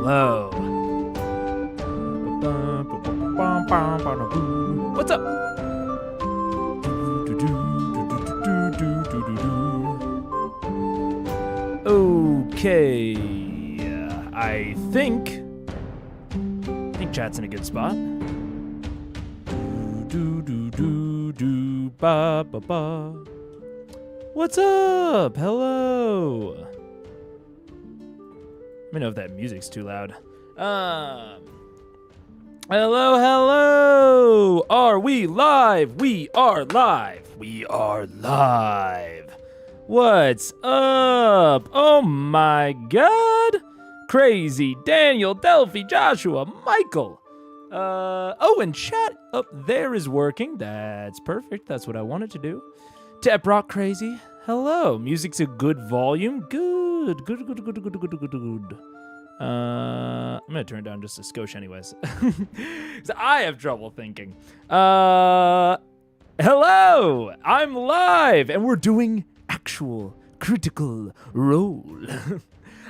hello. What's up? Okay, I think chat's in a good spot. Ba ba ba. What's up? Hello. Let me know if that music's too loud. Hello. Are we live? We are live. What's up? Oh my God. Crazy, Daniel, Delphi, Joshua, Michael. And chat up there is working. That's perfect. That's what I wanted to do. Tep Rock Crazy. Hello. Music's a good volume. Good. I'm gonna turn it down just a skosh anyways. 'Cause I have trouble thinking. Hello. I'm live and we're doing actual Critical Role.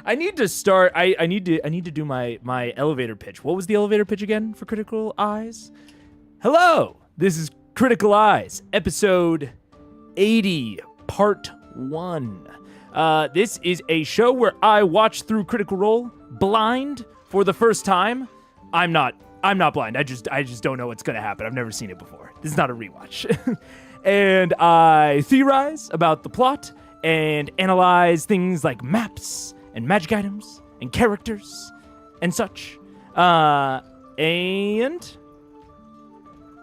I need to start. I need to do my elevator pitch. What was the elevator pitch again for Critical Eyes? Hello, this is Critical Eyes, episode 80, part 1. This is a show where I watch through Critical Role blind for the first time. I'm not blind. I just don't know what's gonna happen. I've never seen it before. This is not a rewatch. And I theorize about the plot and analyze things like maps and magic items, and characters, and such. And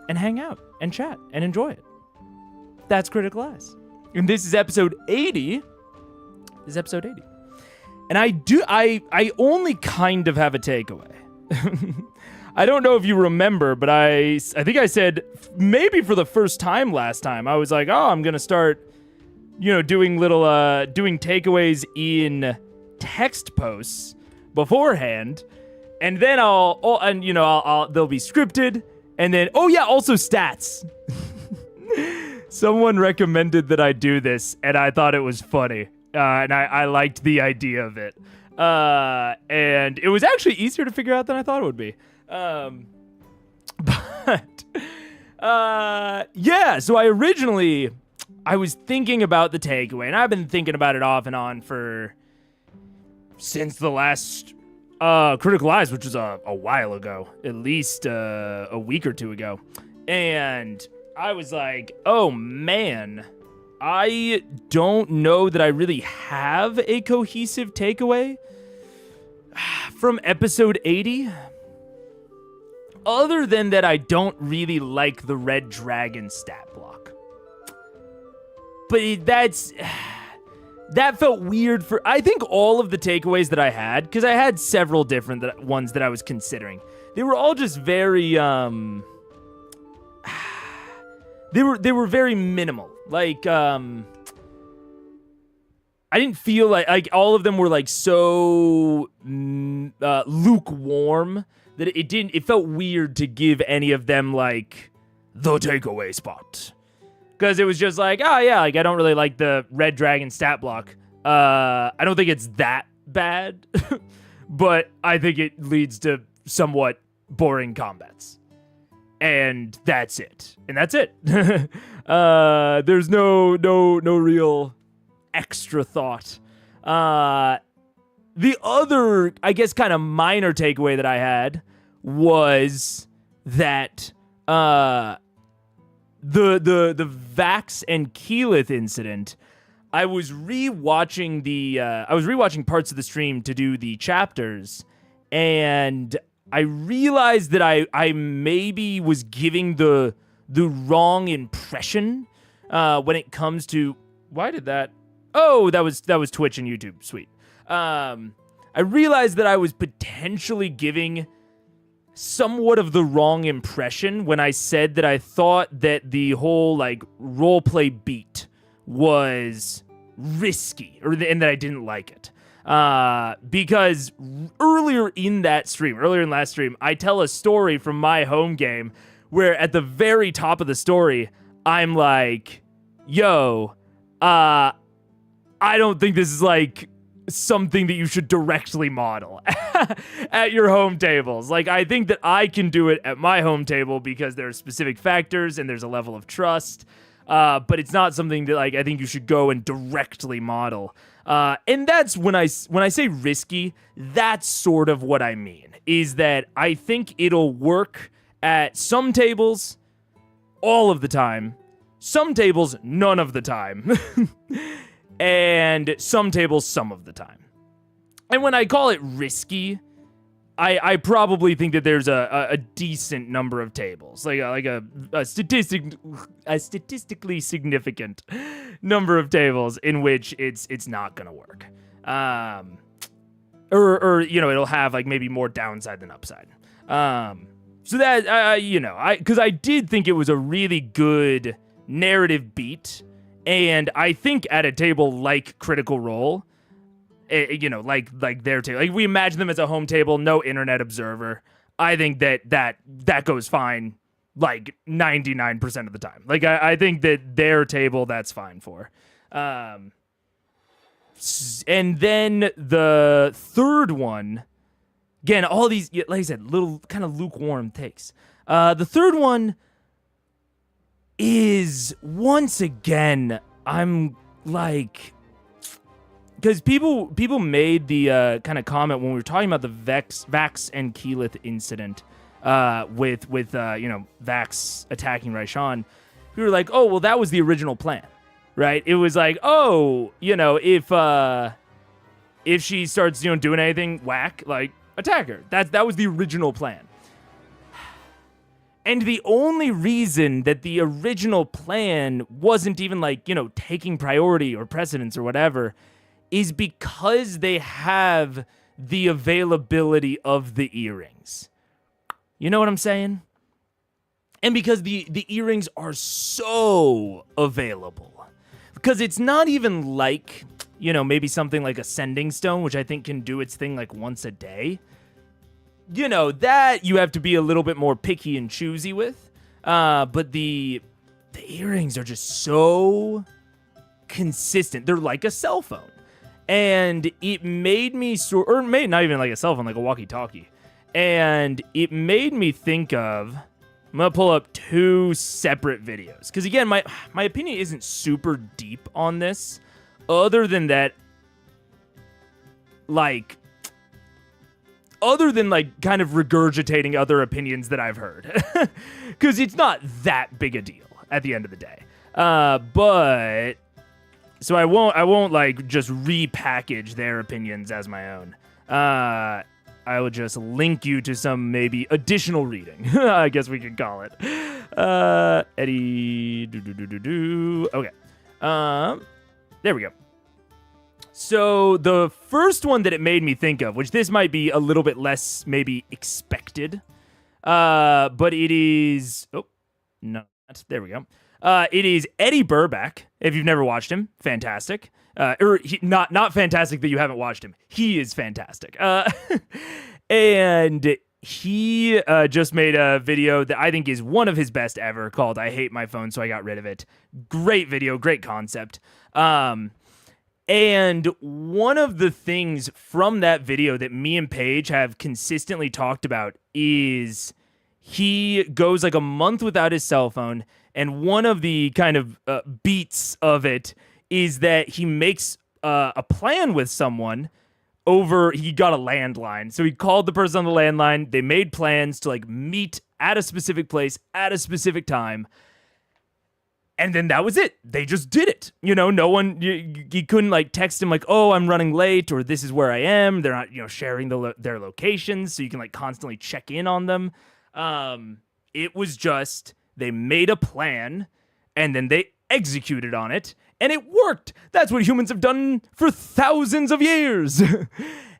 hang out, and chat, and enjoy it. That's Critical Eyes. And this is episode 80. This is episode 80. And I only kind of have a takeaway. I don't know if you remember, but I think I said, maybe for the first time last time, I was like, oh, I'm gonna start, doing takeaways in text posts beforehand, and then they'll be scripted, and then also stats. Someone recommended that I do this, and I thought it was funny, and I liked the idea of it, and it was actually easier to figure out than I thought it would be. So I was thinking about the takeaway, and I've been thinking about it off and on since the last Critical Eyes, which was a while ago, at least a week or two ago. And I was like, oh man, I don't know that I really have a cohesive takeaway from episode 80. Other than that, I don't really like the red dragon stat block. But that felt weird I think all of the takeaways that I had, because I had several different ones that I was considering. They were all just very, they were very minimal. Like, I didn't feel like all of them were like so lukewarm that it felt weird to give any of them like the takeaway spot. Because it was just like, I don't really like the red dragon stat block. I don't think it's that bad, but I think it leads to somewhat boring combats. And that's it. There's no real extra thought. The other, I guess, kind of minor takeaway that I had was that the Vax and Keyleth incident. I was rewatching parts of the stream to do the chapters, and I realized that I maybe was giving the wrong impression when it comes to why did that? Oh, that was Twitch and YouTube. Sweet. I realized that I was potentially giving somewhat of the wrong impression when I said that I thought that the whole like roleplay beat was risky, and that I didn't like it. Because earlier in last stream, I tell a story from my home game where at the very top of the story, I'm like, yo, I don't think this is like something that you should directly model at your home tables. Like, I think that I can do it at my home table because there are specific factors and there's a level of trust. But it's not something that, like, I think you should go and directly model. And that's when I say risky, that's sort of what I mean, is that I think it'll work at some tables all of the time, some tables none of the time, and some tables some of the time. And when I call it risky, I probably think that there's a decent number of tables, like a statistically significant number of tables in which it's not gonna work, or it'll have like maybe more downside than upside. So that because I did think it was a really good narrative beat, and I think at a table like Critical Role, like their table, like we imagine them as a home table, no internet observer. I think that goes fine, like 99% of the time. Like I think that their table, that's fine for. And then the third one, again, all these, like I said, little kind of lukewarm takes. The third one is, once again, I'm like, because people made the kind of comment when we were talking about the Vax and Keyleth incident, with Vax attacking Raishan. We were like, oh, well, that was the original plan, right? It was like, oh, if she starts doing anything whack, like, attack her. That was the original plan. And the only reason that the original plan wasn't even like, taking priority or precedence or whatever is because they have the availability of the earrings. You know what I'm saying? And because the earrings are so available. Because it's not even like, maybe something like a Sending Stone, which I think can do its thing like once a day. That you have to be a little bit more picky and choosy with. But the earrings are just so consistent. They're like a cell phone. And it made me not even like a cell phone, like a walkie-talkie. And it made me think of, I'm going to pull up two separate videos. Because again, my opinion isn't super deep on this. Other than kind of regurgitating other opinions that I've heard. Because it's not that big a deal at the end of the day. But so I won't like just repackage their opinions as my own. I will just link you to some maybe additional reading. I guess we could call it. Eddie. Okay. There we go. So the first one that it made me think of, which this might be a little bit less maybe expected, but it is, there we go. It is Eddie Burback. If you've never watched him, fantastic. Not fantastic that you haven't watched him. He is fantastic. And he just made a video that I think is one of his best ever, called "I Hate My Phone, So I Got Rid of It." Great video, great concept. And one of the things from that video that me and Paige have consistently talked about is he goes like a month without his cell phone, and one of the kind of beats of it is that he makes a plan with someone over, he got a landline. So he called the person on the landline, they made plans to like meet at a specific place at a specific time. And then that was it. They just did it. No one, you couldn't like text him like, oh, I'm running late, or this is where I am. They're not, sharing their locations, so you can like constantly check in on them. It was just, they made a plan and then they executed on it, and it worked. That's what humans have done for thousands of years.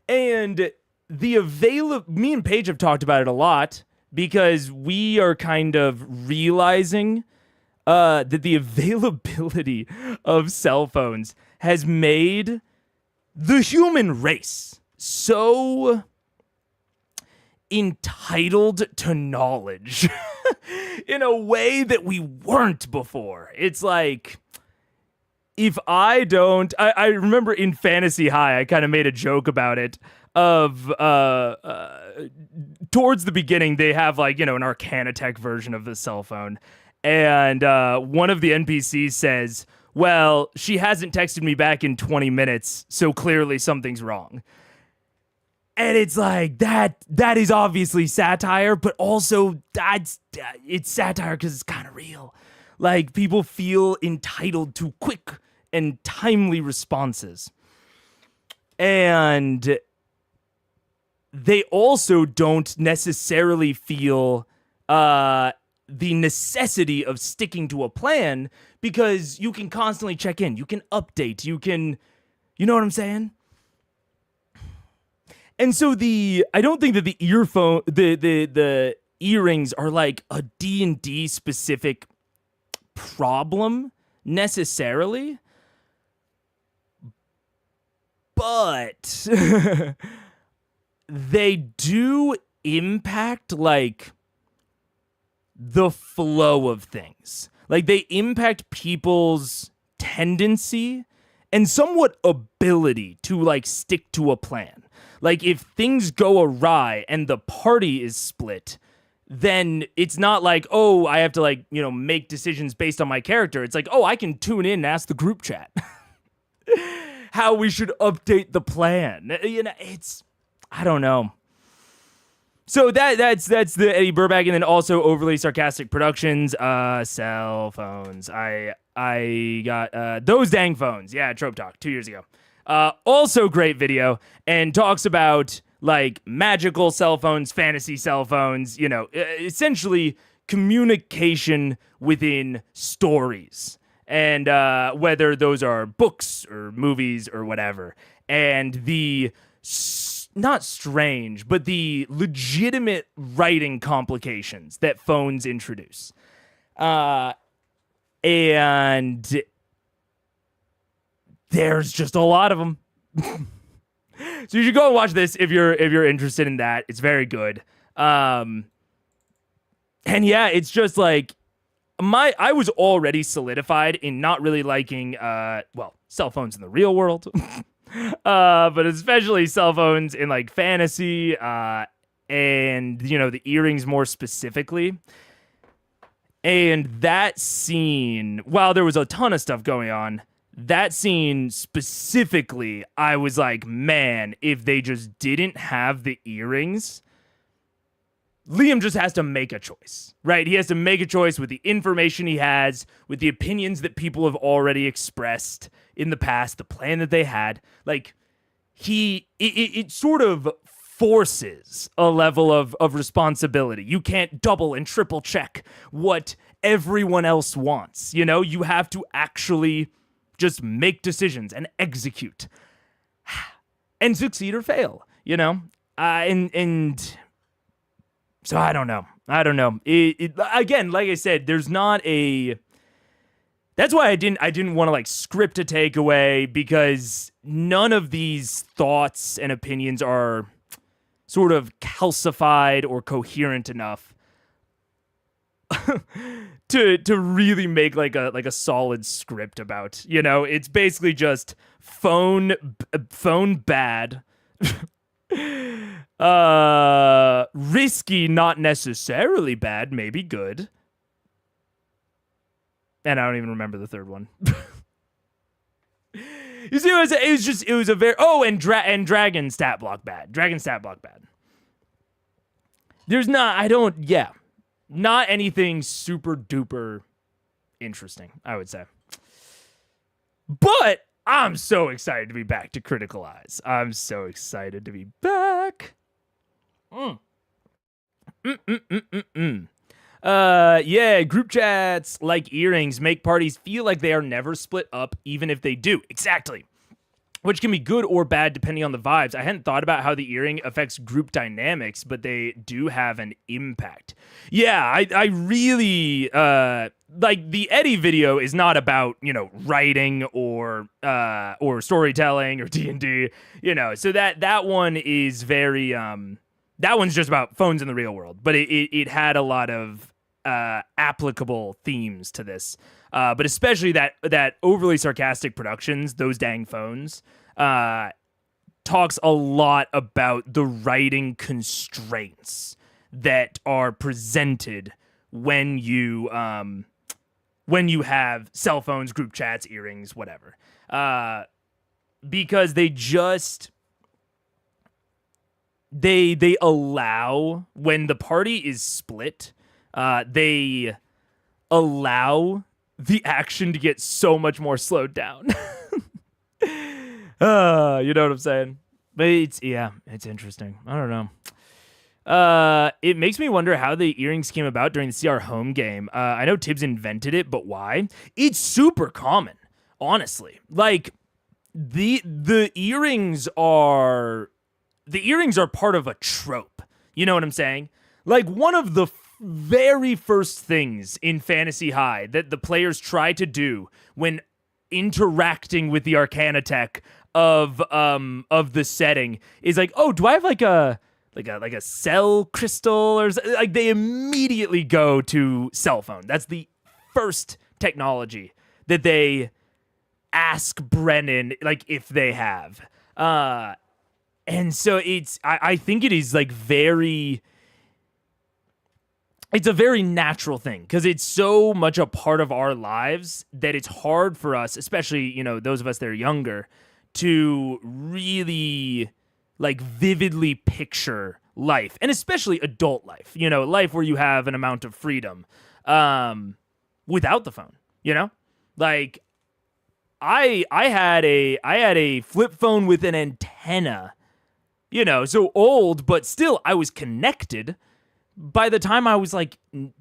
And me and Paige have talked about it a lot because we are kind of realizing that the availability of cell phones has made the human race so entitled to knowledge in a way that we weren't before. It's like, if I don't, I remember in Fantasy High, I kind of made a joke about it. Of towards the beginning, they have like, you know, an Arcana Tech version of the cell phone, and one of the NPCs says, "Well, she hasn't texted me back in 20 minutes, so clearly something's wrong." And it's like that is obviously satire, but also it's satire because it's kind of real. Like, people feel entitled to quick and timely responses. And they also don't necessarily feel the necessity of sticking to a plan because you can constantly check in. You can update. You know what I'm saying? And so I don't think that the earphone, the earrings are like a D&D specific problem necessarily, but they do impact like the flow of things. Like, they impact people's tendency and somewhat ability to like stick to a plan. Like, if things go awry and the party is split, then it's not like, oh, I have to like, you know, make decisions based on my character. It's like, oh, I can tune in and ask the group chat how we should update the plan. You know, I don't know. So that's the Eddie Burback, and then also Overly Sarcastic Productions, cell phones. I got Those Dang Phones. Yeah, Trope Talk 2 years ago. Also great video, and talks about like magical cell phones, fantasy cell phones, you know, essentially communication within stories, and whether those are books or movies or whatever, and the not strange, but the legitimate writing complications that phones introduce. And there's just a lot of them. So you should go and watch this if you're interested in that. It's very good. And yeah, it's just like I was already solidified in not really liking cell phones in the real world. But especially cell phones in like fantasy, and you know, the earrings more specifically. And that scene, while there was a ton of stuff going on, that scene specifically, I was like, man, if they just didn't have the earrings, Liam just has to make a choice, right? He has to make a choice with the information he has, with the opinions that people have already expressed in the past, the plan that they had. Like, it sort of forces a level of responsibility. You can't double and triple check what everyone else wants. You know, you have to actually just make decisions and execute and succeed or fail, you know? And so I don't know. Again, like I said, there's not a... That's why I didn't want to like script a takeaway, because none of these thoughts and opinions are sort of calcified or coherent enough to really make like a solid script about, you know. It's basically just phone bad. Risky, not necessarily bad, maybe good. And I don't even remember the third one. You see, it was a very... Oh, and Dragon stat block bad. Dragon stat block bad. There's not... Not anything super duper interesting, I would say. But I'm so excited to be back to Critical Eyes. I'm so excited to be back. Yeah, group chats like earrings make parties feel like they are never split up, even if they do. Exactly. Which can be good or bad depending on the vibes. I hadn't thought about how the earring affects group dynamics, but they do have an impact. Yeah, I really like the Eddie video is not about, you know, writing or storytelling or D&D, you know. So that one is very that one's just about phones in the real world, but it had a lot of applicable themes to this, but especially that overly sarcastic productions, those dang phones, talks a lot about the writing constraints that are presented when you have cell phones, group chats, earrings, whatever, because they just they allow, when the party is split, they allow the action to get so much more slowed down. You know what I'm saying? But it's interesting. I don't know. It makes me wonder how the earrings came about during the CR home game. I know Tibbs invented it, but why? It's super common, honestly. Like the earrings are part of a trope. You know what I'm saying? Like one of the very first things in Fantasy High that the players try to do when interacting with the Arcana tech of the setting is like, oh, do I have like a cell crystal or like, they immediately go to cell phone. That's the first technology that they ask Brennan, like, if they have. And so I think it is like it's a very natural thing because it's so much a part of our lives that it's hard for us, especially, you know, those of us that are younger, to really like vividly picture life, and especially adult life, you know, life where you have an amount of freedom without the phone, you know? Like I had a flip phone with an antenna, you know, so old, but still I was connected by the time I was like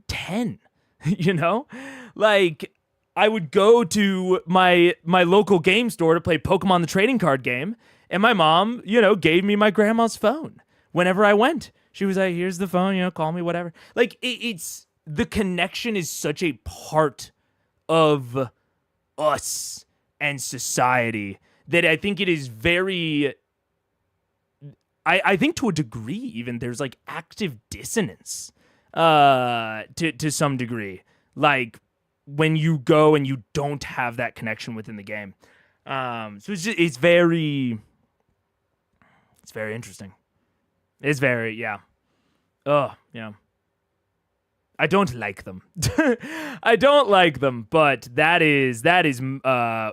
10, you know? Like I would go to my local game store to play Pokemon the trading card game, and my mom, you know, gave me my grandma's phone whenever I went. She was like, here's the phone, you know, call me, whatever. Like it's the connection is such a part of us and society that I think it is very, I think to a degree even there's like active dissonance to some degree. Like when you go and you don't have that connection within the game. So it's very interesting. It's very, yeah. Oh, yeah. I don't like them. I don't like them, but that is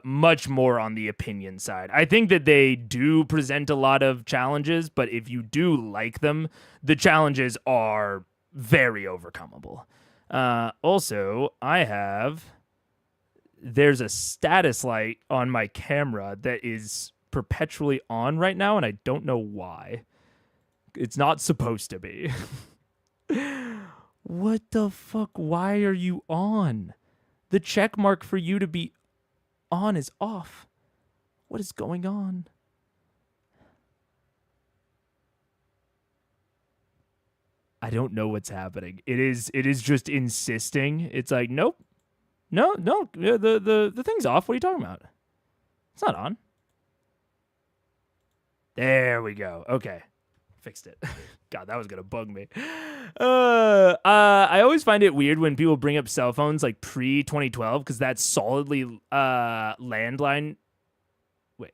much more on the opinion side. I think that they do present a lot of challenges, but if you do like them, the challenges are very overcomable. Also, there's a status light on my camera that is perpetually on right now, and I don't know why. It's not supposed to be. What the fuck? Why are you on? The check mark for you to be on is off. What is going on? I don't know what's happening. It is just insisting. It's like, nope. No, the thing's off. What are you talking about? It's not on. There we go. Okay. Fixed it. God, that was gonna bug me. I always find it weird when people bring up cell phones like pre-2012 because that's solidly landline. Wait.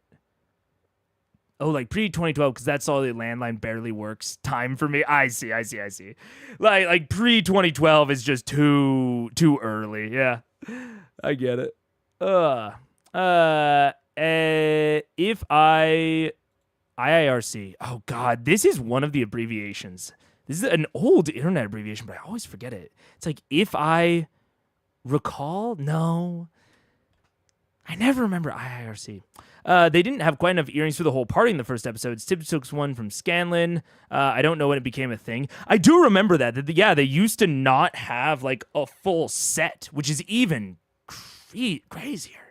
Oh, like pre-2012 because that's solidly landline barely works time for me. I see. Like pre-2012 is just too early. Yeah, I get it. If IIRC. Oh, God. This is one of the abbreviations. This is an old internet abbreviation, but I always forget it. It's like, if I recall? No. I never remember IIRC. They didn't have quite enough earrings for the whole party in the first episode. Tibbs took one from Scanlan. I don't know when it became a thing. I do remember that they used to not have like a full set, which is even crazier.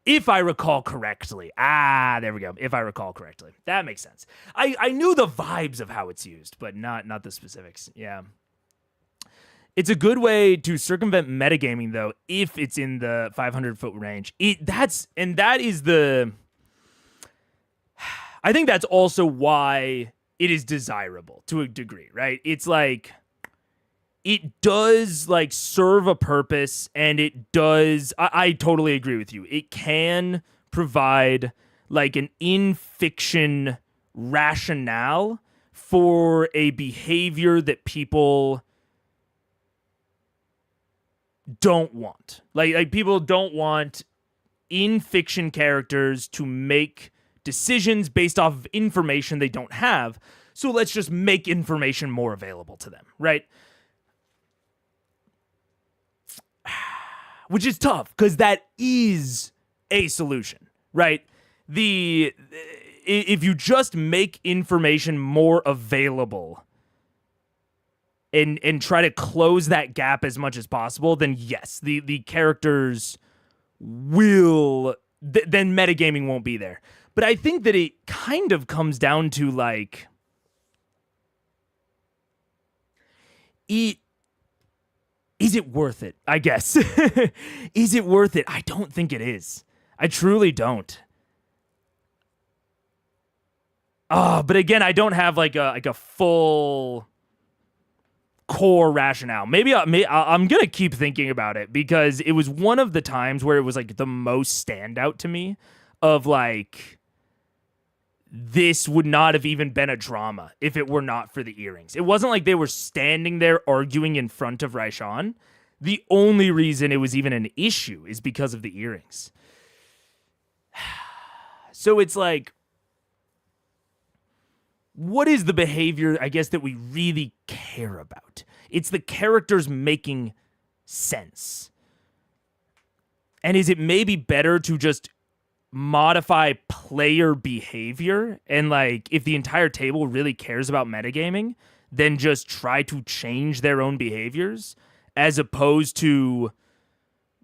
If I recall correctly. There we go. If I recall correctly. That makes sense. I knew the vibes of how it's used, but not the specifics. Yeah. It's a good way to circumvent metagaming, though, if it's in the 500-foot range. That is the... I think that's also why it is desirable to a degree, right? It's like... it does like serve a purpose, and it does. I totally agree with you. It can provide like an in-fiction rationale for a behavior that people don't want. Like people don't want in-fiction characters to make decisions based off of information they don't have. So let's just make information more available to them, right? Which is tough because that is a solution, right? If you just make information more available and try to close that gap as much as possible, then yes, the characters will then metagaming won't be there. But I think that it kind of comes down to like is it worth it? I guess. Is it worth it? I don't think it is. I truly don't. But again, I don't have like a full core rationale. Maybe I'm gonna keep thinking about it because it was one of the times where it was like the most standout to me of like this would not have even been a drama if it were not for the earrings. It wasn't like they were standing there arguing in front of Raishan. The only reason it was even an issue is because of the earrings. So it's like, what is the behavior, I guess, that we really care about? It's the characters making sense. And is it maybe better to just modify player behavior and like if the entire table really cares about metagaming, then just try to change their own behaviors as opposed to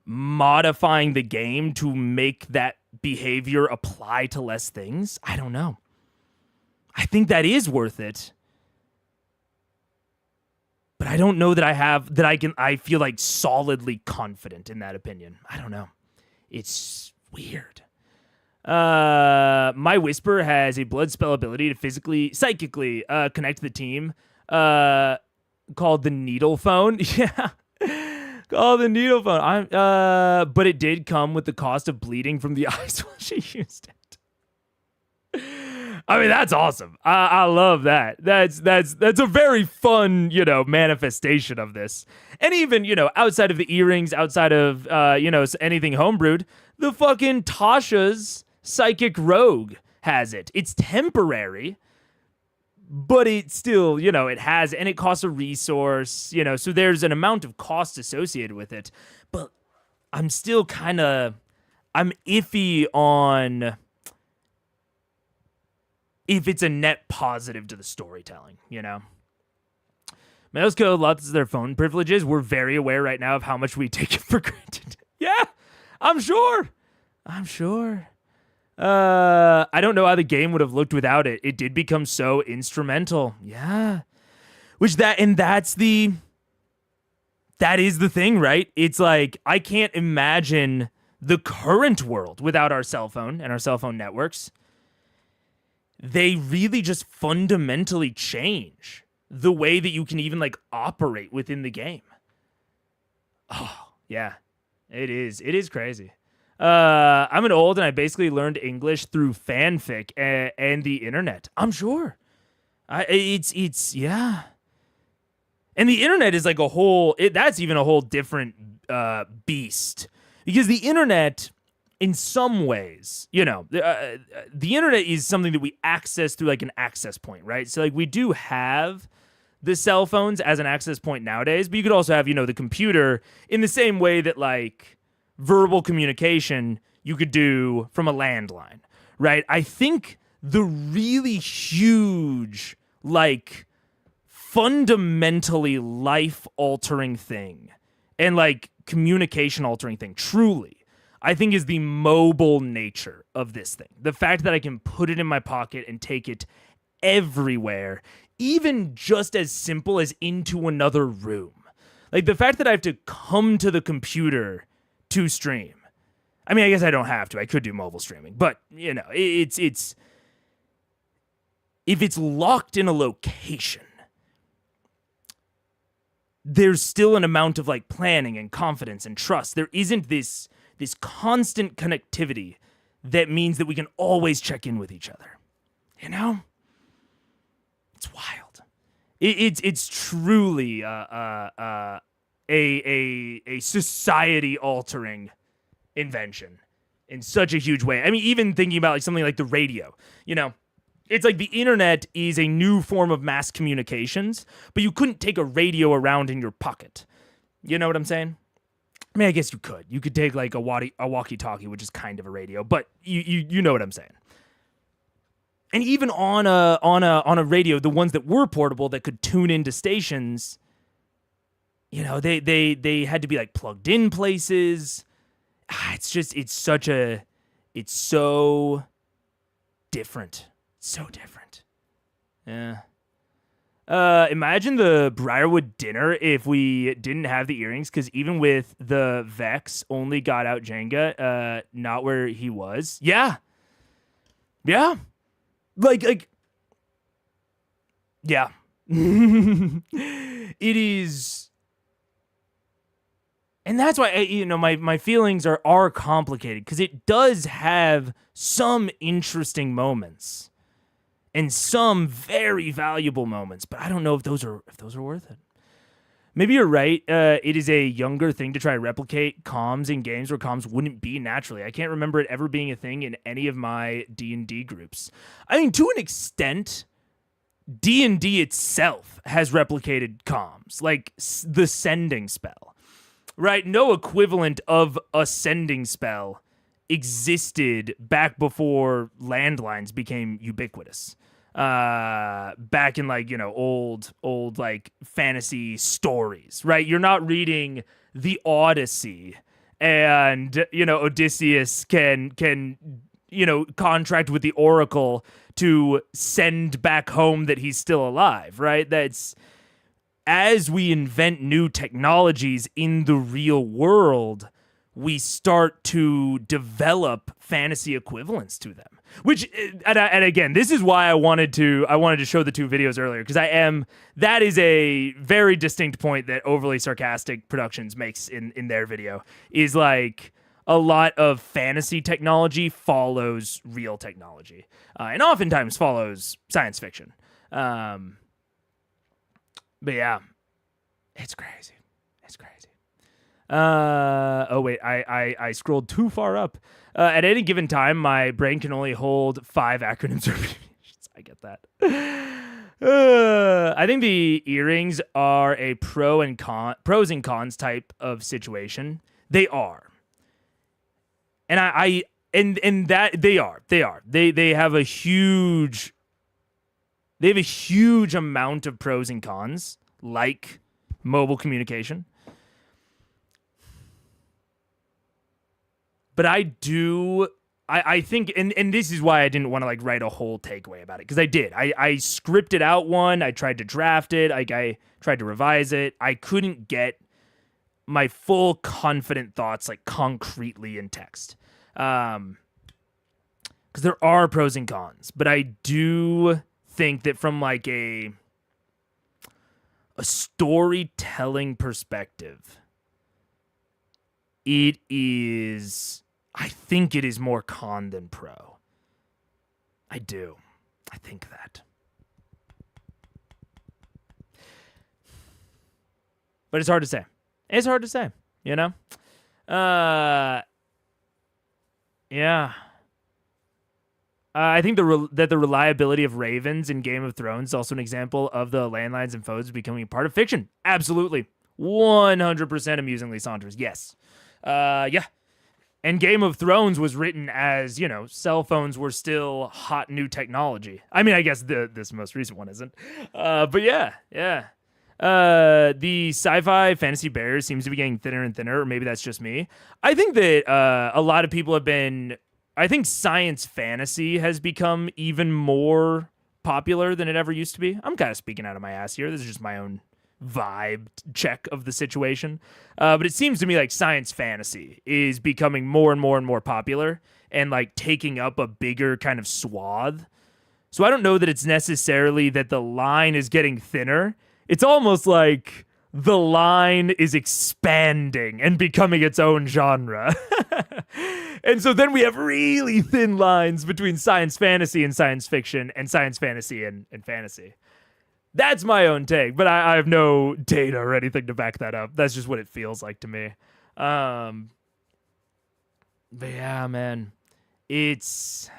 modifying the game to make that behavior apply to less things? I don't know. I think that is worth it. But I don't know that I feel like solidly confident in that opinion. I don't know. It's weird. My Whisper has a blood spell ability to psychically connect the team called the Needle Phone. Yeah. Called the Needle Phone. But it did come with the cost of bleeding from the eyes while she used it. I mean, that's awesome. I love that. That's a very fun, manifestation of this. And even, outside of the earrings, outside of, anything homebrewed, the fucking Tasha's Psychic Rogue has it. It's temporary, but it still, it has, and it costs a resource, so there's an amount of cost associated with it. But I'm still I'm iffy on if it's a net positive to the storytelling, Males code lots of their phone privileges. We're very aware right now of how much we take it for granted. Yeah, I'm sure. I don't know how the game would have looked without it. It did become so instrumental. Yeah. That is the thing, right? It's like, I can't imagine the current world without our cell phone and our cell phone networks. They really just fundamentally change the way that you can even like operate within the game. Oh, yeah. It is crazy. I'm an old and I basically learned English through fanfic and the internet. I'm sure. It's yeah. And the internet is like that's even a whole different beast. Because the internet, in some ways, the internet is something that we access through like an access point, right? So like we do have the cell phones as an access point nowadays, but you could also have, the computer in the same way that like verbal communication you could do from a landline, right? I think the really huge, like fundamentally life-altering thing and like communication-altering thing, truly, I think is the mobile nature of this thing. The fact that I can put it in my pocket and take it everywhere, even just as simple as into another room. Like the fact that I have to come to the computer to stream. I mean, I guess I don't have to. I could do mobile streaming, but it's if it's locked in a location, there's still an amount of like planning and confidence and trust. There isn't this constant connectivity that means that we can always check in with each other. You know? It's wild. It's truly a society altering invention in such a huge way. I mean, even thinking about like something like the radio, you know, it's like the internet is a new form of mass communications, but you couldn't take a radio around in your pocket. You know what I'm saying? I mean, I guess you could. You could take like a walkie-talkie, which is kind of a radio, but you know what I'm saying. And even on a radio, the ones that were portable that could tune into stations, you know, they had to be like plugged in places. It's so different. So different. Yeah. Imagine the Briarwood dinner if we didn't have the earrings, because even with the Vex only got out Jenga, not where he was. Yeah. Yeah. Like, yeah. It is. And that's why, my feelings are complicated, because it does have some interesting moments. And some very valuable moments, but I don't know if those are worth it. Maybe you're right. It is a younger thing to try to replicate comms in games where comms wouldn't be naturally. I can't remember it ever being a thing in any of my D&D groups. I mean, to an extent, D&D itself has replicated comms, like the sending spell, right? No equivalent of a sending spell existed back before landlines became ubiquitous. Back in like, old like fantasy stories, right? You're not reading the Odyssey and, Odysseus can contract with the Oracle to send back home that he's still alive, right? That's as we invent new technologies in the real world, we start to develop fantasy equivalents to them. Which, and again, this is why I wanted to show the two videos earlier, because that is a very distinct point that Overly Sarcastic Productions makes in their video, is like a lot of fantasy technology follows real technology, and oftentimes follows science fiction. But yeah, it's crazy. It's crazy. Oh wait, I scrolled too far up. At any given time, my brain can only hold 5 acronyms or abbreviations. I get that. I think the earrings are a pros and cons type of situation. They are. And and that they are. They have a huge amount of pros and cons, like mobile communication. But I think, and this is why I didn't want to like write a whole takeaway about it, because I did. I scripted out one. I tried to draft it. I tried to revise it. I couldn't get my full confident thoughts like concretely in text. Because there are pros and cons, but I do think that from like a storytelling perspective, I think it is more con than pro. I do. I think that. But it's hard to say. It's hard to say, Yeah. I think that the reliability of ravens in Game of Thrones is also an example of the landlines and foes becoming part of fiction. Absolutely. 100% amusingly Saunders. Yes. Yeah. And Game of Thrones was written as, cell phones were still hot new technology. I mean, I guess this most recent one isn't. But yeah. The sci-fi fantasy barrier seems to be getting thinner and thinner, or maybe that's just me. I think that a lot of people I think science fantasy has become even more popular than it ever used to be. I'm kind of speaking out of my ass here. This is just my own vibe check of the situation. But it seems to me like science fantasy is becoming more and more and more popular and like taking up a bigger kind of swath. So I don't know that it's necessarily that the line is getting thinner. It's almost like the line is expanding and becoming its own genre. And so then we have really thin lines between science fantasy and science fiction and science fantasy and fantasy. That's my own take, but I have no data or anything to back that up. That's just what it feels like to me. But yeah, man, it's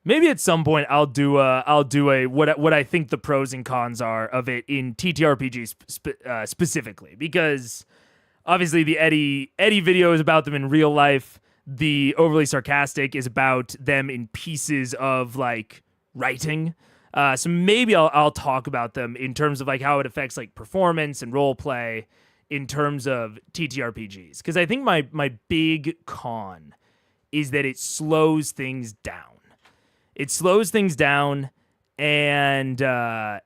maybe at some point I'll do a what I think the pros and cons are of it in TTRPGs specifically, because obviously the Eddie video is about them in real life. The overly sarcastic is about them in pieces of like writing. So maybe I'll talk about them in terms of like how it affects like performance and role play in terms of TTRPGs. Because I think my big con is that it slows things down. It slows things down, and I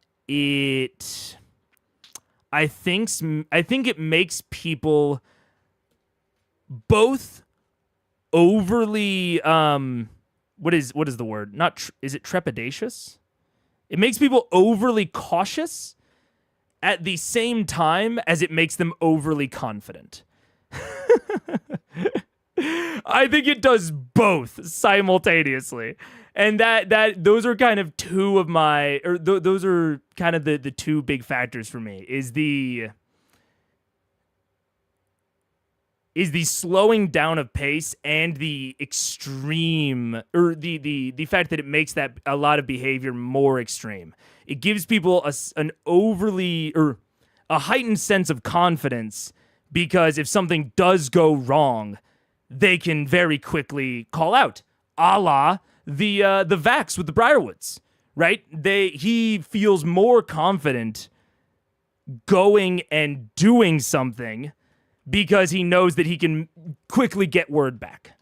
think it makes people both overly what is the word? Is it trepidatious? It makes people overly cautious at the same time as it makes them overly confident. I think it does both simultaneously. And those are kind of two of my, or those are kind of the two big factors for me, is the slowing down of pace and the extreme, or the fact that it makes that a lot of behavior more extreme. It gives people an overly, or a heightened sense of confidence, because if something does go wrong, they can very quickly call out, a la the Vax with the Briarwoods, right? He feels more confident going and doing something because he knows that he can quickly get word back.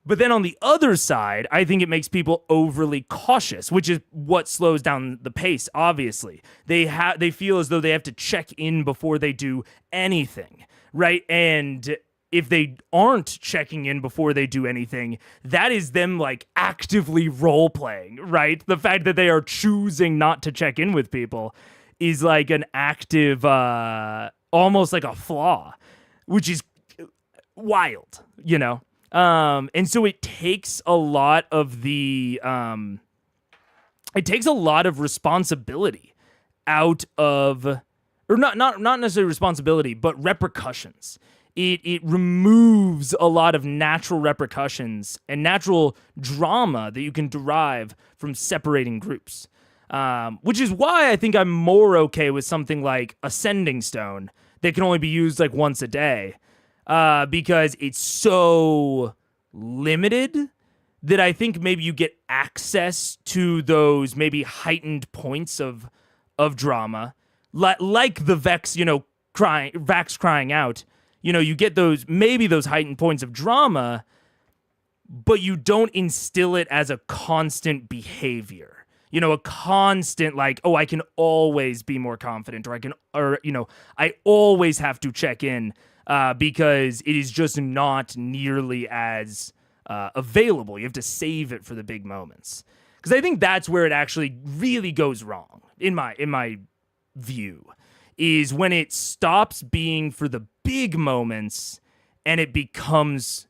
But then on the other side, I think it makes people overly cautious, which is what slows down the pace, obviously. They feel as though they have to check in before they do anything, right? And if they aren't checking in before they do anything, that is them like actively role-playing, right? The fact that they are choosing not to check in with people is like an active, almost like a flaw, which is wild, you know? And so it takes a lot of responsibility out of, or not necessarily responsibility, but repercussions. It removes a lot of natural repercussions and natural drama that you can derive from separating groups. Which is why I think I'm more okay with something like a Sending Stone that can only be used like once a day. Because it's so limited that I think maybe you get access to those maybe heightened points of drama, like the Vex, Vax crying out. You get those heightened points of drama, but you don't instill it as a constant behavior. A constant like, oh, I can always be more confident, or I always have to check in. Because it is just not nearly as available. You have to save it for the big moments. Because I think that's where it actually really goes wrong, in my view, is when it stops being for the big moments and it becomes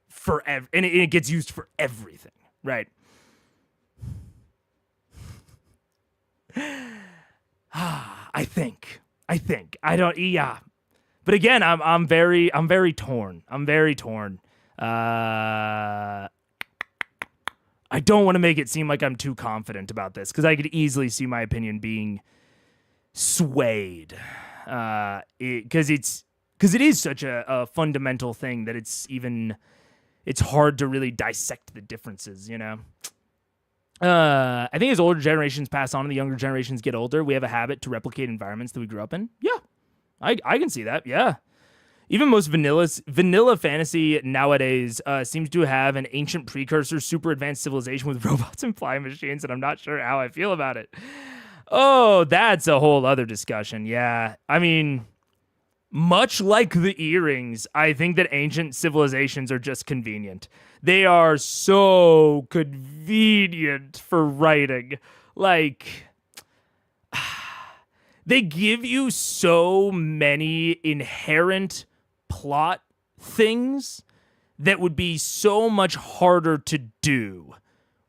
forever, and it gets used for everything, right? I think. Yeah. But again, I'm very torn. I'm very torn. I don't want to make it seem like I'm too confident about this, because I could easily see my opinion being swayed. Because it is such a fundamental thing that it's hard to really dissect the differences, I think as older generations pass on and the younger generations get older, we have a habit to replicate environments that we grew up in. Yeah. I can see that, yeah. Even most vanilla fantasy nowadays seems to have an ancient precursor, super advanced civilization with robots and flying machines, and I'm not sure how I feel about it. Oh, that's a whole other discussion, yeah. I mean, much like the earrings, I think that ancient civilizations are just convenient. They are so convenient for writing. Like, They give you so many inherent plot things that would be so much harder to do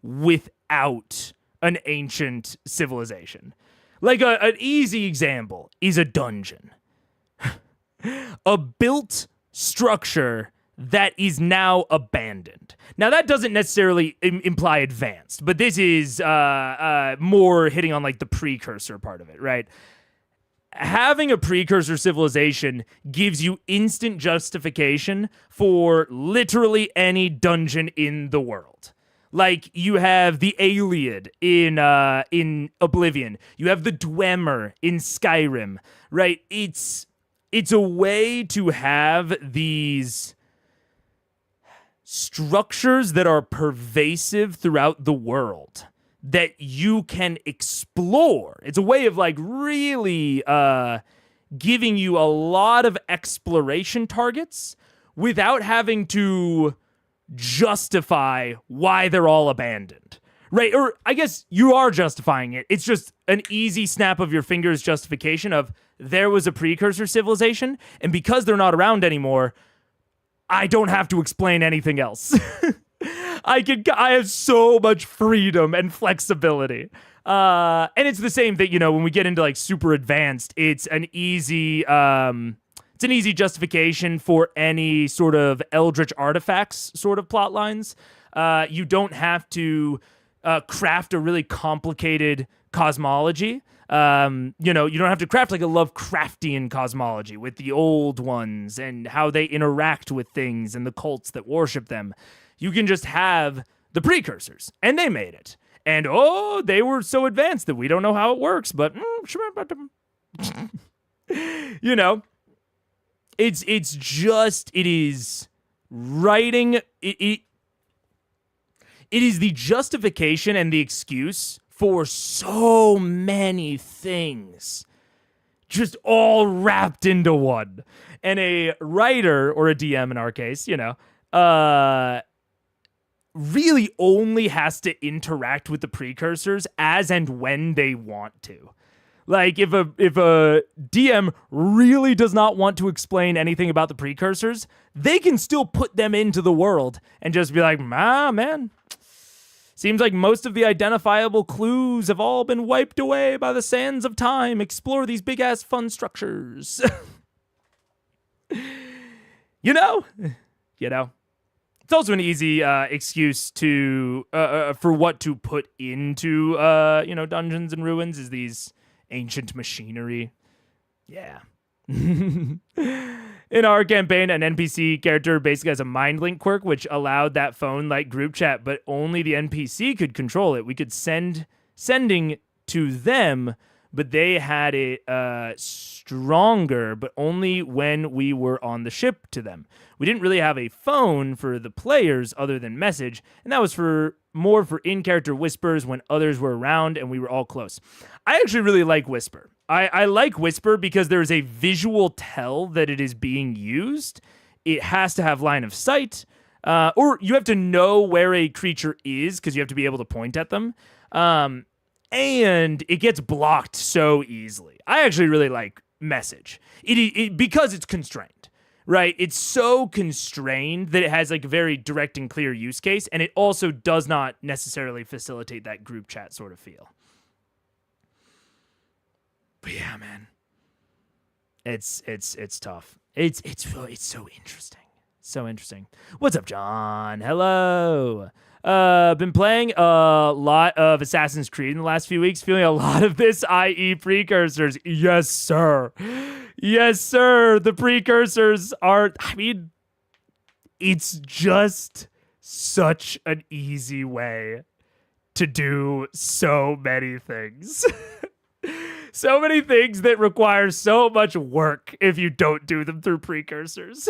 without an ancient civilization. Like an easy example is a dungeon. A built structure that is now abandoned. Now, that doesn't necessarily imply advanced, but this is more hitting on like the precursor part of it, right? Having a precursor civilization gives you instant justification for literally any dungeon in the world. Like, you have the Ayleid in Oblivion. You have the Dwemer in Skyrim, right? It's a way to have these structures that are pervasive throughout the world that you can explore. It's a way of like really giving you a lot of exploration targets without having to justify why they're all abandoned. Right? Or I guess you are justifying it. It's just an easy snap of your fingers justification of there was a precursor civilization, and because they're not around anymore, I don't have to explain anything else. I have so much freedom and flexibility. And it's the same thing, when we get into like super advanced, it's an easy justification for any sort of eldritch artifacts sort of plot lines. You don't have to craft a really complicated cosmology. You don't have to craft like a Lovecraftian cosmology with the old ones and how they interact with things and the cults that worship them. You can just have the precursors, and they made it. And they were so advanced that we don't know how it works, but it is writing. It is the justification and the excuse for so many things, just all wrapped into one. And a writer, or a DM in our case, really only has to interact with the precursors as and when they want to. Like, if a DM really does not want to explain anything about the precursors, they can still put them into the world and just be like, man, seems like most of the identifiable clues have all been wiped away by the sands of time. Explore these big-ass fun structures. you know? It's also an easy excuse to for what to put into dungeons and ruins is these ancient machinery. Yeah. In our campaign, an NPC character basically has a mind link quirk, which allowed that phone like group chat, but only the NPC could control it. We could sending to them, but they had it stronger, but only when we were on the ship to them. We didn't really have a phone for the players other than message, and that was more for in-character whispers when others were around and we were all close. I actually really like Whisper. I like Whisper because there's a visual tell that it is being used. It has to have line of sight, or you have to know where a creature is because you have to be able to point at them. And it gets blocked so easily. I actually really like message. It because it's constrained, right? It's so constrained that it has like a very direct and clear use case, and it also does not necessarily facilitate that group chat sort of feel. But yeah, man, it's tough. It's so interesting. So interesting. What's up, John? Hello. Been playing a lot of Assassin's Creed in the last few weeks, feeling a lot of this, i.e. precursors. Yes, sir. Yes, sir. The precursors are, it's just such an easy way to do so many things. So many things that require so much work if you don't do them through precursors.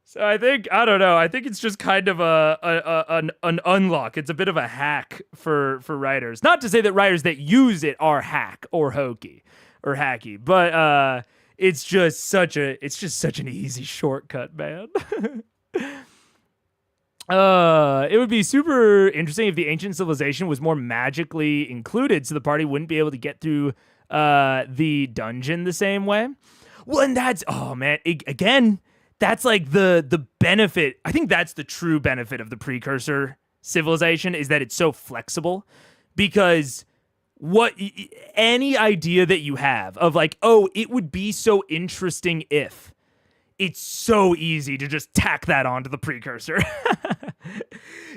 So I think it's just kind of an unlock. It's a bit of a hack for writers. Not to say that writers that use it are hack or hokey or hacky, but it's just such an easy shortcut, man. It would be super interesting if the ancient civilization was more magically included, so the party wouldn't be able to get through the dungeon the same way. Well, and that's, oh man, again, that's like the benefit. I think that's the true benefit of the precursor civilization, is that it's so flexible, because any idea that you have of like, oh, it would be so interesting if, it's so easy to just tack that onto the precursor.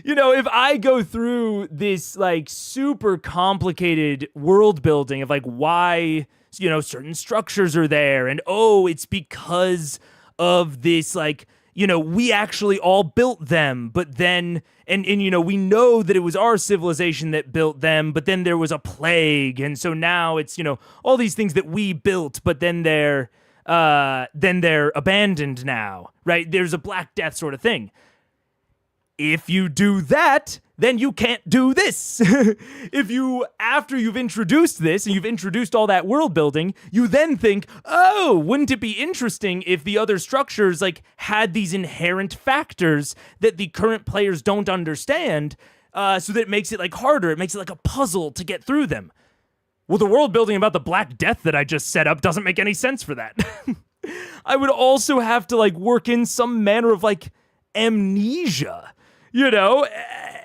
You know, if I go through this like super complicated world building of like why, you know, certain structures are there, and oh, it's because of this, like, you know, we actually all built them, but then, and you know, we know that it was our civilization that built them, but then there was a plague, and so now it's, you know, all these things that we built, but then they're abandoned now, right? There's a Black Death sort of thing. If you do that, then you can't do this. If you, after you've introduced this and you've introduced all that world building, you then think, oh, wouldn't it be interesting if the other structures like had these inherent factors that the current players don't understand, so that it makes it like harder. It makes it like a puzzle to get through them. Well, the world building about the Black Death that I just set up doesn't make any sense for that. I would also have to like work in some manner of like amnesia, you know?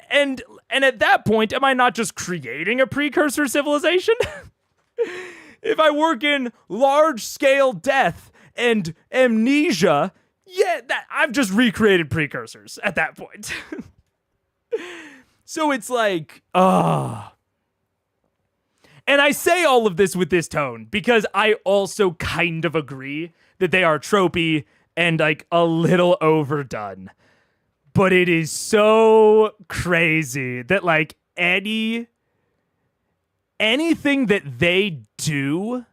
And at that point, am I not just creating a precursor civilization? If I work in large-scale death and amnesia, yeah, I've just recreated precursors at that point. So it's like, And I say all of this with this tone because I also kind of agree that they are tropey and like a little overdone. But it is so crazy that like anything that they do,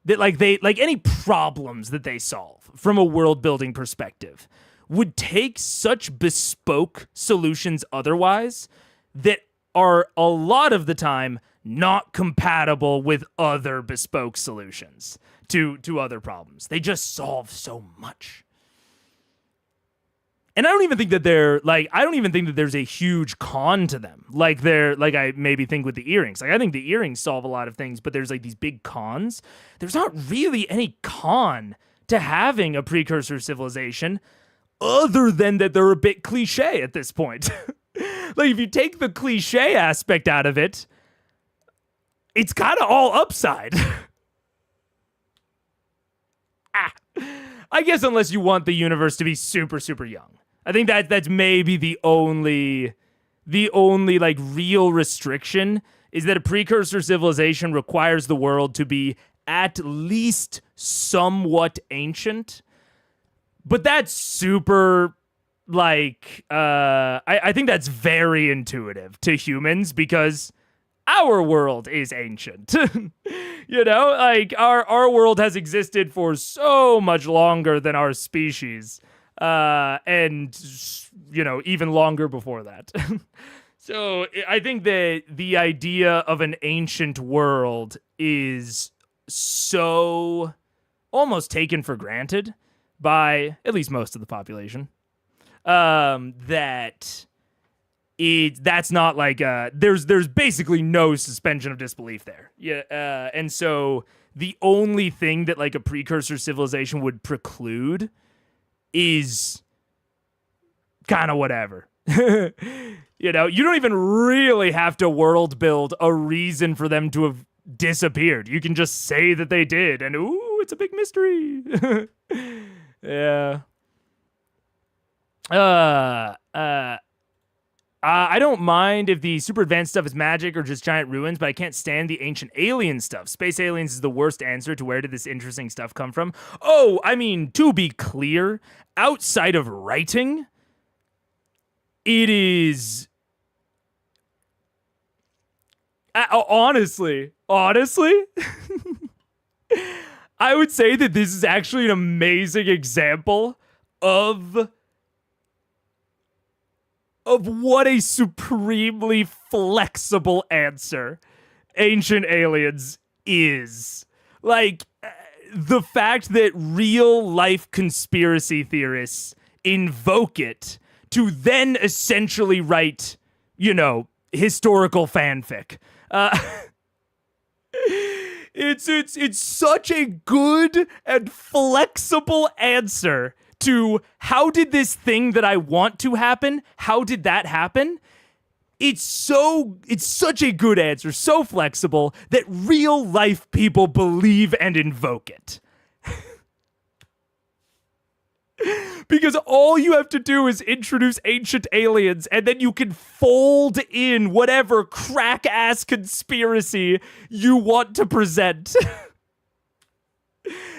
that like they, like any problems that they solve from a world building perspective would take such bespoke solutions otherwise that are a lot of the time not compatible with other bespoke solutions to other problems. They just solve so much. And I don't even think that there's a huge con to them. Like I maybe think with the earrings. Like I think the earrings solve a lot of things, but there's like these big cons. There's not really any con to having a precursor civilization other than that they're a bit cliche at this point. Like if you take the cliche aspect out of it, it's kind of all upside. I guess unless you want the universe to be super, super young. I think that's maybe the only like real restriction, is that a precursor civilization requires the world to be at least somewhat ancient. But that's super like I think that's very intuitive to humans because our world is ancient. You know, like our world has existed for so much longer than our species. And, you know, even longer before that. So I think that the idea of an ancient world is so almost taken for granted by at least most of the population. That's not like, there's basically no suspension of disbelief there. Yeah. And so the only thing that like a precursor civilization would preclude is kind of whatever. You know, you don't even really have to world build a reason for them to have disappeared. You can just say that they did, and ooh, it's a big mystery. Yeah. I don't mind if the super advanced stuff is magic or just giant ruins, but I can't stand the ancient alien stuff. Space aliens is the worst answer to where did this interesting stuff come from. Oh, I mean, to be clear, outside of writing, it is... honestly, I would say that this is actually an amazing example of what a supremely flexible answer ancient aliens is. Like, the fact that real life conspiracy theorists invoke it to then essentially write, you know, historical fanfic. It's such a good and flexible answer to how did this thing that I want to happen, how did that happen? It's such a good answer, so flexible that real life people believe and invoke it. Because all you have to do is introduce ancient aliens, and then you can fold in whatever crack-ass conspiracy you want to present.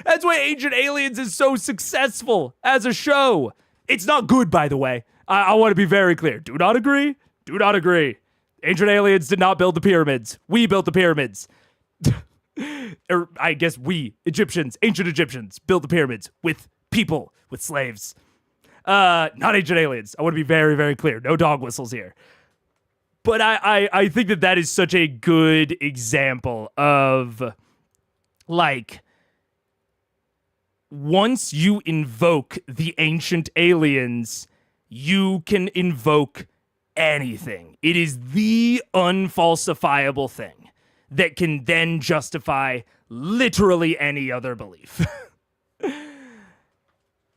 That's why Ancient Aliens is so successful as a show. It's not good, by the way. I want to be very clear. Do not agree. Do not agree. Ancient Aliens did not build the pyramids. We built the pyramids. Or I guess we, Egyptians, ancient Egyptians, built the pyramids with people, with slaves. Not Ancient Aliens. I want to be very, very clear. No dog whistles here. But I think that is such a good example of, like, once you invoke the Ancient Aliens, you can invoke anything. It is the unfalsifiable thing that can then justify literally any other belief.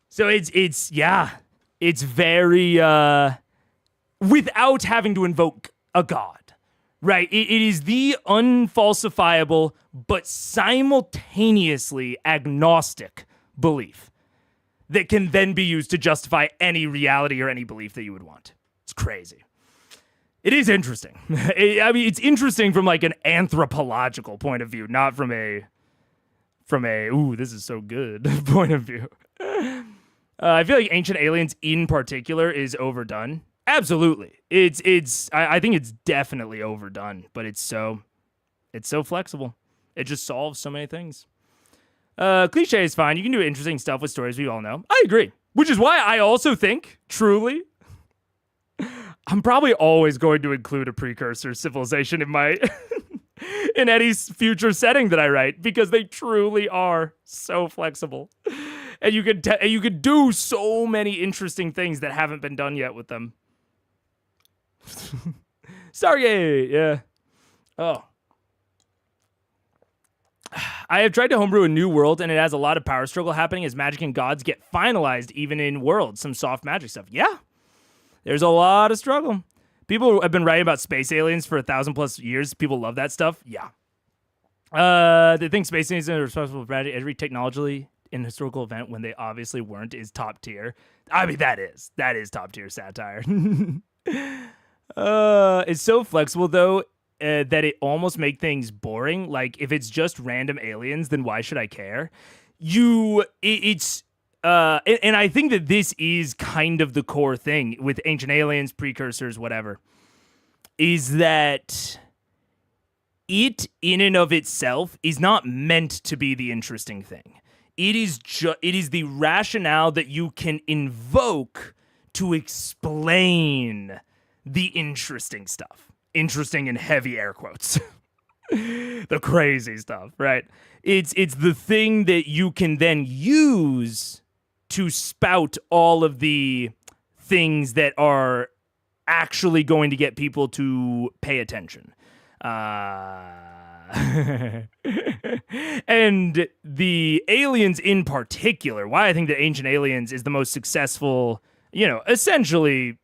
So it's very, without having to invoke a god, right? It is the unfalsifiable, but simultaneously agnostic belief that can then be used to justify any reality or any belief that you would want. It's crazy. It is interesting. It's interesting from like an anthropological point of view, not from a ooh, this is so good point of view. I feel like Ancient Aliens in particular is overdone. Absolutely. I think it's definitely overdone, but it's so flexible. It just solves so many things. Cliche is fine. You can do interesting stuff with stories, we all know. I agree. Which is why I also think, truly, I'm probably always going to include a precursor civilization in my in any future setting that I write, because they truly are so flexible. And you could do so many interesting things that haven't been done yet with them. Stargate, yeah. Oh. I have tried to homebrew a new world, and it has a lot of power struggle happening as magic and gods get finalized, even in worlds. Some soft magic stuff. Yeah. There's a lot of struggle. People have been writing about space aliens for 1,000+ years. People love that stuff. Yeah. They think space aliens are responsible for every technology in historical event when they obviously weren't is top tier. I mean, that is top tier satire. It's so flexible though that it almost make things boring. Like if it's just random aliens, then why should I care? And I think that this is kind of the core thing with Ancient Aliens, precursors, whatever, is that it in and of itself is not meant to be the interesting thing. It is the rationale that you can invoke to explain the interesting stuff. Interesting in heavy air quotes. The crazy stuff, right? It's the thing that you can then use to spout all of the things that are actually going to get people to pay attention. And the aliens in particular, why I think that Ancient Aliens is the most successful, essentially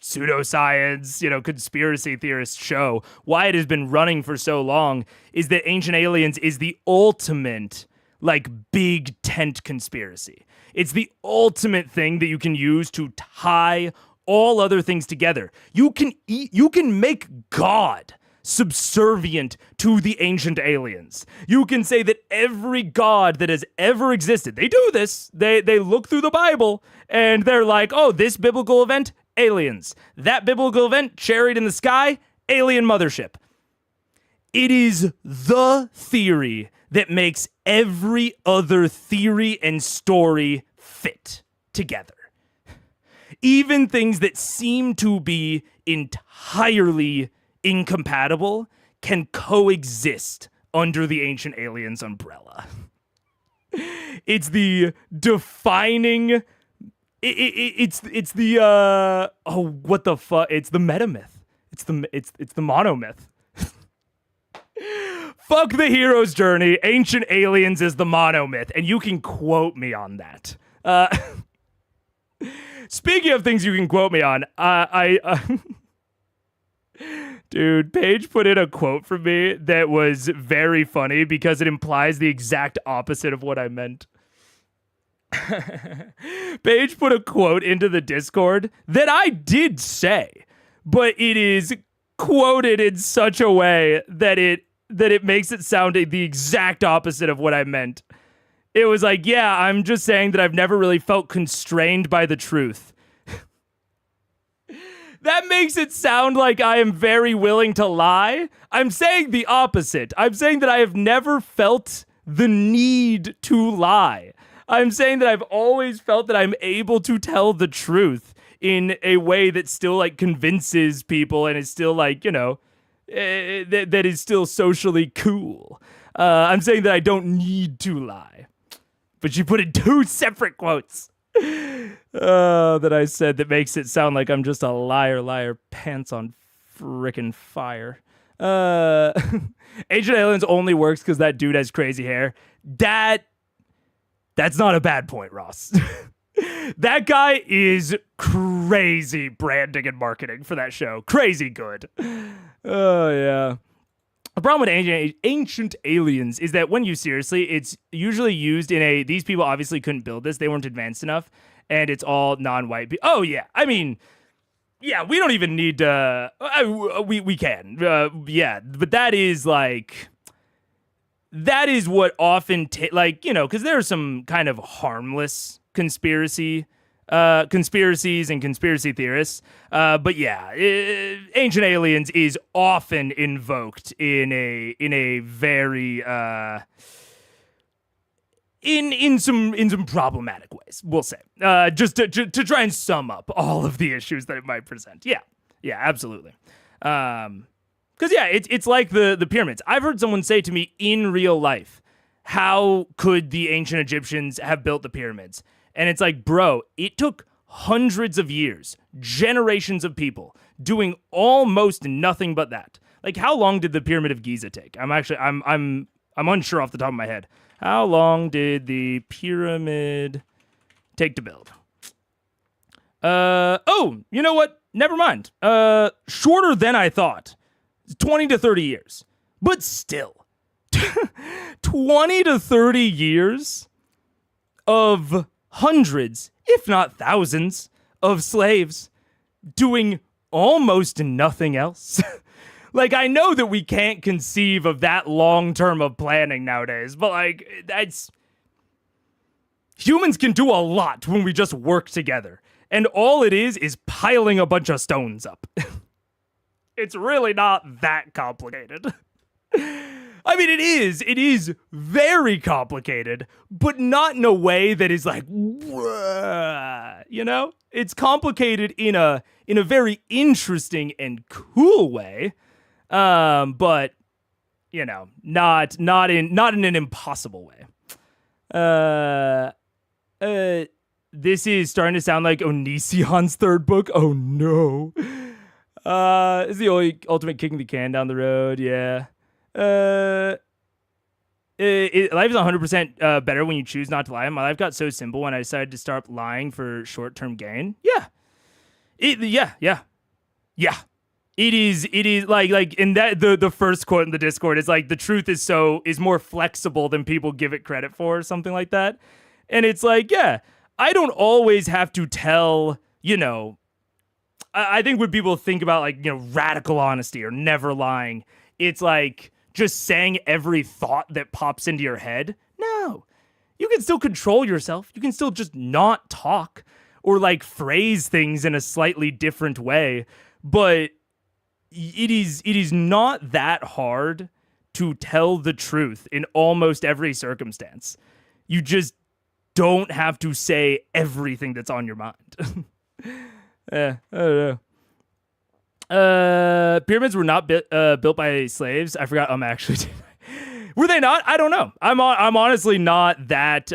pseudoscience, conspiracy theorist show, why it has been running for so long, is that Ancient Aliens is the ultimate, like, big tent conspiracy. It's the ultimate thing that you can use to tie all other things together. You can make God subservient to the Ancient Aliens. You can say that every god that has ever existed, they do this, they look through the Bible, and they're like, oh, this biblical event, aliens. That biblical event, chariot in the sky, alien mothership. It is the theory that makes every other theory and story fit together. Even things that seem to be entirely incompatible can coexist under the Ancient Aliens umbrella. It's the defining. It's the what the fuck? It's the meta myth. It's the monomyth. Fuck the hero's journey. Ancient aliens is the monomyth, and you can quote me on that. Speaking of things you can quote me on, dude, Paige put in a quote from me that was very funny because it implies the exact opposite of what I meant. Paige put a quote into the Discord that I did say, but it is quoted in such a way that it makes it sound the exact opposite of what I meant. It was like, yeah, I'm just saying that I've never really felt constrained by the truth. That makes it sound like I am very willing to lie. I'm saying the opposite. I'm saying that I have never felt the need to lie. I'm saying that I've always felt that I'm able to tell the truth in a way that still like convinces people and is still like, you know, that is still socially cool. I'm saying that I don't need to lie. But you put in 2 separate quotes that I said that makes it sound like I'm just a liar, pants on frickin' fire. Ancient Aliens only works because that dude has crazy hair. That's not a bad point, Ross. That guy is crazy branding and marketing for that show. Crazy good. Oh, yeah. The problem with Ancient Aliens is that when you seriously, it's usually used in these people obviously couldn't build this. They weren't advanced enough, and it's all non-white people. Oh, yeah. I mean, yeah, we don't even need to, we can. Yeah, but that is like, that is what often, like, you know, because there are some kind of harmless conspiracies and conspiracy theorists. But yeah, Ancient Aliens is often invoked in a very in some problematic ways, we'll say. Just to try and sum up all of the issues that it might present. Yeah, absolutely. Because yeah, it's like the pyramids. I've heard someone say to me in real life, how could the ancient Egyptians have built the pyramids? And it's like, bro, it took hundreds of years, generations of people doing almost nothing but that. Like, how long did the Pyramid of Giza take? I'm unsure off the top of my head. How long did the pyramid take to build? Oh, you know what? Never mind. Shorter than I thought. 20 to 30 years. But still. 20 to 30 years of hundreds, if not thousands, of slaves doing almost nothing else. Like, I know that we can't conceive of that long term of planning nowadays, but like, humans can do a lot when we just work together. And all it is piling a bunch of stones up. It's really not that complicated. I mean, it is very complicated, but not in a way that is like, you know? It's complicated in a very interesting and cool way, but you know, not in an impossible way. This is starting to sound like Onision's third book. Oh no. It's the only ultimate kicking the can down the road. Yeah. Life is 100% better when you choose not to lie. My life got so simple when I decided to start lying for short-term gain. Yeah. Yeah. It is like in that the first quote in the Discord is like, the truth is more flexible than people give it credit for, or something like that. And it's like, yeah, I don't always have to tell, you know, I think when people think about like, you know, radical honesty or never lying, it's like just saying every thought that pops into your head. No, you can still control yourself. You can still just not talk or like phrase things in a slightly different way. But it is not that hard to tell the truth in almost every circumstance. You just don't have to say everything that's on your mind. I don't know. Pyramids were not built by slaves. I forgot. Actually, were they not? I don't know. I'm honestly not that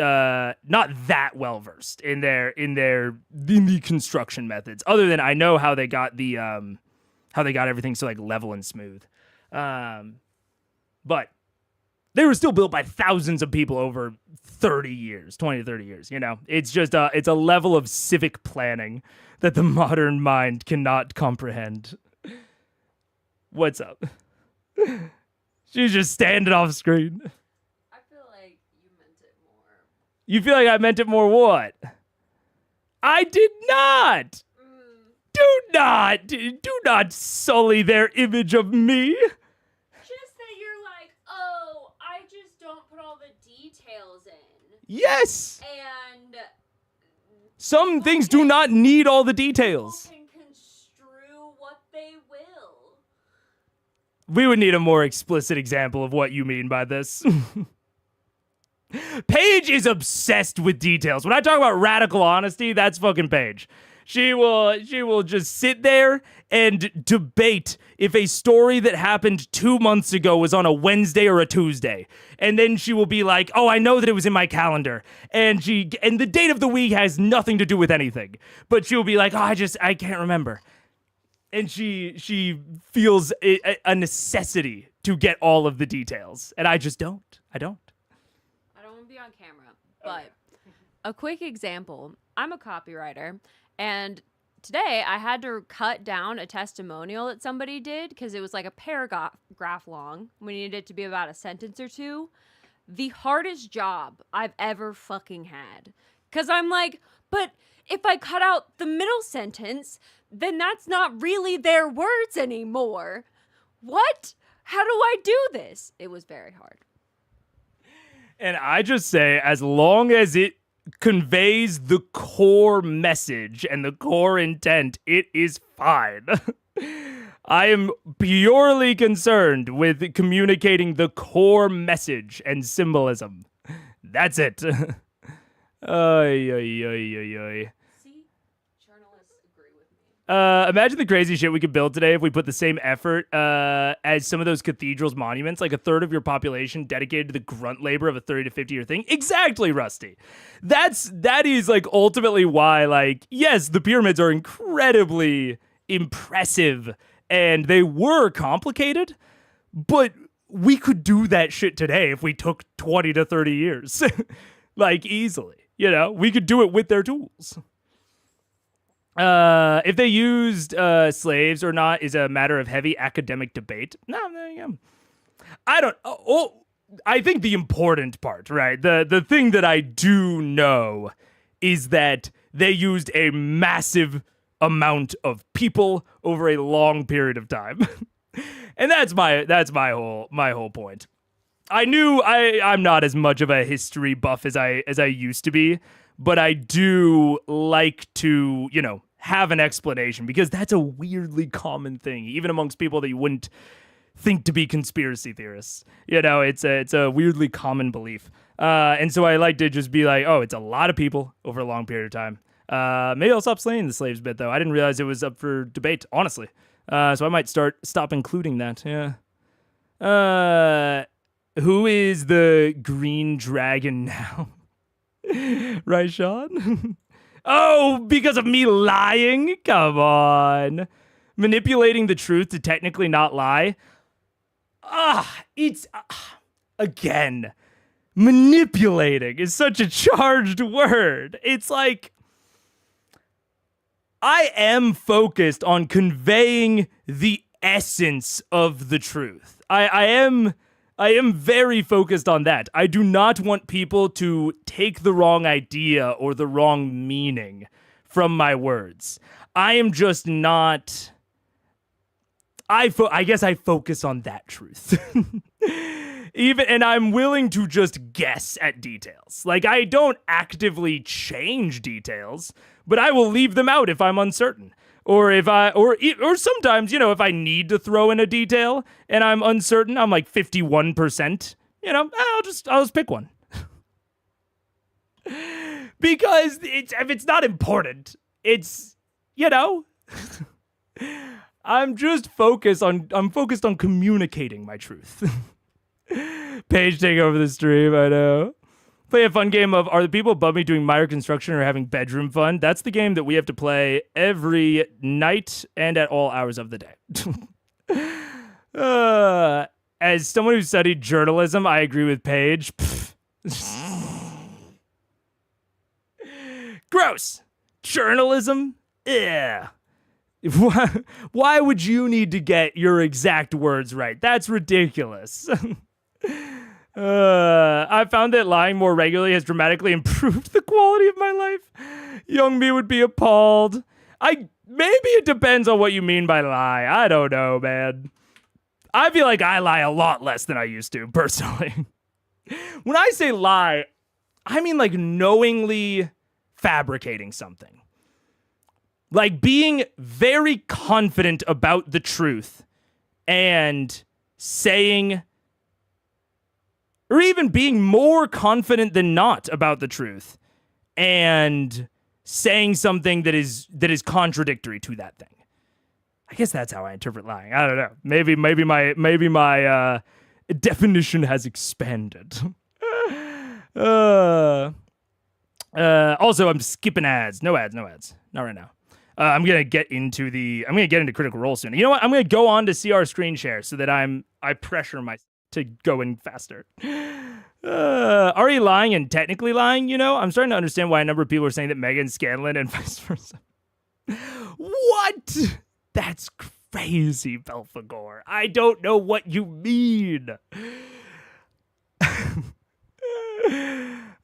well versed in the construction methods. Other than I know how they got everything so like level and smooth. But they were still built by thousands of people over 30 years, 20 to 30 years, you know? It's just it's a level of civic planning that the modern mind cannot comprehend. What's up? She's just standing off screen. I feel like you meant it more. You feel like I meant it more what? I did not! Do not sully their image of me. Just that you're like, oh, I just don't put all the details in. Yes! And some things do not need all the details. People can construe what they will. We would need a more explicit example of what you mean by this. Paige is obsessed with details. When I talk about radical honesty, that's fucking Paige. She will just sit there and debate if a story that happened 2 months ago was on a Wednesday or a Tuesday. And then she will be like, oh, I know that it was in my calendar. And the date of the week has nothing to do with anything. But she'll be like, oh, I can't remember. And she feels a necessity to get all of the details. And I just don't. I don't want to be on camera. But a quick example, I'm a copywriter. And today I had to cut down a testimonial that somebody did because it was like a paragraph long. We needed it to be about a sentence or two. The hardest job I've ever fucking had. Because I'm like, but if I cut out the middle sentence, then that's not really their words anymore. What? How do I do this? It was very hard. And I just say, as long as it conveys the core message and the core intent, it is fine. I am purely concerned with communicating the core message and symbolism. That's it. Oy, oy, oy, oy, oy. See? Journalists agree with me. Imagine the crazy shit we could build today if we put the same effort as some of those cathedrals monuments, like a third of your population dedicated to the grunt labor of a 30 to 50 year thing. Exactly, Rusty. That is like ultimately why, like, yes, the pyramids are incredibly impressive and they were complicated, but we could do that shit today if we took 20 to 30 years. Like, easily. You know, we could do it with their tools. If they used slaves or not is a matter of heavy academic debate. No, there you go. I don't. I think the important part, right? The thing that I do know is that they used a massive amount of people over a long period of time, and that's my whole point. I knew I'm not as much of a history buff as I used to be, but I do like to, you know, have an explanation because that's a weirdly common thing, even amongst people that you wouldn't think to be conspiracy theorists. You know, it's a weirdly common belief. And so I like to just be like, oh, it's a lot of people over a long period of time. Maybe I'll stop slaying the slaves bit, though. I didn't realize it was up for debate, honestly. So I might stop including that. Yeah. Who is the green dragon now? Raishan? Oh, because of me lying? Come on. Manipulating the truth to technically not lie? Again, manipulating is such a charged word. It's like, I am focused on conveying the essence of the truth. I am very focused on that. I do not want people to take the wrong idea or the wrong meaning from my words. I am just not... I guess I focus on that truth. And I'm willing to just guess at details. Like, I don't actively change details, but I will leave them out if I'm uncertain. Or or sometimes, you know, if I need to throw in a detail and I'm uncertain, I'm like 51%, you know, I'll just pick one. Because if it's not important, it's, you know, I'm focused on communicating my truth. Paige, take over the stream, I know. Play a fun game of, are the people above me doing minor construction or having bedroom fun? That's the game that we have to play every night and at all hours of the day. as someone who studied journalism, I agree with Paige. Gross. Journalism? Yeah. Why would you need to get your exact words right? That's ridiculous. I found that lying more regularly has dramatically improved the quality of my life. Young me would be appalled. Maybe it depends on what you mean by lie. I don't know, man. I feel like I lie a lot less than I used to, personally. When I say lie, I mean like knowingly fabricating something. Like being very confident about the truth and saying, or even being more confident than not about the truth and saying something that is contradictory to that thing. I guess that's how I interpret lying. I don't know. Maybe my definition has expanded. Also, I'm skipping ads. No ads. Not right now. I'm gonna get into Critical Role soon. You know what? I'm gonna go on to CR screen share so that I pressure myself to go in faster. Are you lying and technically lying? You know, I'm starting to understand why a number of people are saying that Megan Scanlon and vice versa. What? That's crazy, Belphegor. I don't know what you mean.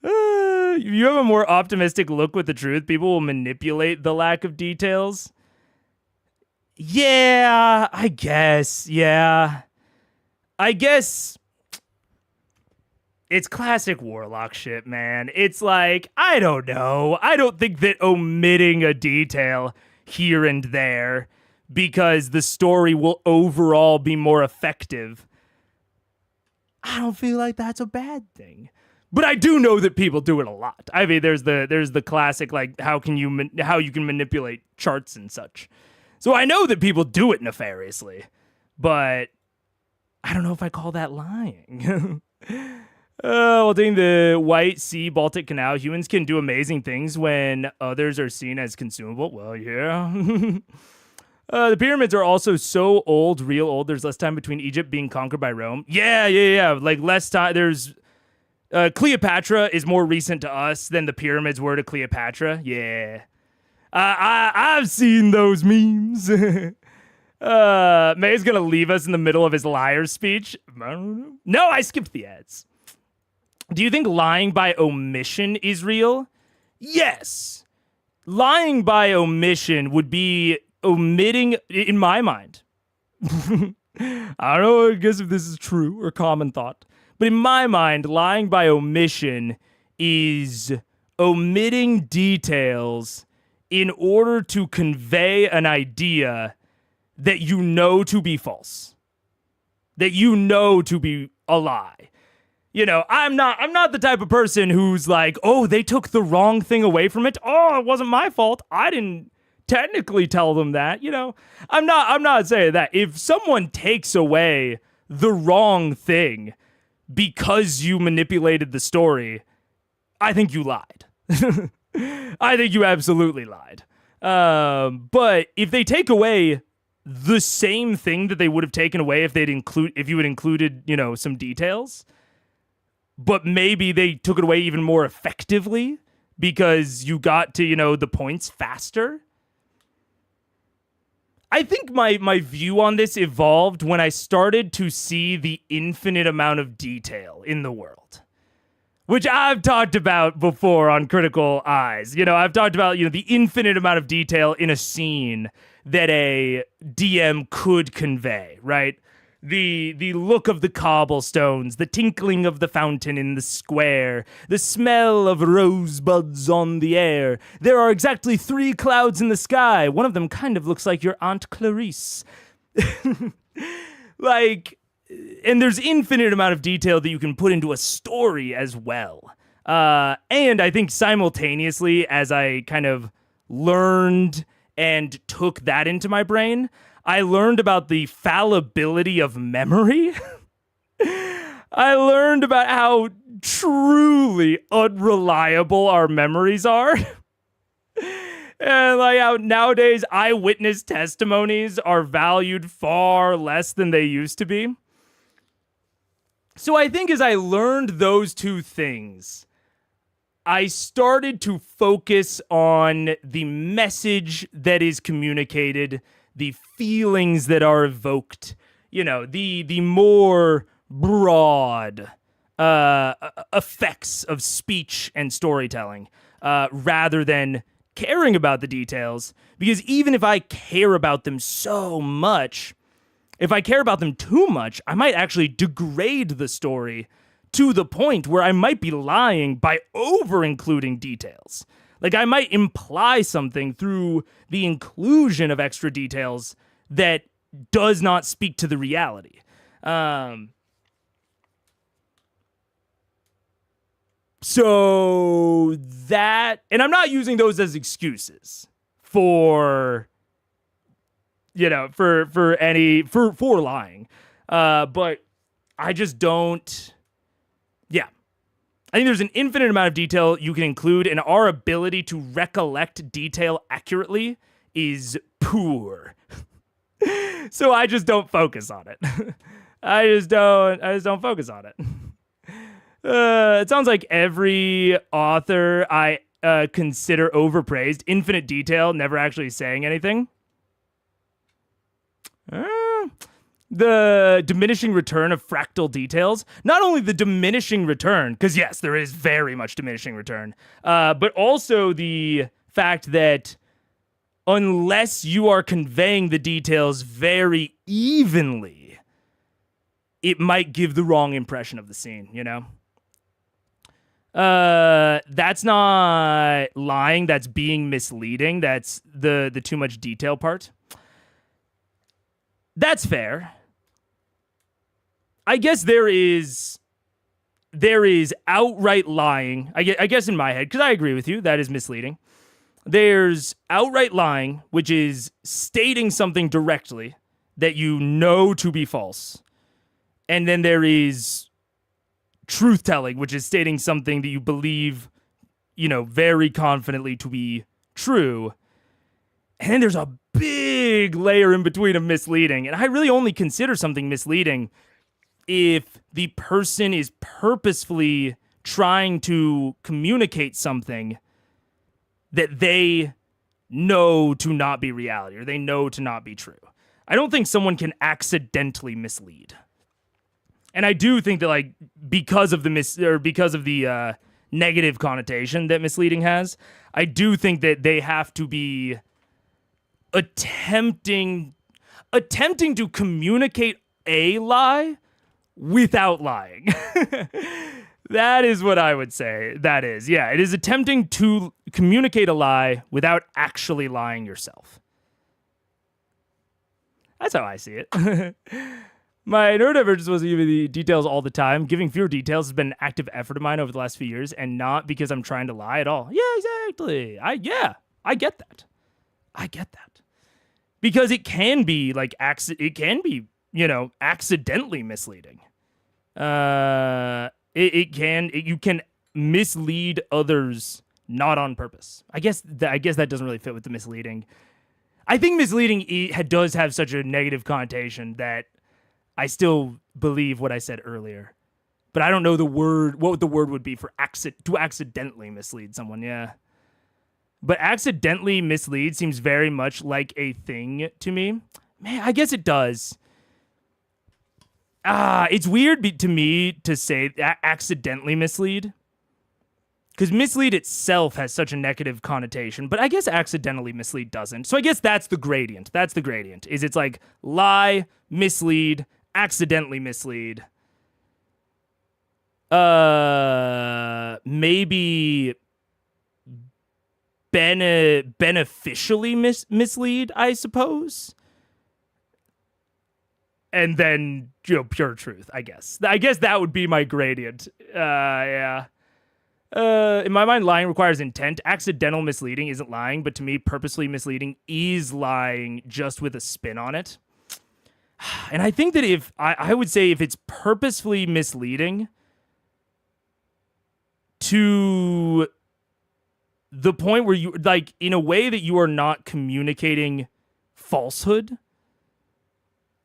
If you have a more optimistic look with the truth, people will manipulate the lack of details. Yeah, I guess. Yeah. I guess it's classic Warlock shit, man. It's like, I don't know. I don't think that omitting a detail here and there because the story will overall be more effective, I don't feel like that's a bad thing. But I do know that people do it a lot. I mean, there's the classic, like, how you can manipulate charts and such. So I know that people do it nefariously, but I don't know if I call that lying. While doing the White Sea Baltic Canal, humans can do amazing things when others are seen as consumable. Well, yeah. The pyramids are also so old, real old. There's less time between Egypt being conquered by Rome. Yeah. Like less time. There's Cleopatra is more recent to us than the pyramids were to Cleopatra. Yeah. I've seen those memes. May's gonna leave us in the middle of his liar speech. I don't know. No, I skipped the ads. Do you think lying by omission is real? Yes. Lying by omission would be omitting, in my mind. I don't know, I guess if this is true or common thought. But in my mind, lying by omission is omitting details in order to convey an idea that you know to be false, that you know to be a lie. You know, I'm not the type of person who's like, oh, they took the wrong thing away from it. Oh, it wasn't my fault. I didn't technically tell them that. You know, I'm not saying that. If someone takes away the wrong thing because you manipulated the story, I think you lied. I think you absolutely lied. But if they take away the same thing that they would have taken away if you had included, you know, some details, but maybe they took it away even more effectively because you got to, you know, the points faster. I think my view on this evolved when I started to see the infinite amount of detail in the world, which I've talked about before on Critical Eyes. You know, I've talked about, you know, the infinite amount of detail in a scene that a DM could convey, right? The look of the cobblestones, the tinkling of the fountain in the square, the smell of rosebuds on the air. There are exactly 3 clouds in the sky. One of them kind of looks like your Aunt Clarice. Like, and there's infinite amount of detail that you can put into a story as well. And I think simultaneously, as I kind of learned and took that into my brain, I learned about the fallibility of memory. I learned about how truly unreliable our memories are. And like how nowadays eyewitness testimonies are valued far less than they used to be. So I think as I learned those two things, I started to focus on the message that is communicated, the feelings that are evoked, the more broad effects of speech and storytelling, rather than caring about the details. Because even if I care about them so much, if I care about them too much, I might actually degrade the story to the point where I might be lying by over-including details. Like, I might imply something through the inclusion of extra details that does not speak to the reality. So that, and I'm not using those as excuses for, for lying. But I just don't. Yeah. I think there's an infinite amount of detail you can include, and our ability to recollect detail accurately is poor. So I just don't focus on it. I just don't focus on it. It sounds like every author I consider overpraised. Infinite detail, never actually saying anything. The diminishing return of fractal details. Not only the diminishing return, because yes, there is very much diminishing return, but also the fact that unless you are conveying the details very evenly, it might give the wrong impression of the scene, That's not lying, that's being misleading. That's the too much detail part. That's fair. I guess there is outright lying. I guess in my head, because I agree with you, that is misleading. There's outright lying, which is stating something directly that you know to be false. And then there is truth-telling, which is stating something that you believe, very confidently to be true. And then there's a big layer in between of misleading. And I really only consider something misleading if the person is purposefully trying to communicate something that they know to not be reality, or they know to not be true. I don't think someone can accidentally mislead. And I do think that, because of the negative connotation that misleading has, I do think that they have to be attempting to communicate a lie without lying. That is what I would say. That is, yeah, it is attempting to communicate a lie without actually lying yourself. That's how I see it. My neurodivergence wasn't giving the details all the time. Giving fewer details has been an active effort of mine over the last few years, and not because I'm trying to lie at all. Yeah, exactly. I get that. Because it can be accidentally misleading. You can mislead others not on purpose. I guess that doesn't really fit with the misleading. I think misleading does have such a negative connotation that I still believe what I said earlier. But I don't know what the word would be for to accidentally mislead someone, yeah. But accidentally mislead seems very much like a thing to me. Man, I guess it does. It's weird to me to say accidentally mislead. Because mislead itself has such a negative connotation, but I guess accidentally mislead doesn't. So I guess that's the gradient. It's like lie, mislead, accidentally mislead. Maybe beneficially mislead, I suppose. And then, pure truth, I guess. I guess that would be my gradient. Yeah. In my mind, lying requires intent. Accidental misleading isn't lying, but to me, purposely misleading is lying, just with a spin on it. And I think that I would say if it's purposefully misleading to the point where you, in a way that you are not communicating falsehood,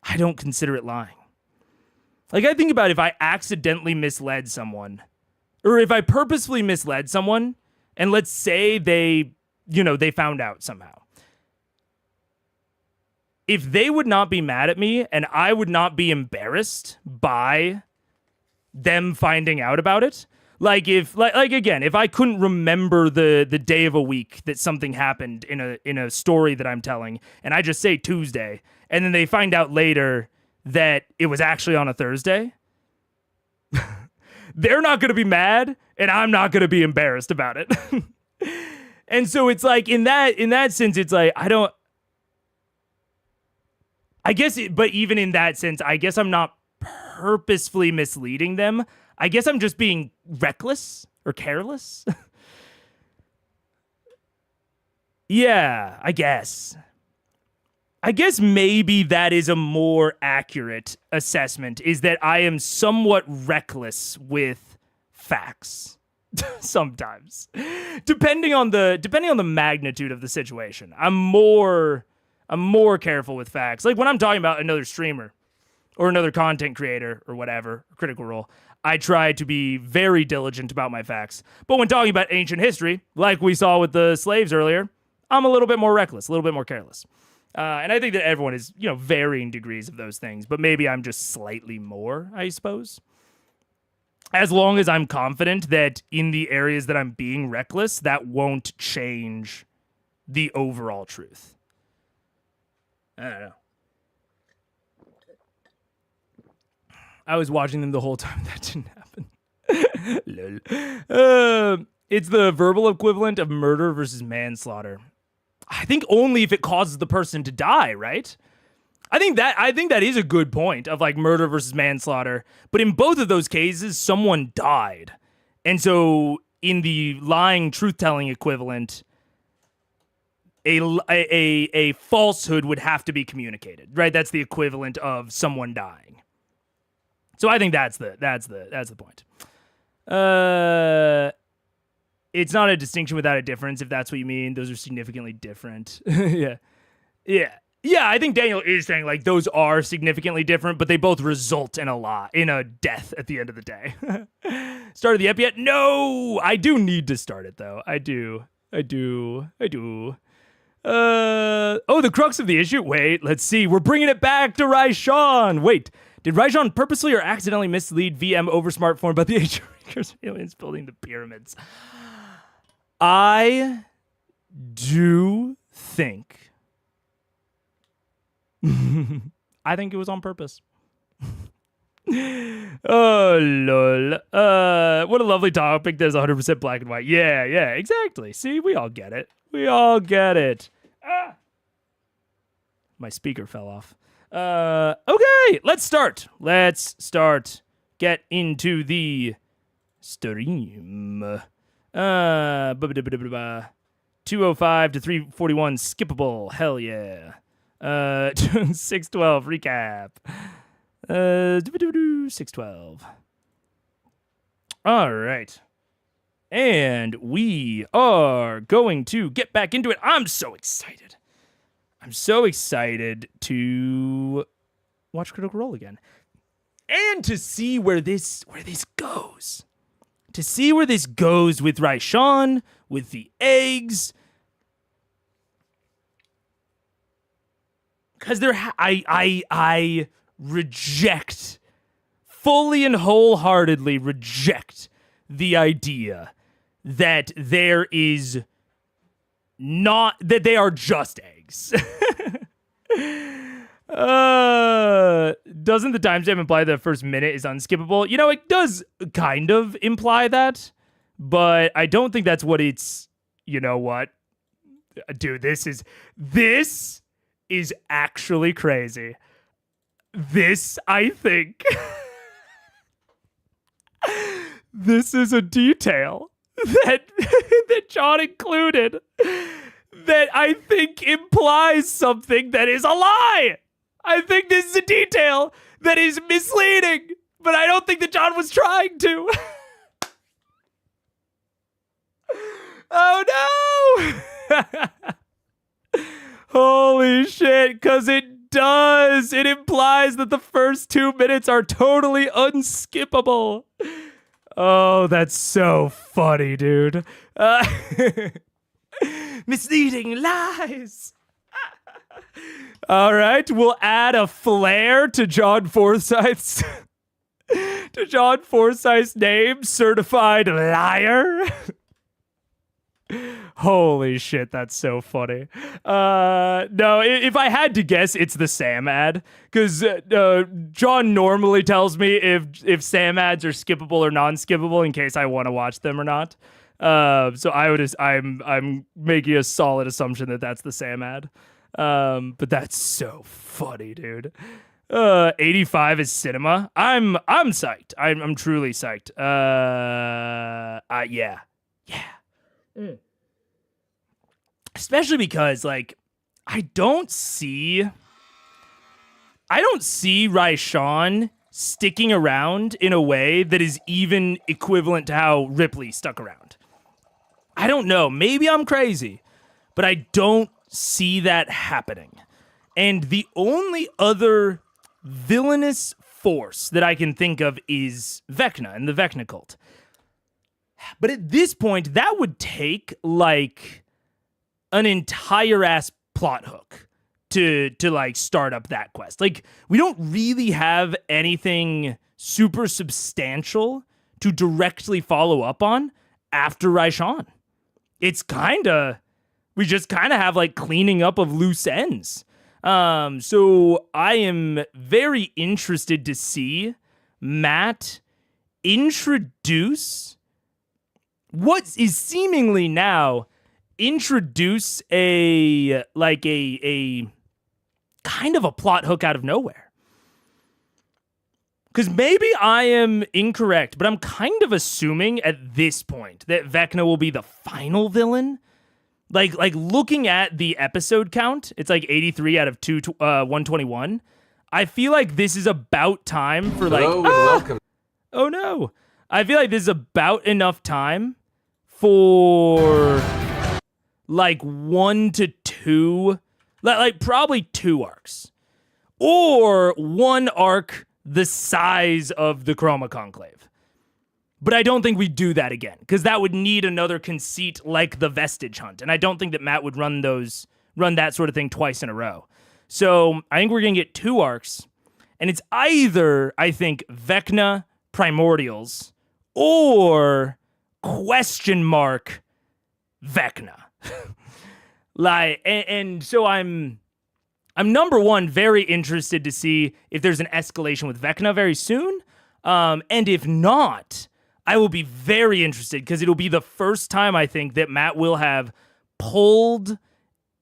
I don't consider it lying. Like, I think about if I accidentally misled someone, or if I purposefully misled someone, and let's say they found out somehow. If they would not be mad at me and I would not be embarrassed by them finding out about it, like again, if I couldn't remember the day of a week that something happened in a story that I'm telling, and I just say Tuesday, and then they find out later that it was actually on a Thursday, they're not going to be mad, and I'm not going to be embarrassed about it. And so it's like in that sense, it's like but even in that sense, I guess I'm not purposefully misleading them. I guess I'm just being reckless or careless. Yeah, I guess. Maybe that is a more accurate assessment, is that I am somewhat reckless with facts sometimes. Depending on the magnitude of the situation. I'm more careful with facts. Like when I'm talking about another streamer or another content creator or whatever, Critical Role, I try to be very diligent about my facts. But when talking about ancient history, like we saw with the slaves earlier, I'm a little bit more reckless, a little bit more careless. And I think that everyone is, varying degrees of those things, but maybe I'm just slightly more, I suppose. As long as I'm confident that in the areas that I'm being reckless, that won't change the overall truth. I don't know. I was watching them the whole time. That didn't happen. Lol. It's the verbal equivalent of murder versus manslaughter. I think only if it causes the person to die, right? I think that is a good point of like murder versus manslaughter. But in both of those cases, someone died. And so in the lying, truth-telling equivalent, a falsehood would have to be communicated, right? That's the equivalent of someone dying. So I think that's the point. It's not a distinction without a difference, if that's what you mean. Those are significantly different. Yeah. I think Daniel is saying like those are significantly different, but they both result in a death at the end of the day. Started the ep yet? No, I do need to start it though. I do. The crux of the issue. Wait, let's see. We're bringing it back to Raishan. Wait, did Raishan purposely or accidentally mislead VM over smartphone about the ancient aliens building the pyramids? I do think. I think it was on purpose. Oh, lol. What a lovely topic that's 100% black and white. Yeah, exactly. See, we all get it. Ah! My speaker fell off. Okay, let's start. Get into the stream. 205 to 341 skippable. Hell yeah. 612 recap. 612. All right. And we are going to get back into it. I'm so excited to watch Critical Role again. And to see where this goes. To see where this goes with Raishan, with the eggs. Because I reject, fully and wholeheartedly reject the idea that there is not, that they are just eggs. Doesn't the timestamp imply the first minute is unskippable? It does kind of imply that, but I don't think that's what it's, you know what? Dude, this is actually crazy. This, I think, this is a detail that John included that I think implies something that is a lie. I think this is a detail that is misleading, but I don't think that John was trying to. Oh no! Holy shit, because it does. It implies that the first 2 minutes are totally unskippable. Oh, that's so funny, dude. Misleading lies. All right, we'll add a flair to John Forsythe's name, certified liar. Holy shit, that's so funny. No, if I had to guess, it's the Sam ad, because John normally tells me if Sam ads are skippable or non-skippable in case I want to watch them or not. So I'm making a solid assumption that that's the Sam ad. But that's so funny, dude. 85 is cinema. I'm psyched. I'm truly psyched. Yeah. Especially because, like, I don't see Raishan sticking around in a way that is even equivalent to how Ripley stuck around. I don't know. Maybe I'm crazy, but I don't see that happening. And the only other villainous force that I can think of is Vecna and the Vecna cult. But at this point, that would take, like, an entire ass plot hook to like start up that quest. Like, we don't really have anything super substantial to directly follow up on after Raishan. We just kind of have like cleaning up of loose ends. So I am very interested to see Matt introduce what is seemingly now introduce a kind of a plot hook out of nowhere. Because maybe I am incorrect, but I'm kind of assuming at this point that Vecna will be the final villain. Like looking at the episode count, it's like 83 out of 121. I feel like this is about time for like... welcome. Oh no. I feel like this is about enough time for like 1 to 2, like probably 2 arcs. Or 1 arc the size of the Chroma Conclave. But I don't think we do that again, because that would need another conceit like the Vestige Hunt, and I don't think that Matt would run that sort of thing twice in a row. So I think we're going to get 2 arcs, and it's either, I think, Vecna Primordials or question mark Vecna. And so I'm number one very interested to see if there's an escalation with Vecna very soon, and if not, I will be very interested because it'll be the first time I think that Matt will have pulled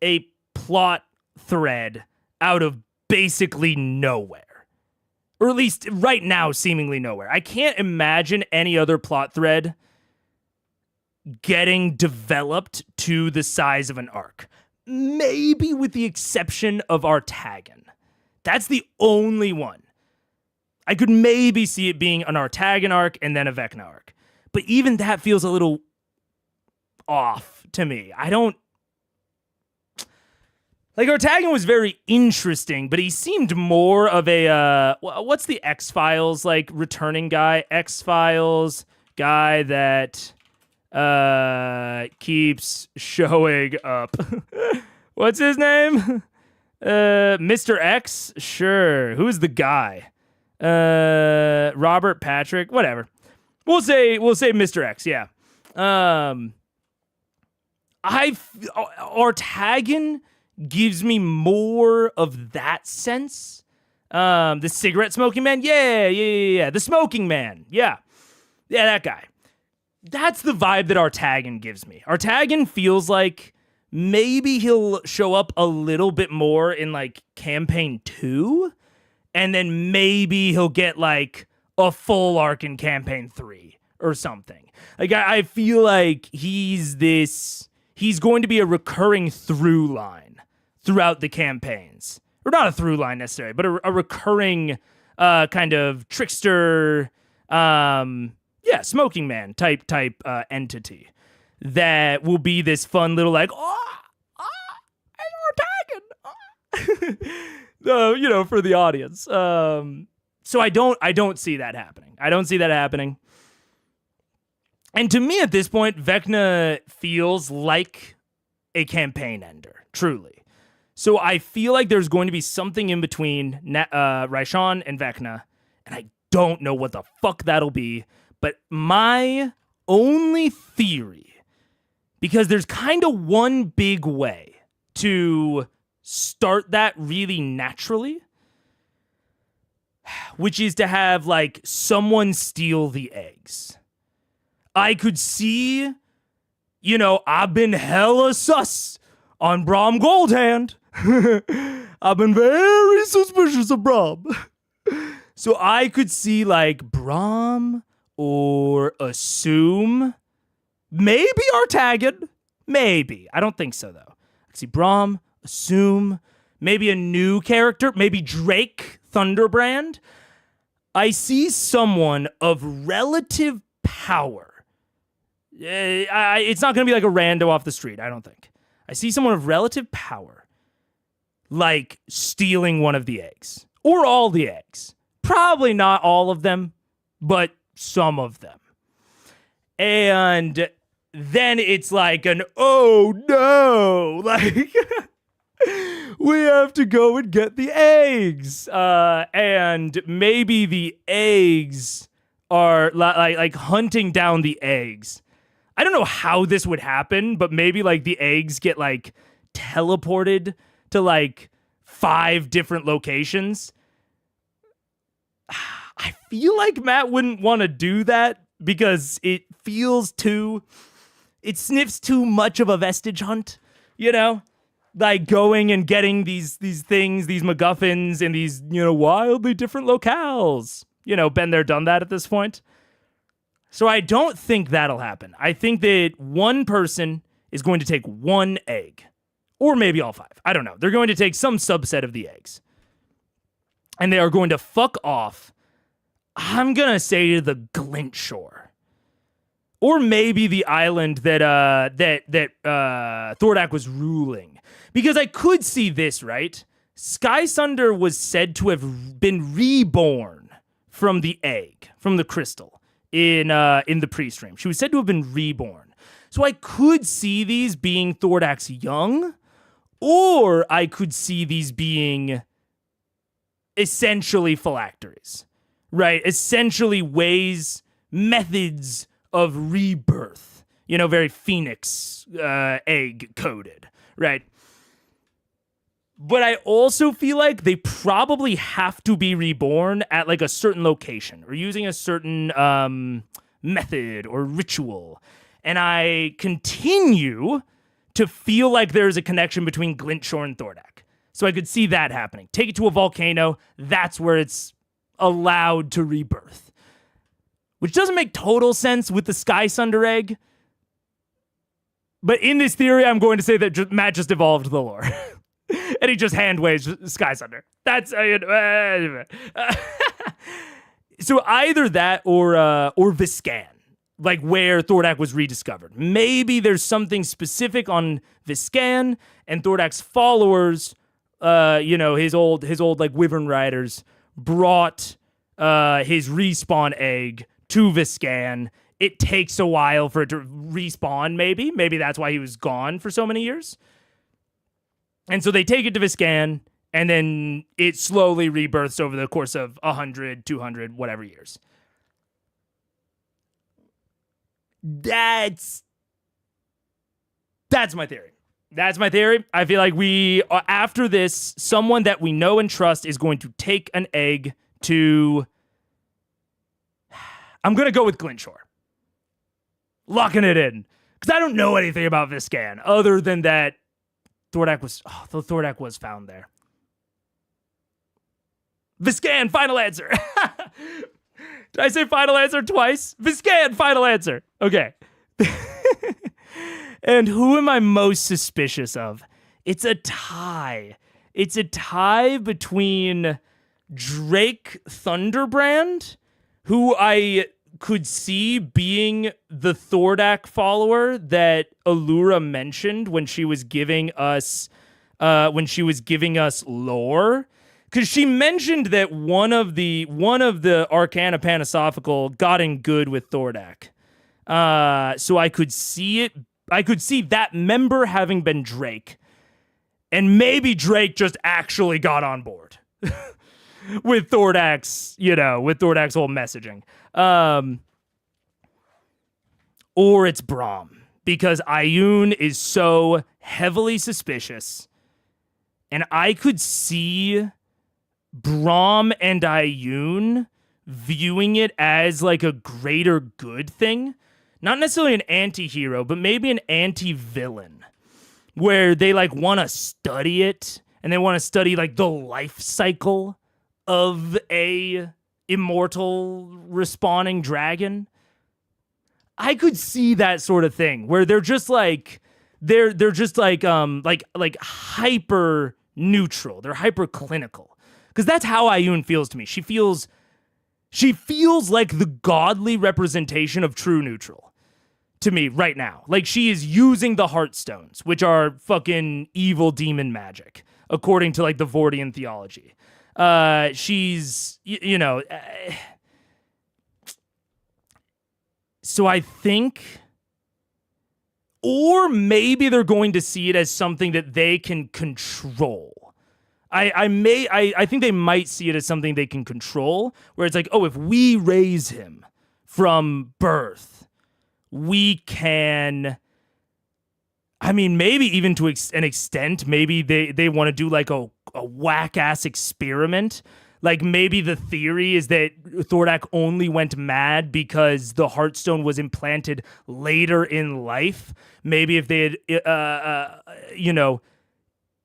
a plot thread out of basically nowhere. Or at least right now, seemingly nowhere. I can't imagine any other plot thread getting developed to the size of an arc. Maybe with the exception of Artagan. That's the only one. I could maybe see it being an Artagan arc and then a Vecna arc. But even that feels a little off to me. I don't... Like, Artagan was very interesting, but he seemed more of a... what's the X-Files, like, returning guy? X-Files guy that keeps showing up. What's his name? Mr. X? Sure. Who's the guy? Robert Patrick, whatever. We'll say Mr. X, yeah. Artagan gives me more of that sense. The cigarette smoking man, yeah. The smoking man, yeah, that guy. That's the vibe that Artagan gives me. Artagan feels like maybe he'll show up a little bit more in like campaign 2. And then maybe he'll get like a full arc in campaign 3 or something. Like I feel like he's going to be a recurring through line throughout the campaigns. Or not a through line necessarily, but a recurring kind of trickster, smoking man type entity that will be this fun little like, it's Artagan. for the audience. So I don't see that happening. I don't see that happening. And to me at this point, Vecna feels like a campaign ender, truly. So I feel like there's going to be something in between Raishan and Vecna, and I don't know what the fuck that'll be. But my only theory, because there's kind of one big way to start that really naturally, which is to have, like, someone steal the eggs. I could see, I've been hella sus on Brom Goldhand. I've been very suspicious of Brom. So I could see, like, Brom or Assume. Maybe Artagan. Maybe. I don't think so, though. I could see Brom, Assume, maybe a new character, maybe Drake, Thunderbrand. I see someone of relative power. It's not going to be like a rando off the street, I don't think. I see someone of relative power, like stealing one of the eggs. Or all the eggs. Probably not all of them, but some of them. And then it's like an, oh no, like, we have to go and get the eggs. And maybe the eggs are like hunting down the eggs. I don't know how this would happen, but maybe like the eggs get like teleported to like 5 different locations. I feel like Matt wouldn't want to do that because it sniffs too much of a vestige hunt, like going and getting these things, these MacGuffins in these, wildly different locales. Been there, done that at this point. So I don't think that'll happen. I think that one person is going to take 1 egg, or maybe all 5. I don't know. They're going to take some subset of the eggs, and they are going to fuck off. I'm going to say to the Glint Shore. Or maybe the island that Thordak was ruling. Because I could see this, right? Skysunder was said to have been reborn from the egg, from the crystal, in the pre-stream. She was said to have been reborn. So I could see these being Thordak's young, or I could see these being essentially phylacteries. Right, essentially ways, methods of rebirth, very Phoenix egg coded, right? But I also feel like they probably have to be reborn at like a certain location or using a certain method or ritual. And I continue to feel like there's a connection between Glintshore and Thordak. So I could see that happening. Take it to a volcano, that's where it's allowed to rebirth, which doesn't make total sense with the Skysunder egg. But in this theory, I'm going to say that Matt just evolved the lore, and he just hand waves Skysunder. That's so either that or Viscan, like where Thordak was rediscovered. Maybe there's something specific on Viscan and Thordak's followers. His old like Wyvern Riders brought his respawn egg to Viscan. It takes a while for it to respawn, maybe. Maybe that's why he was gone for so many years. And so they take it to Viscan, and then it slowly rebirths over the course of 100, 200, whatever years. That's my theory. That's my theory. I feel like after this, someone that we know and trust is going to take an egg to... I'm going to go with Glintshore. Locking it in. Because I don't know anything about Viscan, other than that Thordak was found there. Viscan, final answer. Did I say final answer twice? Viscan, final answer. Okay. And who am I most suspicious of? It's a tie. It's a tie between Drake Thunderbrand, who I could see being the Thordak follower that Allura mentioned when she was giving us lore. because she mentioned that one of the Arcana Panisophical got in good with Thordak. So I could see it. I could see that member having been Drake, and maybe Drake just actually got on board with Thordak's, with Thordak's whole messaging. Or it's Braum, because Ioun is so heavily suspicious, and I could see Braum and Ioun viewing it as like a greater good thing. Not necessarily an anti-hero, but maybe an anti-villain, where they like want to study it, and they want to study like the life cycle of a immortal respawning dragon. I could see that sort of thing where they're just like hyper neutral. They're hyper clinical, because that's how Ioun feels to me. She feels like the godly representation of true neutral to me right now. Like, she is using the Heartstones, which are fucking evil demon magic, according to like the Vordian theology. She's, so I think, or maybe they're going to see it as something that they can control. I think they might see it as something they can control, where it's like, oh, if we raise him from birth, we can, maybe even to an extent, maybe they want to do like a whack-ass experiment. Like, maybe the theory is that Thordak only went mad because the Heartstone was implanted later in life. Maybe if they had,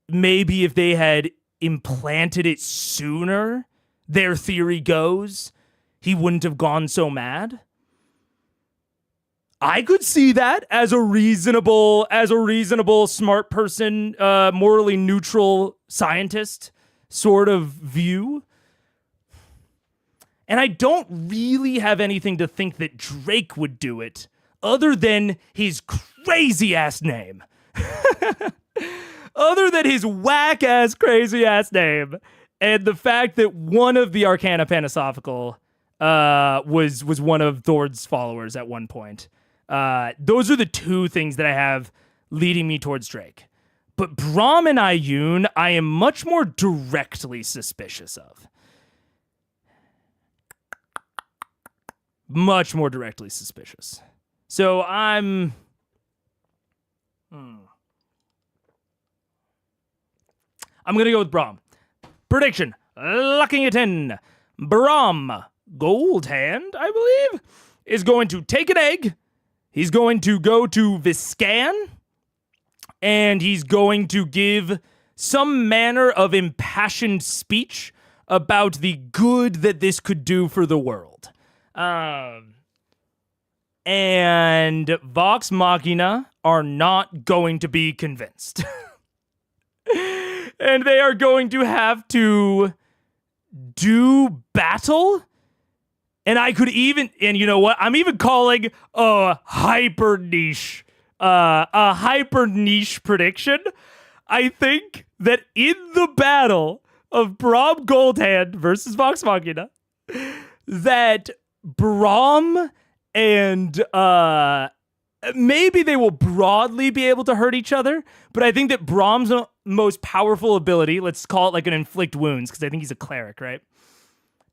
maybe if they had implanted it sooner, their theory goes, he wouldn't have gone so mad. I could see that as a reasonable, smart person, morally neutral scientist sort of view. And I don't really have anything to think that Drake would do it, other than his crazy-ass name. Other than his whack-ass, crazy-ass name. And the fact that one of the Arcana Panisophical was one of Thord's followers at one point. Those are the two things that I have leading me towards Drake. But Braum and Ioun, I am much more directly suspicious of. Much more directly suspicious. So I'm going to go with Braum. Prediction. Locking it in. Braum, Goldhand, I believe, is going to take an egg. He's going to go to Viscan, and he's going to give some manner of impassioned speech about the good that this could do for the world. And Vox Machina are not going to be convinced. And they are going to have to do battle. And I could even, and you know what? I'm even calling a hyper niche prediction. I think that in the battle of Braum Goldhand versus Vox Machina, that Braum and maybe they will broadly be able to hurt each other, but I think that Braum's most powerful ability, let's call it like an inflict wounds, because I think he's a cleric, right?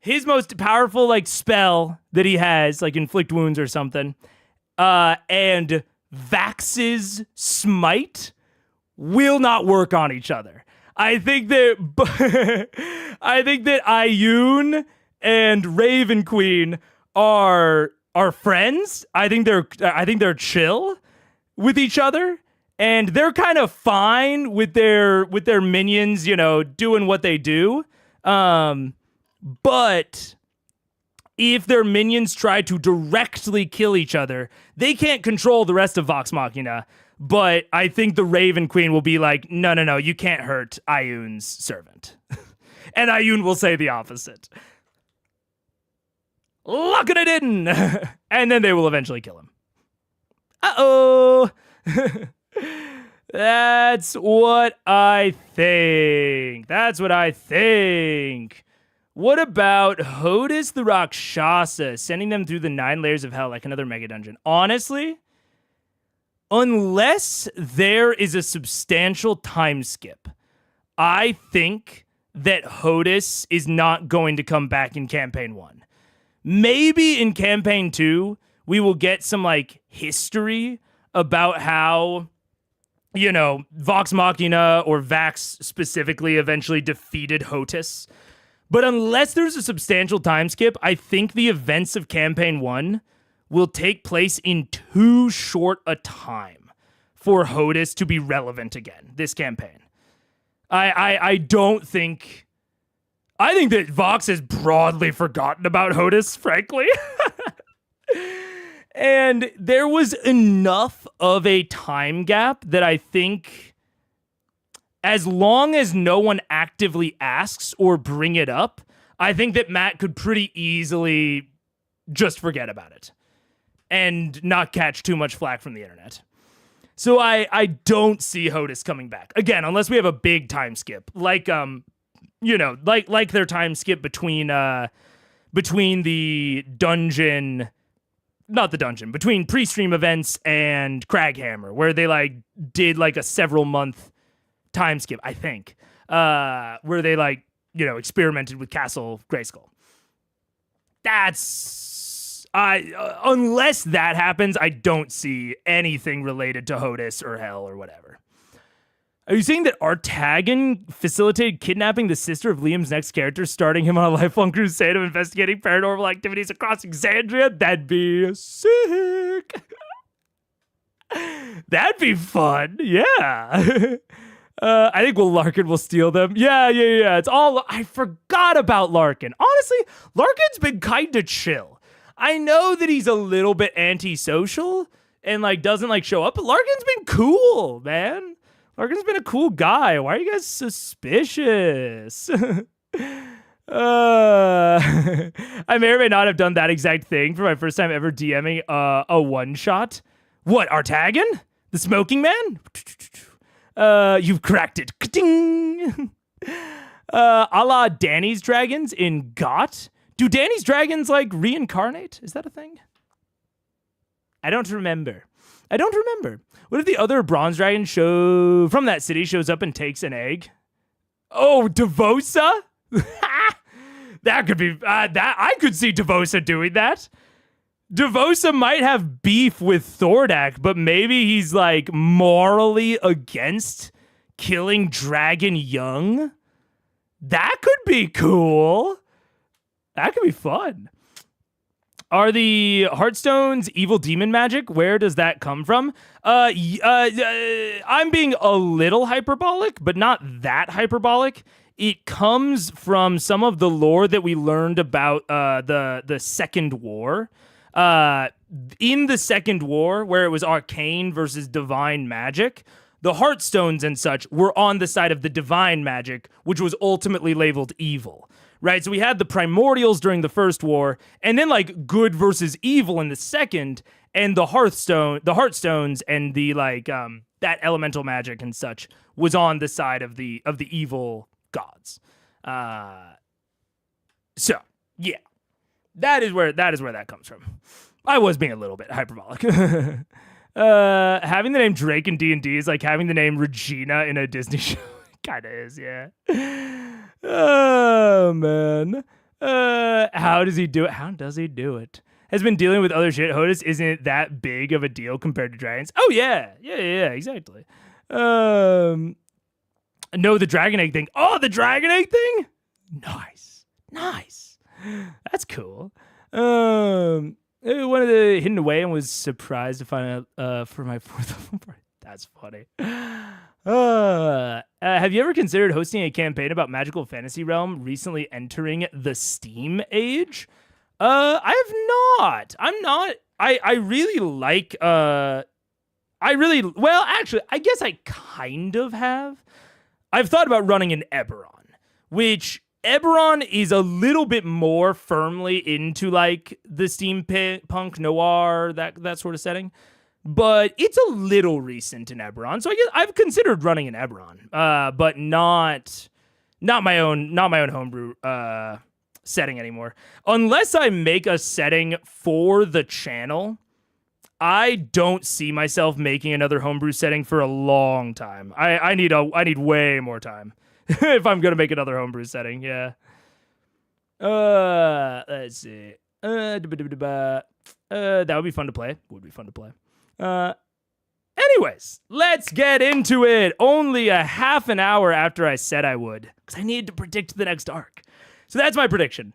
His most powerful like spell that he has, like inflict wounds or something, and Vax's smite will not work on each other. I think that Ioun and Raven Queen are friends. I think they're chill with each other, and they're kind of fine with their minions, doing what they do. But if their minions try to directly kill each other, they can't control the rest of Vox Machina. But I think the Raven Queen will be like, no, you can't hurt Ioun's servant. And Ioun will say the opposite. Locking it in! And then they will eventually kill him. Uh-oh! That's what I think. That's what I think. What about Hodis the Rakshasa, sending them through the 9 layers of hell like another mega dungeon? Honestly, unless there is a substantial time skip, I think that Hodis is not going to come back in Campaign 1. Maybe in Campaign 2, we will get some, like, history about how, you know, Vox Machina or Vax specifically eventually defeated Hodis. But unless there's a substantial time skip, I think the events of Campaign 1 will take place in too short a time for Hodis to be relevant again, this campaign. I don't think... I think that Vox has broadly forgotten about Hodis, frankly. And there was enough of a time gap that I think... as long as no one actively asks or bring it up, I think that Matt could pretty easily just forget about it and not catch too much flack from the internet. So I don't see Hodis coming back. Again, unless we have a big time skip. Like, you know, like their time skip between the dungeon... Not the dungeon, between pre-stream events and Craghammer, where they, like, did, like, a several-month time skip, I think, where they, like, you know, experimented with Castle Grayskull. That's... unless that happens, I don't see anything related to Hodis or Hell or whatever. Are you saying that Artagan facilitated kidnapping the sister of Liam's next character, starting him on a lifelong crusade of investigating paranormal activities across Exandria? That'd be sick. That'd be fun. Yeah. I think Larkin will steal them. Yeah. It's all... I forgot about Larkin. Honestly, Larkin's been kind of chill. I know that he's a little bit antisocial and, like, doesn't, like, show up, but Larkin's been cool, man. Larkin's been a cool guy. Why are you guys suspicious? I may or may not have done that exact thing for my first time ever DMing a one-shot. What, Artagan? The smoking man? You've cracked it. Ka-ding! A la Danny's dragons in GOT. Do Danny's dragons, like, reincarnate? Is that a thing? I don't remember. What if the other bronze dragon from that city shows up and takes an egg? Oh, Devosa? That could be... I could see Devosa doing that. Devosa might have beef with Thordak, but maybe he's, like, morally against killing dragon young. That could be cool. That could be fun. Are the Heartstones evil demon magic? Where does that come from? I'm being a little hyperbolic, but not that hyperbolic. It comes from some of the lore that we learned about the Second War. In the Second War, where it was arcane versus divine magic, the Heartstones and such were on the side of the divine magic, which was ultimately labeled evil. Right, so we had the primordials during the First War, and then, like, good versus evil in the second, and the Heartstones and the, like, that elemental magic and such was on the side of the evil gods. So yeah, that is where that comes from. I was being a little bit hyperbolic. Having the name Drake in D&D is like having the name Regina in a Disney show. Kind of is, yeah. Oh, man. How does he do it? Has been dealing with other shit. Hodis isn't that big of a deal compared to dragons. Oh, yeah. Yeah, exactly. No, the dragon egg thing. Oh, the dragon egg thing? Nice. That's cool. One of the hidden away and was surprised to find out for my 4th level party. That's funny. Have you ever considered hosting a campaign about magical fantasy realm recently entering the Steam age? I have not. I'm not. I really like. Well, actually, I guess I kind of have. I've thought about running an Eberron, which Eberron is a little bit more firmly into, like, the steampunk noir, that sort of setting. but it's a little recent in Eberron. So I guess I've considered running an Eberron, but not my own homebrew setting anymore. Unless I make a setting for the channel, I don't see myself making another homebrew setting for a long time. I need way more time if I'm gonna make another homebrew setting. Yeah. Let's see. That would be fun to play. Anyways, let's get into it. Only a half an hour after I said I would, because I needed to predict the next arc. So that's my prediction.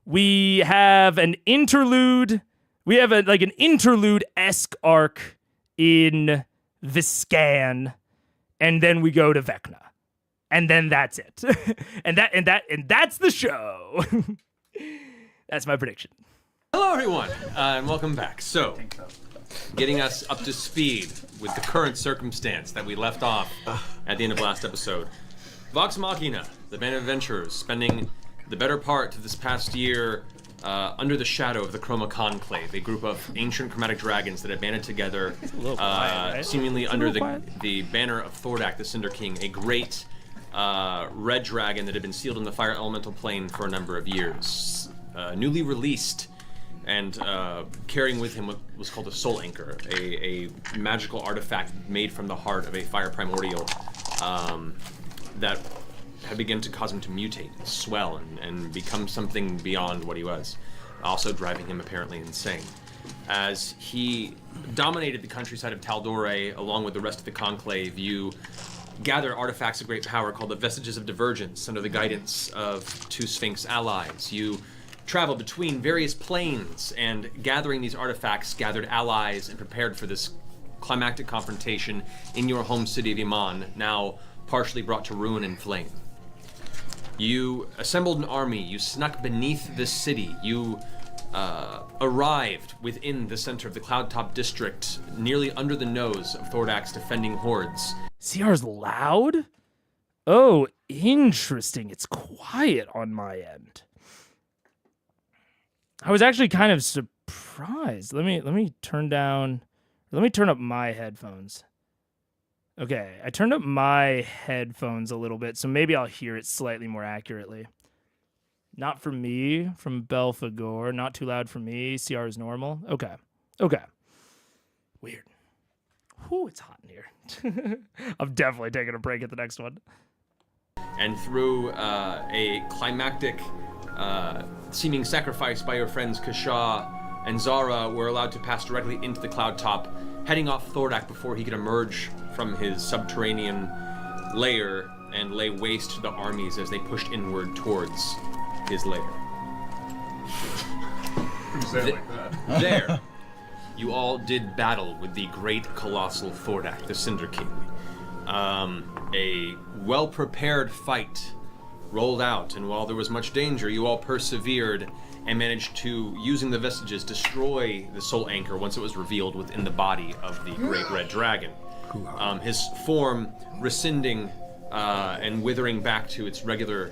We have an interlude. We have an interlude-esque arc in Viscan, and then we go to Vecna. And then that's it. and that's the show. That's my prediction. Hello, everyone, and welcome back. So, getting us up to speed with the current circumstance that we left off at the end of last episode. Vox Machina, the band of adventurers, spending the better part of this past year under the shadow of the Chroma Conclave, a group of ancient chromatic dragons that had banded together, quiet, right? Seemingly under the banner of Thordak, the Cinder King, a great red dragon that had been sealed in the fire elemental plane for a number of years. Newly released and carrying with him what was called a soul anchor, a magical artifact made from the heart of a fire primordial that had begun to cause him to mutate, swell, and become something beyond what he was, also driving him apparently insane. As he dominated the countryside of Taldore along with the rest of the Conclave, you gather artifacts of great power called the Vestiges of Divergence under the guidance of two Sphinx allies. You traveled between various planes and gathering these artifacts, gathered allies, and prepared for this climactic confrontation in your home city of Iman, now partially brought to ruin and flame. You assembled an army, you snuck beneath this city, you arrived within the center of the Cloudtop district, nearly under the nose of Thordak's defending hordes. CR's loud? Oh, interesting. It's quiet on my end. I was actually kind of surprised. Let me turn up my headphones. Okay, I turned up my headphones a little bit, so maybe I'll hear it slightly more accurately. Not for me, from Belphegor. Not too loud for me. CR is normal. Okay. Weird. Whew, it's hot in here. I'm definitely taking a break at the next one. And through a climactic seeming sacrifice by your friends Kasha and Zara, were allowed to pass directly into the Cloudtop, heading off Thordak before he could emerge from his subterranean lair and lay waste to the armies as they pushed inward towards his lair. There, you all did battle with the great colossal Thordak, the Cinder King. A well-prepared fight rolled out, and while there was much danger, you all persevered and managed to, using the vestiges, destroy the soul anchor once it was revealed within the body of the great red dragon. His form rescinding and withering back to its regular,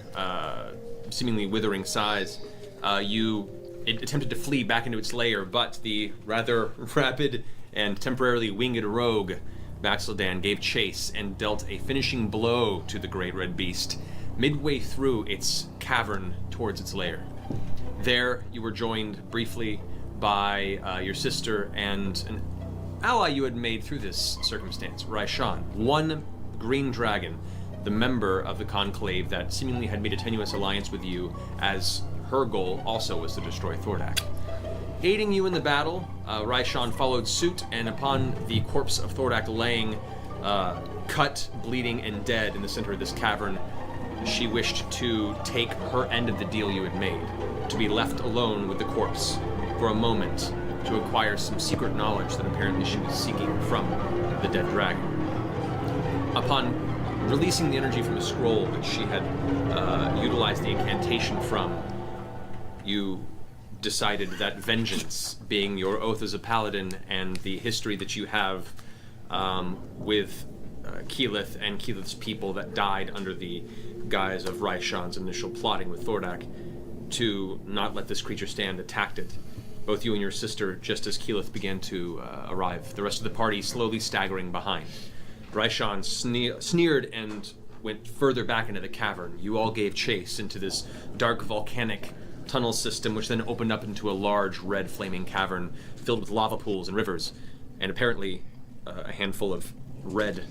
seemingly withering size. It attempted to flee back into its lair, but the rather rapid and temporarily winged rogue Baxildan gave chase and dealt a finishing blow to the great red beast midway through its cavern towards its lair. There, you were joined briefly by your sister and an ally you had made through this circumstance, Raishan, one green dragon, the member of the Conclave that seemingly had made a tenuous alliance with you, as her goal also was to destroy Thordak. Aiding you in the battle, Raishan followed suit, and upon the corpse of Thordak laying cut, bleeding, and dead in the center of this cavern, she wished to take her end of the deal you had made, to be left alone with the corpse for a moment to acquire some secret knowledge that apparently she was seeking from the dead dragon. Upon releasing the energy from a scroll which she had utilized the incantation from, you decided that vengeance, being your oath as a paladin and the history that you have with Keyleth and Keyleth's people that died under the guise of Raishan's initial plotting with Thordak, to not let this creature stand, attacked it both you and your sister, just as Keyleth began to arrive. The rest of the party slowly staggering behind. Raishan sneered and went further back into the cavern. You all gave chase into this dark volcanic tunnel system, which then opened up into a large red flaming cavern filled with lava pools and rivers, and apparently a handful of red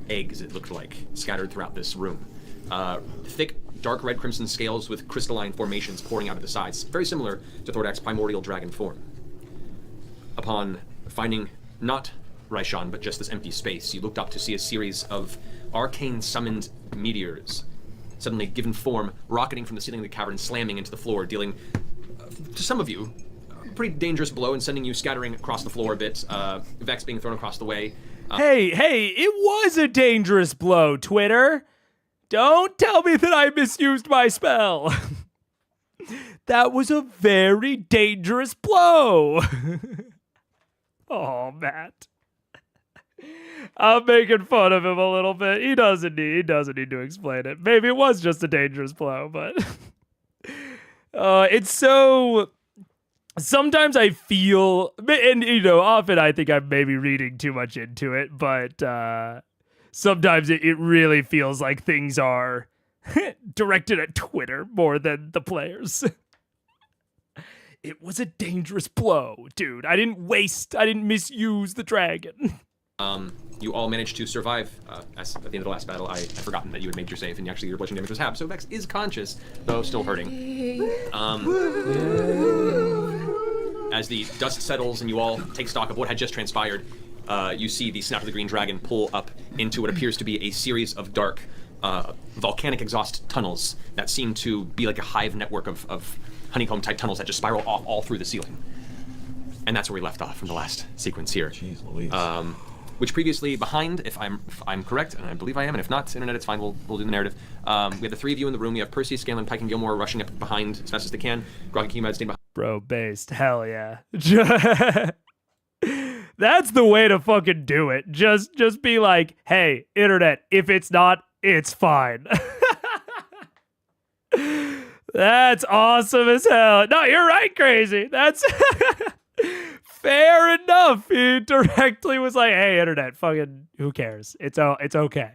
eggs, it looked like, scattered throughout this room. Thick, dark red crimson scales with crystalline formations pouring out of the sides, very similar to Thordak's primordial dragon form. Upon finding not Raishan, but just this empty space, you looked up to see a series of arcane summoned meteors, suddenly given form, rocketing from the ceiling of the cavern, slamming into the floor, dealing, to some of you, a pretty dangerous blow and sending you scattering across the floor a bit, Vex being thrown across the way. Hey, it was a dangerous blow, Twitter. Don't tell me that I misused my spell. That was a very dangerous blow. Oh, Matt. I'm making fun of him a little bit. He doesn't need to explain it. Maybe it was just a dangerous blow, but it's so. Sometimes I feel, and often I think I'm maybe reading too much into it, but sometimes it really feels like things are directed at Twitter more than the players. It was a dangerous blow, dude. I didn't misuse the dragon. You all managed to survive. At the end of the last battle, I had forgotten that you had made your save, and actually your bludgeoning damage was halved, so Vex is conscious, though still hurting. As the dust settles and you all take stock of what had just transpired, you see the Snout of the Green Dragon pull up into what appears to be a series of dark, volcanic exhaust tunnels that seem to be like a hive network of honeycomb-type tunnels that just spiral off all through the ceiling. And that's where we left off from the last sequence here. Jeez Louise. Which previously behind, if I'm correct, and I believe I am, and if not, internet, it's fine, we'll do the narrative. We have the three of you in the room. We have Percy, Scanlan, Pike, and Gilmore rushing up behind as fast as they can. Grog and Keymed staying behind. Bro, based. Hell yeah. That's the way to fucking do it. Just be like, hey, internet, if it's not, it's fine. That's awesome as hell. No, you're right, Crazy. That's fair enough. He directly was like, hey, internet, fucking, who cares? It's okay.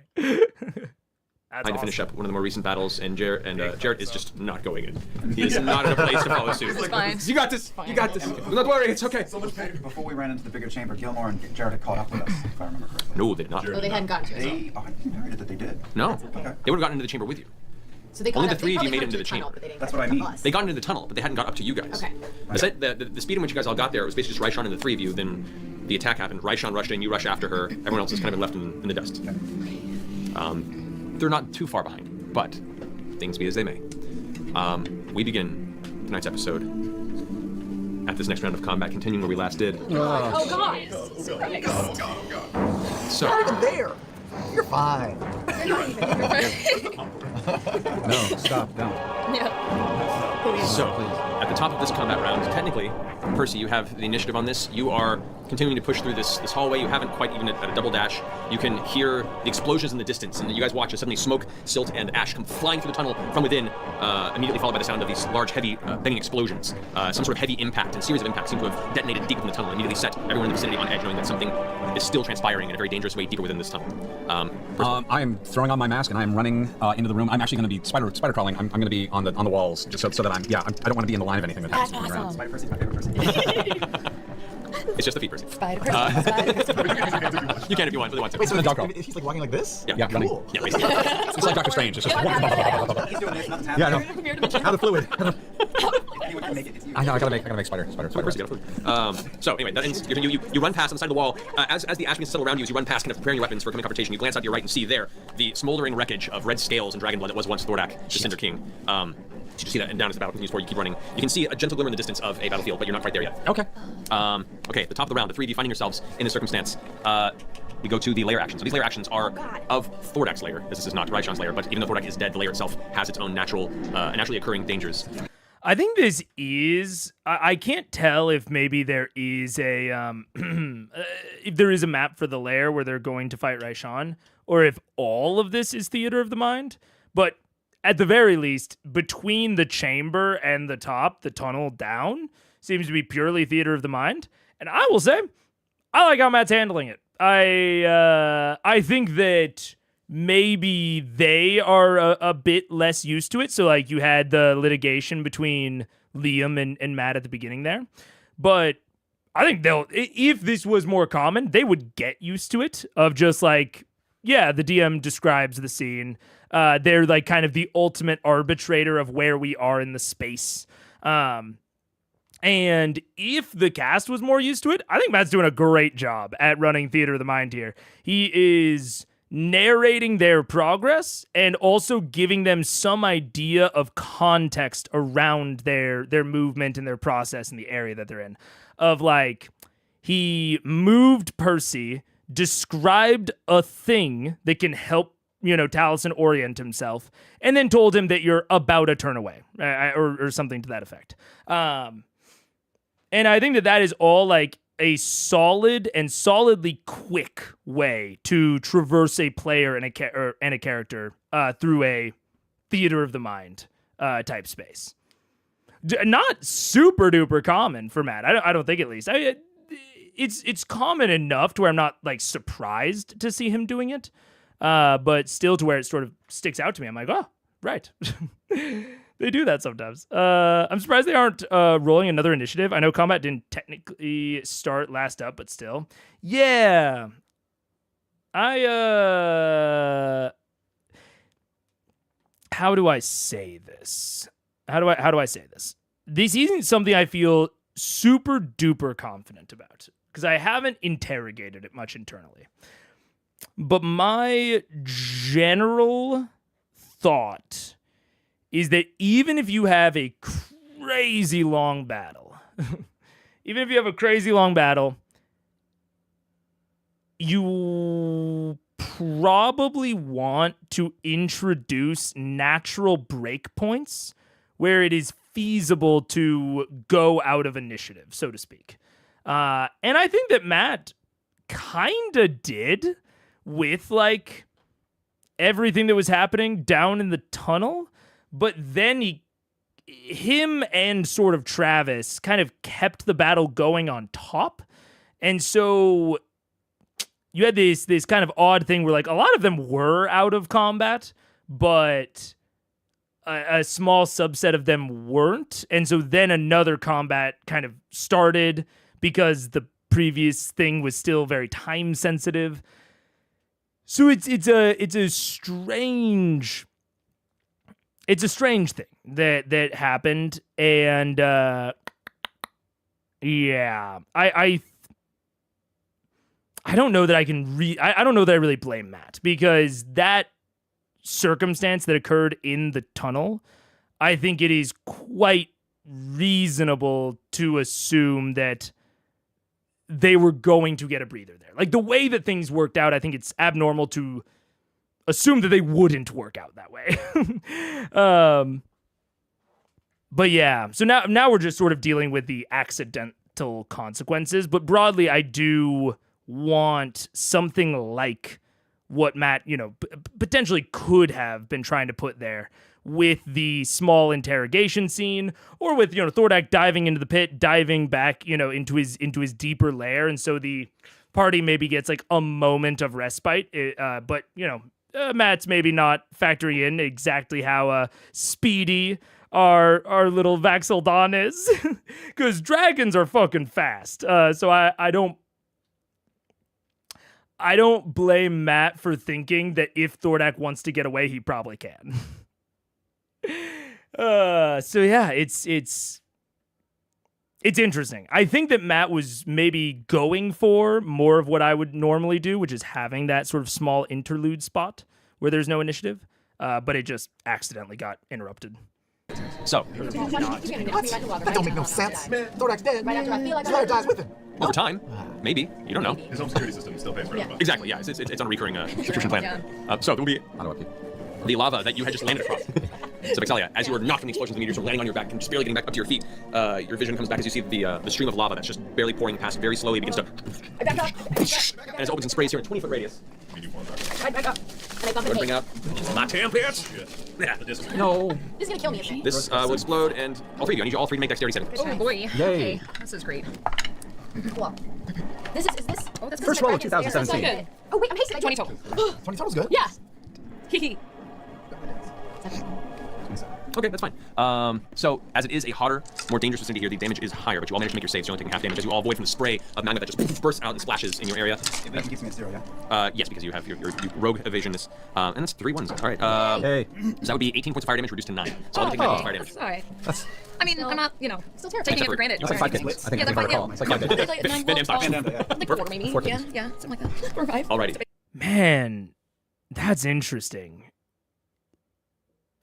That's Trying to finish up one of the more recent battles, and Jarrett is just not going in. He is not in a place to follow suit. It's fine. You got this. You got this. Don't worry. It's okay. So much pain. Before we ran into the bigger chamber, Gilmore and Jared had caught up with us, if I remember correctly. No, they did not. Oh, they hadn't gotten to it. I heard that they did. No. Okay. They would have gotten into the chamber with you. So they got Only the up, three of you they made it probably into the got chamber. But they didn't That's get what I to mean. us. They got into the tunnel, but they hadn't got up to you guys. Okay. The speed in which you guys all got there, it was basically just Raishan and the three of you, then the attack happened. Raishan rushed in, you rushed after her, everyone else has kind of been left in the dust. They're not too far behind, but things be as they may. We begin tonight's episode at this next round of combat, continuing where we last did. Oh, God. So, Not even there. You're fine. No, stop, don't. Yeah. So, at the top of this combat round, technically, Percy, you have the initiative on this. You are continuing to push through this hallway. You haven't quite even at a double dash. You can hear the explosions in the distance, and you guys watch as suddenly smoke, silt, and ash come flying through the tunnel from within, immediately followed by the sound of these large, heavy, banging explosions. Some sort of heavy impact and series of impacts seem to have detonated deep within the tunnel and immediately set everyone in the vicinity on edge, knowing that something is still transpiring in a very dangerous way deeper within this tunnel. I am throwing on my mask and I am running into the room. I'm actually going to be spider crawling. I'm going to be on the walls just so that I don't want to be in the line of anything that happens That's around. awesome. Spider Percy's my favorite person. It's just the feet, Percy. Spider person. You can if you want, really want to. Wait, so The dog crawl. he's like walking like this? Yeah. Yeah, running. Cool. Yeah, basically. It's like Doctor Strange. It's just like, He's doing this, nothing's yeah, I happening. know. How the fluid. Anyone can make it. It's you. I know. I gotta make spider. Percy got a food. So anyway, that ends, you run past on the side of the wall. As the ash begins to settle around you, as you run past, kind of preparing your weapons for coming confrontation, you glance out to your right and see there the smoldering wreckage of red scales and dragon blood that was once Thordak, the Cinder King. So you see that, and down as the battle continues forward, you keep running. You can see a gentle glimmer in the distance of a battlefield, but you're not quite there yet. Okay. Okay, at the top of the round, the three of you finding yourselves in this circumstance, we go to the lair actions. So these lair actions are of Thordak's lair. This is not Raishan's lair, but even though Thordak is dead, the lair itself has its own naturally occurring dangers. I think this is. I can't tell if maybe there is a if there is a map for the lair where they're going to fight Raishan, or if all of this is theater of the mind. But at the very least, between the chamber and the top, the tunnel down seems to be purely theater of the mind. And I will say, I like how Matt's handling it. I think that maybe they are a bit less used to it. So, like, you had the litigation between Liam and Matt at the beginning there. But I think if this was more common, they would get used to it, of just like, yeah, the DM describes the scene. They're like kind of the ultimate arbitrator of where we are in the space. And if the cast was more used to it, I think Matt's doing a great job at running theater of the mind here. He is narrating their progress and also giving them some idea of context around their movement and their process in the area that they're in. Of like, he moved Percy, described a thing that can help, Taliesin orient himself, and then told him that you're about to turn away, or something to that effect. And I think that is all like a solid and solidly quick way to traverse a player and a character through a theater of the mind type space. Not super duper common for Matt. I don't think, at least. It's common enough to where I'm not like surprised to see him doing it, but still to where it sort of sticks out to me. I'm like, oh, right. They do that sometimes. I'm surprised they aren't rolling another initiative. I know combat didn't technically start last up, but still. Yeah. How do I say this? How do I say this? This isn't something I feel super duper confident about, because I haven't interrogated it much internally. But my general thought is that even if you have a crazy long battle, you probably want to introduce natural breakpoints where it is feasible to go out of initiative, so to speak. And I think that Matt kind of did with, like, everything that was happening down in the tunnel. But then him and sort of Travis kind of kept the battle going on top. And so you had this kind of odd thing where, like, a lot of them were out of combat, but a small subset of them weren't. And so then another combat kind of started because the previous thing was still very time sensitive. So it's a strange thing that happened, and yeah, I don't know that I can I don't know that I really blame Matt, because that circumstance that occurred in the tunnel, I think it is quite reasonable to assume that they were going to get a breather there. Like, the way that things worked out, I think it's abnormal to assume that they wouldn't work out that way. But yeah, so now we're just sort of dealing with the accidental consequences. But broadly, I do want something like what Matt, potentially could have been trying to put there, with the small interrogation scene, or with, Thordak diving into the pit, diving back, into his deeper lair. And so the party maybe gets like a moment of respite. But, Matt's maybe not factoring in exactly how speedy our little Vax'ildan is, because dragons are fucking fast. So I don't blame Matt for thinking that if Thordak wants to get away, he probably can. So yeah, it's interesting. I think that Matt was maybe going for more of what I would normally do, which is having that sort of small interlude spot where there's no initiative, but it just accidentally got interrupted. So, That don't make no sense. Thordak's dead. Slayer dies with him. over time, maybe, you don't know. His home security system still pays for everybody. Exactly, yeah, it's on a recurring subscription plan. So there will be the lava that you had just landed across. So Vexalia, as you were knocked from the explosions of the meteors, you're landing on your back and just barely getting back up to your feet, your vision comes back as you see the stream of lava that's just barely pouring past very slowly begins to... And as it opens and sprays here in a 20-foot radius. I back up. And I bump Bring into out my tempest. Yeah. This is gonna kill me, isn't it? This will explode, and all three of you. I need you all three to make dexterity savings. Oh boy. Yay. Okay, this is great. Cool. This is this? Oh, that's First roll of 2017. good. Oh wait, I'm hasted. 22. 20 total's good. Yeah. Hee. Okay, that's fine. So, as it is a hotter, more dangerous vicinity here, the damage is higher, but you all manage to make your saves. You're only taking half damage as you all avoid from the spray of magma that just bursts out and splashes in your area. Evasion keeps me at 0, yeah? Yes, because you have your rogue evasion. And that's 3 ones. All right. Hey. So that would be 18 points of fire damage reduced to 9. So I'll take 9 points of fire damage. All right. That's I mean, I'm not, still taking it for granted. like 5 hits. I think I recall. It's like 5 hits. Like Van Damme's not. like 4 maybe. 4 Yeah, hits. yeah, something like that. 4 or 5. Alrighty. Man, that's interesting.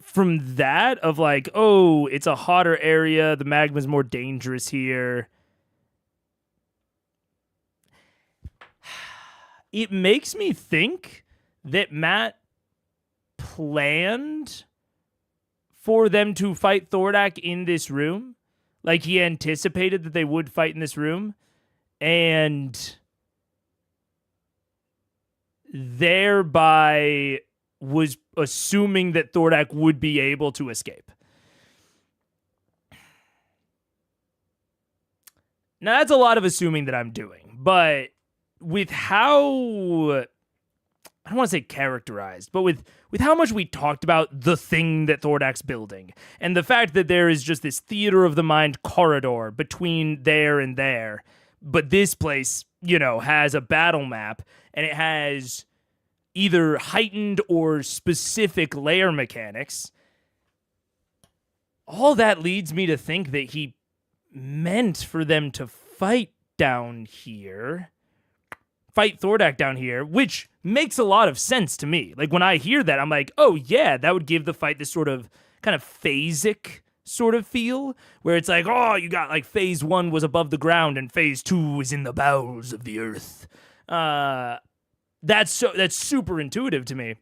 From that of like, oh, it's a hotter area, the magma's more dangerous here. It makes me think that Matt planned for them to fight Thordak in this room. Like he anticipated that they would fight in this room. And thereby was assuming that Thordak would be able to escape. Now, that's a lot of assuming that I'm doing, but with how, I don't want to say characterized, but with how much we talked about the thing that Thordak's building, and the fact that there is just this theater of the mind corridor between there and there, but this place, has a battle map, and it has either heightened or specific layer mechanics. All that leads me to think that he meant for them to fight down here. Fight Thordak down here, which makes a lot of sense to me. Like, when I hear that, I'm like, oh, yeah, that would give the fight this sort of kind of phasic sort of feel, where it's like, oh, you got, like, phase 1 was above the ground and phase 2 is in the bowels of the earth. That's super intuitive to me.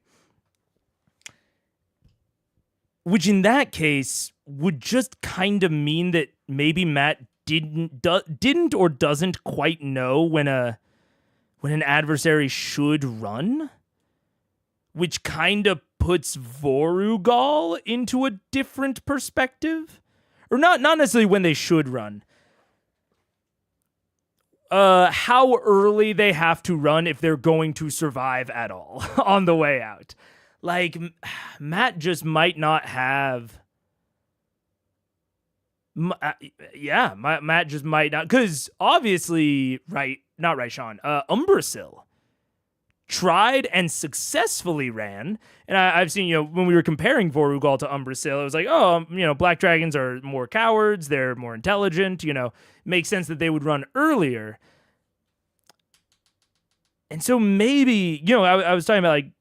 Which in that case would just kind of mean that maybe Matt didn't or doesn't quite know when an adversary should run, which kind of puts Vorugal into a different perspective, or not necessarily when they should run. How early they have to run if they're going to survive at all on the way out. Like, Matt just might not have... Matt just might not... Because, obviously, not Raishan, Umbrasyl tried and successfully ran. And I've seen, when we were comparing Vorugal to Umbrasyl, it was like, oh, black dragons are more cowards, they're more intelligent, makes sense that they would run earlier. And so maybe, I was talking about like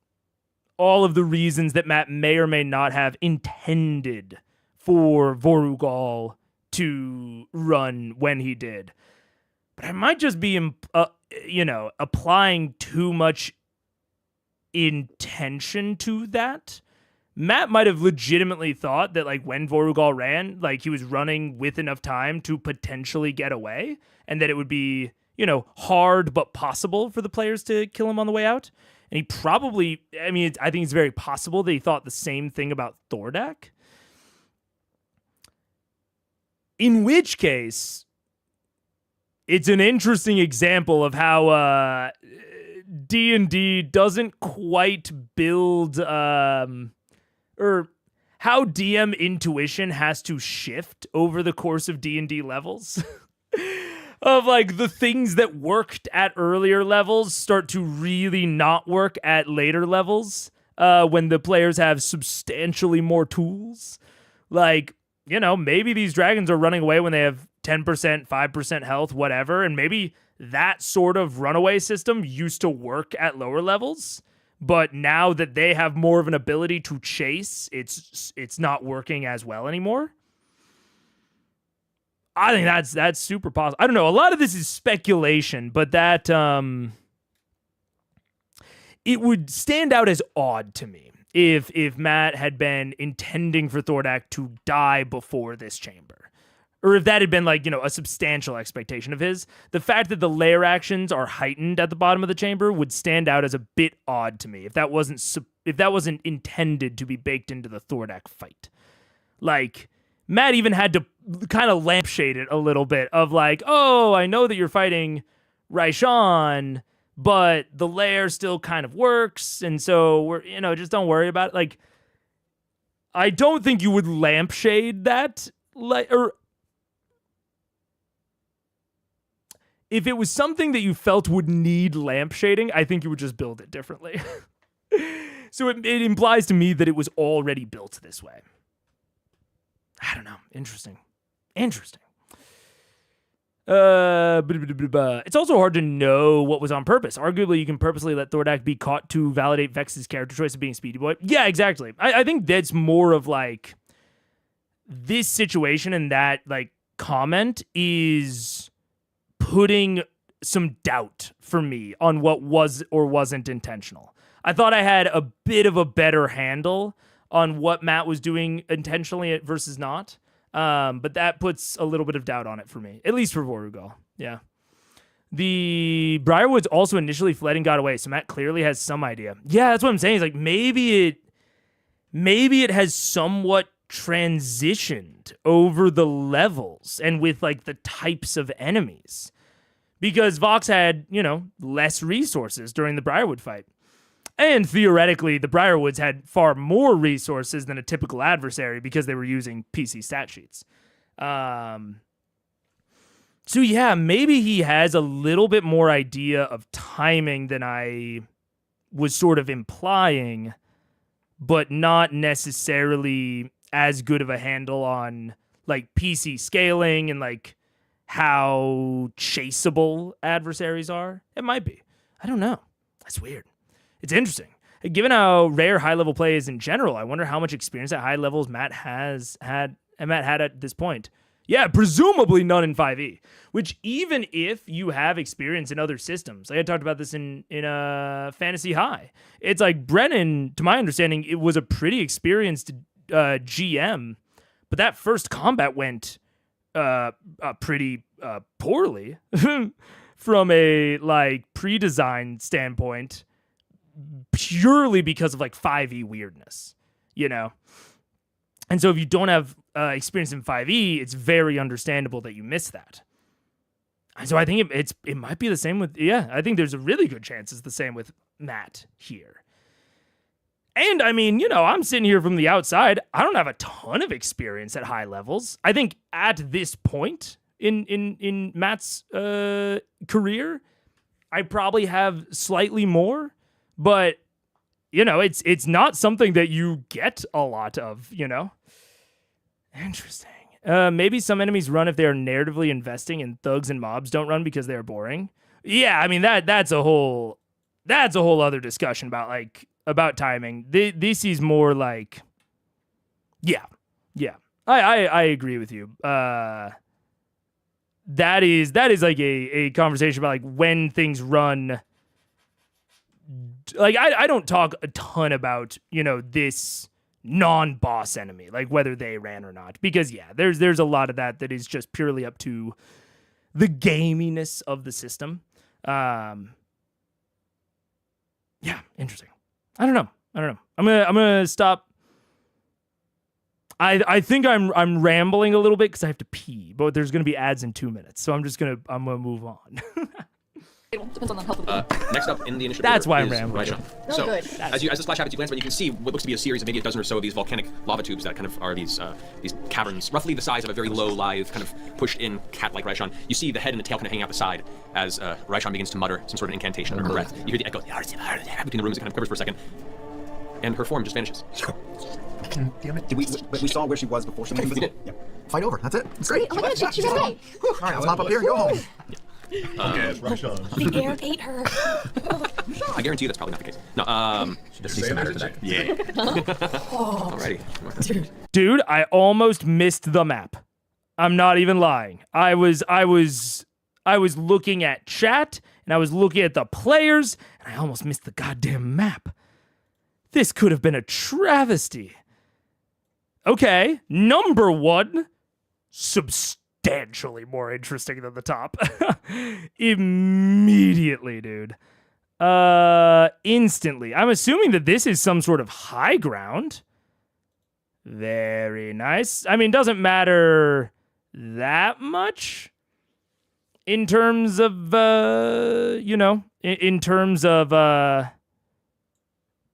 all of the reasons that Matt may or may not have intended for Vorugal to run when he did. But I might just be, applying too much intention to that. Matt might have legitimately thought that, like, when Vorugal ran, like, he was running with enough time to potentially get away, and that it would be, hard but possible for the players to kill him on the way out. And he probably, I think it's very possible that he thought the same thing about Thordak. In which case, it's an interesting example of how D&D doesn't quite build... or how DM intuition has to shift over the course of D&D levels. Of like the things that worked at earlier levels start to really not work at later levels when the players have substantially more tools. Like, maybe these dragons are running away when they have 10%, 5% health, whatever, and maybe that sort of runaway system used to work at lower levels. But now that they have more of an ability to chase, it's not working as well anymore. I think that's super possible. I don't know. A lot of this is speculation, but that it would stand out as odd to me if Matt had been intending for Thordak to die before this chamber. or if that had been like, a substantial expectation of his, the fact that the layer actions are heightened at the bottom of the chamber would stand out as a bit odd to me if that wasn't intended to be baked into the Thordak fight. Like, Matt even had to kind of lampshade it a little bit of like, oh, I know that you're fighting Raishan, but the layer still kind of works, and so we're, just don't worry about it. Like, I don't think you would lampshade that, or if it was something that you felt would need lampshading, I think you would just build it differently. So it implies to me that it was already built this way. I don't know. Interesting. It's also hard to know what was on purpose. Arguably, you can purposely let Thordak be caught to validate Vex's character choice of being Speedy Boy. Yeah, exactly. I think that's more of like this situation, and that like comment is putting some doubt for me on what was or wasn't intentional. I thought I had a bit of a better handle on what Matt was doing intentionally versus not. But that puts a little bit of doubt on it for me, at least for Vorugal. Yeah. The Briarwoods also initially fled and got away, so Matt clearly has some idea. Yeah, that's what I'm saying. Is like maybe it has somewhat transitioned over the levels and with like the types of enemies, because Vox had less resources during the Briarwood fight. And theoretically, the Briarwoods had far more resources than a typical adversary because they were using PC stat sheets. So yeah, maybe he has a little bit more idea of timing than I was sort of implying, but not necessarily as good of a handle on like PC scaling and like how chaseable adversaries are. It might be. I don't know. That's weird. It's interesting. Given how rare high-level play is in general, I wonder how much experience at high levels Matt had at this point. Yeah, presumably none in 5e, which even if you have experience in other systems, I had talked about this in Fantasy High. It's like Brennan, to my understanding, it was a pretty experienced GM, but that first combat went pretty poorly from a like pre-design standpoint, purely because of like 5e weirdness, And so if you don't have experience in 5e, it's very understandable that you miss that. And so I think it might be the same with, I think there's a really good chance it's the same with Matt here. And I mean, I'm sitting here from the outside. I don't have a ton of experience at high levels. I think at this point in Matt's career, I probably have slightly more. But, it's not something that you get a lot of, Interesting. Maybe some enemies run if they are narratively investing, and thugs and mobs don't run because they're boring. Yeah, I mean, that's a whole other discussion about timing. This is more like, yeah. I agree with you. That is like a conversation about like when things run. Like, I don't talk a ton about, this non-boss enemy, like whether they ran or not. Because, there's a lot of that is just purely up to the gaminess of the system. Interesting. I don't know. I'm gonna stop. I think I'm rambling a little bit because I have to pee, but there's gonna be ads in 2 minutes, so I'm gonna move on. Depends on the health of the Next up in the initiative That's why I'm is rambling. Raishan. Oh, So, good. as the splash happens, you glance around, you can see what looks to be a series of maybe a dozen or so of these volcanic lava tubes that kind of are these caverns, roughly the size of a very low, lithe, kind of pushed-in cat-like Raishan. You see the head and the tail kind of hanging out the side as Raishan begins to mutter some sort of incantation under her breath. You hear the echo between the rooms. It kind of quivers for a second, and her form just vanishes. Damn it. We saw where she was before she moved. We did. Yeah. Fight over. That's it. It's great. Oh my god, she ran away. All right, I'll hop up here and go home. Okay, it's Raishan. The air ate her. I guarantee you that's probably not the case. No, She just needs to matter today. yeah. Alrighty. Dude, I almost missed the map. I'm not even lying. I was looking at chat and I was looking at the players and I almost missed the goddamn map. This could have been a travesty. Okay, number one, substantially more interesting than the top. Immediately, dude. Instantly. I'm assuming that this is some sort of high ground. Very nice. I mean, doesn't matter that much in terms of, in terms of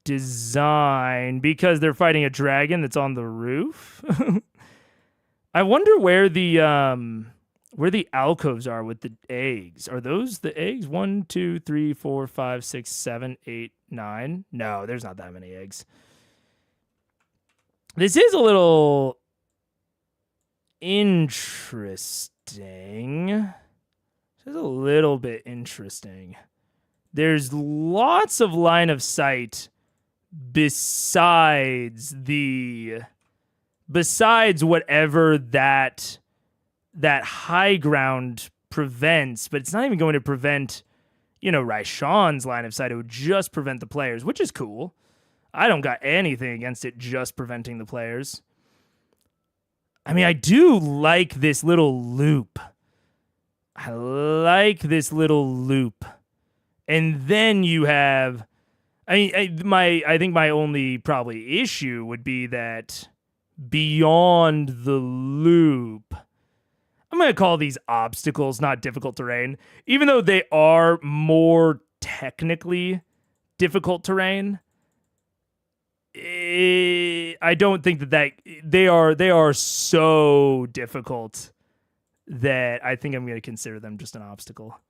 design, because they're fighting a dragon that's on the roof. I wonder where the alcoves are with the eggs. Are those the eggs? 1, 2, 3, 4, 5, 6, 7, 8, 9. No, there's not that many eggs. This is a little interesting. This is a little bit interesting. There's lots of line of sight besides whatever that high ground prevents, but it's not even going to prevent, Raishan's line of sight. It would just prevent the players, which is cool. I don't got anything against it just preventing the players. I mean, I do like this little loop. And then you have, I think my only probably issue would be that beyond the loop, I'm going to call these obstacles, not difficult terrain, even though they are more technically difficult terrain. I don't think that they are so difficult that I think I'm going to consider them just an obstacle.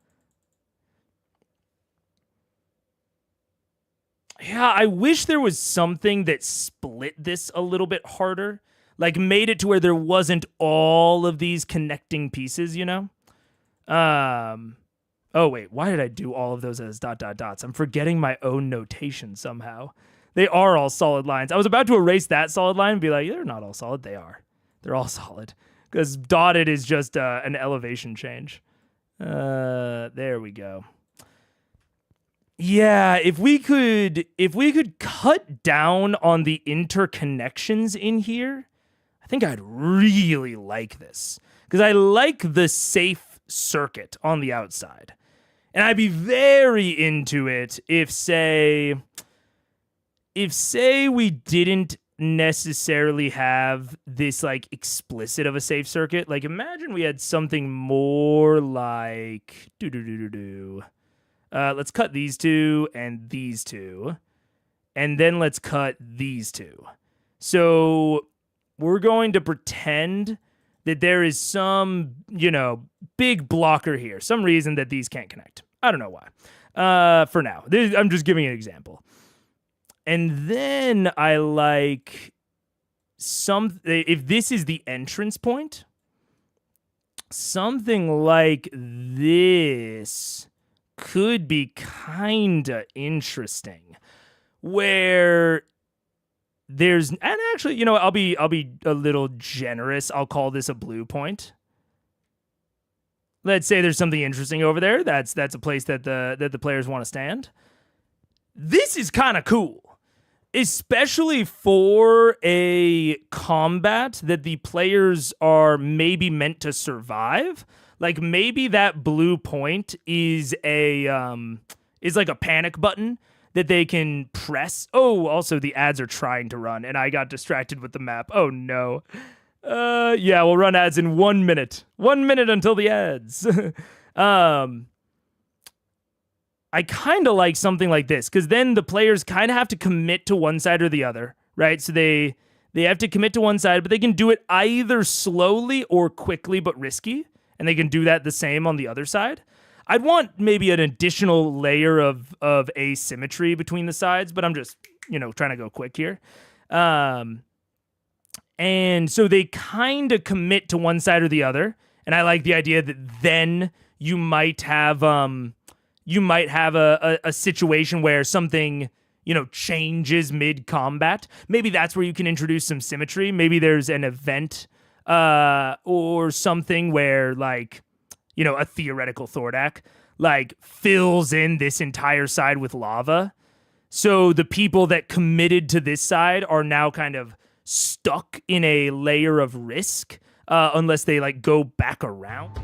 Yeah, I wish there was something that split this a little bit harder. Like made it to where there wasn't all of these connecting pieces, Oh, wait, why did I do all of those as ... I'm forgetting my own notation somehow. They are all solid lines. I was about to erase that solid line and be like, they're not all solid. They are. They're all solid. Because dotted is just an elevation change. There we go. Yeah, if we could cut down on the interconnections in here, I think I'd really like this. Because I like the safe circuit on the outside. And I'd be very into it if, say we didn't necessarily have this, like, explicit of a safe circuit. Like, imagine we had something more like... let's cut these two and these two. And then let's cut these two. So we're going to pretend that there is some, big blocker here. Some reason that these can't connect. I don't know why. For now. I'm just giving an example. And then I like if this is the entrance point, something like this could be kinda interesting, where there's, and actually, I'll be a little generous. I'll call this a blue point. Let's say there's something interesting over there. That's a place that the players want to stand. This is kind of cool. Especially for a combat that the players are maybe meant to survive. Like maybe that blue point is like a panic button that they can press. Oh, also the ads are trying to run and I got distracted with the map. Oh no. Yeah, we'll run ads in 1 minute. 1 minute until the ads. I kind of like something like this, because then the players kind of have to commit to one side or the other, right? So they have to commit to one side, but they can do it either slowly or quickly but risky, and they can do that the same on the other side. I'd want maybe an additional layer of asymmetry between the sides, but I'm just, trying to go quick here. And so they kind of commit to one side or the other, and I like the idea that then you might have a situation where something, changes mid-combat. Maybe that's where you can introduce some symmetry. Maybe there's an event or something where, like, a theoretical Thordak, like, fills in this entire side with lava. So the people that committed to this side are now kind of stuck in a layer of risk unless they like go back around.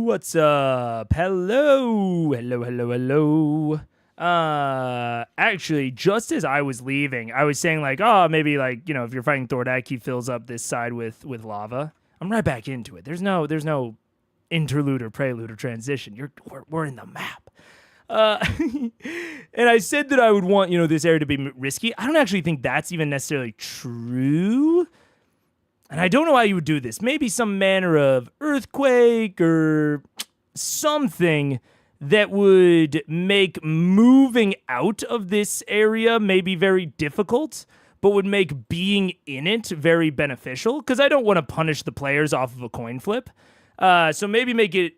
What's up? Hello. Actually, just as I was leaving, I was saying like, oh, maybe like, if you're fighting Thordak, he fills up this side with lava. I'm right back into it. There's no interlude or prelude or transition. We're in the map. And I said that I would want, this area to be risky. I don't actually think that's even necessarily true. And I don't know how you would do this. Maybe some manner of earthquake or something that would make moving out of this area maybe very difficult, but would make being in it very beneficial. Because I don't want to punish the players off of a coin flip. So maybe make it,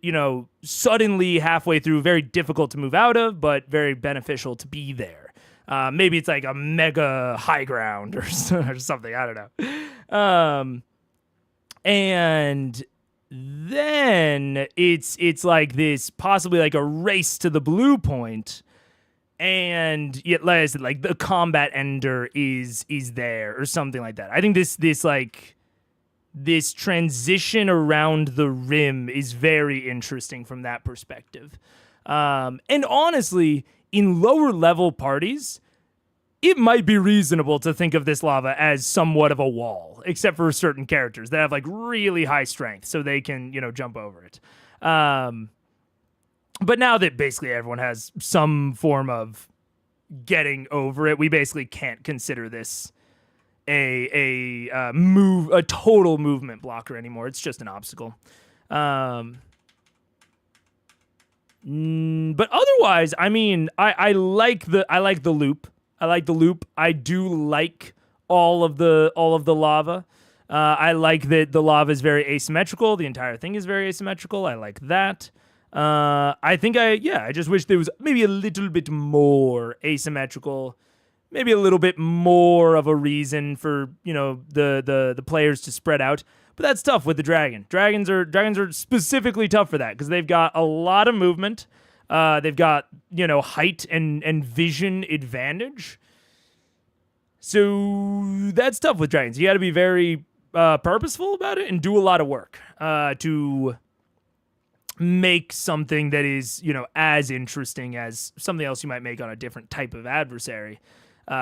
suddenly halfway through very difficult to move out of, but very beneficial to be there. Maybe it's like a mega high ground or something. I don't know. And then it's like this, possibly like a race to the blue point. And yet, like I said, like the combat ender is there or something like that. I think this transition around the rim is very interesting from that perspective. And honestly, in lower level parties, it might be reasonable to think of this lava as somewhat of a wall, except for certain characters that have like really high strength, so they can, jump over it. But now that basically everyone has some form of getting over it, we basically can't consider this a total movement blocker anymore. It's just an obstacle. But otherwise, I mean, I like the loop. I like the loop. I do like all of the lava. I like that the lava is very asymmetrical. The entire thing is very asymmetrical. I like that. I think I just wish there was maybe a little bit more asymmetrical, maybe a little bit more of a reason for, the players to spread out. But that's tough with the dragon. Dragons are specifically tough for that because they've got a lot of movement. They've got, height and vision advantage. So that's tough with dragons. You got to be very purposeful about it and do a lot of work to make something that is, as interesting as something else you might make on a different type of adversary.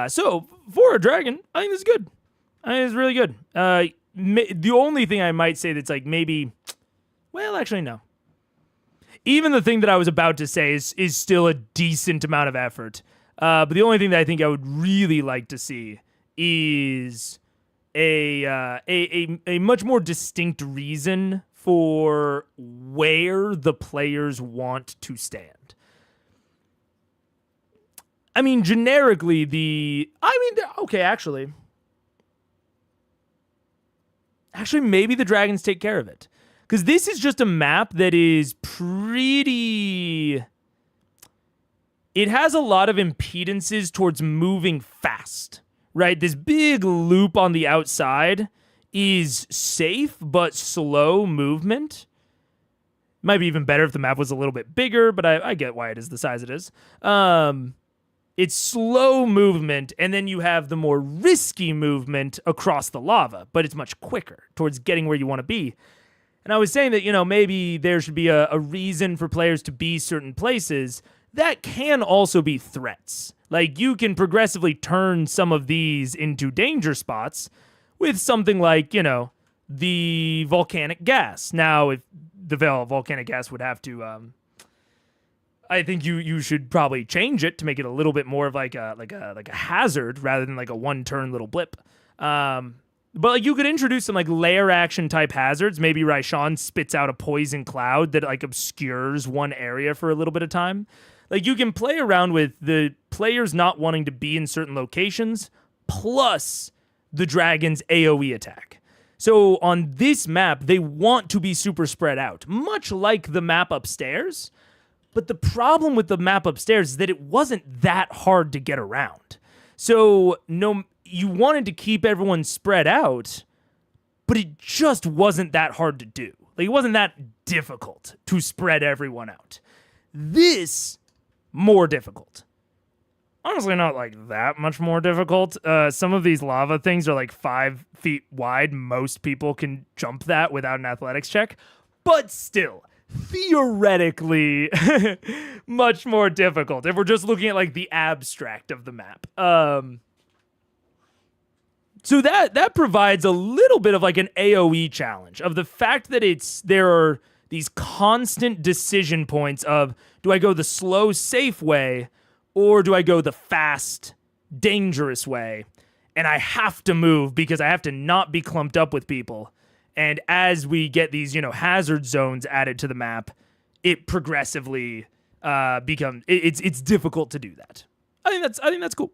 So for a dragon, I think this is good. I think it's really good. The only thing I might say that's like maybe, well, actually, no. Even the thing that I was about to say is still a decent amount of effort. But the only thing that I think I would really like to see is a much more distinct reason for where the players want to stand. I mean, generically, okay, actually, maybe the dragons take care of it. Because this is just a map that is pretty... It has a lot of impedances towards moving fast, right? This big loop on the outside is safe, but slow movement. Might be even better if the map was a little bit bigger, but I get why it is the size it is. It's slow movement, and then you have the more risky movement across the lava, but it's much quicker towards getting where you want to be. And I was saying that, maybe there should be a reason for players to be certain places that can also be threats. Like, you can progressively turn some of these into danger spots with something like, the volcanic gas. Now, if the volcanic gas would have to, I think you should probably change it to make it a little bit more of like a hazard rather than like a one-turn little blip. But like you could introduce some like layer action type hazards. Maybe Raishan spits out a poison cloud that like obscures one area for a little bit of time. Like you can play around with the players not wanting to be in certain locations plus the dragon's AoE attack. So on this map, they want to be super spread out, much like the map upstairs. But the problem with the map upstairs is that it wasn't that hard to get around. So you wanted to keep everyone spread out, but it just wasn't that hard to do. Like, it wasn't that difficult to spread everyone out. This, more difficult. Honestly, not like that much more difficult. Some of these lava things are like 5 feet wide. Most people can jump that without an athletics check. But still, theoretically, much more difficult if we're just looking at like the abstract of the map. So that provides a little bit of like an AoE challenge of the fact that there are these constant decision points of, do I go the slow, safe way, or do I go the fast, dangerous way? And I have to move because I have to not be clumped up with people. And as we get these, hazard zones added to the map, it progressively becomes it's difficult to do that. I think that's cool.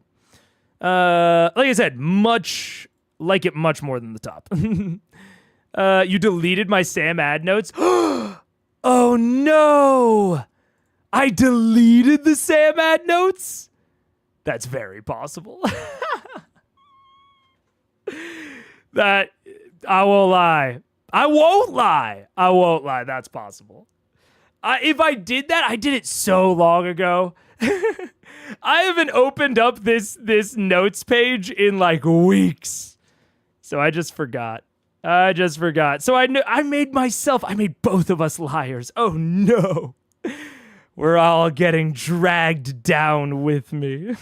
Like I said, much more than the top. You deleted my Sam ad notes. Oh no! I deleted the Sam ad notes? That's very possible. That, I won't lie. I won't lie. That's possible. If I did that, I did it so long ago. I haven't opened up this notes page in like weeks. So I just forgot. So I made both of us liars. Oh no. We're all getting dragged down with me.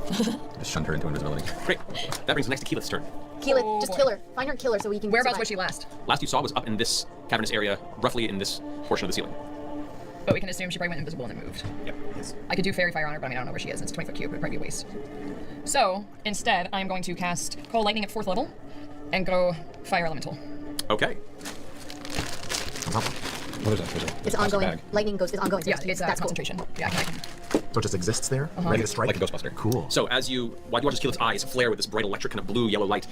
Just shunned her into invisibility. Great. That brings us next to Keyleth's turn. Keyleth, just kill her. Find her and kill her so we can Whereabouts survive. was she last? Last you saw was up in this cavernous area, roughly in this portion of the ceiling. But we can assume she probably went invisible and then moved. Yep. Yes. I could do fairy fire on her, but I mean, I don't know where she is. It's a 20-foot cube. It'd probably be a waste. So instead, I'm going to cast Cold Lightning at 4th level and go Fire Elemental. Okay. What is that? It's ongoing. Lightning goes. It's ongoing. So Yeah, it's that's concentration. Yeah, I can. So it just exists there, ready to strike? Like a Ghostbuster. Cool. So as you watch Keyleth's eyes flare with this bright electric kind of blue-yellow light,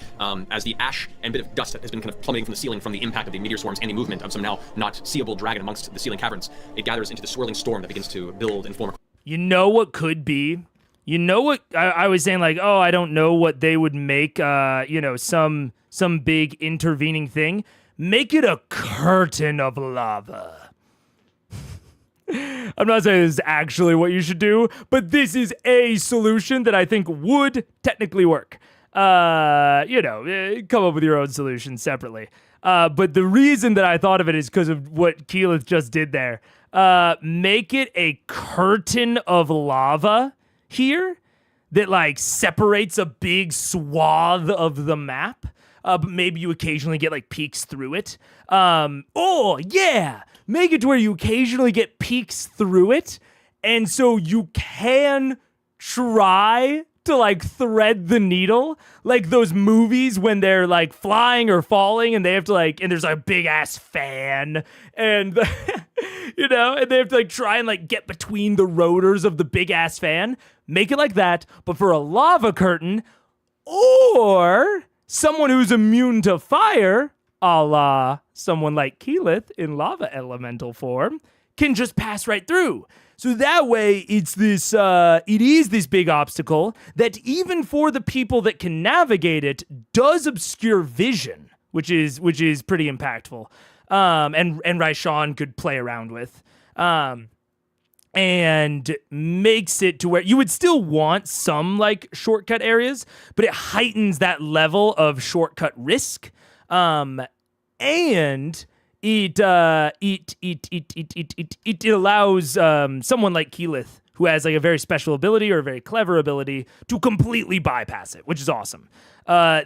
as the ash and bit of dust that has been kind of plummeting from the ceiling from the impact of the meteor swarms and the movement of some now not seeable dragon amongst the ceiling caverns, it gathers into the swirling storm that begins to build and form. You know what could be? You know what I was saying, like, oh, I don't know what they would make, you know, some big intervening thing. Make it a curtain of lava. I'm not saying this is actually what you should do, but this is a solution that I think would technically work. You know, come up with your own solution separately. But the reason that I thought of it is because of what Keyleth just did there. Make it a curtain of lava here that like separates a big swath of the map. But maybe you occasionally get like peeks through it. Oh yeah, make it to where you occasionally get peeks through it. And so you can try to like thread the needle, like those movies when they're like flying or falling and they have to like, and there's a big ass fan and you know, and they have to like try and like get between the rotors of the big ass fan. Make it like that, but for a lava curtain, or someone who's immune to fire, a la someone like Keyleth in lava elemental form, can just pass right through. So that way, it's this. It is this big obstacle that even for the people that can navigate it, does obscure vision, which is pretty impactful. And Raishan could play around with, and makes it to where you would still want some like shortcut areas, but it heightens that level of shortcut risk. And it allows someone like Keyleth, who has like a very special ability or a very clever ability, to completely bypass it, which is awesome.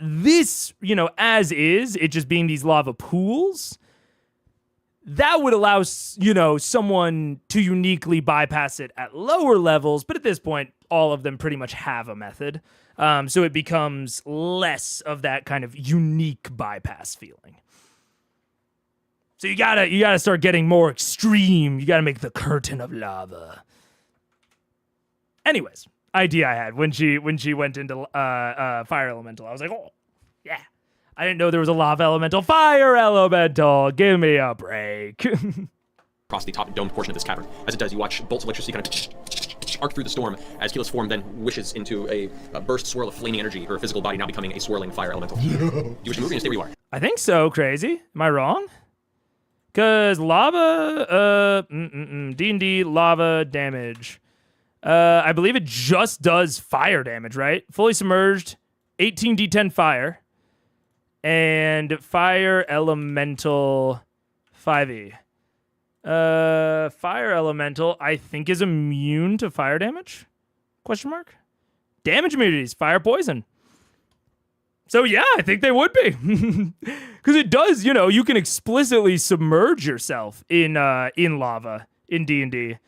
This, you know, as is, it just being these lava pools, that would allow, you know, someone to uniquely bypass it at lower levels, but at this point, all of them pretty much have a method. So it becomes less of that kind of unique bypass feeling. So you gotta start getting more extreme. You gotta make the curtain of lava. Anyways, idea I had when she went into fire elemental. I was like, oh yeah, I didn't know there was a lava elemental, fire elemental. Give me a break. Across the top domed portion of this cavern. As it does, you watch bolts of electricity kind of arc through the storm as Keyleth's form then wishes into a burst swirl of flaming energy, her physical body now becoming a swirling fire elemental. Do you wish to move and stay where you are? I think so, Crazy. Am I wrong? Because lava, D&D lava damage. I believe it just does fire damage, right? Fully submerged, 18d10 fire. And fire elemental 5e. Fire elemental, I think, is immune to fire damage? Question mark? Damage immunities, fire poison. So yeah, I think they would be. Because it does, you know, you can explicitly submerge yourself in lava in D&D.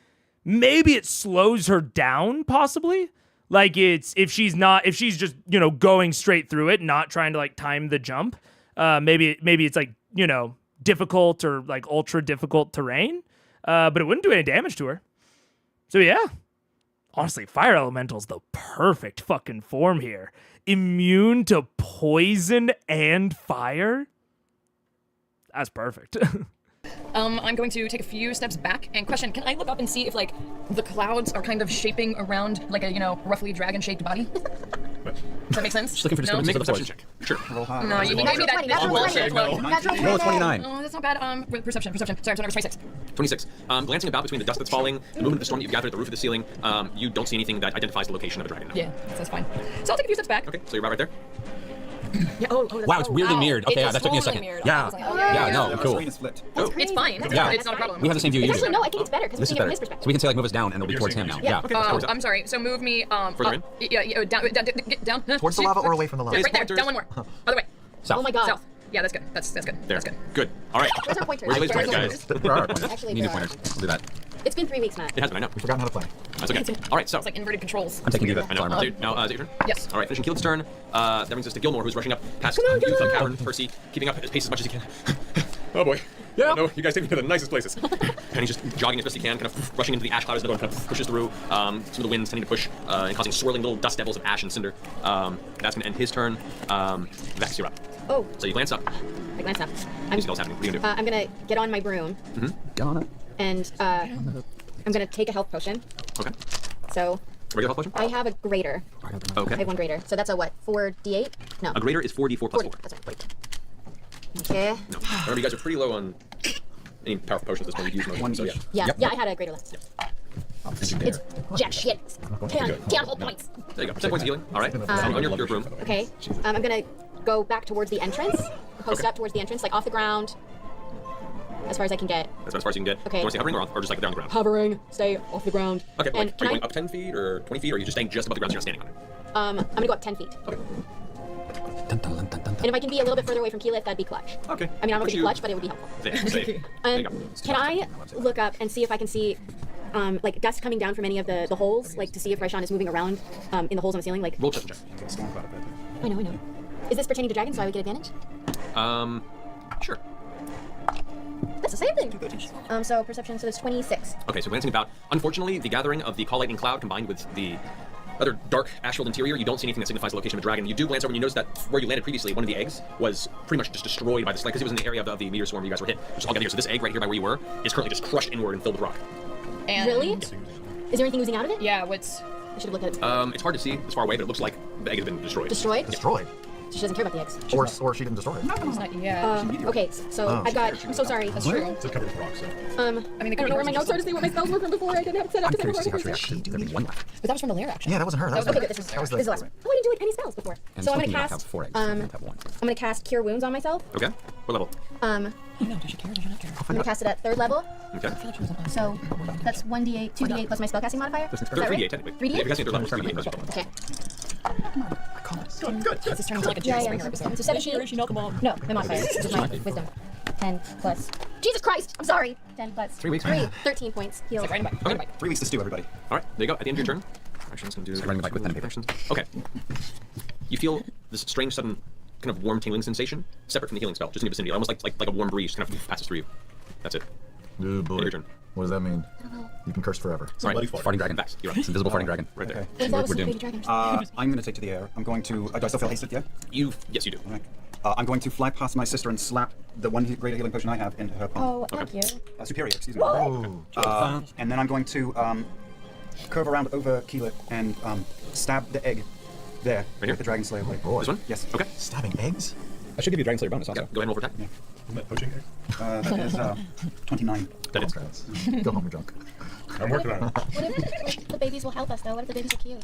Maybe it slows her down, possibly. Like if she's just, you know, going straight through it, not trying to like time the jump. Maybe it's like, you know, difficult or like ultra difficult terrain. But it wouldn't do any damage to her. So yeah. Honestly, fire elemental's the perfect fucking form here. Immune to poison and fire? That's perfect. I'm going to take a few steps back and question, can I look up and see if, like, the clouds are kind of shaping around, like, a, you know, roughly dragon-shaped body? Does that make sense? Just looking for no? Make a perception check. Sure. No, you gave me that. Roll 29. Oh, that's not bad. Perception. Sorry, so number 26. 26. Glancing about between the dust that's falling, the movement of the storm that you've gathered at the roof of the ceiling, you don't see anything that identifies the location of a dragon. No. Yeah, that's fine. So I'll take a few steps back. Okay, so you're right there. Yeah, Wow, it's weirdly mirrored. Okay, yeah, that took me a second. Yeah, no, cool. Screen is flipped. It's fine. Yeah. It's not a problem. We have the same view usually. Actually, no, I think it's better because This is we can better. get from his perspective. So we can say like move us down and it'll be towards him now. Yeah. Okay. I'm sorry. So move me Further in? Yeah, down. Towards the lava or away from the lava? Right there. Down one more. Other way. South. Oh my god. South. Yeah, that's good. That's good. There. That's good. Good. All right. Where's our pointers? Where's your laser pointers, guys? Where are our pointers? Actually, Need new pointers. We'll do that. It's been 3 weeks, Matt. It has been, I know. We've forgotten how to play. That's okay. All right, so. It's like inverted controls. I'm taking you. I know. Dude, now, is it your turn? Yes. All right, finishing Keelan's turn. That brings us to Gilmore, who's rushing up past you, the cavern, Percy, keeping up his pace as much as he can. Oh boy. Yeah. No, you guys take me to the nicest places. And he's just jogging as best he can, kind of rushing into the ash cloud as the kind of pushes through. Some of the winds tending to push and causing swirling little dust devils of ash and cinder. That's going to end his turn. Vex, you're up. Oh. So you glance up. I glance up. What's happening? What are you going to do? I'm gonna get on my broom. Get on it. And I'm gonna take a health potion. Okay. So. Regular health potion? I have a greater. Okay. I have one greater. So that's a what? 4d8? No. A greater is 4d4 plus 4. That's right. Wait. Okay. No. Remember, you guys are pretty low on any powerful potions at this point. You've used most, so yeah. Yeah, I had a greater left. It's jack shit. 10 whole points. There you go. 10 points of healing. All right. On your broom. Okay. I'm gonna go back towards the entrance. Post up towards the entrance, like off the ground. As far as I can get. That's as far as you can get. Okay. Do you want to stay hovering or just like down the ground? Hovering. Stay off the ground. Okay. And Like, are you going up 10 feet or 20 feet, or are you just staying just above the ground so you're not standing on it? I'm gonna go up 10 feet. Okay. And if I can be a little bit further away from Keyleth, that'd be clutch. Okay. I mean, I'm not gonna be clutch, but it would be helpful. There you go. Can I look up and see if I can see, like dust coming down from any of the holes, like to see if Raishan is moving around in the holes on the ceiling, like. Roll check. I know. Is this pertaining to dragons, so I would get advantage? Sure. That's the same thing. So perception, so it's 26. Okay, so glancing about. Unfortunately, the gathering of the call lightning cloud combined with the other dark ash-filled interior, you don't see anything that signifies the location of a dragon. You do glance over and you notice that where you landed previously, one of the eggs was pretty much just destroyed by this, because it was in the area of the meteor swarm you guys were hit, which is all together. So this egg right here by where you were is currently just crushed inward and filled with rock. And really? Is there anything oozing out of it? Yeah, what's... I should have looked at it. It's hard to see this far away, but it looks like the egg has been destroyed. Destroyed? Destroyed. She doesn't care about the eggs. Or she didn't destroy it. It's not yet. Okay, so I got. I'm so sorry. That's true. It's covered with rocks, so. I mean, I don't know where my notes are to see what my spells were from before. I didn't have it set up. I'm curious to see how she reacted. There'd be one left. But that was from the lair, actually. Yeah, that wasn't her. That was Okay, the- good. This is that was the last one. Oh, I didn't do any spells before. And So I'm something gonna you cast. have 4 eggs. You only have one. I'm gonna cast Cure Wounds on myself. Okay. What level? I'm No, does she care? Does she not care? gonna cast it at 3rd level. Okay. So that's 1d8, 2d8 plus my spellcasting modifier. Is that 3d8 right? technically. 3d8? If you're casting at 3rd level, 3d8 plus your Okay. This is turning into like a Jerry Springer episode. So 17. No, my modifier. This is my wisdom. 10 plus. Jesus Christ! I'm sorry. 10 plus. 3 weeks. 13 points. Heal. Like, right in the back. Right in the back. 3 weeks to stew, everybody. All right, there you go. At the end of your turn, actually, I'm just going to do running back with pen and paper. actions. Okay. You feel this strange, sudden, kind of warm, tingling sensation, separate from the healing spell, just in your vicinity, almost like a warm breeze kind of passes through you. That's it. Oh boy. Your turn. What does that mean? You can curse forever. All right. Farting dragon. Vex, you're up. It's invisible farting dragon. Right there. That was We're some doomed. baby dragon. I'm going to take to the air. I'm going to. Do I still feel hasted? Yeah. Yes, you do. All right. I'm going to fly past my sister and slap the one greater healing potion I have into her palm. Oh, thank you. Superior, excuse me. Oh. And then I'm going to curve around over Keyleth and stab the egg there Right here? with the Dragon Slayer blade. Boy. This one? Yes. Okay. Stabbing eggs? I should give you a Dragon Slayer bonus Yeah, also. go ahead and roll for attack. Isn't that poaching egg? That is 29. That is. Congrats. Go home, you're drunk. I'm working on it. What if the babies will help us though? What if the babies are cute?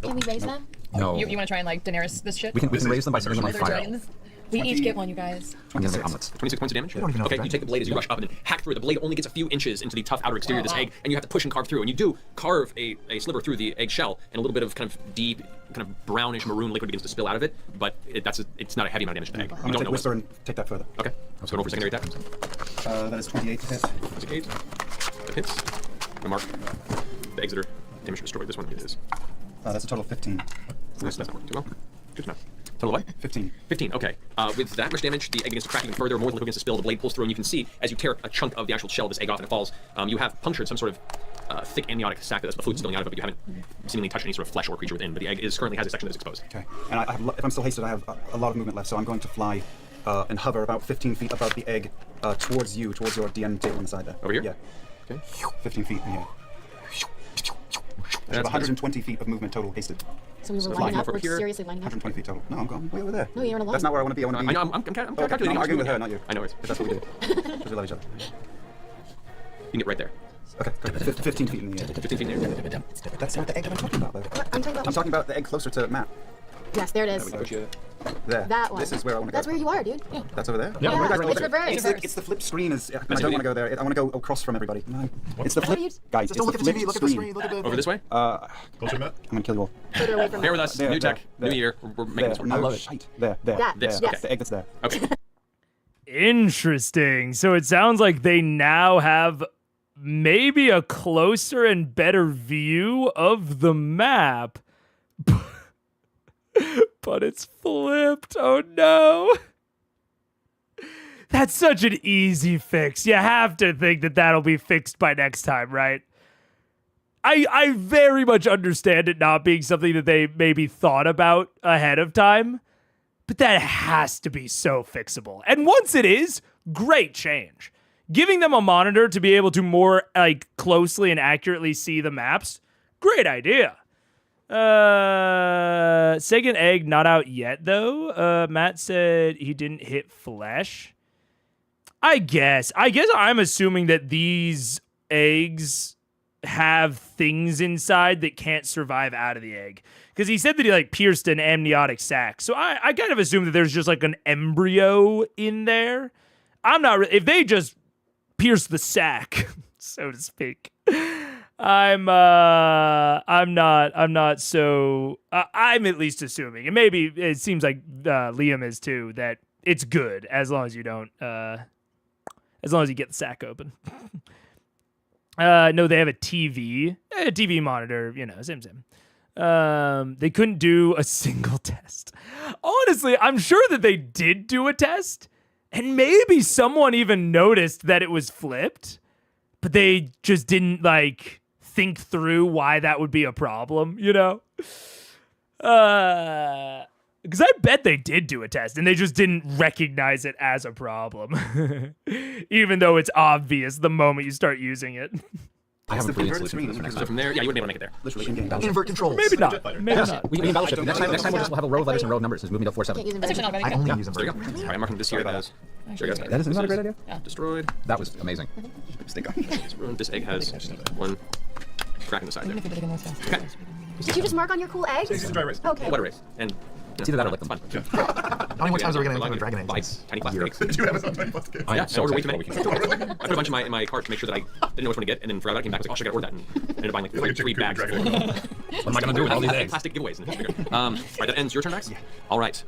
Can we raise them? No. You want to try and like Daenerys this shit? We can raise them by setting them on Other fire. dragons? We each get one, you guys. I'm gonna make omelets. 26 points of damage? don't even know Okay, if you take the blade as you rush up and then hack through it. The blade only gets a few inches into the tough outer exterior of this egg, and you have to push and carve through. And you do carve a sliver through the egg shell, and a little bit of kind of deep, kind of brownish maroon liquid begins to spill out of it, but it's not a heavy amount of damage to the egg. I'm You going don't to know whisper what's... and take that further. Okay, so roll for secondary attack. That is 28 to hit. That's a 8. That hits. I mark the eggs that are damaged or destroyed. This one is. That's a total of 15. That's not working too well. Good enough. Total what? 15. 15, okay. With that much damage, the egg begins to crack even further, more liquid begins to spill, the blade pulls through, and you can see, as you tear a chunk of the actual shell of this egg off and it falls, you have punctured some sort of thick amniotic sac that's the fluid spilling out of it, but you haven't seemingly touched any sort of flesh or creature within, but the egg currently has a section that is exposed. Okay. And I have, if I'm still hasted, I have a lot of movement left, so I'm going to fly and hover about 15 feet above the egg towards you, towards your DM table on the side there. Over here? Yeah. Okay. 15 feet in here. I have 120 feet of movement total hasted. So we were So lining flying up. over We're here. seriously lining up. 120 feet total. No, I'm going way over there. No, you're in a line. That's not where I want to be. I want to be. I know, I'm calculating. I'm arguing with her, not you. I know it. If that's what we do. Because we love each other. You can get right there. Okay, good. 15 feet in the air. 15 feet there. That's not the egg that I'm talking about, though. I'm talking about. I'm talking about the egg closer to Matt. Yes, there it is. There. That one. This is where I want to go. That's where you are, dude. Yeah. That's over there? Yeah, Yeah, right it's reversed. It's the flip screen. I don't want to go there. I want to go across from everybody. No. It's the flip. you- Guys, Just it's don't look the at the flip TV, look at the screen. screen, look at the... Over this way? Closer, Matt? I'm going to kill you all. Further away from Bear us. with us. There, New there, tech, there. new year. We're making this work. No, love it. shite. There. That. This, Yes. okay. The egg that's there. Okay. Interesting. So it sounds like they now have maybe a closer and better view of the map. But it's flipped. Oh no. That's such an easy fix. You have to think that that'll be fixed by next time, right? I very much understand it not being something that they maybe thought about ahead of time, but that has to be so fixable. And once it is, great change. Giving them a monitor to be able to more closely and accurately see the maps, great idea. Second egg not out yet though. Matt said he didn't hit flesh. I guess I'm assuming that these eggs have things inside that can't survive out of the egg. Because he said that he pierced an amniotic sac. So I kind of assume that there's just an embryo in there. I'm not if they just pierce the sac, so to speak. I'm not so I'm at least assuming, and maybe it seems like Liam is too, that it's good as long as you don't as long as you get the sack open. No, they have a TV monitor, same. They couldn't do a single test. Honestly, I'm sure that they did do a test, and maybe someone even noticed that it was flipped, but they just didn't think through why that would be a problem, Because I bet they did do a test and they just didn't recognize it as a problem. Even though it's obvious the moment you start using it. I have a brilliant solution for this next time. So from there, yeah, you wouldn't be able to make it there. Literally in-game Invert controls. Maybe not. Maybe not. We can Battleship. Next time we'll have a row of letters and a row of numbers. Just move me to 4-7. That's actually not a bad I idea. only use There you invert. go. All right, I'm marking this here as... Sure, guys. That is not a great idea. Destroyed. That was amazing. It's ruined. This egg has one crack in the side there. Okay. Did you just mark on your cool egg? It's a dry erase. Okay. Wet erase. And It's either that or lick them. Fun. How many more times are we going to include dragon eggs? Bites. Tiny plastic eggs. Did you have a tiny plastic? Yeah, I ordered way too many. I put a bunch in my cart to make sure that I didn't know which one to get, and then forgot about it. Came back, I was like, oh, shit, I gotta order that, and ended up buying Like a 3 chicken bags. dragon. What am I gonna do with all these eggs? Plastic giveaways. Right, that ends your turn backs? Yeah. All right.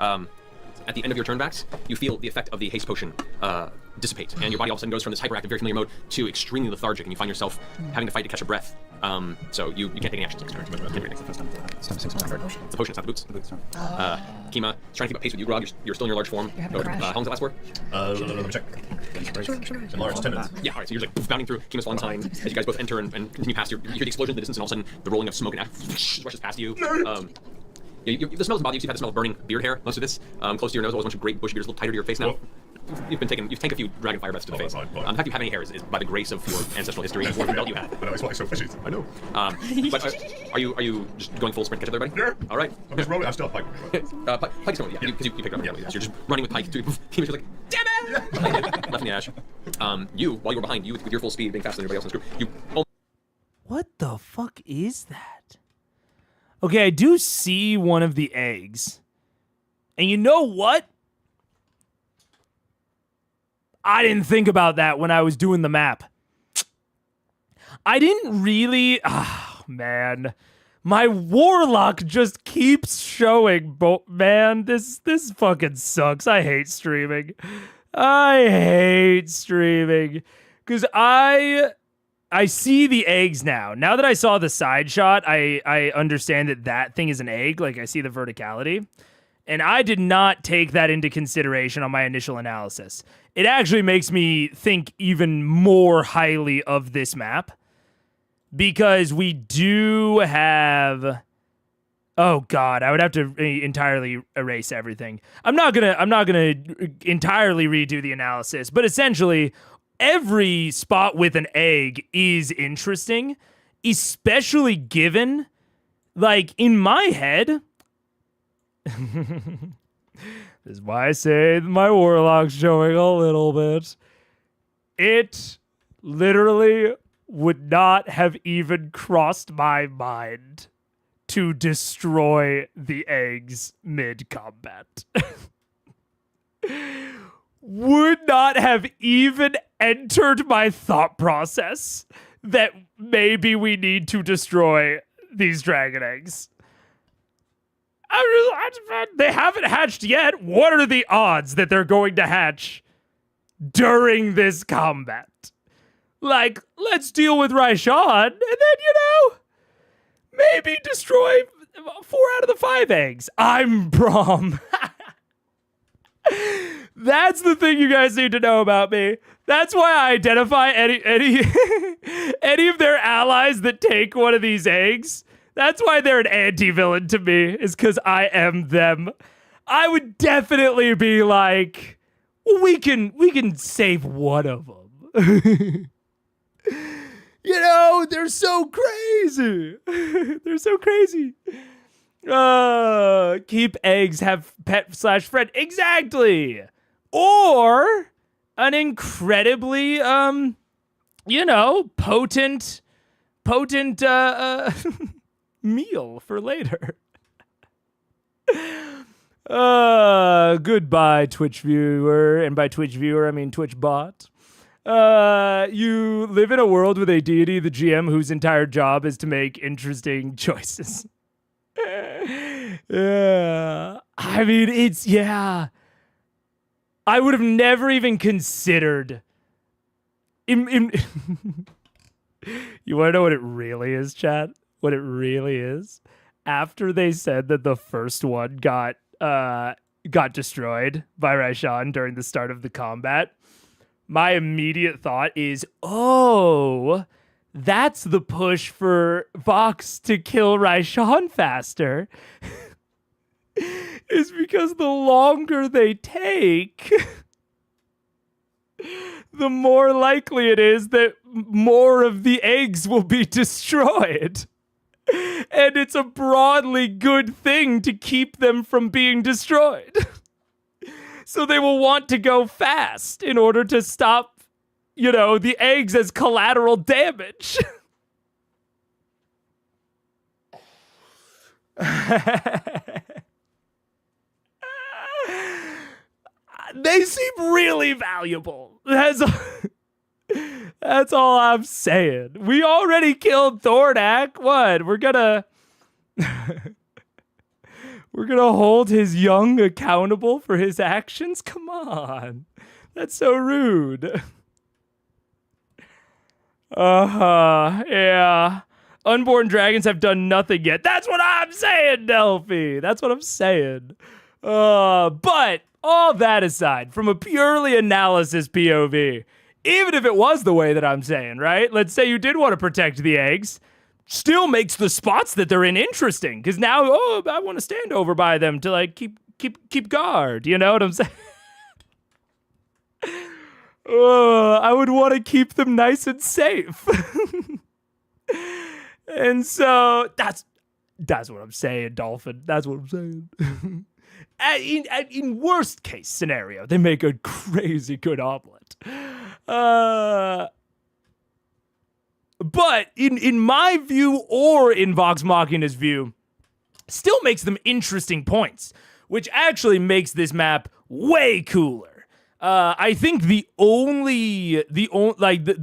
At the end of your turn backs, you feel the effect of the haste potion dissipate, and your body all of a sudden goes from this hyperactive, very familiar mode to extremely lethargic, and you find yourself having to fight to catch your breath. So you can't take any actions. Can't do anything. It's time to sing some Soundgarden. It's a potion, it's not the boots. Kima is trying to keep up pace with you, Grog. You're still in your large form. having a crash. How long's the last word? Let me check. In large, 10 minutes. Yeah, alright, so you're just like bounding through. Kima's falling time as you guys both enter and continue past. You hear the explosion in the distance, and all of a sudden the rolling of smoke and ash rushes past you. The smell doesn't bother you. You've had the smell of burning beard hair most of this. Close to your nose, always a bunch of great bushy beards, a little tighter to your face now. Whoa. You've taken a few dragon fire breaths to the face. Fine. The fact you have any hair is by the grace of your ancestral history and the belt you have. I know, it's why so fishy. I know. But are you just going full sprint to catch up with everybody? Yeah. All right. I'm just rolling. I'm still Pike. Pike's going, yeah, because you picked up. Yeah, so you're just running with Pike. You're like, damn it! Left in the ash. While you were behind, with your full speed, being faster than everybody else in this group, What the fuck is that? Okay, I do see one of the eggs. And you know what? I didn't think about that when I was doing the map. I didn't really... Oh, man. My warlock just keeps showing. Man, this fucking sucks. I hate streaming. Because I see the eggs now. Now that I saw the side shot, I understand that thing is an egg. I see the verticality. And I did not take that into consideration on my initial analysis. It actually makes me think even more highly of this map. Because we do have... Oh God, I would have to entirely erase everything. I'm not gonna entirely redo the analysis, but essentially, every spot with an egg is interesting, especially given, in my head... This is why I say my warlock's showing a little bit. It literally would not have even crossed my mind to destroy the eggs mid-combat. Would not have even entered my thought process that maybe we need to destroy these dragon eggs. They haven't hatched yet. What are the odds that they're going to hatch during this combat? Like, let's deal with Raishan, and then, maybe destroy 4 out of the 5 eggs. I'm Braum. That's the thing you guys need to know about me. That's why I identify any any of their allies that take one of these eggs. That's why they're an anti-villain to me, is because I am them. I would definitely be like, well, we can save one of them. They're so crazy. They're so crazy. Keep eggs, have pet/friend. Exactly. Or an incredibly, potent meal for later. Goodbye, Twitch viewer. And by Twitch viewer, I mean Twitch bot. You live in a world with a deity, the GM, whose entire job is to make interesting choices. Yeah. I mean, I would have never even considered. You want to know what it really is, chat? What it really is? After they said that the first one got destroyed by Raishan during the start of the combat, my immediate thought is, oh, that's the push for Vox to kill Raishan faster. Is because the longer they take, the more likely it is that more of the eggs will be destroyed. And it's a broadly good thing to keep them from being destroyed. So they will want to go fast in order to stop, the eggs as collateral damage. They seem really valuable. That's all I'm saying. We already killed Thornak. What? We're gonna hold his young accountable for his actions? Come on. That's so rude. Yeah. Unborn dragons have done nothing yet. That's what I'm saying, Delphi. That's what I'm saying. But all that aside, from a purely analysis POV, even if it was the way that I'm saying, right? Let's say you did want to protect the eggs, still makes the spots that they're in interesting. Because now, I want to stand over by them to like keep guard. You know what I'm saying? I would want to keep them nice and safe. And so that's what I'm saying, Dolphin. That's what I'm saying. In worst case scenario, they make a crazy good omelet. But in my view, or in Vox Machina's view, still makes them interesting points, which actually makes this map way cooler. I think the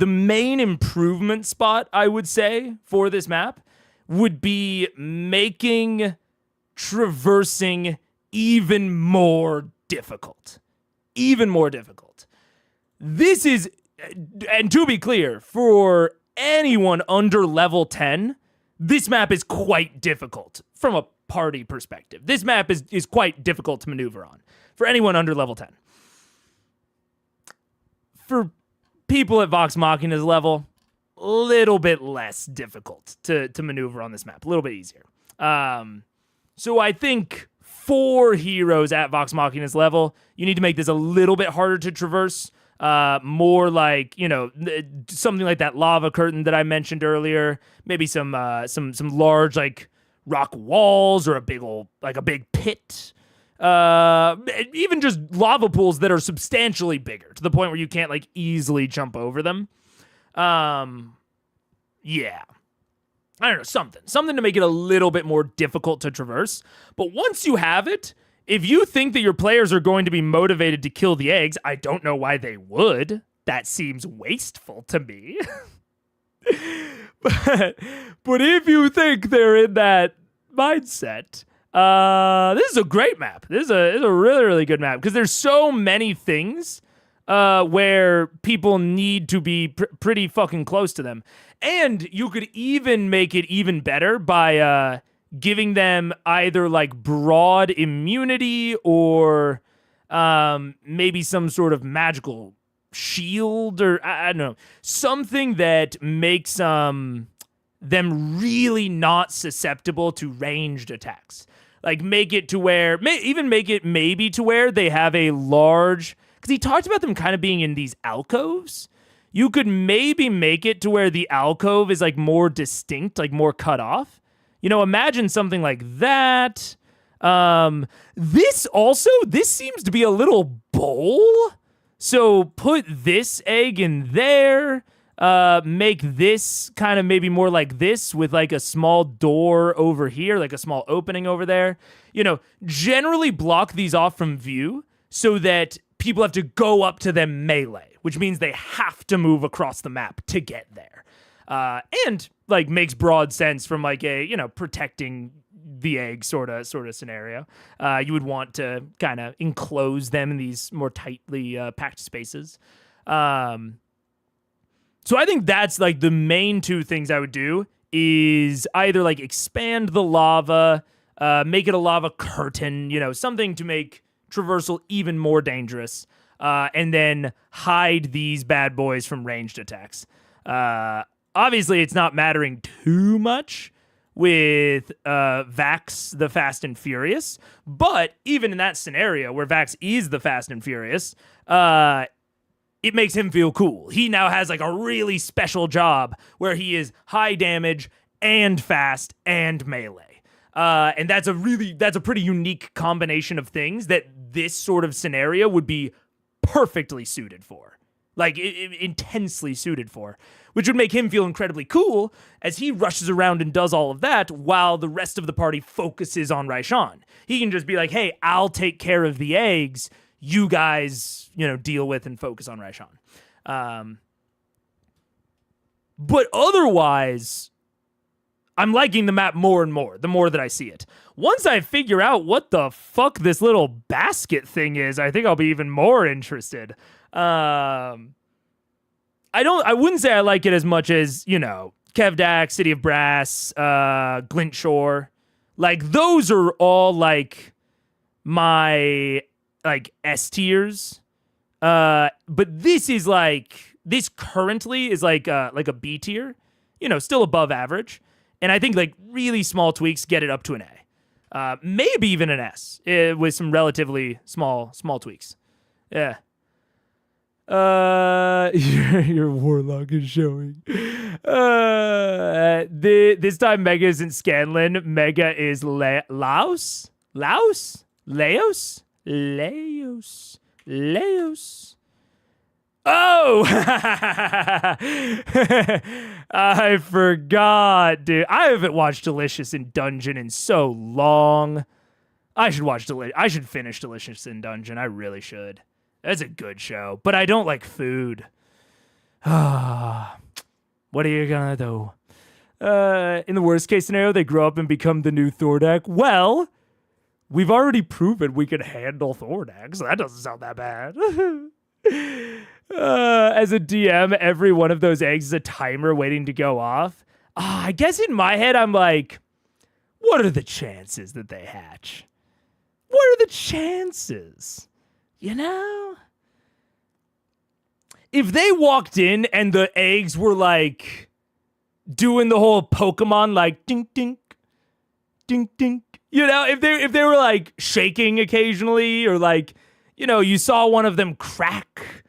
main improvement spot I would say for this map would be making traversing even more difficult. Even more difficult. This is, and to be clear, for anyone under level 10, this map is quite difficult from a party perspective. This map is quite difficult to maneuver on for anyone under level 10. For people at Vox Machina's level, a little bit less difficult to maneuver on this map, a little bit easier. So I think for heroes at Vox Machina's level, you need to make this a little bit harder to traverse. More like, something like that lava curtain that I mentioned earlier. Maybe some large like rock walls or a big pit. Even just lava pools that are substantially bigger to the point where you can't like easily jump over them. Yeah. I don't know, something to make it a little bit more difficult to traverse. But once you have it, if you think that your players are going to be motivated to kill the eggs, I don't know why they would. That seems wasteful to me. but if you think they're in that mindset, this is a great map. This is a really, really good map because there's so many things where people need to be pretty fucking close to them. And you could even make it even better by giving them either like broad immunity or maybe some sort of magical shield, or I don't know, something that makes them really not susceptible to ranged attacks. Like make it to where, make it maybe to where they have a large, because he talked about them kind of being in these alcoves. You could maybe make it to where the alcove is like more distinct, like more cut off. You know, imagine something like that. This seems to be a little bowl. So put this egg in there. Make this kind of maybe more like this with like a small door over here, like a small opening over there. You know, generally block these off from view so that people have to go up to them melee, which means they have to move across the map to get there. And like makes broad sense from like a, you know, protecting the egg sort of scenario. You would want to kind of enclose them in these more tightly packed spaces. So I think that's like the main two things I would do is either like expand the lava, make it a lava curtain, you know, something to make traversal even more dangerous, and then hide these bad boys from ranged attacks. Obviously, it's not mattering too much with Vax, the Fast and Furious, but even in that scenario where Vax is the Fast and Furious, it makes him feel cool. He now has like a really special job where he is high damage and fast and melee. And that's a pretty unique combination of things that this sort of scenario would be perfectly suited for. Like intensely suited for, which would make him feel incredibly cool as he rushes around and does all of that while the rest of the party focuses on Raishan. He can just be like, hey, I'll take care of the eggs. You guys, you know, deal with and focus on Raishan. But otherwise, I'm liking the map more and more, the more that I see it. Once I figure out what the fuck this little basket thing is, I think I'll be even more interested. I wouldn't say I like it as much as, you know, Kevdak, City of Brass, Glint Shore. Like, those are all, like, my, like, S tiers. But this is, like, this currently is, like a B tier. You know, still above average. And I think, like, really small tweaks get it up to an A. Maybe even an S, with some relatively small tweaks. Yeah. Your warlock is showing. This time Mega isn't Scanlan. Mega is Laos. Oh! I forgot, dude. I haven't watched Delicious in Dungeon in so long. I should finish Delicious in Dungeon. I really should. That's a good show, but I don't like food. What are you gonna do? In the worst case scenario, they grow up and become the new Thordak. Well, we've already proven we can handle Thordak, so that doesn't sound that bad. As a DM, every one of those eggs is a timer waiting to go off. I guess in my head, I'm like, what are the chances that they hatch? What are the chances? You know? If they walked in and the eggs were like doing the whole Pokemon like dink dink dink dink, you know, if they were like shaking occasionally or like, you know, you saw one of them crack,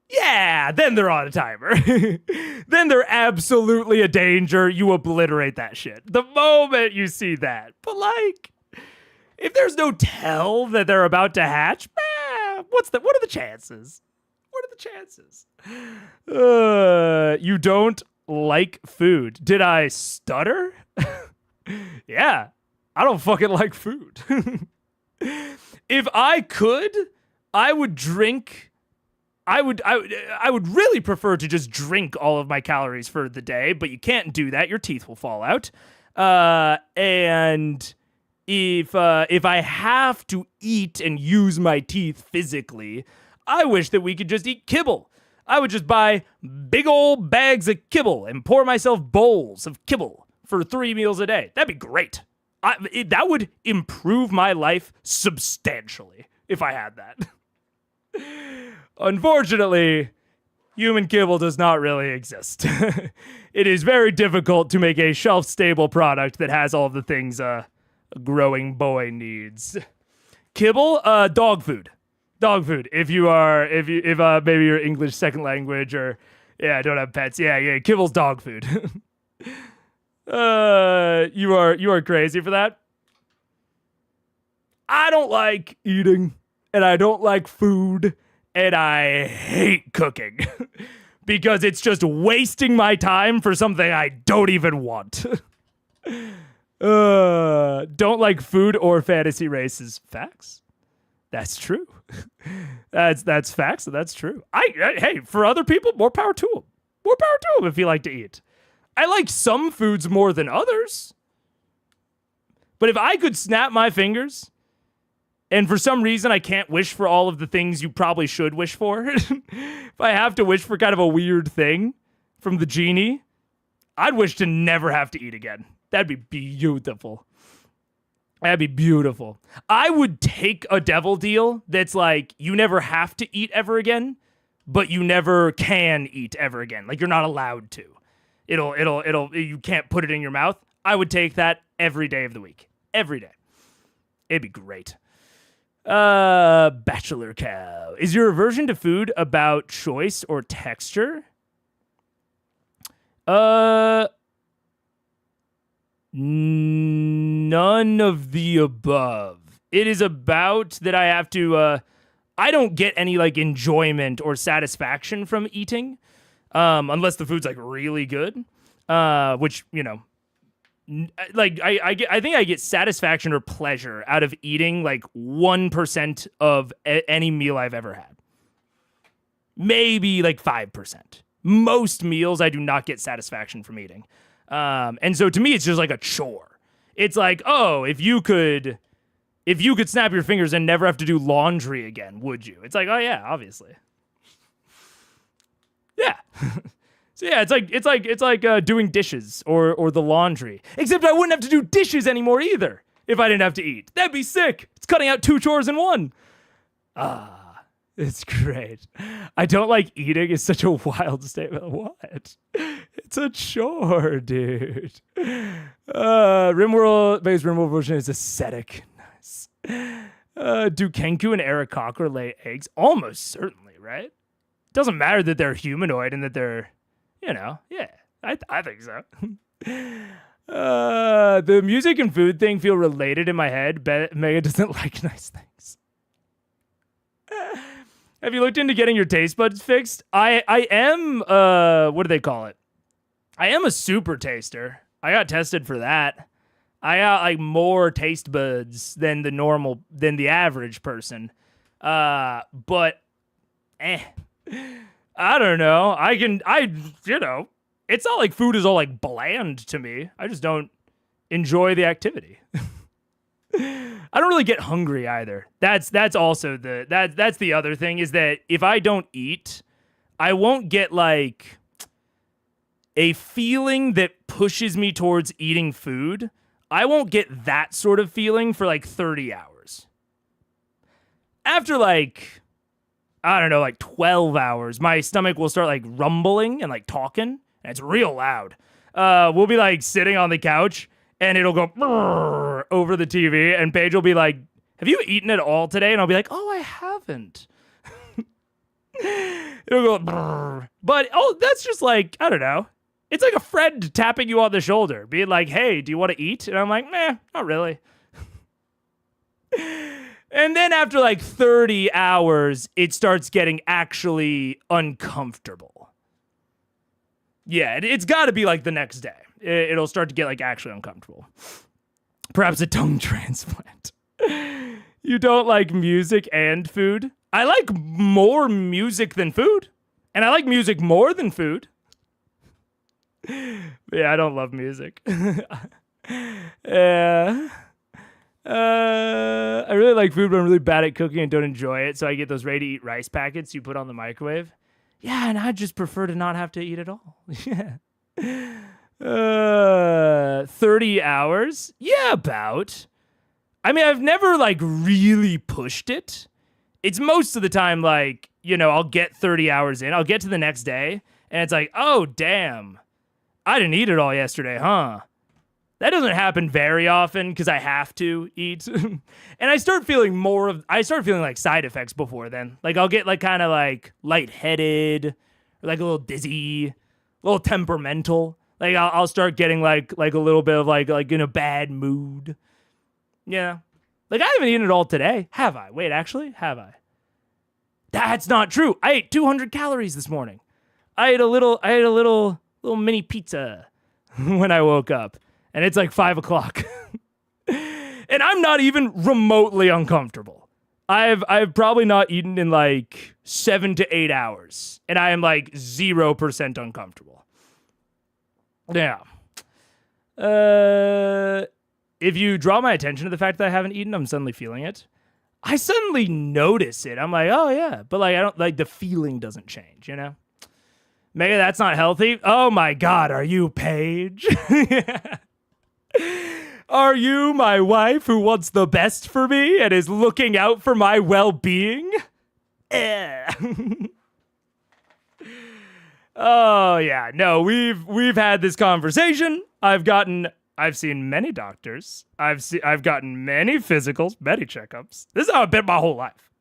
yeah, then they're on a timer. Then they're absolutely a danger. You obliterate that shit the moment you see that. But like, if there's no tell that they're about to hatch, what are the chances? What are the chances? You don't like food. Did I stutter? Yeah, I don't fucking like food. If I could, I would drink. I would really prefer to just drink all of my calories for the day, but you can't do that. Your teeth will fall out. And if I have to eat and use my teeth physically, I wish that we could just eat kibble. I would just buy big old bags of kibble and pour myself bowls of kibble for 3 meals a day. That'd be great. That would improve my life substantially if I had that. Unfortunately, human kibble does not really exist. It is very difficult to make a shelf-stable product that has all of the things a growing boy needs. Kibble, dog food. Dog food. If maybe you're English second language or don't have pets. Yeah, kibble's dog food. You are crazy for that. I don't like eating, and I don't like food, and I hate cooking because it's just wasting my time for something I don't even want. Don't like food or fantasy races. Facts. That's true. That's facts. That's true. Hey, for other people, more power to them. More power to them if you like to eat. I like some foods more than others. But if I could snap my fingers, and for some reason I can't wish for all of the things you probably should wish for, if I have to wish for kind of a weird thing from the genie, I'd wish to never have to eat again. That'd be beautiful. That'd be beautiful. I would take a devil deal that's like, you never have to eat ever again, but you never can eat ever again. Like, you're not allowed to. You can't put it in your mouth. I would take that every day of the week. Every day. It'd be great. Bachelor Cow. Is your aversion to food about choice or texture? None of the above. It is about that I have to, I don't get any like enjoyment or satisfaction from eating, unless the food's like really good, which, you know, like I think I get satisfaction or pleasure out of eating like 1% of any meal I've ever had. Maybe like 5%. Most meals I do not get satisfaction from eating. And so to me, it's just like a chore. It's like, oh, if you could snap your fingers and never have to do laundry again, would you? It's like, oh yeah, obviously. Yeah. So yeah, it's like doing dishes or the laundry. Except I wouldn't have to do dishes anymore either if I didn't have to eat. That'd be sick. It's cutting out 2 chores in one. It's great. I don't like eating is such a wild statement. What? It's a chore, dude. Rimworld version is aesthetic. Nice. Do Kenku and Arakocra lay eggs? Almost certainly, right? Doesn't matter that they're humanoid and that they're, you know, yeah. I think so. The music and food thing feel related in my head. Mega doesn't like nice things. Have you looked into getting your taste buds fixed? I am, what do they call it? I am a super taster. I got tested for that. I got like more taste buds than the average person. But, I don't know. You know, it's not like food is all like bland to me. I just don't enjoy the activity. I don't really get hungry either. That's also that's the other thing, is that if I don't eat, I won't get like a feeling that pushes me towards eating food. I won't get that sort of feeling for like 30 hours. After like, I don't know, like 12 hours, my stomach will start like rumbling and like talking, and it's real loud. We'll be like sitting on the couch, and it'll go over the TV, and Paige will be like, have you eaten at all today? And I'll be like, oh, I haven't. It'll go, but, oh, that's just like, I don't know. It's like a friend tapping you on the shoulder, being like, hey, do you want to eat? And I'm like, nah, not really. And then after like 30 hours, it starts getting actually uncomfortable. Yeah, it's got to be like the next day. It'll start to get like actually uncomfortable. Perhaps a tongue transplant. You don't like music and food? I like more music than food. And I like music more than food. Yeah, I don't love music. Yeah. I really like food, but I'm really bad at cooking and don't enjoy it. So I get those ready-to-eat rice packets you put on the microwave. Yeah, and I just prefer to not have to eat at all. Yeah. 30 hours? Yeah, about. I mean, I've never, like, really pushed it. It's most of the time, like, you know, I'll get 30 hours in. I'll get to the next day, and it's like, oh, damn. I didn't eat it all yesterday, huh? That doesn't happen very often because I have to eat. And I start feeling like side effects before then. Like I'll get like kind of like lightheaded or like a little dizzy, a little temperamental. Like I'll start getting like a little bit of like in a bad mood. Yeah. Like I haven't eaten it all today. Have I? Wait, actually, have I? That's not true. I ate 200 calories this morning. I ate a little mini pizza when I woke up. And it's like 5 o'clock. And I'm not even remotely uncomfortable. I've probably not eaten in like 7 to 8 hours. And I am like 0% uncomfortable. Yeah. If you draw my attention to the fact that I haven't eaten, I'm suddenly feeling it. I suddenly notice it. I'm like, oh yeah. But like I don't like the feeling doesn't change, you know? Maybe that's not healthy. Oh my God, are you Paige? Yeah. Are you my wife who wants the best for me and is looking out for my well-being? Oh yeah, no, we've had this conversation. I've seen many doctors. I've gotten many physicals, many checkups. This is how I've been my whole life.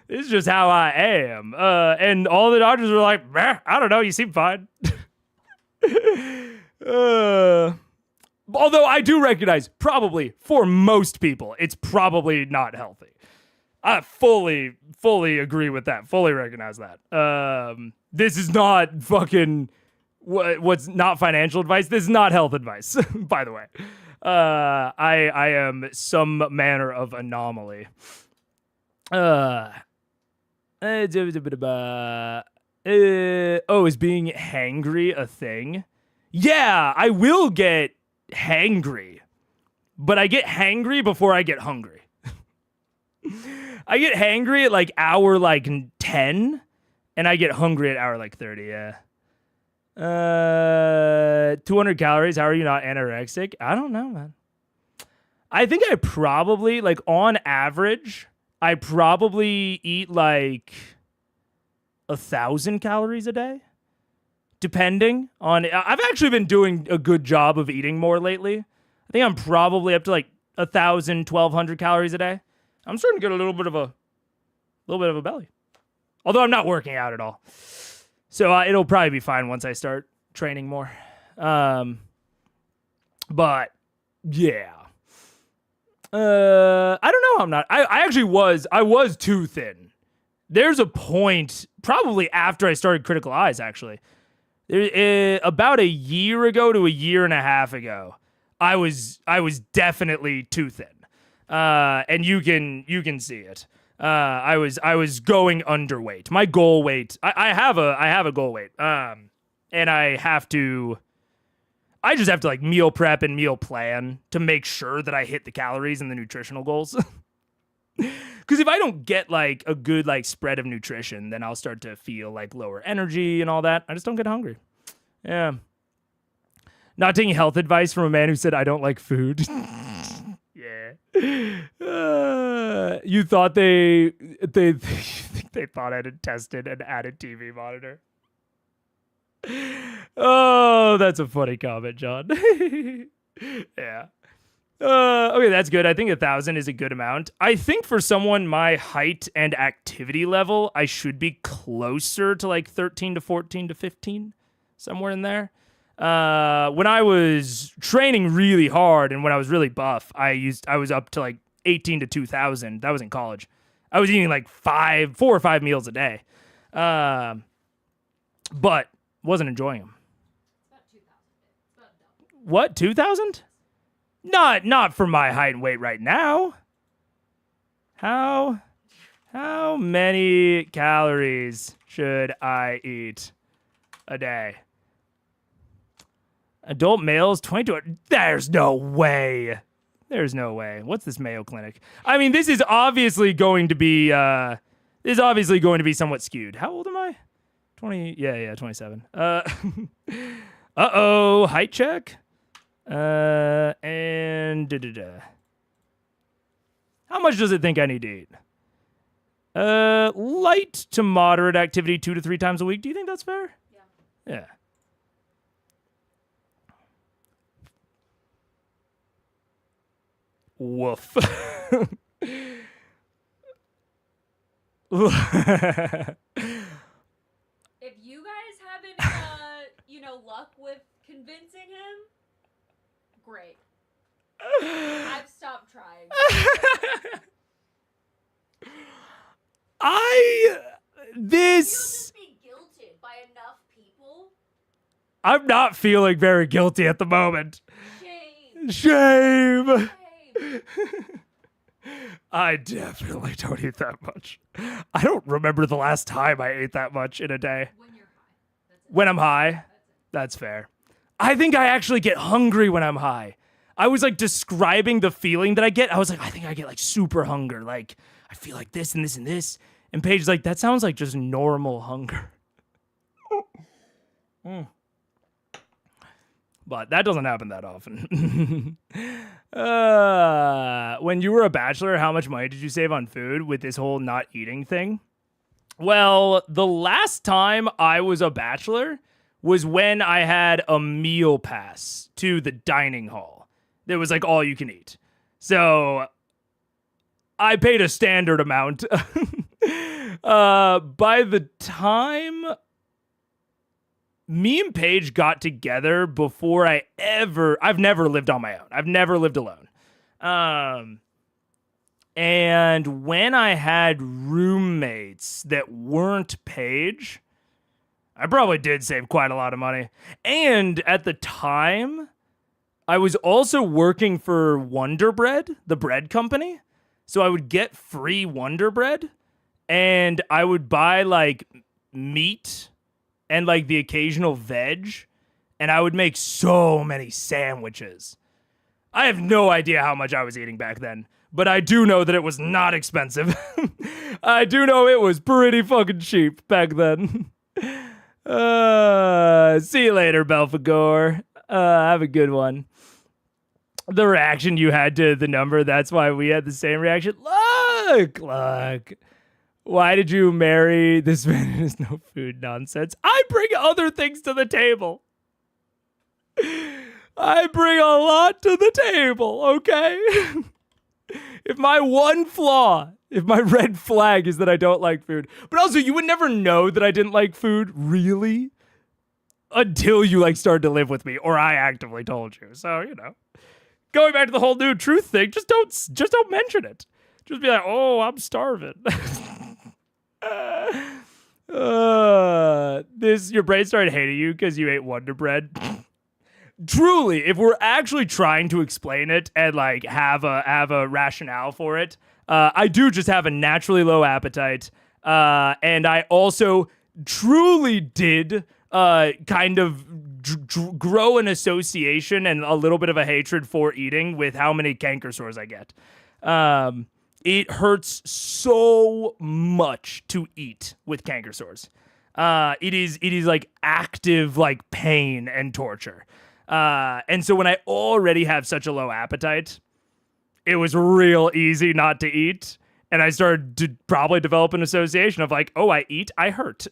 This is just how I am. And all the doctors were like, I don't know, you seem fine. Although I do recognize, probably for most people, it's probably not healthy. I fully agree with that. Fully recognize that. This is not fucking what's not financial advice. This is not health advice, by the way. I am some manner of anomaly. Is being hangry a thing? Yeah, I will get hangry, but I get hangry before I get hungry. I get hangry at like hour like 10, and I get hungry at hour like 30, yeah. 200 calories, how are you not anorexic? I don't know, man. I think I probably, like on average, I probably eat like 1,000 calories a day. Depending on, I've actually been doing a good job of eating more lately. I think I'm probably up to like 1,000, 1,200 calories a day. I'm starting to get a little bit of a belly. Although I'm not working out at all. So it'll probably be fine once I start training more. But yeah. I don't know. I'm not. I was too thin. There's a point probably after I started Critical Eyes, actually. About a year ago to a year and a half ago, I was definitely too thin, and you can see it. I was going underweight. My goal weight, I have a goal weight, and I just have to like meal prep and meal plan to make sure that I hit the calories and the nutritional goals. Because if I don't get like a good like spread of nutrition, then I'll start to feel like lower energy and all that. I just don't get hungry. Yeah. Not taking health advice from a man who said I don't like food. Yeah. You thought they thought I had tested an added TV monitor. Oh, that's a funny comment, John. Yeah. Okay, that's good. I think 1,000 is a good amount. I think for someone my height and activity level, I should be closer to like 13 to 14 to 15, somewhere in there. When I was training really hard and when I was really buff, I was up to like 18 to 2,000. That was in college. I was eating like 4 or 5 meals a day. But wasn't enjoying them. What, 2,000? Not for my height and weight right now. How many calories should I eat a day? Adult males, 22. There's no way. There's no way. What's this Mayo Clinic? I mean, this is obviously going to be somewhat skewed. How old am I? 20. Yeah, 27. Uh-oh, height check. And how much does it think I need to eat? Light to moderate activity 2 to 3 times a week. Do you think that's fair? Yeah. Woof. If you guys have any, luck with convincing him, great. I've stopped trying. You'll just be guilted by enough people. I'm not feeling very guilty at the moment. Shame. I definitely don't eat that much. I don't remember the last time I ate that much in a day. When you're high. When I'm high, that's fair. I think I actually get hungry when I'm high. I was like describing the feeling that I get. I was like, I think I get like super hunger. Like I feel like this and this and this. And Paige's like, that sounds like just normal hunger. But that doesn't happen that often. When you were a bachelor, how much money did you save on food with this whole not eating thing? Well, the last time I was a bachelor was when I had a meal pass to the dining hall. That was like all you can eat. So I paid a standard amount. By the time me and Paige got together before I've never lived on my own. I've never lived alone. And when I had roommates that weren't Paige, I probably did save quite a lot of money. And at the time, I was also working for Wonder Bread, the bread company. So I would get free Wonder Bread and I would buy like meat and like the occasional veg, and I would make so many sandwiches. I have no idea how much I was eating back then, but I do know that it was not expensive. I do know it was pretty fucking cheap back then. See you later, Belphegor. Have a good one. The reaction you had to the number, that's why we had the same reaction. Look. Why did you marry this man and his no food nonsense? I bring other things to the table. I bring a lot to the table, okay? If my red flag is that I don't like food. But also, you would never know that I didn't like food, really, until you like started to live with me, or I actively told you. So, going back to the whole new truth thing, just don't mention it. Just be like, oh, I'm starving. Your brain started hating you because you ate Wonder Bread. Truly, if we're actually trying to explain it and like have a rationale for it, I do just have a naturally low appetite, and I also truly did kind of grow an association and a little bit of a hatred for eating with how many canker sores I get. It hurts so much to eat with canker sores. It is like active like pain and torture. And so when I already have such a low appetite, it was real easy not to eat. And I started to probably develop an association of like, oh, I eat, I hurt.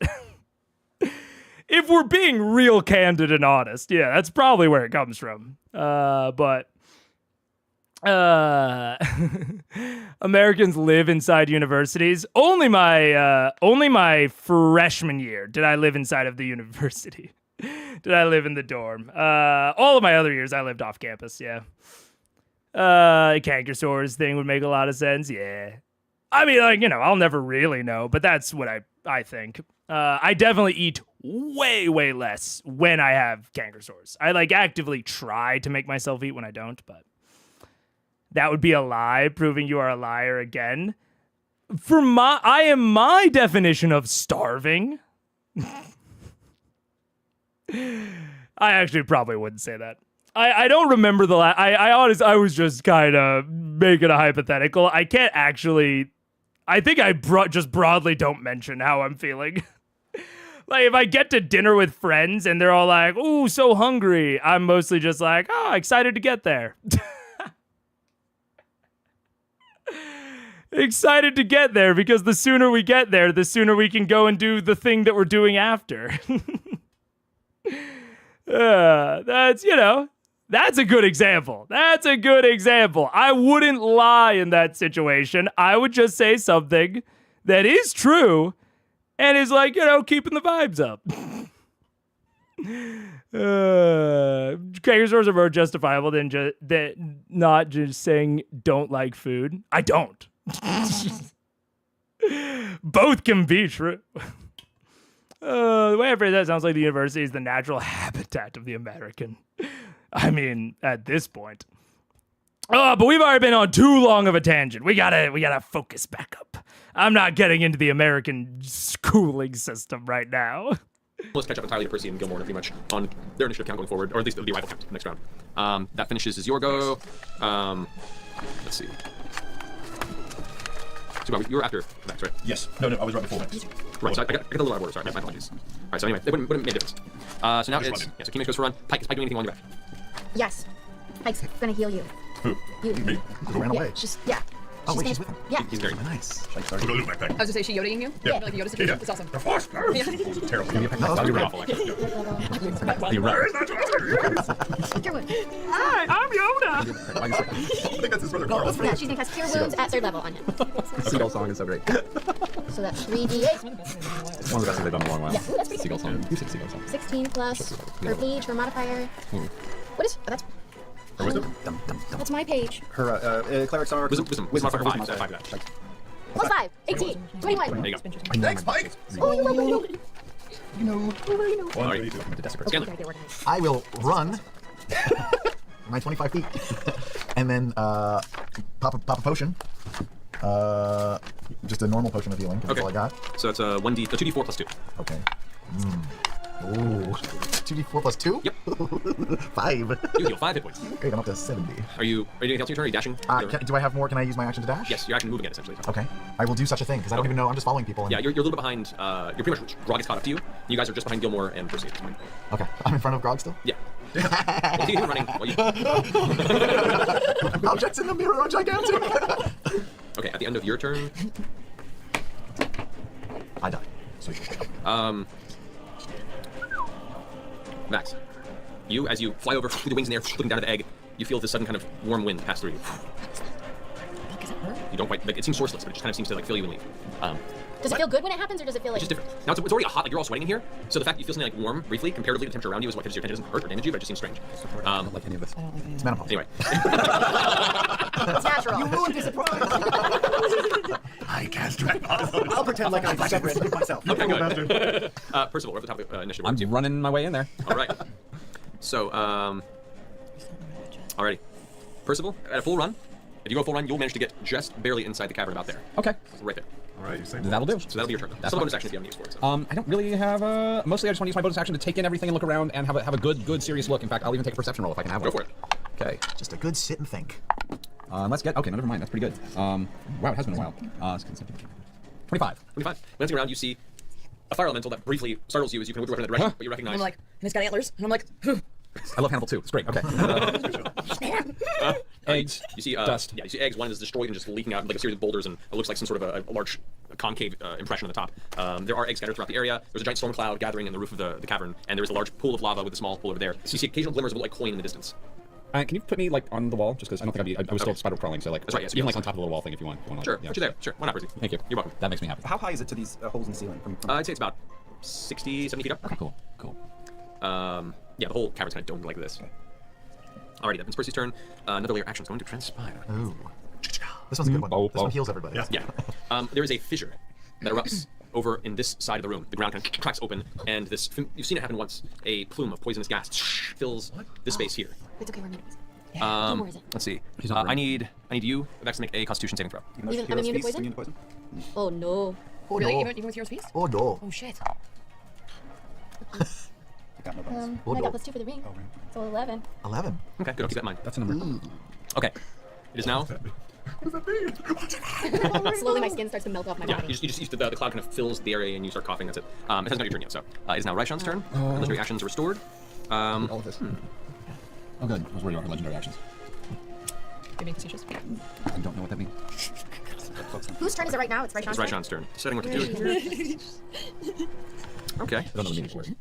If we're being real candid and honest, yeah, that's probably where it comes from. But Americans live inside universities. Only my freshman year did I live inside of the university. Did I live in the dorm? All of my other years I lived off campus, yeah. Canker sores thing would make a lot of sense, yeah. I mean, like, I'll never really know, but that's what I think. I definitely eat way, way less when I have canker sores. I like actively try to make myself eat when I don't, but that would be a lie, proving you are a liar again. I am my definition of starving. I actually probably wouldn't say that. I don't remember the last. I was just kind of making a hypothetical. I can't actually. I think I just broadly don't mention how I'm feeling. Like, if I get to dinner with friends and they're all like, ooh, so hungry, I'm mostly just like, oh, excited to get there. Excited to get there, because the sooner we get there, the sooner we can go and do the thing that we're doing after. That's a good example. That's a good example. I wouldn't lie in that situation. I would just say something that is true and is like, keeping the vibes up. Cracker are more justifiable than not just saying don't like food. I don't. Both can be true. The way I phrase that sounds like the university is the natural habitat of the American. I mean, at this point. Oh, but we've already been on too long of a tangent. We gotta focus back up. I'm not getting into the American schooling system right now. Let's catch up entirely to Percy and Gilmore pretty much on their initiative count going forward, or at least the arrival count next round. That finishes as your go. Let's see. So you were after Max, right? Yes. No, I was right before Max. Right, so I got a little out of order, sorry, my apologies. Alright, so anyway, it wouldn't make a difference. So now it's, so Kingmaker goes for a run. Pike, is Pike doing anything on your back? Yes. Pike's gonna heal you. Who? You. Me? Who ran away? Yeah. Oh, wait, she's with him. Yeah. He's very Nice. We'll go to the backpack. I was gonna say, she Yodaing you? Yeah. Like the Yoda situation? That's awesome. The Force! Yeah. Terrible. Give me a pack. That would be awful, actually. You're right. Cure wounds. Hi, I'm Yoda. I think that's his brother Carl. Yeah, she's gonna cast Cure Wounds at 3rd level on him. Seagull song is so great. So that's 3d8. It's one of the best things they've done in a long while. Yeah, ooh, that's pretty Seagull good. song. You said seagull song. 16 plus her page, her modifier. What is? Oh, that's. Or wisdom? That's my page. Her clerics are Wisdom modifier 5, so 5 of that. Plus 5. 18. 21. There you go. Thanks, Pike! Oh, you know. You know. 132. The desperate. Scanlan. Gotta get organized. I will run my 25 feet and then pop a potion. Just a normal potion of healing. That's Okay. all I got. So it's a 2d4 plus 2. Okay. Ooh. 2d4 plus 2? Yep. 5. You heal 5 hit points. Great, I'm up to 70. Are you doing anything else in your turn? Are you dashing? Do I have more? Can I use my action to dash? Yes, you're actually moving it essentially. Okay. I will do such a thing, because I don't even know. I'm just following people. And... Yeah, you're a little bit behind. You're pretty much, Grog is caught up to you. You guys are just behind Gilmore and Percy at this point. Okay. I'm in front of Grog still? Yeah. Well, he's running while you... Objects in the mirror are gigantic! Okay, at the end of your turn... I die. So Max, you, as you fly over through the wings in the air, looking down at the egg, you feel this sudden kind of warm wind pass through you. You don't quite, like, it seems sourceless, but it just kind of seems to like fill you and leave. Does it feel good when it happens, or does it feel like? It's just different. Now it's already hot, like you're all sweating in here, so the fact that you feel something like warm briefly, comparatively to the temperature around you, is what catches your attention. It doesn't hurt or damage you, but it just seems strange. I don't like any of this. I don't like It's menopause. Anyway. It's natural. You ruined the surprise! I cast Dragon. I'll pretend like I'm separate with myself. Okay, good. Percival, we're at the top of initiative. I'm running my way in there. All right. So, alrighty. Percival, at a full run, if you go full run, you'll manage to get just barely inside the cavern about there. Okay. Right there. All right, you say That'll do. So that'll be your turn. That's Some fine. bonus actions you haven't used for it. So. I don't really have mostly I just want to use my bonus action to take in everything and look around and have a good serious look. In fact, I'll even take a perception roll if I can have one. Go for it. Okay. Just a good sit and think. Let's get. Okay, no, never mind. That's pretty good. Wow, it has been a while. 25. 25. Glancing around, you see a fire elemental that briefly startles you as you can move your weapon in the direction, but you recognize. I'm like, and it's got antlers, and I'm like, I love Hannibal too. It's great. Okay. Eggs. You see dust. Yeah, you see eggs. One is destroyed and just leaking out like a series of boulders, and it looks like some sort of a large concave impression on the top. There are eggs scattered throughout the area. There's a giant storm cloud gathering in the roof of the cavern, and there is a large pool of lava with a small pool over there. So you see occasional glimmers of like coin in the distance. Can you put me like on the wall? Just because I don't think I was still spider crawling, so like That's right, yes, even yes. like on top of the little wall thing if you want. Sure, yeah. put you there. Sure, why not, Percy? Thank you. You're welcome. That makes me happy. How high is it to these holes in the ceiling? From I'd say it's about 60, 70 feet up. Okay, cool. Yeah, the whole cavern's kind of domed like this. Alrighty, that means Percy's turn. Another layer action is going to transpire. Ooh. This one's a good one. Oh, This one heals everybody. Yeah. Yeah. There is a fissure that erupts over in this side of the room. The ground kind of cracks open, and this, you've seen it happen once, a plume of poisonous gas fills this space here. It's okay, we're muted. Let's see. He's not I need you, Vex, to make a Constitution saving throw. Even- I'm immune to poison? Oh no. Oh really? no. Even with Hero's Peace? Oh no. Oh shit. Got no I got plus 2 for the ring. So 11. 11. Okay, good. I'll keep that in mind. That's a number. Okay. It is now. Slowly my skin starts to melt off my Yeah, body. you just the cloud kind of fills the area and you start coughing. That's it. It hasn't got your turn yet, so it is now Raishan's turn. Legendary actions are restored. All of this. Oh, good. I was worried about her legendary actions. You're being facetious. I don't know what that means. Whose turn is it right now? It's It's Raishan's Raishan's turn. Deciding what to do here. Okay. I don't know the meaning for it.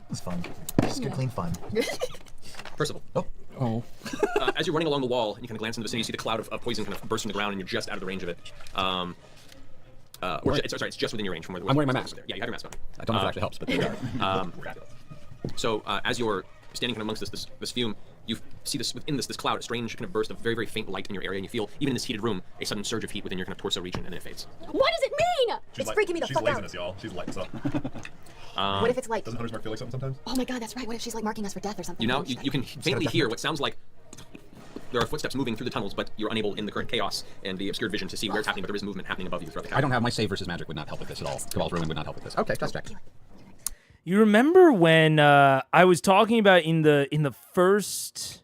It's fun. Just good, clean fun. First of all, Oh. as you're running along the wall and you kind of glance into the vicinity, you see the cloud of poison kind of burst from the ground and you're just out of the range of it. It's just within your range from where the I'm wearing my poison was mask. there. Yeah, you have your mask on. I don't know if it actually helps, but there you go. So as you're standing kind of amongst this fume, you see this within this cloud, a strange kind of burst of very, very faint light in your area, and you feel, even in this heated room, a sudden surge of heat within your kind of torso region, and then it fades. What does it mean? It's freaking me the she's fuck laziness, out. y'all. She's lighting us up. What if it's like... Doesn't Hunter's Mark feel like something sometimes? Oh my god, that's right. What if she's like marking us for death or something? You can faintly hear what sounds like there are footsteps moving through the tunnels, but you're unable in the current chaos and the obscured vision to see where it's happening, but there is movement happening above you throughout the cavern. I don't have my save versus magic would not help with this at all. Cabal's Ruin would not help with this. Okay, just check. You remember when I was talking about in the first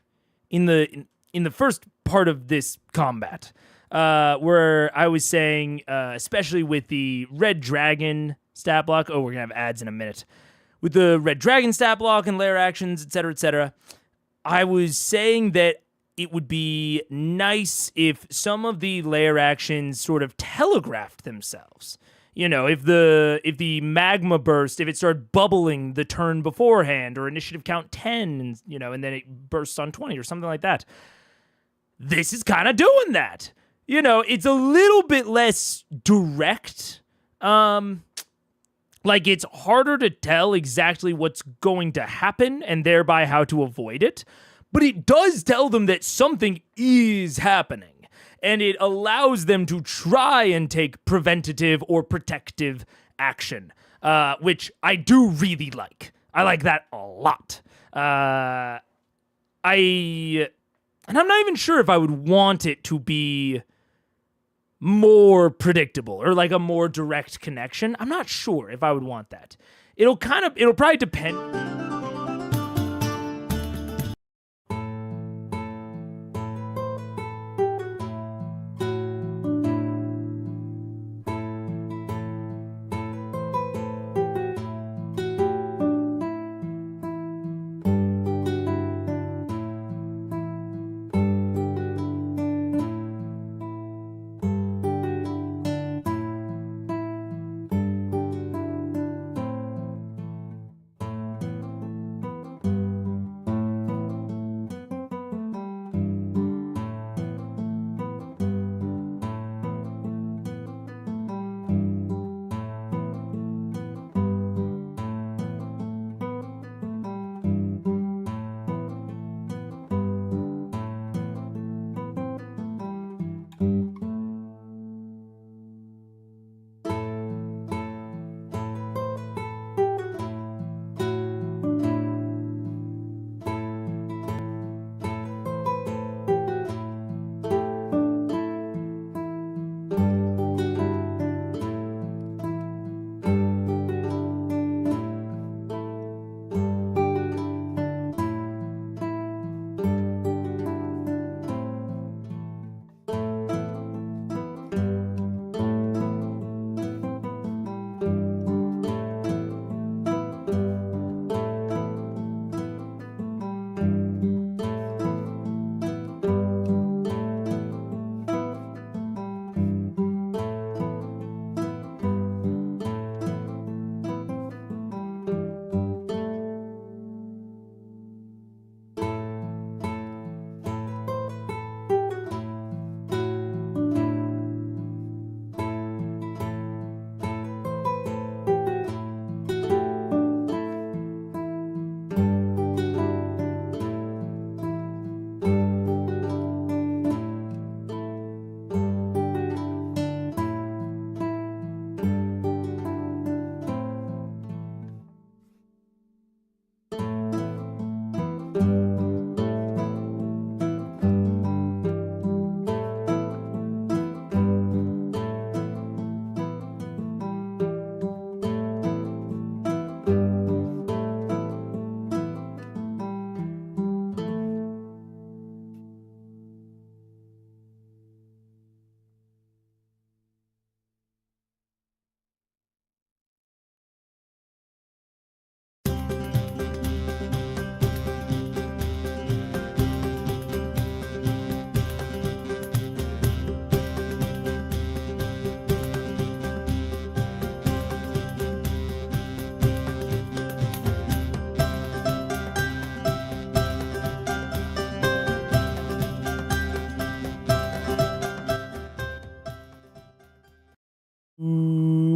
part of this combat, where I was saying, especially with the red dragon stat block. Oh, we're gonna have ads in a minute. With the red dragon stat block and lair actions, etc., etc. I was saying that it would be nice if some of the lair actions sort of telegraphed themselves. You know, if the magma burst, if it started bubbling the turn beforehand, or initiative count 10, and and then it bursts on 20 or something like that. This is kind of doing that. It's a little bit less direct. Like, it's harder to tell exactly what's going to happen and thereby how to avoid it. But it does tell them that something is happening. And it allows them to try and take preventative or protective action, which I do really like. I like that a lot. And I'm not even sure if I would want it to be more predictable or like a more direct connection. I'm not sure if I would want that. It'll probably depend.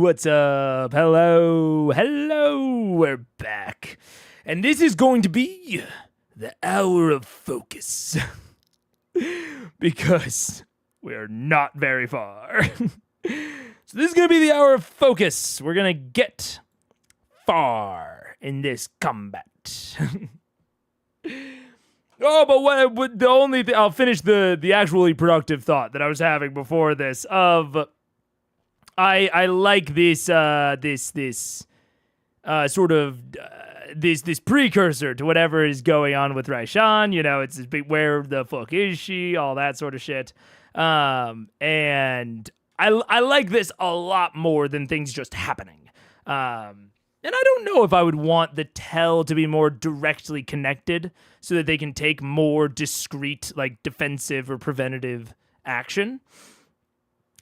what's up? Hello, we're back. And this is going to be the hour of focus. Because we're not very far. So this is going to be the hour of focus. We're going to get far in this combat. Oh, but what the only thing, I'll finish the actually productive thought that I was having before this of I like this sort of this precursor to whatever is going on with Raishan. You know, it's this big, where the fuck is she? All that sort of shit. And I like this a lot more than things just happening. And I don't know if I would want the tell to be more directly connected so that they can take more discreet, like, defensive or preventative action.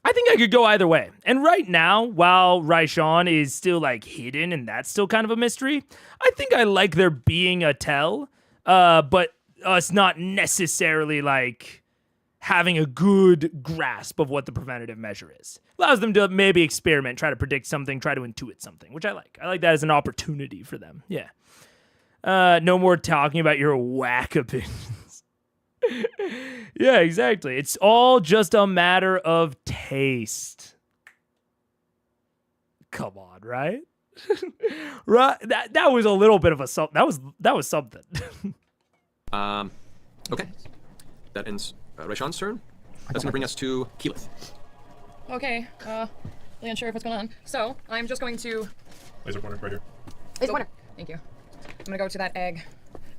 I think I could go either way. And right now, while Raishan is still, like, hidden and that's still kind of a mystery, I think I like there being a tell, but us not necessarily, like, having a good grasp of what the preventative measure is. Allows them to maybe experiment, try to predict something, try to intuit something, which I like. I like that as an opportunity for them. Yeah. No more talking about your whack opinions. Yeah, exactly. It's all just a matter of taste. Come on, right? Right? That was a little bit of a that was something. Okay. That ends Raishan's turn. That's going to bring us to Keyleth. Okay, really unsure of what's going on. So, I'm just going to... Laser pointer right here. Laser pointer. Thank you. I'm gonna go to that egg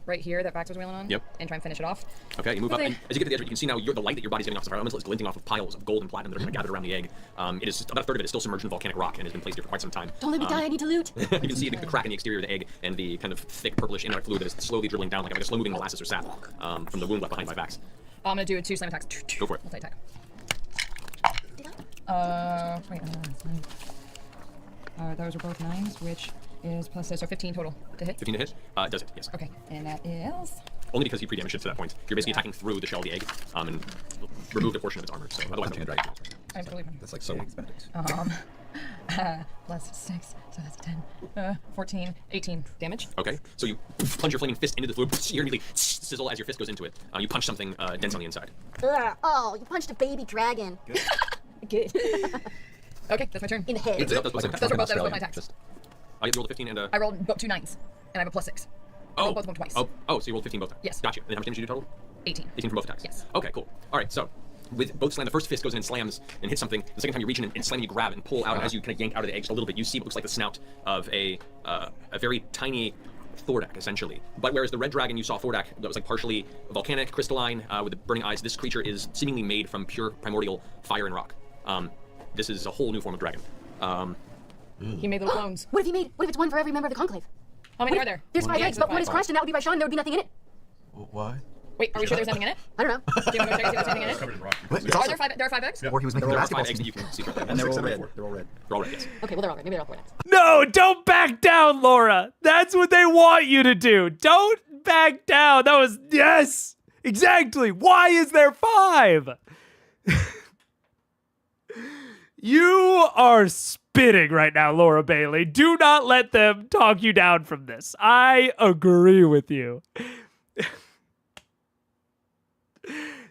right here that Vax was wailing on. Yep. And try and finish it off. Okay, you move up, and as you get to the edge, you can see now the light that your body's getting off the fire elemental is glinting off of piles of gold and platinum that are kind of gathered around the egg. It is about a third of it is still submerged in volcanic rock and has been placed here for quite some time. Don't let me die, I need to loot. You can see the crack in the exterior of the egg and the kind of thick purplish inert fluid that is slowly dribbling down like a slow-moving molasses or sap from the wound left behind by Vax. I'm gonna do 2 slam attacks. Go for it. Multi-attack. Wait, those are both 9s, which is plus, so 15 total to hit. 15 to hit? Does it, yes. Okay, and that is... Only because he pre-damaged it to that point. You're basically attacking through the shell of the egg and removed a portion of its armor, so otherwise nothing can drag it. I'm totally fine. That's like so expensive. Plus 6, so that's 10, 14, 18 damage. Okay, so you plunge your flaming fist into the fluid, you immediately sizzle as your fist goes into it. You punch something dense on the inside. Ugh. Oh, you punched a baby dragon. Good. Okay, that's my turn. In the head. Those were both my attacks. You rolled a 15 and a... I rolled 2 9s, and I have a plus 6. I rolled both of them twice. Oh, so you rolled 15 both times? Yes. Gotcha. And how much damage did you do total? 18. 18 from both attacks? Yes. Okay, cool. All right, so with both slam, the first fist goes in and slams and hits something. The second time you reach in and slam, you grab and pull out. And as you kind of yank out of the egg just a little bit, you see what looks like the snout of a very tiny Thordak, essentially. But whereas the red dragon you saw Thordak that was like partially volcanic, crystalline, with the burning eyes, this creature is seemingly made from pure primordial fire and rock. This is a whole new form of dragon. He made little clones. What if it's one for every member of the conclave? How many are there? There's 5 eggs, but one is crushed and that would be Raishan and there would be nothing in it. Why? Wait, are we sure there's nothing in it? I don't know. Do you want to go check and see if there's anything in it? Covered in rock. Wait, it's Are also, there 5 eggs? or he was making the There are basketball 5 eggs that team. you can see right there. And they're all 6, 7, red. 4. They're all red. They're all red, yes. Okay, well they're all right. Maybe they're all 4 eggs. No, don't back down, Laura. That's what they want you to do. Don't back down. That was, yes, exactly. Why is there 5? You are spitting right now, Laura Bailey. Do not let them talk you down from this. I agree with you.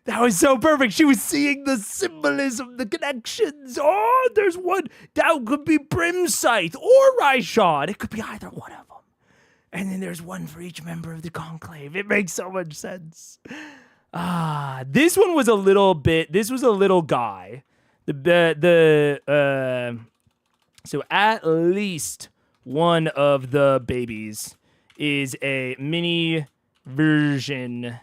That was so perfect. She was seeing the symbolism, the connections. Oh, there's one. That could be Brimscythe or Raishan. It could be either one of them. And then there's one for each member of the conclave. It makes so much sense. This one was a little bit. This was a little guy. So at least one of the babies is a mini version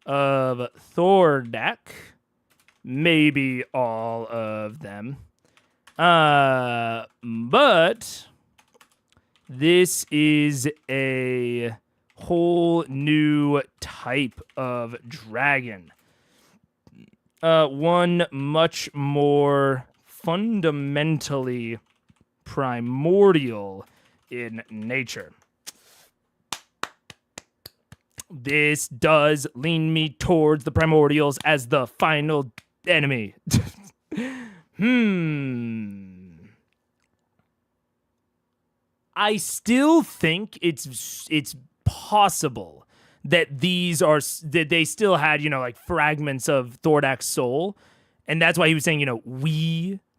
of Thordak. Maybe all of them. But this is a whole new type of dragon. One much more fundamentally primordial in nature. This does lean me towards the primordials as the final enemy. I still think it's possible that that they still had, like fragments of Thordak's soul. And that's why he was saying,